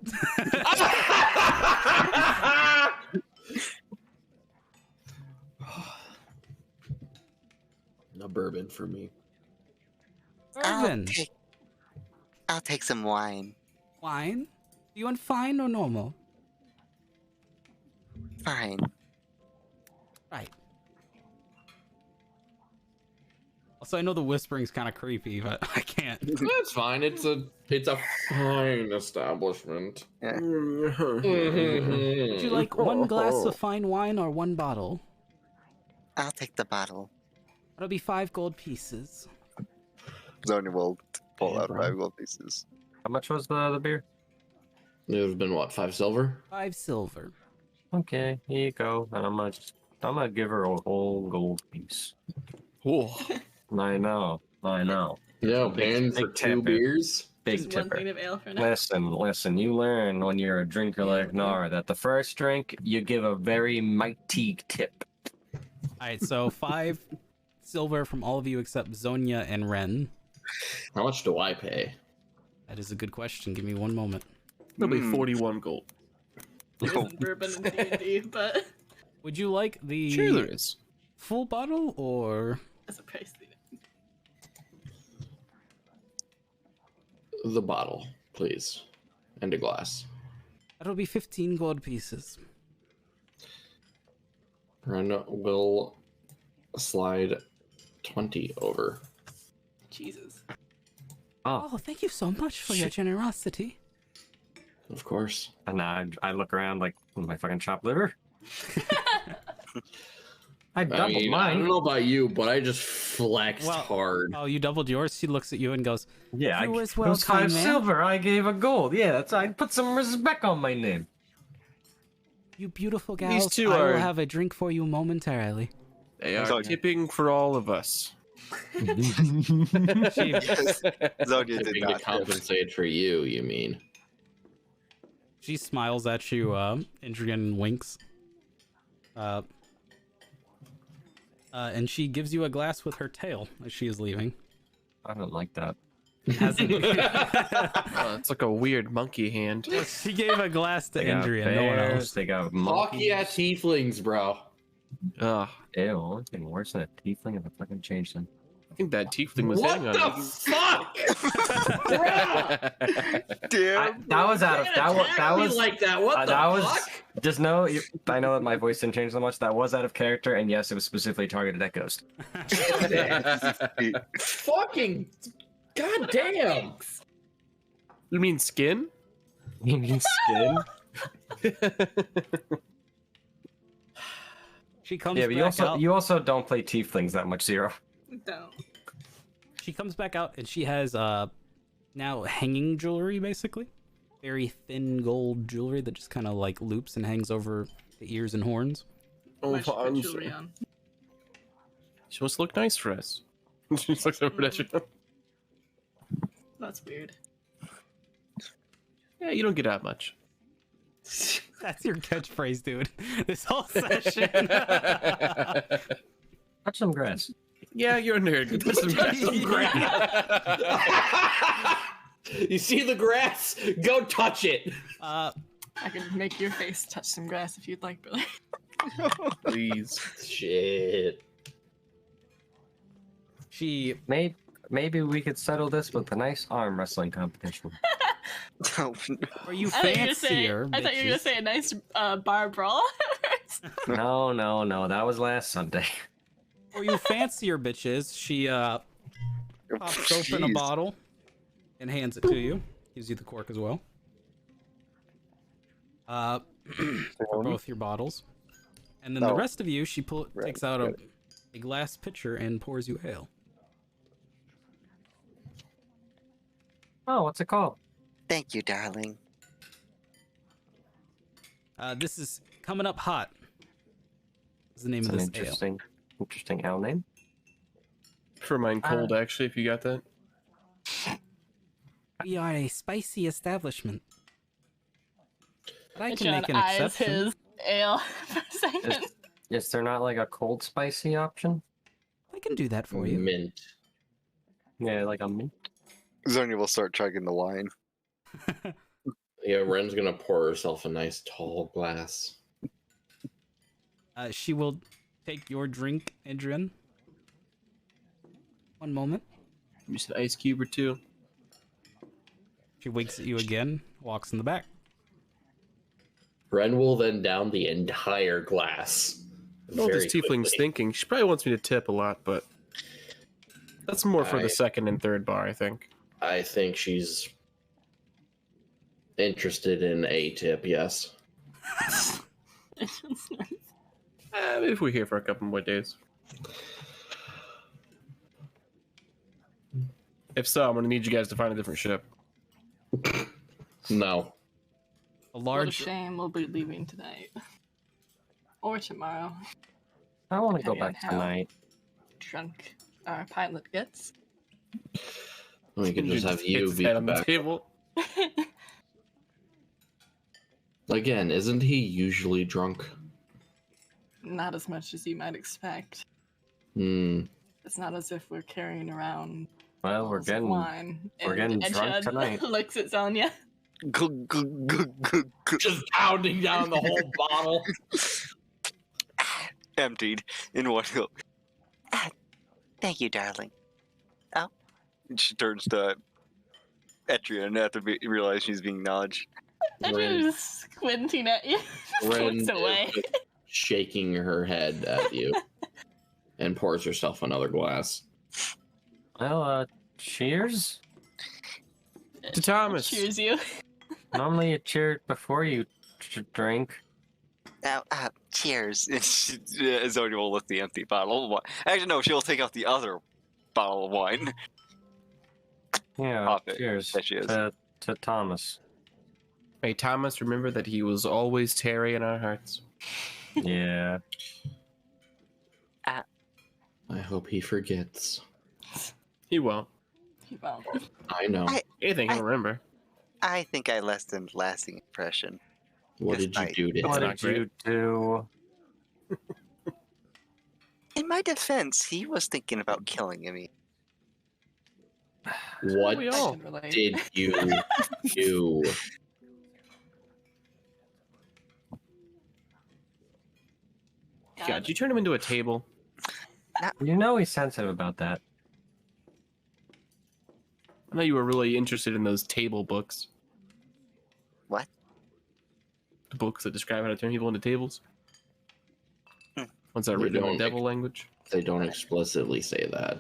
No bourbon for me. Irvin. I'll take some wine. Wine? Do you want fine or normal? Fine. Right. Also, I know the whispering's kind of creepy, but I can't. That's fine. It's a fine establishment. Yeah. Would you like one glass of fine wine or one bottle? I'll take the bottle. That'll be 5 gold pieces. Zonia will pull Yeah, out bro. 5 gold pieces. How much was the beer? It would have been what, 5 silver? 5 silver. Okay, here you go. And I'm gonna give her a whole gold piece. Cool. I know. Yeah, Big- paying for big 2 tipper. beers. Big Just one tipper. thing of ale for now. Listen, you learn when you're a drinker like Nara that the first drink, you give a very mighty tip. Alright, so 5 silver from all of you except Zonia and Ren. How much do I pay? That is a good question. Give me one moment. It'll be 41 gold. There isn't bourbon in D&D, but Would you like the Sure there is. full bottle or... as a price leader. The bottle, please. And a glass. That'll be 15 gold pieces. Ren will slide 20 over. Jesus. Oh, thank you so much for your generosity. Of course. And I look around like, my fucking chopped liver? I I doubled mean, I don't mine. know about you, but I just flexed Well, hard. Oh, you doubled yours? She looks at you and goes, Yeah, You as It well, was kind 5 man. silver. I gave a gold. Yeah, that's. I put some respect on my name. You beautiful These gals, two I will are- have a drink for you momentarily. They are Zonia. tipping for all of us. Yes. Zonia did Tipping to not. tip. compensate for you, you mean? she smiles at you, Adrian winks. And she gives you a glass with her tail as she is leaving. I don't like that. Hasn't- It's like a weird monkey hand. she gave a glass to They got Adrian, no one bears, else. They got Fuck monkeys. yeah, tieflings, bro. Ugh. Ew, only thing worse than a tiefling if I fucking changed them. I think that tiefling was What hitting on the me. fuck? Damn. That was out of that was like that. What the that was fuck? just know. I know that my voice didn't change so much. That was out of character, and yes, it was specifically targeted at Ghost. Fucking goddamn. You mean skin? You mean skin? She comes Yeah, but back out. you also don't play tieflings that much, Zero. Don't. She comes back out and she has now hanging jewelry, basically. Very thin gold jewelry that just kind of like loops and hangs over the ears and horns. Oh, Why should I put I'm jewelry sorry. on? She must look nice for us. She just looks over at you. That's weird. Yeah, you don't get out much. That's your catchphrase, dude. This whole session. Touch some grass. Yeah, you're a nerd. Touch some grass. You see the grass? Go touch it. I could make your face touch some grass if you'd like, Billy. Please. Shit. She Maybe we could settle this with a nice arm wrestling competition. Are you I thought you were gonna say. fancier? I thought you were gonna bitches? say a nice bar brawl. No, that was last Sunday. Or you fancier bitches? She pops open a Jeez. bottle and hands it to you. Gives you the cork as well. For both your bottles. And then the Oh. rest of you, she Right, takes out got a glass pitcher and pours you ale. Oh, what's it called? Thank you, darling. This is Coming Up Hot is the name It's of an this ale. interesting ale name. For mine cold, actually, if you got that. We are a spicy establishment. But I can John make an eyes exception. his ale for a second. Is there not like a cold spicy option? I can do that for you. Mint. Yeah, like a mint. Zonia will start chugging the wine. Yeah, Ren's gonna pour herself a nice tall glass. She will take your drink, Adrian. One moment. Just an ice cube or two. She winks at you again, walks in the back. Ren will then down the entire glass. Well, this very tiefling's quickly. thinking. She probably wants me to tip a lot, but that's more for the second and third bar, I think. I think she's interested in a tip, yes. Maybe if we're here for a couple more days. If so, I'm going to need you guys to find a different ship. No. A What a large. shame we'll be leaving tonight. Or tomorrow. I want to go Depending on back how tonight. drunk our pilot gets. We could just have you Hits be head the on the back. table. Again, isn't he usually drunk? Not as much as you might expect. Hmm. It's not as if we're carrying around Well, we're bottles of getting wine. we're getting drunk Chad tonight. looks at Zonia. Just pounding down the whole bottle. Emptied in one go. Thank you, darling. And she turns to Etrian after realize she's being acknowledged. Edwin is squinting at you. Ren Looks away. is just shaking her head at you and pours herself another glass. Well, cheers. To Thomas. Cheers you. Normally you cheer before you drink. Now, cheers. Zonia will lift the empty bottle of wine. Actually, no, she'll take out the other bottle of wine. Yeah, Pop it. cheers There she is. to Thomas. May Thomas remember that he was always Terry in our hearts. Yeah. I hope he forgets. He won't. He won't. I know. Anything he'll remember. I think I left a lasting impression. What Yes, did you I- do to What him? not did you do? In my defense, he was thinking about killing me. What We I all. can relate. did you do? God, you turn him into a table. You know he's sensitive about that. I know you were really interested in those table books. What? The books that describe how to turn people into tables. Ones that are They written in don't the devil language. They don't explicitly say that.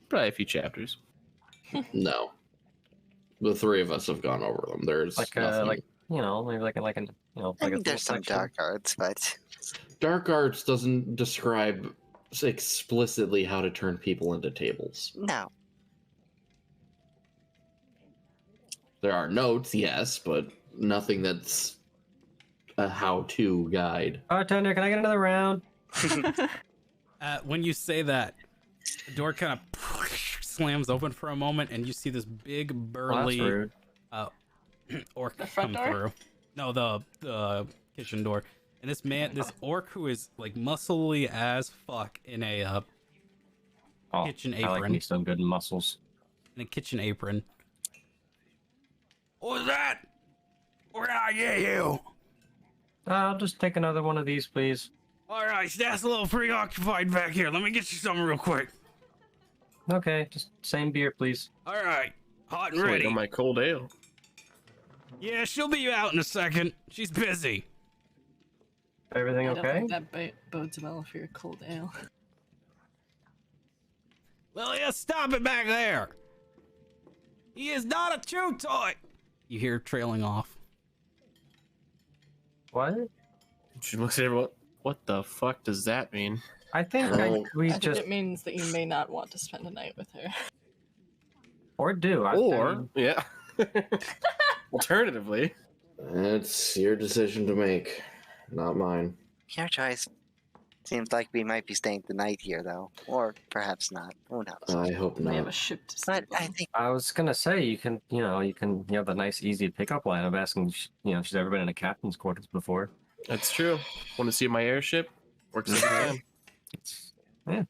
Probably a few chapters. No. The three of us have gone over them. There's Like nothing. like maybe like I like mean, a there's some section. dark arts, but Dark arts doesn't describe explicitly how to turn people into tables. no. There are notes, yes, but nothing that's a how-to guide. Bartender, can I get another round? When you say that, the door kind of slams open for a moment, and you see this big Well, that's burly rude. orc The front come door? through. No, the kitchen door. And this man, this orc who is like muscly as fuck in a Oh, kitchen I like apron. me some good muscles. in a kitchen apron. What was that? Where did I get you? I'll just take another one of these, please. All right, that's a little preoccupied back here. Let me get you something real quick. Okay, just same beer, please. All right, hot and Wait ready. on my cold ale. Yeah, she'll be out in a second. She's busy. Everything I don't okay? think that bodes well for your cold ale. Well, yeah, stop it back there. He is not a chew toy. You hear trailing off. What? She looks at everyone. What the fuck does that mean? I think Oh. we I think just it means that you may not want to spend a night with her. or do. I Or, mean, yeah. Alternatively, It's your decision to make. Not mine. Your choice. Seems like we might be staying the night here, though. Or perhaps not. Who knows? I hope We have a not. ship to But sleep I on. think I was gonna say you can have the nice easy pickup line of asking if she's ever been in a captain's quarters before. That's true. Want to see my airship? Works every time. It's, yeah.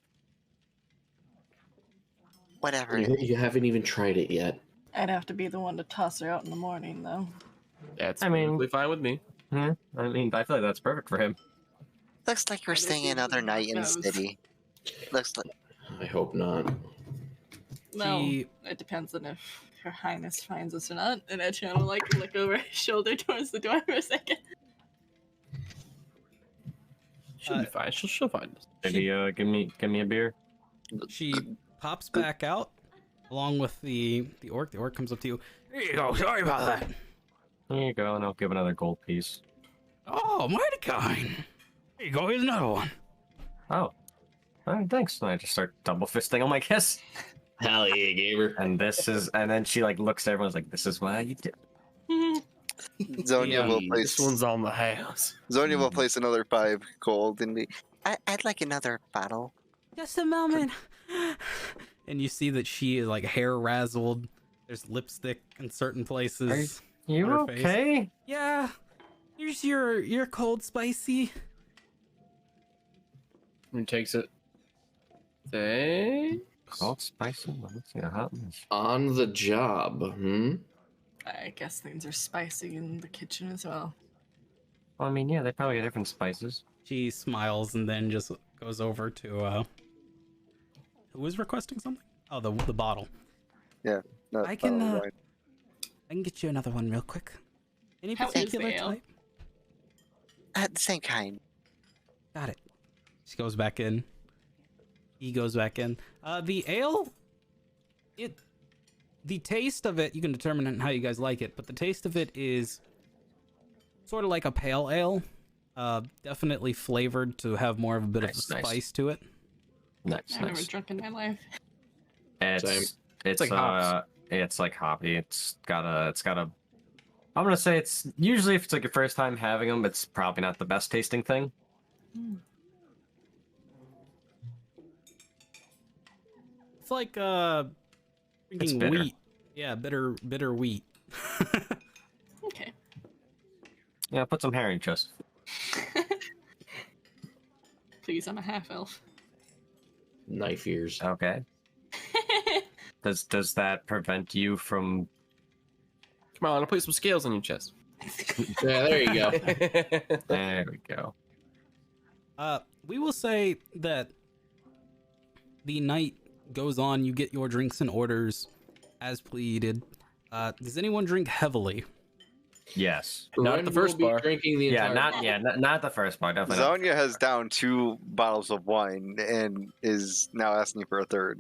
whatever. You haven't even tried it yet. I'd have to be the one to toss her out in the morning, though. That's I mean- perfectly fine with me. I mean, I feel like that's perfect for him. Looks like we're But if staying you another do night in the knows. city. Looks like I hope not. Well, She- it depends on if Her Highness finds us or not. And Etchan will like look over his shoulder towards the door for a second. She'll be fine. She'll find us. Maybe give me a beer. She pops back out along with the orc. The orc comes up to you. Here you go. Sorry about that. Here you go, and I'll give another gold piece. Oh, mighty kind. Here you go. Here's another one. Oh, thanks. And I just start double fisting them, I guess. Hell yeah, gamer. And then she like looks at everyone's like, "This is why you do." Zonia will This place. one's on the house. Zonia will place another 5 gold in the. I'd like another bottle. Just a moment. And you see that she is like hair razzled. There's lipstick in certain places. You on her face. okay? Yeah. Here's your cold spicy. He takes it. Thanks. Cold spicy. Let's see a hot one. On the job, I guess things are spicy in the kitchen as well. Well, I mean, yeah, they probably have different spices. She smiles and then just goes over to who was requesting something? Oh, the bottle. Not I can, bottle of wine. I can get you another one real quick. Any How is particular the ale? type? The same kind. Got it. She goes back in. He goes back in. The ale, the taste of it, you can determine how you guys like it, but the taste of it is sort of like a pale ale. Definitely flavored to have more of a bit of Nice, a nice. spice to it. Nice, I've never nice. drunk in my life. It's like hops. It's like hoppy. It's got a. I'm gonna say it's usually if it's like your first time having them, it's probably not the best tasting thing. It's like It's drinking bitter. wheat. Yeah, bitter wheat. Okay. Yeah, put some herring just. Please, I'm a half elf. Knife ears. Okay. Does that prevent you from? Come on, I'll put some scales on your chest. Yeah, there you go. There we go. We will say that the night goes on. You get your drinks and orders as pleaded. Does anyone drink heavily? Yes. Not Ren the first will be bar. Drinking the Yeah, entire not the first part. Definitely. Not. Zonia has down 2 bottles of wine and is now asking for a third.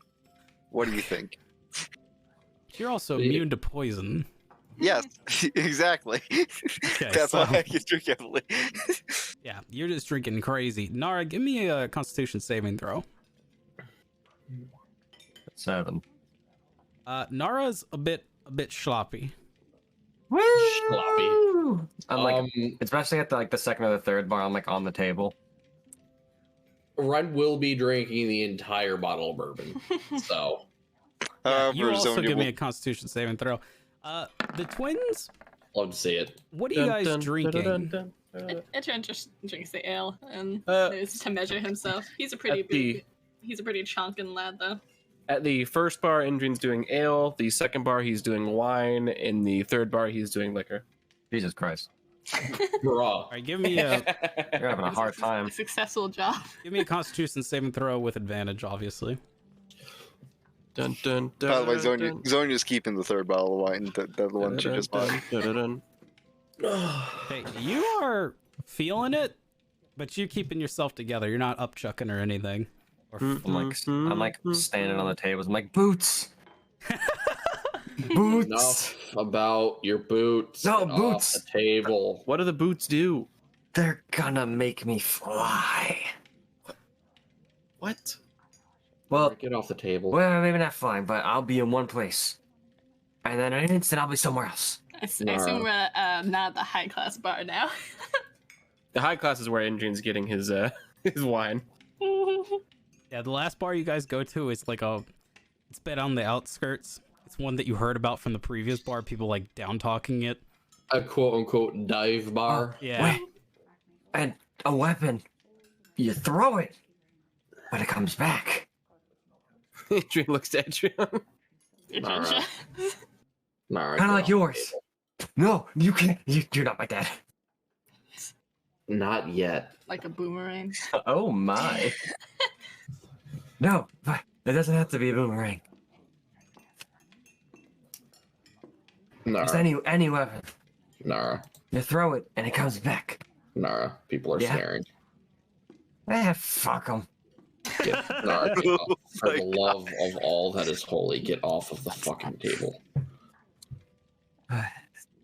What do you think? You're also Yeah. immune to poison. Yes, exactly. Okay, That's so, why I can drink heavily. yeah, you're just drinking crazy. Nara, give me a Constitution saving throw. 7. Nara's a bit sloppy. sloppy. I'm like, especially at the second or the third bar, I'm like on the table. Ren will be drinking the entire bottle of bourbon. So Yeah, you However, also Zonia give me will- a Constitution saving throw. The twins, love to see it. what are you guys drinking? Etchan just drinks the ale and Uh, knows to measure himself. He's a pretty at the- big. He's a pretty chonkin lad, though. At the first bar, Indrian's doing ale. The second bar, he's doing wine. In the third bar, he's doing liquor. Jesus Christ, Raw. All right, give me a you're having a hard time. A successful job. give me a Constitution saving throw with advantage, obviously. Dun, dun, dun, By the way, dun, Zonia's keeping the third bottle of wine, the one she just bought. dun, dun, dun, dun. Okay, you are feeling it, but you're keeping yourself together. You're not upchucking or anything. Or I'm like standing on the tables. I'm like, boots. Boots. Enough about your boots. No, Get off boots. the table. What do the boots do? They're gonna make me fly. What? Well, Get off the table. well, maybe not flying, but I'll be in one place, and then in an instant I'll be somewhere else. I assume we're at not the high class bar now. The high class is where Adrian's getting his his wine. Yeah, the last bar you guys go to is like it's been on the outskirts. It's one that you heard about from the previous bar. People like down talking it. A quote unquote dive bar. Yeah. Wait. And a weapon. You throw it, but it comes back. Adrian looks at you. Alright. Alright, Kind of like girl. yours. No, you can't. You're not my dad. Not yet. Like a boomerang. Oh my. No, but it doesn't have to be a boomerang. Just Nara. any weapon. Nara. You throw it and it comes back. Nara. People are Yeah. staring. Fuck them. Get, Nara, get off. For my the love of all that is holy, get off of the fucking table.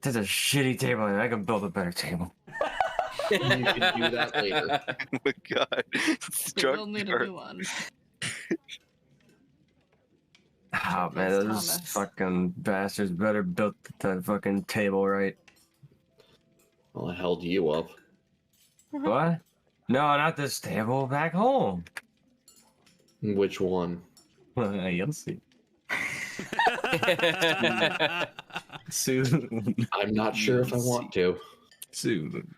There's a shitty table and I can build a better table. You can do that later. Oh my god. We will need a new one. Oh man, Yes, those Thomas. fucking bastards better build that fucking table right. Well, I held you up. What? No, not this table. Back home. Which one? You'll see. Soon. I'm not sure if I want to. Soon.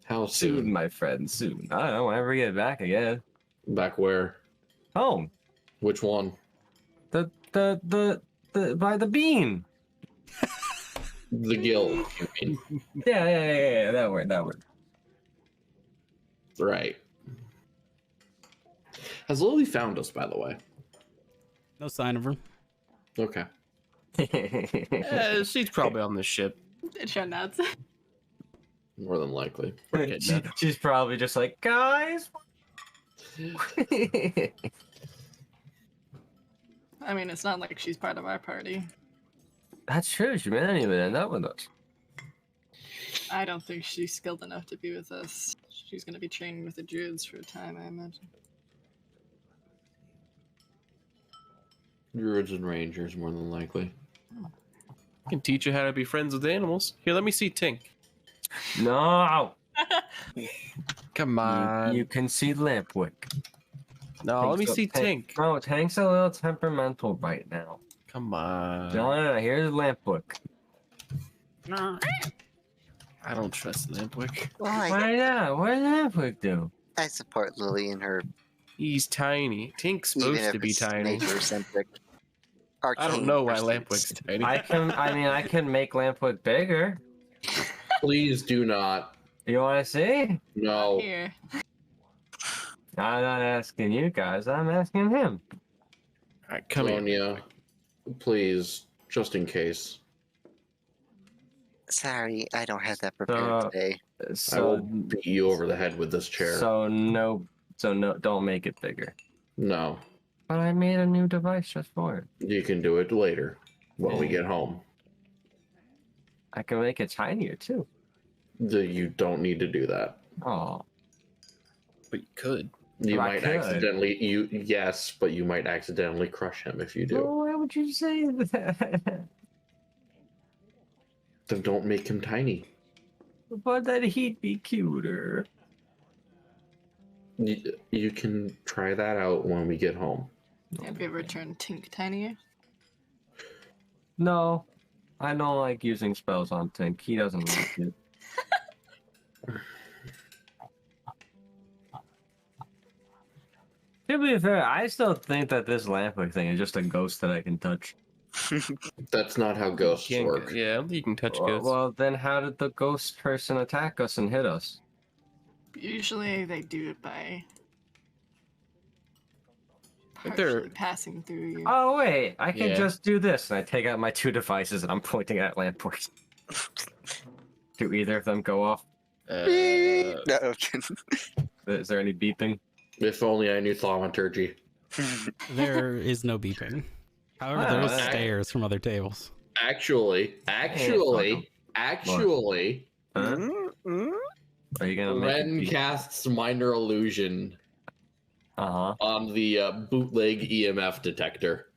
How Soon, soon? my friend. Soon. I don't know. Whenever we get back again. Back where? Home. Which one? The by the bean. The guild, you mean? Yeah. That word. Right. Has Lily found us, by the way? No sign of her. Okay. She's probably on this ship. Did you not? More than likely. She's probably just like, guys. I mean, it's not like she's part of our party. That's true. She may not even end up with us. I don't think she's skilled enough to be with us. She's gonna be training with the druids for a time, I imagine. Druids and rangers, more than likely. I can teach you how to be friends with animals. Here, let me see Tink. No. Come on. You can see Lampwick. No, let me see Tink. No, Tank's a little temperamental right now. Come on. No, here's Lampwick. I don't trust Lampwick. Well, Why not? What does Lampwick do? I support Lily in her He's tiny. Tink's even supposed if to be it's tiny. nature-centric. I don't know why pursuits. Lampwick's tiny. I can make Lampwick bigger. Please do not. You want to see? No. Here. I'm not asking you guys. I'm asking him. All right, come here. Sonia, please, just in case. Sorry, I don't have that prepared today. I will So, beat you over the head with this chair. so no, don't make it bigger. No. But I made a new device just for it. You can do it later when we get home. I can make it tinier too. You don't need to do that. Oh, But you could. You But I might could. accidentally yes, but you might accidentally crush him if you do. well, why would you say that? Then don't make him tiny. But then he'd be cuter. You can try that out when we get home. Have you ever turned Tink tinier? No, I don't like using spells on Tink. He doesn't like it. To be fair, I still think that this Lampwick thing is just a ghost that I can touch. That's not how ghosts Can't- work. Yeah, I don't think you can touch Well, ghosts. well, then how did the ghost person attack us and hit us? Usually they do it by But they're- partially passing through you. Oh wait, I can Yeah. just do this, and I take out my two devices and I'm pointing at Lampwick. Do either of them go off? No, okay. Is there any beeping? If only I knew thaumaturgy. There is no beeping. However, Ah, there is okay. stares from other tables. Actually, Huh? Are you gonna make Ren it casts minor illusion Uh-huh. on the bootleg EMF detector.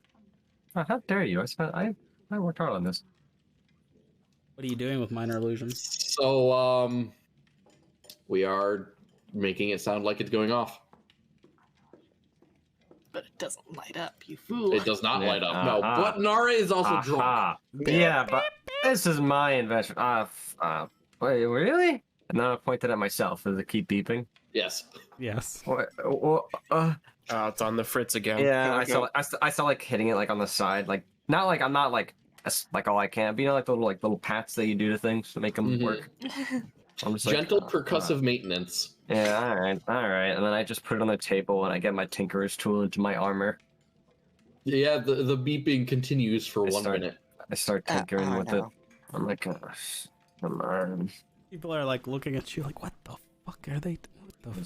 Oh, how dare you? I worked hard on this. What are you doing with minor illusions? So, We are making it sound like it's going off. But it doesn't light up, you fool. It does not light up. No, Uh-huh. but Nara is also drunk. Aha. Yeah, but this is my invention. Wait, really? And then I pointed at myself. Does it keep beeping? Yes. Yes. It's on the fritz again. Yeah, Okay. I saw like hitting it like on the side, like not like I'm not like all I can, but you know like the little pats that you do to things to make them Mhm. work. I'm just Gentle like, percussive maintenance. Yeah, all right. And then I just put it on the table and I get my tinkerer's tool into my armor. Yeah, the beeping continues for I 1 start- minute. I start tinkering oh, with no. it. I'm like, gosh, come on. People are like looking at you like, what the fuck are they? What the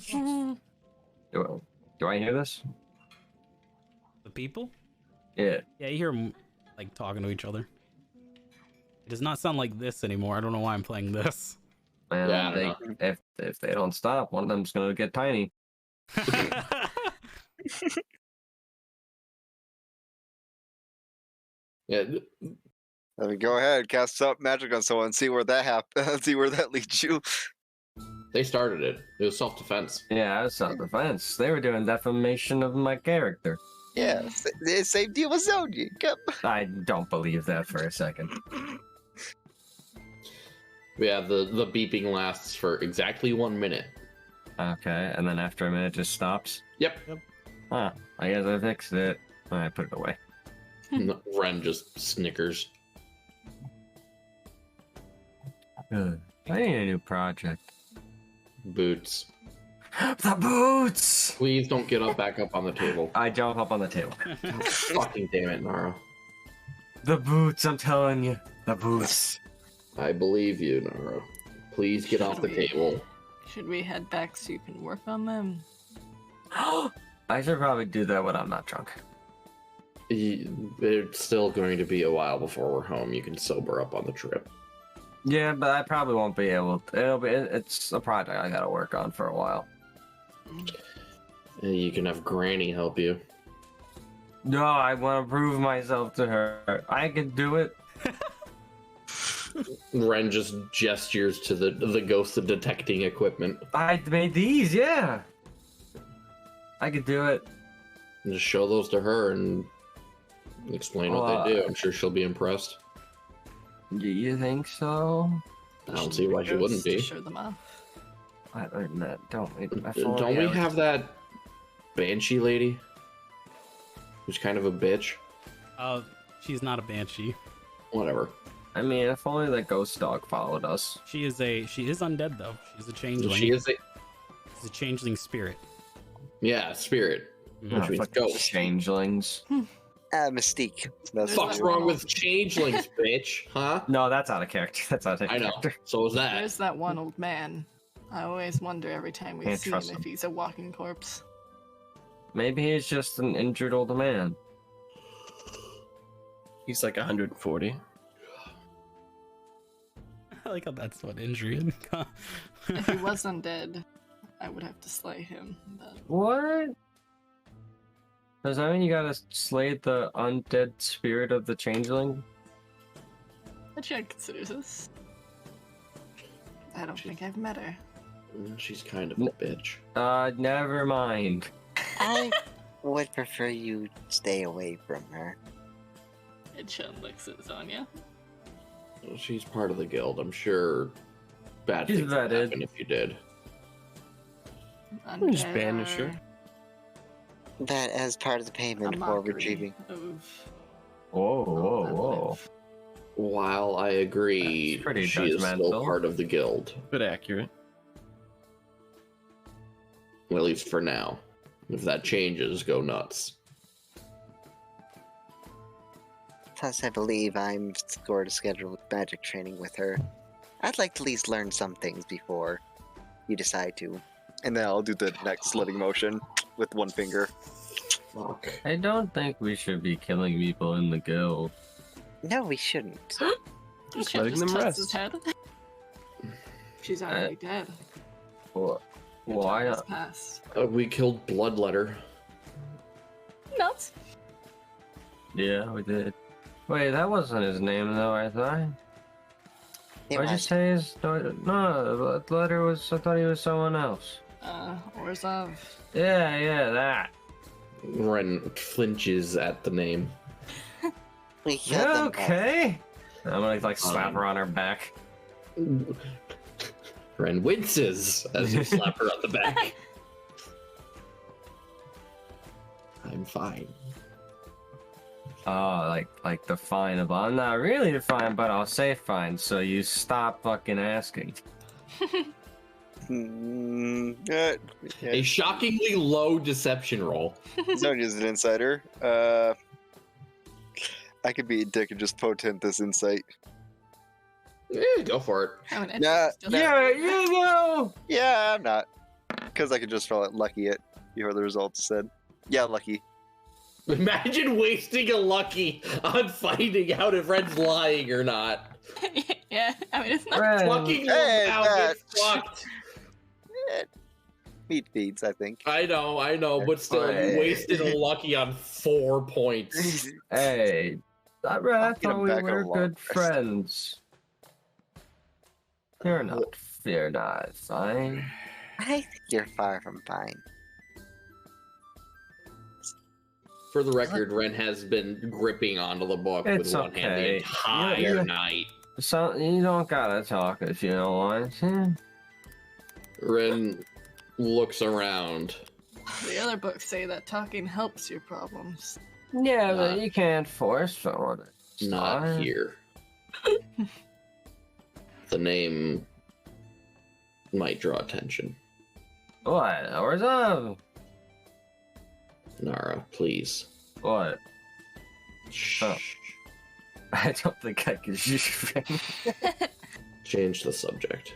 fuck? Do I hear this? The people? Yeah. Yeah, you hear them like talking to each other. It does not sound like this anymore. I don't know why I'm playing this. Man, Yeah, I don't if they don't stop, one of them's gonna get tiny. Yeah, I mean, go ahead, cast up magic on someone, see where that happens, see where that leads you. they started it. It was self-defense. Yeah, it's self-defense. They were doing defamation of my character. Yeah, same deal with Zonia. Yep. I don't believe that for a second. Yeah, the beeping lasts for exactly 1 minute. Okay, and then after a minute, it just stops. Yep. Huh, I guess I fixed it. I put it away. Ren just snickers. Good. I need a new project. Boots. The boots! Please don't get up back up on the table. I jump up on the table. Fucking damn it, Nara. The boots, I'm telling you. The boots. I believe you, Nara. Please get off the table. Should we head back so you can work on them? I should probably do that when I'm not drunk. It's still going to be a while before we're home. You can sober up on the trip. Yeah, but I probably won't be able to. It's a project I gotta work on for a while. You can have Granny help you. No, I want to prove myself to her. I can do it. Ren just gestures to the ghost of detecting equipment. I made these, yeah. I could do it. Just show those to her and explain what they do. I'm sure she'll be impressed. Do you think so? I don't see why she wouldn't be. Show them off. Don't we have that Banshee lady? Who's kind of a bitch? She's not a banshee. Whatever. I mean, if only the ghost dog followed us. She is undead though. She's a changeling. She is a She's a changeling spirit. spirit. Mhm. Which means Fucking ghost. changelings. Mystique. That's Fuck's wrong with changelings, bitch? Huh? No, that's out of character. That's out of I know. character. So is that. There's that one old man. I always wonder every time we Can't see him trust if him. he's a walking corpse. Maybe he's just an injured old man. He's like 140. I like how that's what injury. If he was undead, I would have to slay him. But What? Does that mean you gotta slay the undead spirit of the changeling? the Chad considers this. I don't think I've met her. She's kind of a bitch. Never mind. I would prefer you stay away from her. And Chad looks at Zonia. She's part of the guild. I'm sure bad She's things would vetted. happen if you did. Just banish her. That as part of the A payment for mockery retrieving. of Whoa. While I agree, That's pretty she is still judgmental. part of the guild. But accurate. Well, at least for now. If that changes, go nuts. Plus, I believe I'm scored a schedule with magic training with her. I'd like to at least learn some things before you decide to. And then I'll do the next slitting motion with one finger. Fuck. I don't think we should be killing people in the guild. No, we shouldn't. Just Chad letting just them tucks his rest. head. She's already dead. Well, Your why time has not? passed. We killed Bloodletter. Nuts. Yeah, we did. Wait, that wasn't his name though, I thought. It What'd you was. say? No, the letter was. I thought he was someone else. Orzhov. Yeah, that. Ren flinches at the name. We killed them both. Okay. I'm gonna like slap her on her back. Ren winces as you slap her on the back. I'm fine. Oh, like the fine of I'm not really fine, but I'll say fine. So you stop fucking asking. A shockingly low deception roll. Zonia's an insider. I could be a dick and just potent this insight. Go for it. Nah, Yeah, you know. yeah, I'm not. Because I could just roll it lucky it before the results said. Yeah, lucky. Imagine wasting a lucky on finding out if Ren's lying or not. Yeah, I mean it's not. Ren, Fucking Hey, out, that- get fucked. Meat feeds, I think. I know, but still, you Hey. wasted a lucky on 4 points. Hey, I get thought him we back were a long good rest. friends. You're not fine. I think you're far from fine. For the record, Ren has been gripping onto the book with It's one hand the okay. entire Yeah. night. So you don't gotta talk if you don't want to. Ren looks around. The other books say that talking helps your problems. Yeah, Not- but you can't force someone to Not talk. here. The name might draw attention. What? Where's up? Nara, please. What? Shh. Oh. I don't think I can shoot. Change the subject.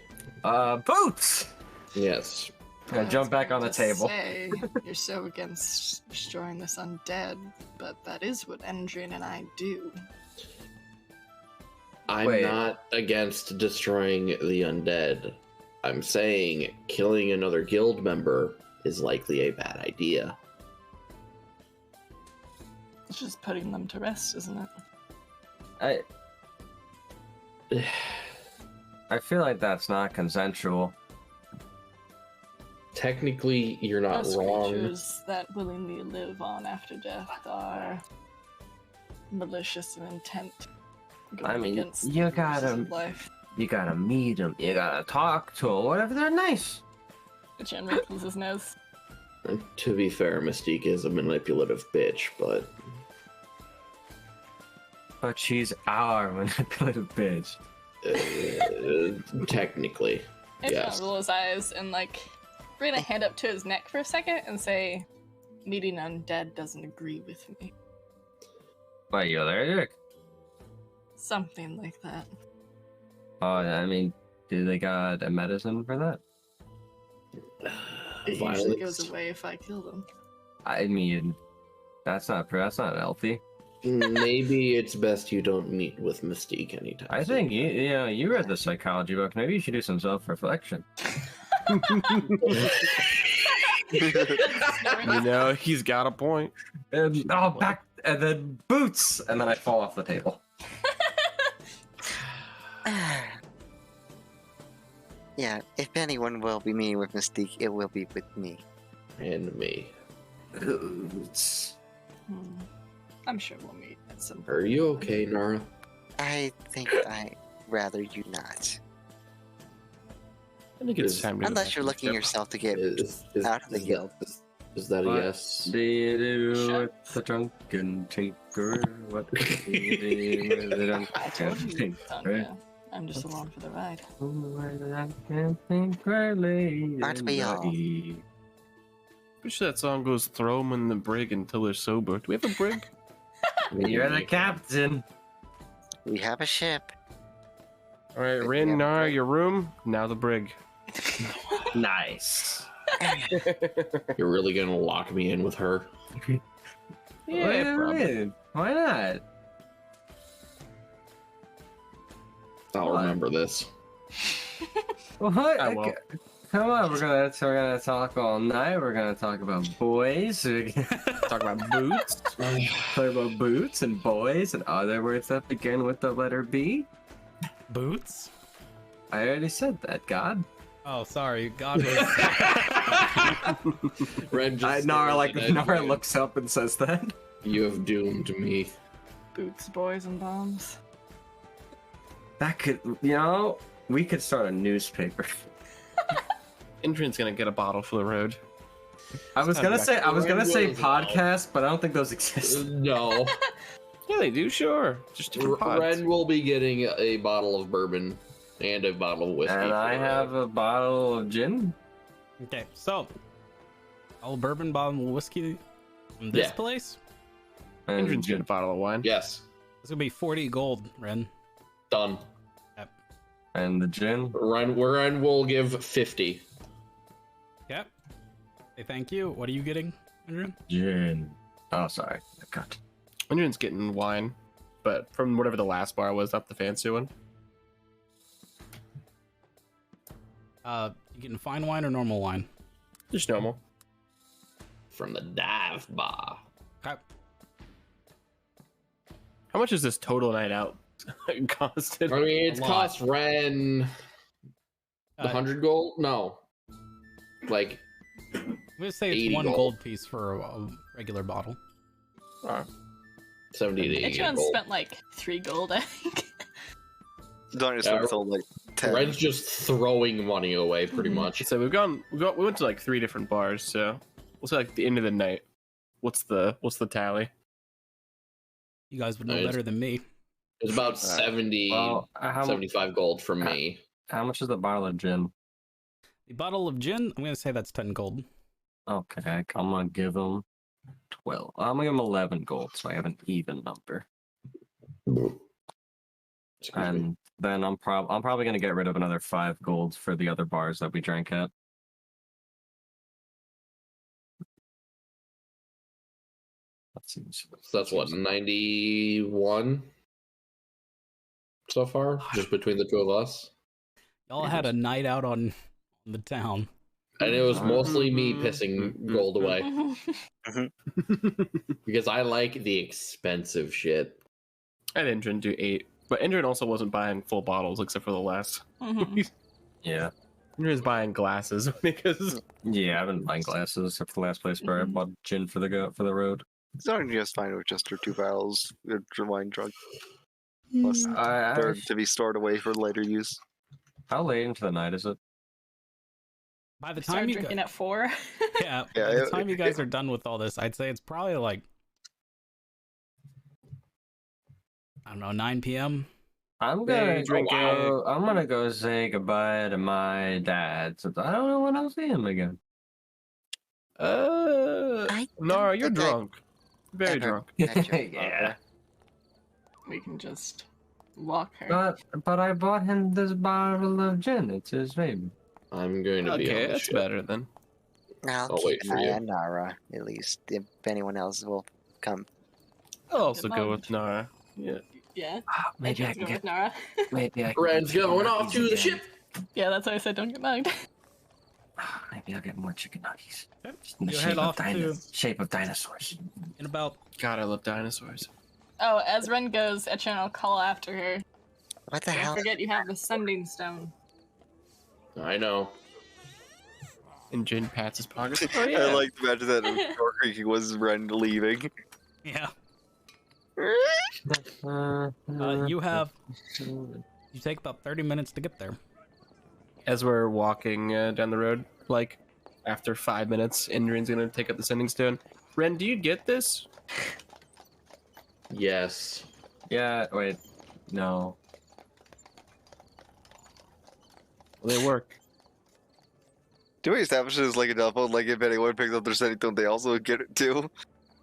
Boots! Yes. I jump back on the table. Say, you're so against destroying this undead, but that is what Endrin and I do. I'm Wait. not against destroying the undead. I'm saying killing another guild member is likely a bad idea. It's just putting them to rest, isn't it? I feel like that's not consensual. Technically, you're not Most wrong. creatures that willingly live on after death are malicious in intent. I going mean, against you the gotta- rules of life. You gotta meet them. You gotta talk to them. Whatever, they're nice. Jen wrinkles his nose. To be fair, Mystique is a manipulative bitch, but But she's our manipulative bitch. technically, He's yes. gonna roll his eyes and like bring a hand up to his neck for a second and say, "Meeting undead doesn't agree with me." Why, you allergic? Something like that. Oh, I mean, do they got a medicine for that? It usually Violence. goes away if I kill them. I mean, that's not healthy. Maybe it's best you don't meet with Mystique anytime. I think you read the psychology book. Maybe you should do some self-reflection. You know, he's got a point. And back and then boots, and then I fall off the table. Yeah, if anyone will be meeting with Mystique, it will be with me. And me. Boots. I'm sure we'll meet at some point. Are you okay, Nara? I think I'd rather you not. I think it's time to go Unless back you're to the looking ship. yourself to get Is out of the guild. Is that a What yes? do you do Sure. with the drunken tinker? What do you do with the I told drunken you, tinker? Sonia. I'm just along for the ride. I can't think clearly. Aren't we all? Pretty sure that song goes throw them in the brig until they're sober. Do we have a brig? You're the captain. We have a ship. All right, We Rin, have a Nar, brig. your room. Now the brig. Nice. You're really gonna lock me in with her? Yeah, probably. Why not? I'll What? remember this. What? I will. Come on, we're gonna talk all night. We're gonna talk about boys. We're gonna Talk about boots. talk about boots and boys and other words that begin with the letter B. Boots? I already said that, God. Oh, sorry. God was. Ren just Nara stares at Nara Edwin. looks up and says that. You have doomed me. Boots, boys, and bombs. That could, we could start a newspaper. Indrian's gonna get a bottle for the road. I was gonna say Well, podcast, but I don't think those exist. No. Yeah, they do. Sure, just different pods. Ren will be getting a bottle of bourbon and a bottle of whiskey. And for I the have road. a bottle of gin. Okay, so. All bourbon, bottle of whiskey from this Yeah. place? And Indrian's getting a bottle of wine. Yes. It's gonna be 40 gold, Ren. Done. And the gin. Ren will give 50. Yep. Hey, thank you. What are you getting, Adrian? Gin. Oh, sorry. I got. Indrian's getting wine, but from whatever the last bar was, not the fancy one. You getting fine wine or normal wine? Just normal. From the dive bar. Okay. How much is this total night out costed? I mean, it's A lot. cost Ren the 100 gold? No. Like, I'm gonna say it's 80 one gold. gold piece for a regular bottle. 70 to 80 Edgeon gold. spent like 3 gold, I think. Donnie Yeah, spent like 10. Ren's just throwing money away, pretty much. So we went to like 3 different bars. So we'll say like the end of the night. What's the tally? You guys would know Nice. better than me. It's about 70, Well, 75 gold from me. How much is the bottle of gin? The bottle of gin, I'm gonna say that's 10 gold. Okay, I'm gonna give him 12. I'm gonna give him 11 gold, so I have an even number. Excuse me. And then I'm probably gonna get rid of another 5 golds for the other bars that we drank at. That seems. So that's what, 91 so far? Just between the two of us? Y'all had a night out on the town. And it was mostly me pissing gold away. Because I like the expensive shit. I had Indrian do 8, but Indrian also wasn't buying full bottles except for the last. Mhm. Yeah. Indrian's buying glasses because Yeah, I've been buying glasses except for the last place where I bought gin for the road. Donnie just fine with just her 2 barrels of wine drunk. Plus I, third to be stored away for later use. how late into the night is it? By the Start time you drinking at 4. yeah, Yeah, by the it- time you guys are done with all this, I'd say it's probably like I don't know, 9 p.m. I'm Day gonna drinking. I'm gonna go say goodbye to my dad. Since I don't know when I'll see him again. I Nara, don't you're think I drunk. Very ever drunk. met your Yeah. father. We can just walk her. But I bought him this bottle of gin. It's his favorite. I'm going to be on Okay, the that's ship. better then. I'll I'll keep wait an for eye you. on Nara, at least. If anyone else will come. I'll also Good go luck. with Nara. Yeah. Yeah. Maybe I Edgeon's can go with get. Nara. Maybe I can. Ren's get going more off to the again. ship. Yeah, that's why I said don't get mugged. Maybe I'll get more chicken nuggets. Yep. Just in the You shape head of, off to shape of dinosaurs. in about God, I love dinosaurs. Oh, as Ren goes, Edgeon will call after her. What the Don't hell? forget you have the sending stone. I know. And Jin pats his pocket. Oh I yeah. like to imagine that door creaking was Ren leaving. yeah. Uh, You have you take about 30 minutes to get there. As we're walking down the road, like after 5 minutes, Indrian's gonna take up the sending stone. Ren, do you get this? Yes. yeah. Wait. No. Will they work? Do we establish this like a telephone? Like if anyone picks up their sending tone, they also get it too?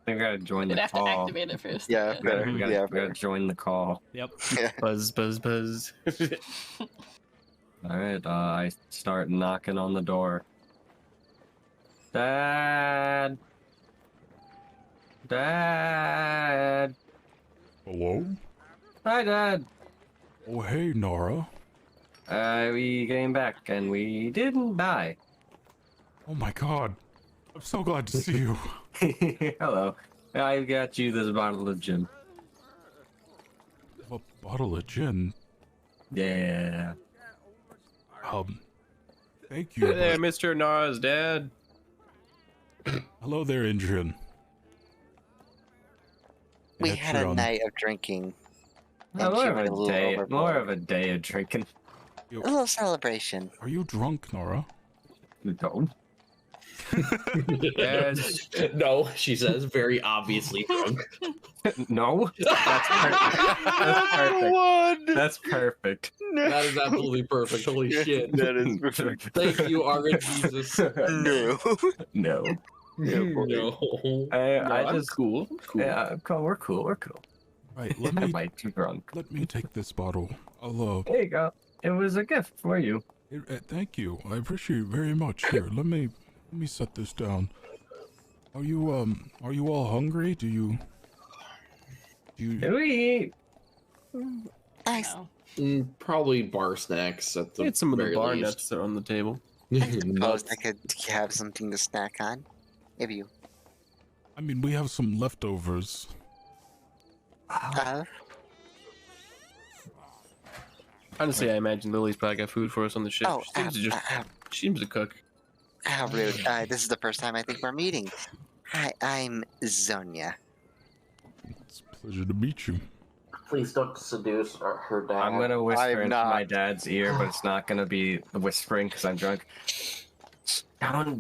I think I gotta join You'd the have to call. activate it first. Yeah, fair. We gotta, Yeah, we gotta fair. join the call. Yep. Buzz, buzz, buzz. All right. I start knocking on the door. Dad. Dad. Hello? Hi, Dad. Oh, hey, Nara. We came back and we didn't die. Oh my god. I'm so glad to see you. Hello. I got you this bottle of gin. A bottle of gin. Yeah. Thank you. Hey there, but- Mr. Nara's dad. Hello there, Adrian. We Yeah, had a Trion. night of drinking. No, And she went a little more overboard. of a day of drinking. A little celebration. Are you drunk, Nora? No. Yes. No, she says, very obviously drunk. No. That's perfect. That's perfect. That is absolutely perfect. Holy shit. That is perfect. Thank you, Argon Jesus. No. No. Yeah, boy. No. I I'm just cool. I'm cool. Yeah, we're cool. We're cool. Right, let I me might too drunk. let me take this bottle. I'll There you go. It was a gift for you. thank you. I appreciate it very much. Here, let me set this down. Are you all hungry? Do you Did we eat? Nice. No. Probably bar snacks at the Get some of the very bar least. nuts that are on the table. Suppose I could have something to snack on. If you. I mean, we have some leftovers. Honestly, I imagine Lily's probably got food for us on the ship. Oh, She seems to cook. how rude. This is the first time I think we're meeting. Hi, I'm Zonia. It's a pleasure to meet you. Please don't seduce her dad. I'm gonna whisper I'm into not. my dad's ear, but it's not gonna be whispering because I'm drunk.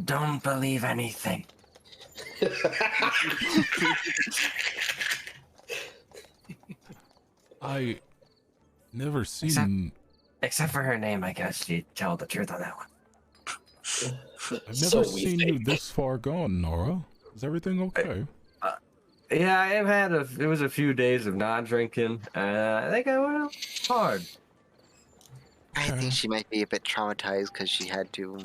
Don't believe anything. I never seen. Except for her name, I guess you tell the truth on that one. I've So never we seen you think. this far gone, Nora. Is everything okay? Yeah, I've had it was a few days of not drinking. I think I went hard. I think she might be a bit traumatized because she had to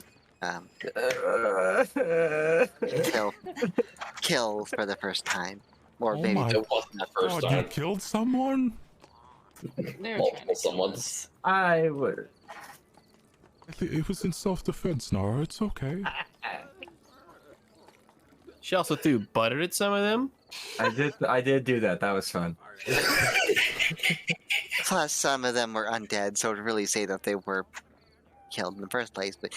kill for the first time. Or Oh maybe my It wasn't the first God, you time. killed someone? They were trying Multiple to kill someone's. us. I would. It was in self-defense, Nora. It's okay. She also threw butter at some of them. I did do that. That was fun. Plus, some of them were undead, so to really say that they were killed in the first place, but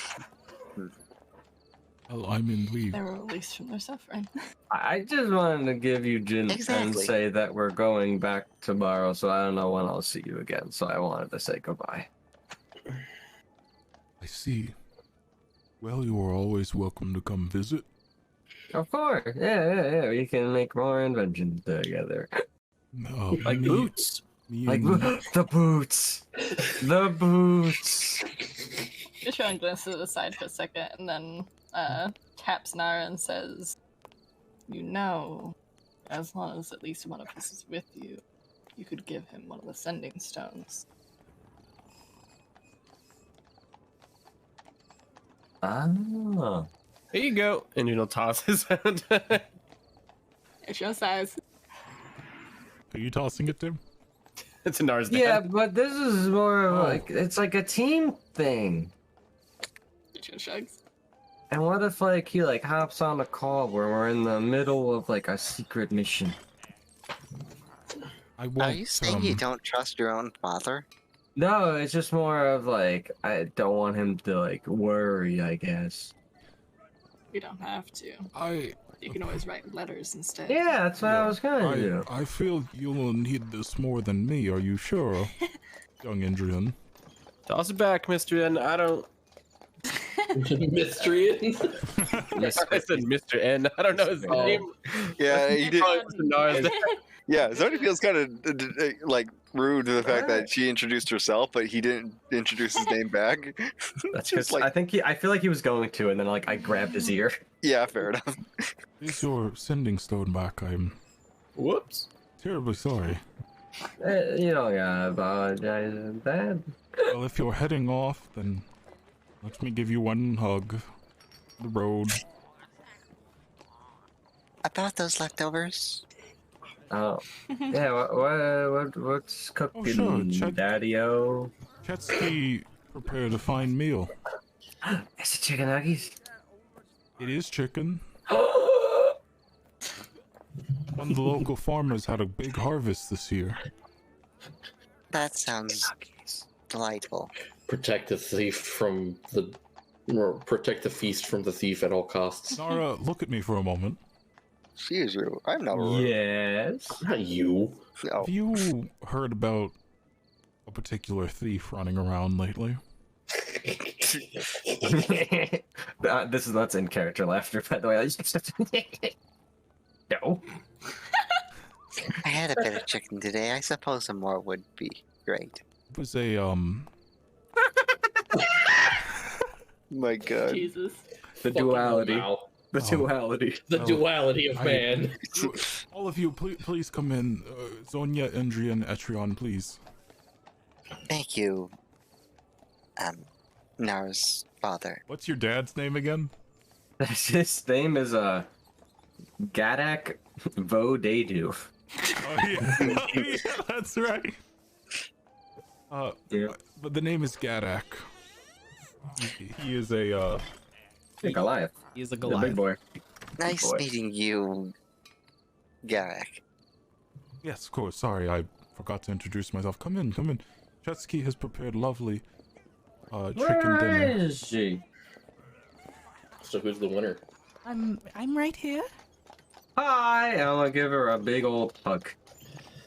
Well, I mean, we. They were released from their suffering. I just wanted to give you gin and Exactly. say that we're going back tomorrow, so I don't know when I'll see you again. So I wanted to say goodbye. I see. Well, you are always welcome to come visit. Of course, yeah. We can make more inventions together. Like me- boots. me Like and- the boots, the boots. Yishan glances to the side for a second and then taps Nara and says, "You know, as long as at least one of us is with you, you could give him one of the sending stones." Ah. Here you go. And he'll toss his hand. Yishan sighs. Are you tossing it to him? It's a Nara's dad. Yeah, but this is more of Oh. like it's like a team thing. Yishan shrugs. And what if like he like hops on a call where we're in the middle of like a secret mission? I won't. are you saying you don't trust your own father? No, it's just more of like I don't want him to like worry, I guess. You don't have to. I. You can always write letters instead. Yeah, that's what I was gonna do. I feel you'll need this more than me. Are you sure, young Adrian? Toss it back, Mr. N. I don't. Mystery. I said Mr. N. I don't know his Oh. name. Yeah, he did. Probably Mr. Nara's dad. Yeah, Zoni feels kind of like rude to the fact that she introduced herself, but he didn't introduce his name back. That's Just because I feel like he was going to, and then like I grabbed his ear. Yeah, fair enough. Is your sending stone back? I'm Whoops. terribly sorry. You don't gotta apologize, Dad. Well, if you're heading off, then let me give you one hug. The road. About those leftovers? Oh, yeah. What's cooking, sure, check- Daddy-o? Chetsky prepared a fine meal. Is it chicken nuggets? It is chicken. One of the local farmers had a big harvest this year. That sounds delightful. protect the thief from the, or protect the feast from the thief at all costs. Nara, look at me for a moment. Excuse you. I'm not. Yes. Not you. No. Have you heard about a particular thief running around lately? That's in character laughter, by the way. No. I had a bit of chicken today. I suppose some more would be great. It was a My God. Jesus. The Fucking duality. wow. The Oh. duality. The Oh, duality of man. all of you, please come in. Zonia, Endrian, Etrion, please. Thank you, Nara's father. What's your dad's name again? His name is Gadak Vodadu. Oh yeah, oh, yeah, that's right. Yeah. But the name is Gadak. He is a Goliath. He's a The Goliath. big boy. Nice boy. meeting you, Garrick. Yes, of course. Sorry, I forgot to introduce myself. Come in, come in. Chetsky has prepared lovely chicken dinner. Where is she? So who's the winner? I'm right here. Hi! I'm gonna give her a big old hug.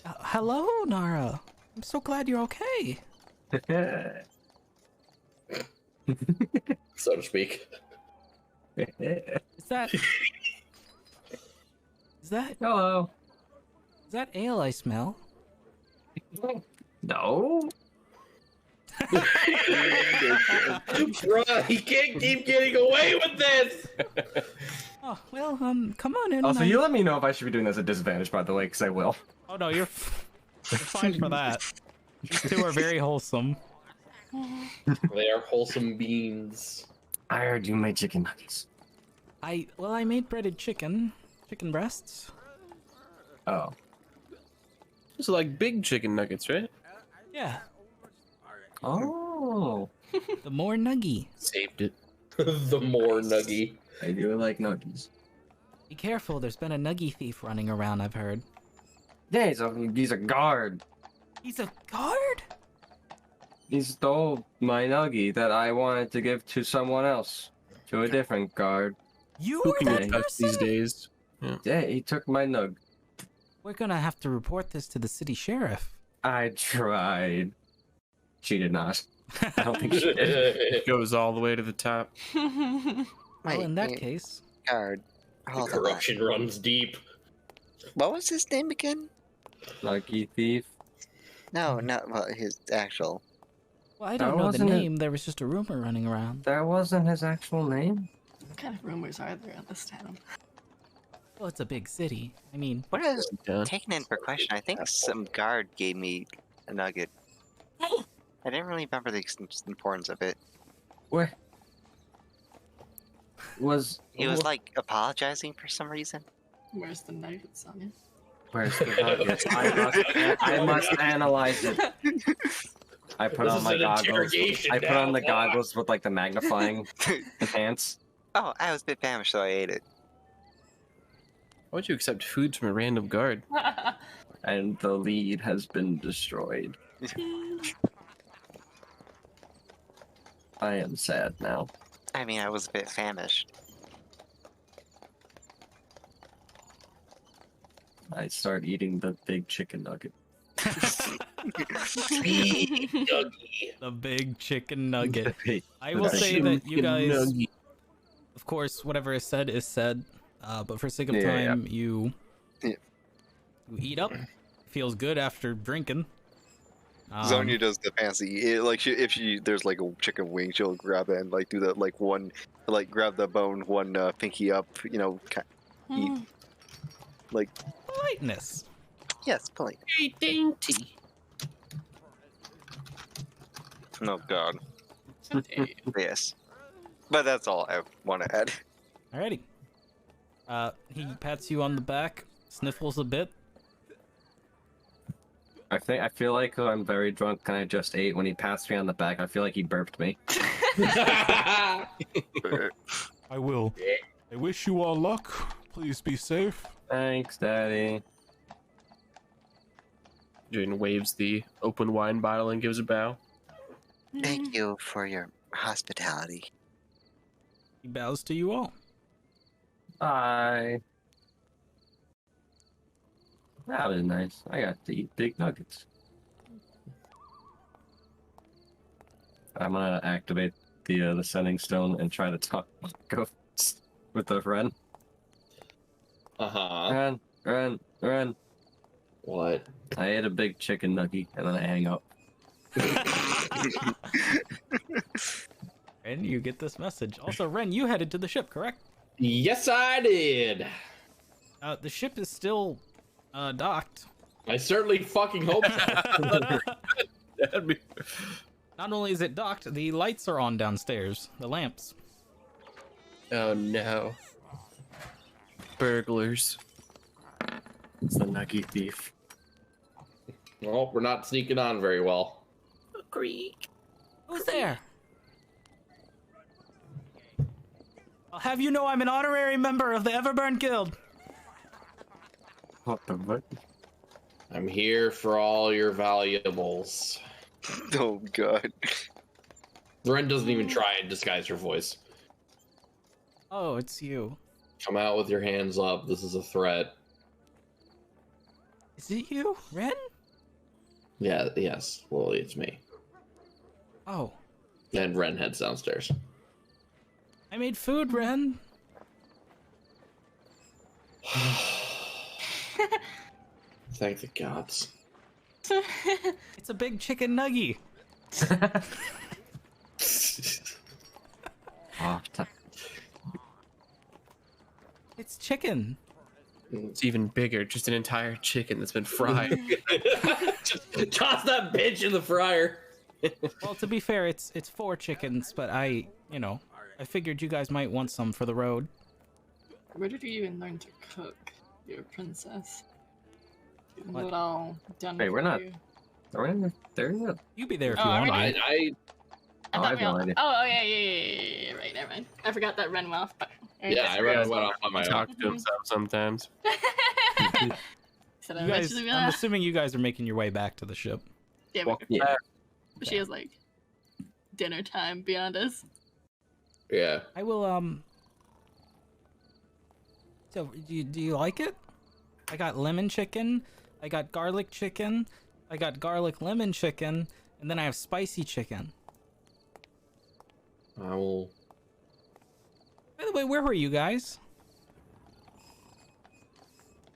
Hello, Nara. I'm so glad you're okay. So to speak. Is that Hello. is that ale I smell? No. Bruh, he can't keep getting away with this! Oh well, come on in. Also, you let me know if I should be doing this at disadvantage, by the way, because I will. Oh no, you're fine for that. These two are very wholesome. They are wholesome beans. I heard you made chicken nuggets. I made breaded chicken breasts. Oh. Those are like big chicken nuggets, right? Yeah, Oh. the more nuggy. Saved it. The more nuggy. I do like nuggets. Be careful, there's been a nuggy thief running around, I've heard. Yeah, he's a guard. He's a guard? He stole my nuggie that I wanted to give to someone else. To a different guard. You Who are can that get touched person? these days? Yeah, he took my nug. We're gonna have to report this to the city sheriff. I tried. She did not. I don't think she did. It goes all the way to the top. Well, in that Wait, case, guard. The Hold on. corruption runs deep. What was his name again? Nuggie thief. No, well, his actual. well, I That don't know the wasn't it. name. There was just a rumor running around. That wasn't his actual name. What kind of rumors are there in this town? Well, it's a big city. I mean, What I was Yeah. taking in for question, I think some guard gave me a nugget. I didn't really remember the importance of it. Where? Was He was like apologizing for some reason. Where's the nuggets on it? Where's the nuggets? I must analyze it. I put This on is my an goggles. interrogation I put now. on the goggles with like the magnifying enhance. Oh, I was a bit famished, so I ate it. Why would you accept food from a random guard? And the lead has been destroyed. I am sad now. I mean, I was a bit famished. I start eating the big chicken nugget. The big chicken nugget. Hey, I will the say that you Chicken guys, nugget. of course, whatever is said is said. But for sake of Yeah, yeah. time, you Yeah. you eat up. Feels good after drinking. Zonia does the fancy. If she there's like a chicken wing, she'll grab it and like do that like one, like grab the bone, one pinky up. You know, eat like Politeness. yes, please. Hey, dainty. oh god. Yes, but that's all I want to add. Alrighty. He pats you on the back, sniffles a bit. I feel like I'm very drunk and I just ate. When he passed me on the back, I feel like he burped me. I will. I wish you all luck. Please be safe. Thanks, Daddy. Jane waves the open wine bottle and gives a bow. Thank you for your hospitality. He bows to you all. Bye. That was nice. I got to eat big nuggets. I'm gonna activate the sending stone and try to talk ghosts with the friend. Uh-huh. Ren. What? I ate a big chicken nugget and then I hang up. Ren, you get this message. Also, Ren, you headed to the ship, correct? Yes, I did. The ship is still docked. I certainly fucking hope so. That'd be... Not only is it docked, the lights are on downstairs. The lamps. Oh no. Burglars. It's the nugget thief. Well, we're not sneaking on very well. Who's there? I'll have you know I'm an honorary member of the Everburn Guild. What the fuck? I'm here for all your valuables. Oh god. Ren doesn't even try and disguise her voice. Oh, it's you. Come out with your hands up. This is a threat. Is it you, Ren? Yeah, yes. Well, it's me. Oh, And Ren heads downstairs. I made food, Ren. Thank the gods. It's a big chicken nugget. Oh, It's chicken. It's even bigger, just an entire chicken that's been fried. Just toss that bitch in the fryer. Well, to be fair, it's 4 chickens, but I figured you guys might want some for the road. Where did you even learn to cook? You're a princess. Isn't What? it all done Wait, for we're not- you? Are we there yet? You be there if Oh, you are want. we? I I Oh, I thought have we no all... idea. Oh, yeah, right, never mind. I forgot that Ren well. yeah, I went off on my own. Talk to himself sometimes. Said You guys, eventually I'm assuming you guys are making your way back to the ship. Damn Walk it. Yeah. back. She has like dinner time beyond us. Yeah. I will. So, do you like it? I got lemon chicken. I got garlic chicken. I got garlic lemon chicken, and then I have spicy chicken. I will. By the way, where were you guys?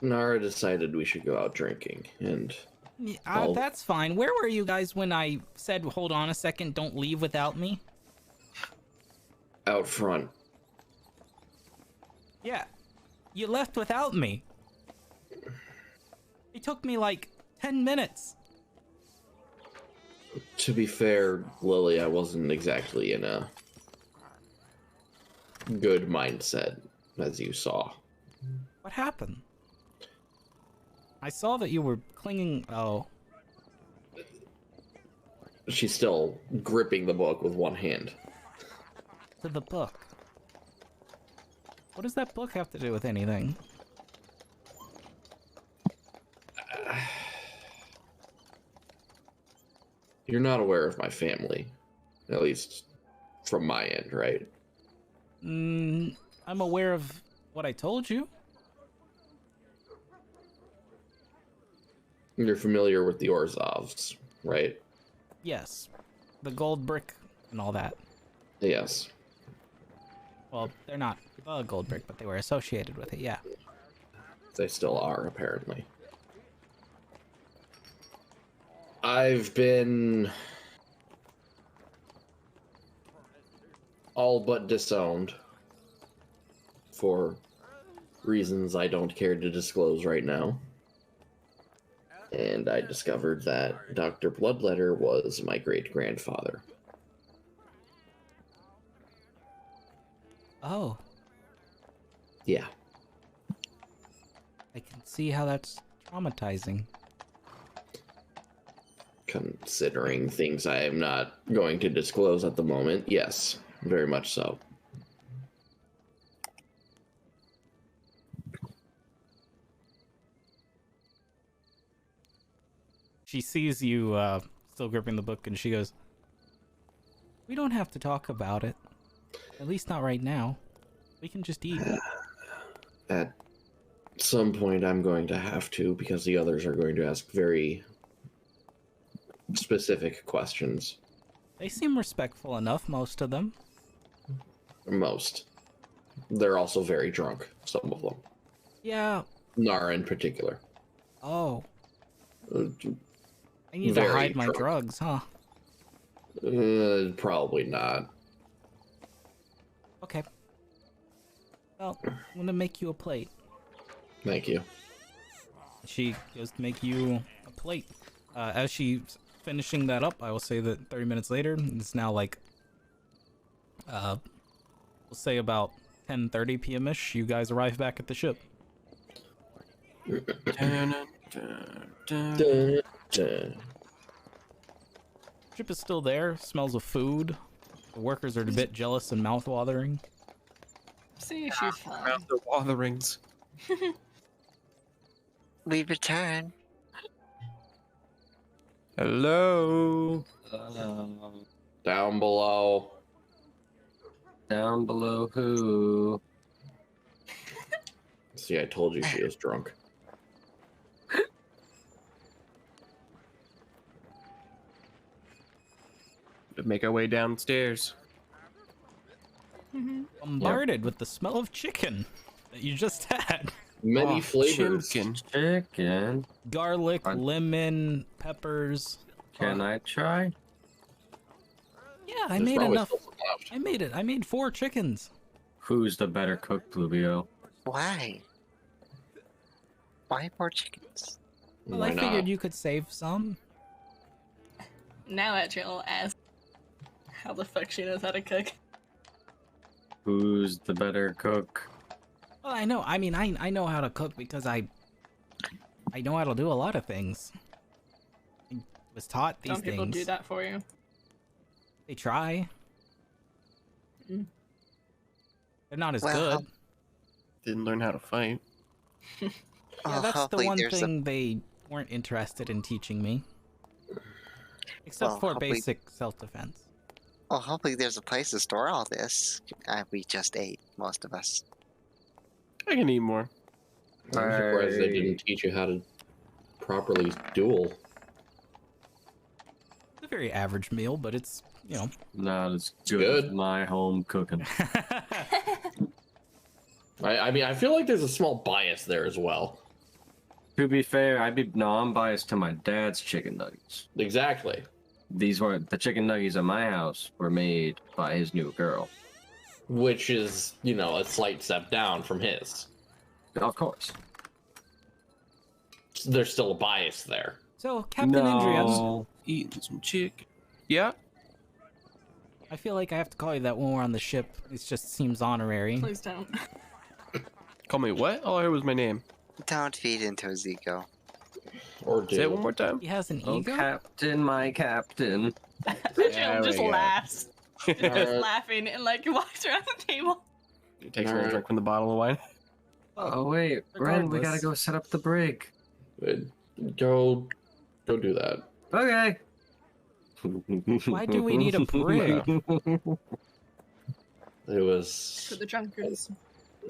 Nara decided we should go out drinking, and Oh. That's fine. Where were you guys when I said, hold on a second, don't leave without me? out front. Yeah. You left without me. It took me like 10 minutes. To be fair, Lily, I wasn't exactly in a good mindset, as you saw. What happened? I saw that you were clinging. Oh. She's still gripping the book with one hand. To the book. What does that book have to do with anything? You're not aware of my family, at least from my end, right? I'm aware of what I told you. You're familiar with the Orzovs, right? Yes. The gold brick and all that. Yes. Well, they're not a gold brick, but they were associated with it, yeah. They still are, apparently. I've been all but disowned for reasons I don't care to disclose right now. And I discovered that Dr. Bloodletter was my great-grandfather. Oh, Yeah. I can see how that's traumatizing. Considering things I am not going to disclose at the moment, yes, very much so. She sees you still gripping the book and she goes, We don't have to talk about it. At least not right now. We can just eat. At some point, I'm going to have to, because the others are going to ask very specific questions. They seem respectful enough, most of them. Most. They're also very drunk, some of them. Yeah. Nara in particular. Oh. Uh, I need to very hide my drunk. drugs, huh? Probably not. Okay. Well, I'm gonna make you a plate. Thank you. She goes to make you a plate. As she's finishing that up, I will say that 30 minutes later, it's now like, we'll say about 10:30 p.m.ish, you guys arrive back at the ship. Ship is still there, smells of food. The workers are a bit jealous and mouth-watering. See, she's fine. Mouth of watherings. We return. Hello. Down below. Down below who? See, I told you she is drunk. Make our way downstairs. Bombarded with the smell of chicken that you just had. Many flavors. Chicken. Garlic, lemon, peppers. Can I try? Yeah, I There's made probably enough. still some left. I made it. I made 4 chickens. Who's the better cook, Pluvio? Why? Why more chickens? Well, Why I figured not? you could save some. Now Atriel asks how the fuck she knows how to cook. Who's the better cook? Well, I know. I mean, I know how to cook because I know how to do a lot of things. I was taught these Some people things. do that for you. They try. Mm. They're not as Well, good. Didn't learn how to fight. Yeah, Oh, that's the hopefully one there's thing they weren't interested in teaching me. Except Well, for hopefully- basic self-defense. Well, hopefully there's a place to store all this. We just ate, most of us. I can eat more. I'm surprised they didn't teach you how to properly duel. It's a very average meal, but it's, you know. Not as good, good. as my home cooking. I mean, I feel like there's a small bias there as well. To be fair, I'm biased to my dad's chicken nuggets. Exactly. These were the chicken nuggets at my house were made by his new girl. Which is, you know, a slight step down from his. Of course. There's still a bias there. So, Captain Indrian, Eating some chicken. Yeah? I feel like I have to call you that when we're on the ship. It just seems honorary. Please don't. Call me what? All I heard was my name. Don't feed into his ego. Or Say it do. one more time. He has an Oh, ego? Captain, my captain. Atriel just we go. laughs. Just laughing and like walks around the table. He takes a little drink from the bottle of wine. Oh wait, Ren, we gotta Regardless. go set up the brig. Go do that. Okay. Why do we need a brig? It was, For the drunkards.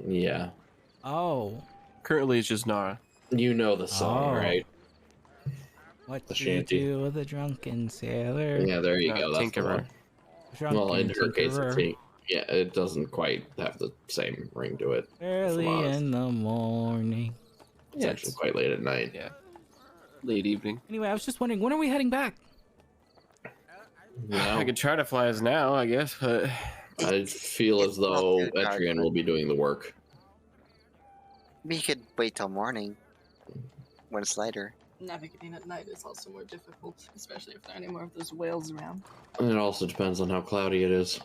yeah. Oh. Currently, it's just Nara. You know the song, Oh. right? What The do you shanty. do with a drunken sailor? Yeah, there you No, go. That's the Tinkerer. one. Drunken Well, in her case, tinkerer, yeah, it doesn't quite have the same ring to it. early Flaws. in the morning. It's actually quite late at night. Yeah. Late evening. Anyway, I was just wondering, when are we heading back? No, I could try to fly us now, I guess, but I feel as though It's not Etrian will be doing the work. We could wait till morning. When it's lighter. Navigating at night is also more difficult, especially if there are any more of those whales around. It also depends on how cloudy it is.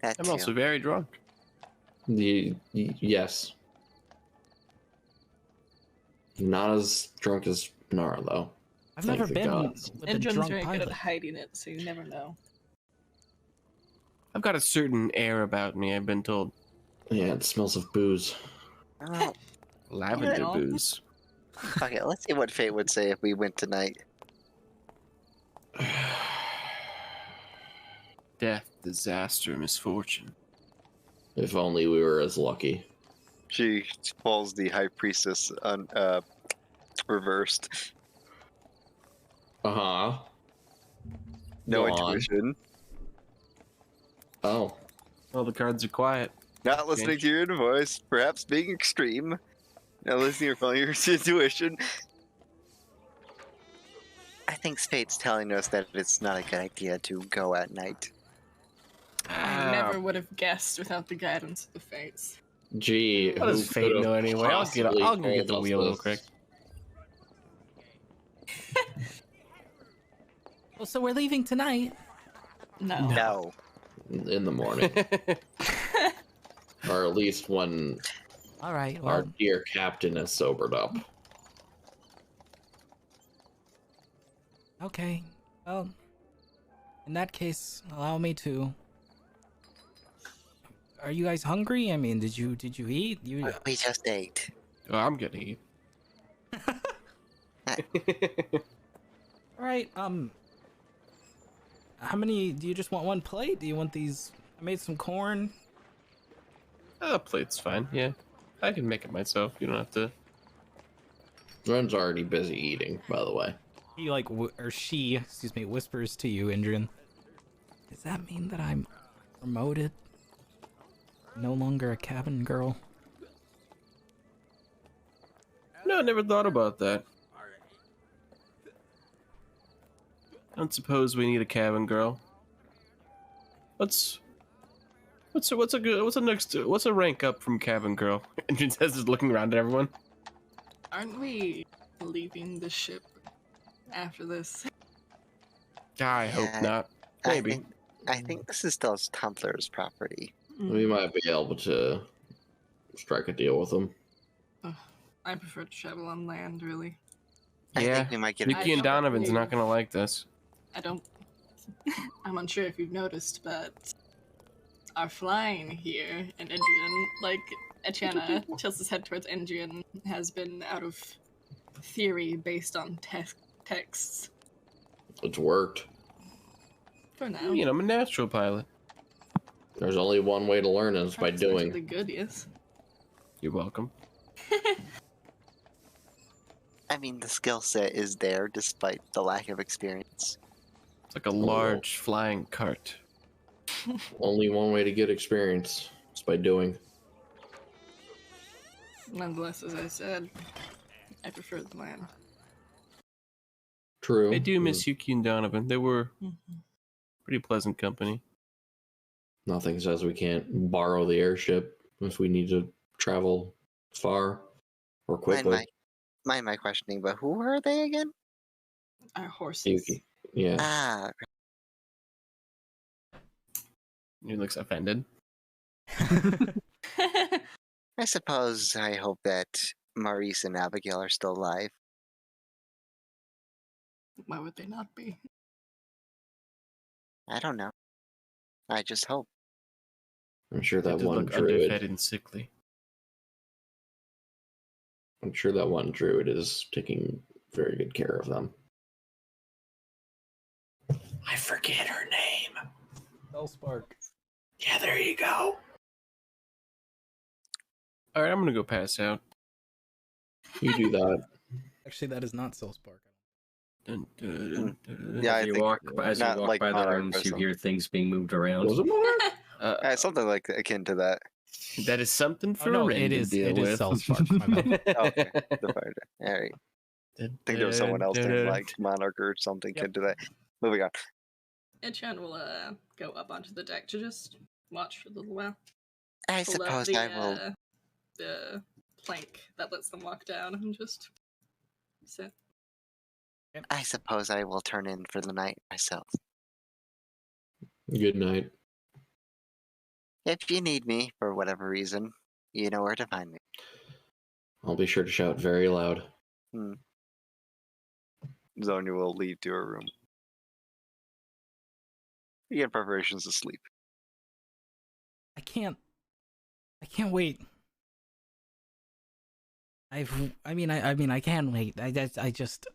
That I'm too. also very drunk. Yes. Not as drunk as Nara, though. I've Thank never the been gods. with a Indrian's drunk very good at pilot. hiding it, so you never know. I've got a certain air about me, I've been told. Yeah, it smells of booze. Oh, Lavender Yeah. booze. okay, let's see what Fate would say if we went tonight. Death, disaster, misfortune. If only we were as lucky. She falls the High Priestess reversed. Uh-huh. No Go on. intuition. Oh. All the cards are quiet. Not listening to your inner voice. Perhaps being extreme. Not listening or following your intuition. I think Fate's telling us that it's not a good idea to go at night. I never would have guessed without the guidance of the fates. Gee, What does who Fate could've know anyway? I'll go get the possibly wheel real told quick. us Oh, so we're leaving tonight? No. No. this in the morning? Or at least when All right. our Well, dear captain has sobered up. okay. Well, in that case, allow me to. Are you guys hungry? I mean, did you eat? You We just ate. Oh, I'm gonna eat. all right? How many? Do you just want one plate? Do you want these? I made some corn. A plate's fine. Yeah, I can make it myself. You don't have to. Ren's already busy eating, by the way. He or she, excuse me, whispers to you, Indrian. Does that mean that I'm promoted? No longer a cabin girl? No, I never thought about that. I don't suppose we need a cabin girl. What's a rank up from cabin girl? And she says, just looking around at everyone. Aren't we leaving the ship after this? I hope Yeah, not. Maybe. I think this is still Tumblr's property. We might be able to strike a deal with them. I prefer to travel on land, really. I Yeah. think we might get Nikki and don't Donovan's believe- not gonna like this. I don't. I'm unsure if you've noticed, but our flying here and Endrian, Etiana tilts his head towards Endrian, has been out of theory based on texts It's worked. for now. You know, I'm a natural pilot. There's only one way to learn, and it's by That's actually doing. good, yes. You're welcome. I mean, the skill set is there despite the lack of experience. It's like a large flying cart. Only one way to get experience. It's by doing. Nonetheless, as I said, I prefer the land. True. I do miss Yuki and Donovan. They were pretty pleasant company. Nothing says we can't borrow the airship if we need to travel far or quickly. Mind my questioning, but who are they again? Our horses. Yuki. Yeah. Ah, He looks offended. I suppose I hope that Maurice and Abigail are still alive. Why would they not be? I don't know. I just hope. I'm sure They that did one look underfed druid. and sickly. I'm sure that one druid is taking very good care of them. I forget her name. Bellspark. Yeah, there you go. All right, I'm gonna go pass out. You do that. Actually, that is not Bellspark. Dun, dun, dun, dun, Yeah, I As you think walk, as you not walk like by the Monarch rooms, or you something. hear things being moved around. Was it Monarch? Something like akin to that. that is something for no, Ren it to is deal with. Bellspark. My bad. Okay, the fire. All right. I think there was someone else named like Monarch or something akin to that. Moving on. Etienne will go up onto the deck to just watch for a little while. I Pull out suppose the, I will. the plank that lets them walk down and just sit. I suppose I will turn in for the night myself. Good night. If you need me for whatever reason, you know where to find me. I'll be sure to shout very loud. Zonia will leave to her room. Begin preparations to sleep. I can't wait. I can't wait. I just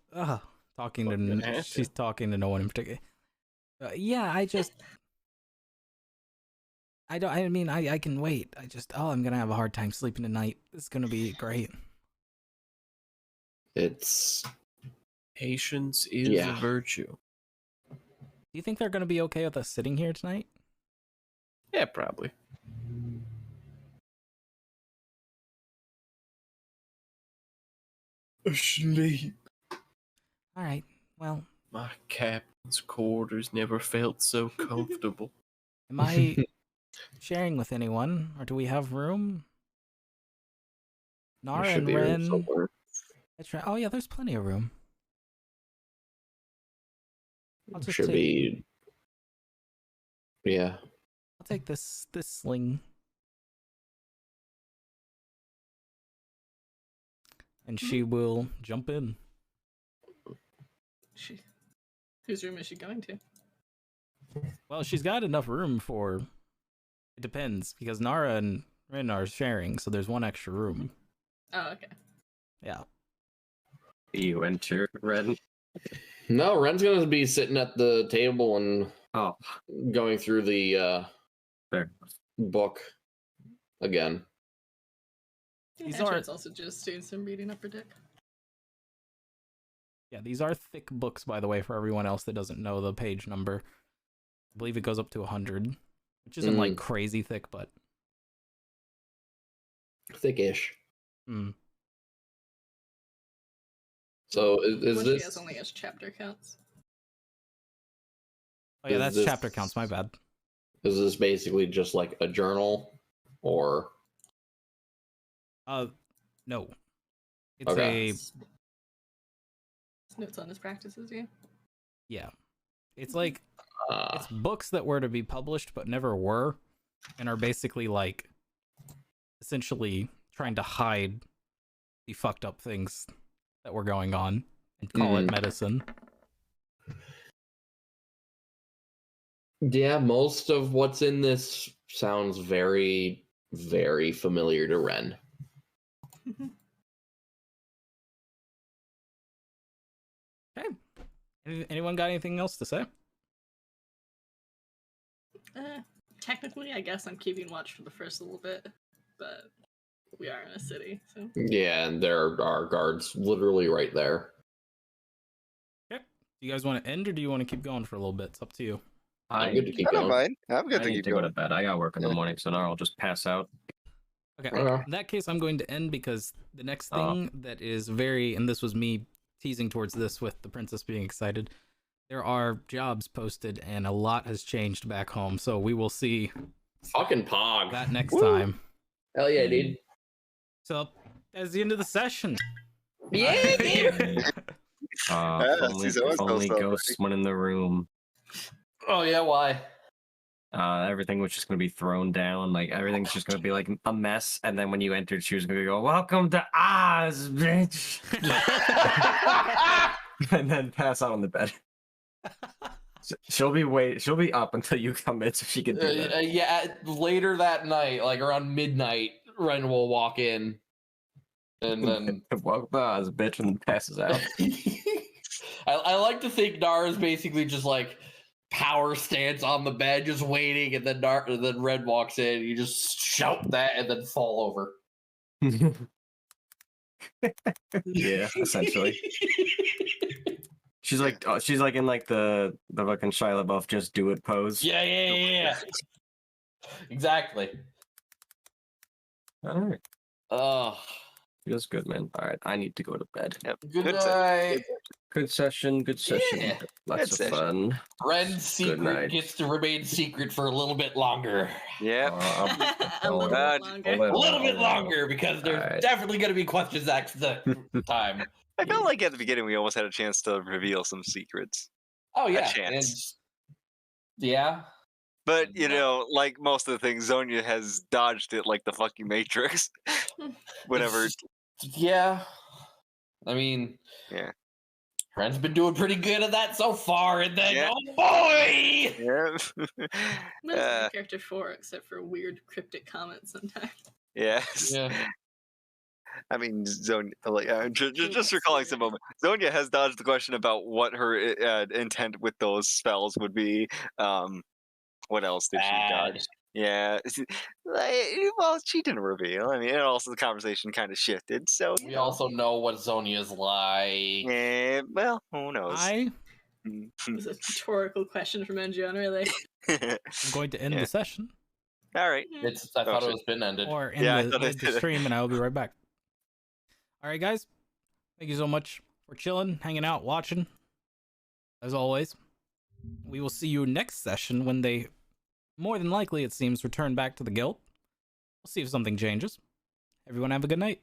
talking Well, you're gonna to have she's to. talking to no one in particular. Yeah, I just I don't. I mean, I can wait. I'm gonna have a hard time sleeping tonight. This is gonna be great. It's Patience is Yeah. a virtue. Do you think they're gonna be okay with us sitting here tonight? Yeah, probably. Asleep. All right. Well, My captain's quarters never felt so comfortable. am I sharing with anyone, or do we have room? there Nara should and be room Ren. somewhere. That's right. Oh yeah, there's plenty of room. I'll just Should be. Yeah. I'll take this sling. And she will jump in. Whose room is she going to? Well, she's got enough room for. It depends, because Nara and Ren are sharing, so there's one extra room. Oh, okay. Yeah. You enter, Ren. No, Ren's gonna be sitting at the table and Oh, going through the fair. book again. These Hatchet's are- also just doing some reading up her dick. Yeah, these are thick books, by the way, for everyone else that doesn't know the page number. I believe it goes up to 100, which isn't like crazy thick, but Thickish. mm. So is Well, this? she has only has chapter counts. Oh yeah, Is that's this- chapter counts. My bad. Is this basically just like a journal, or No. It's Okay. Notes on his practices, yeah. yeah. It's like it's books that were to be published but never were, and are basically like essentially trying to hide the fucked up things that were going on and call it medicine. Yeah, most of what's in this sounds very, very familiar to Ren. Okay. Anyone got anything else to say? Technically, I guess I'm keeping watch for the first little bit, but we are in a city, so. Yeah, and there are guards literally right there. Okay. Do you guys want to end, or do you want to keep going for a little bit? It's up to you. I'm good to keep I don't going. mind. I'm good I to need keep to go to going. bed. I got work in the morning, so now I'll just pass out. Okay. Okay. In that case, I'm going to end because the next Oh. thing that is very, and this was me teasing towards this with the princess being excited, there are jobs posted and a lot has changed back home. So we will see Fucking Pog. that next Woo. time. Hell yeah, dude. So that's the end of the session. Yeah, dude. If only, Caesar was if only so ghosts went in the room. Oh yeah, why? Everything was just gonna be thrown down. Like everything's just gonna be like a mess. And then when you entered, she was gonna go, "Welcome to Oz, bitch," and then pass out on the bed. She'll be up until you come in, so she can do that. Yeah, later that night, like around midnight, Ren will walk in, and then Welcome to Oz, bitch, and then passes out. I like to think Nara's basically just like power stance on the bed, just waiting, and then then Red walks in. You just shout that and then fall over. Yeah, essentially. She's like in like the fucking Shia LaBeouf just do it pose. Yeah. Exactly. All right. Oh, Feels good, man. All right, I need to go to bed. Yep. good Good night. Good session. Yeah. Lots Good of session. fun. Ren's secret night. gets to remain secret for a little bit longer. Yep. A little Uh, bit longer. A little bit longer, because there's Alright. definitely going to be questions next time. I felt like at the beginning we almost had a chance to reveal some secrets. Oh yeah, chance. yeah. But, you know, like most of the things, Zonia has dodged it like the fucking Matrix. Whenever. Yeah. I mean, Yeah. Ren's been doing pretty good at that so far, and then Yeah. oh boy! Yeah. That's my character 4, except for weird cryptic comments sometimes. Yes. Yeah. I mean, Zonia, like, just recalling some moment. Zonia has dodged the question about what her intent with those spells would be. What else did she Bad. dodge? Yeah. Well, she didn't reveal. I mean, and also the conversation kind of shifted. So We also know what Zonia's like. yeah. Well, who knows? It's a rhetorical question from Engion, really. I'm going to end the session. All right. I thought it was been ended. Or end the stream, and I'll be right back. All right, guys. Thank you so much for chilling, hanging out, watching. As always, we will see you next session when they, more than likely, it seems, return back to the guild. We'll see if something changes. Everyone have a good night.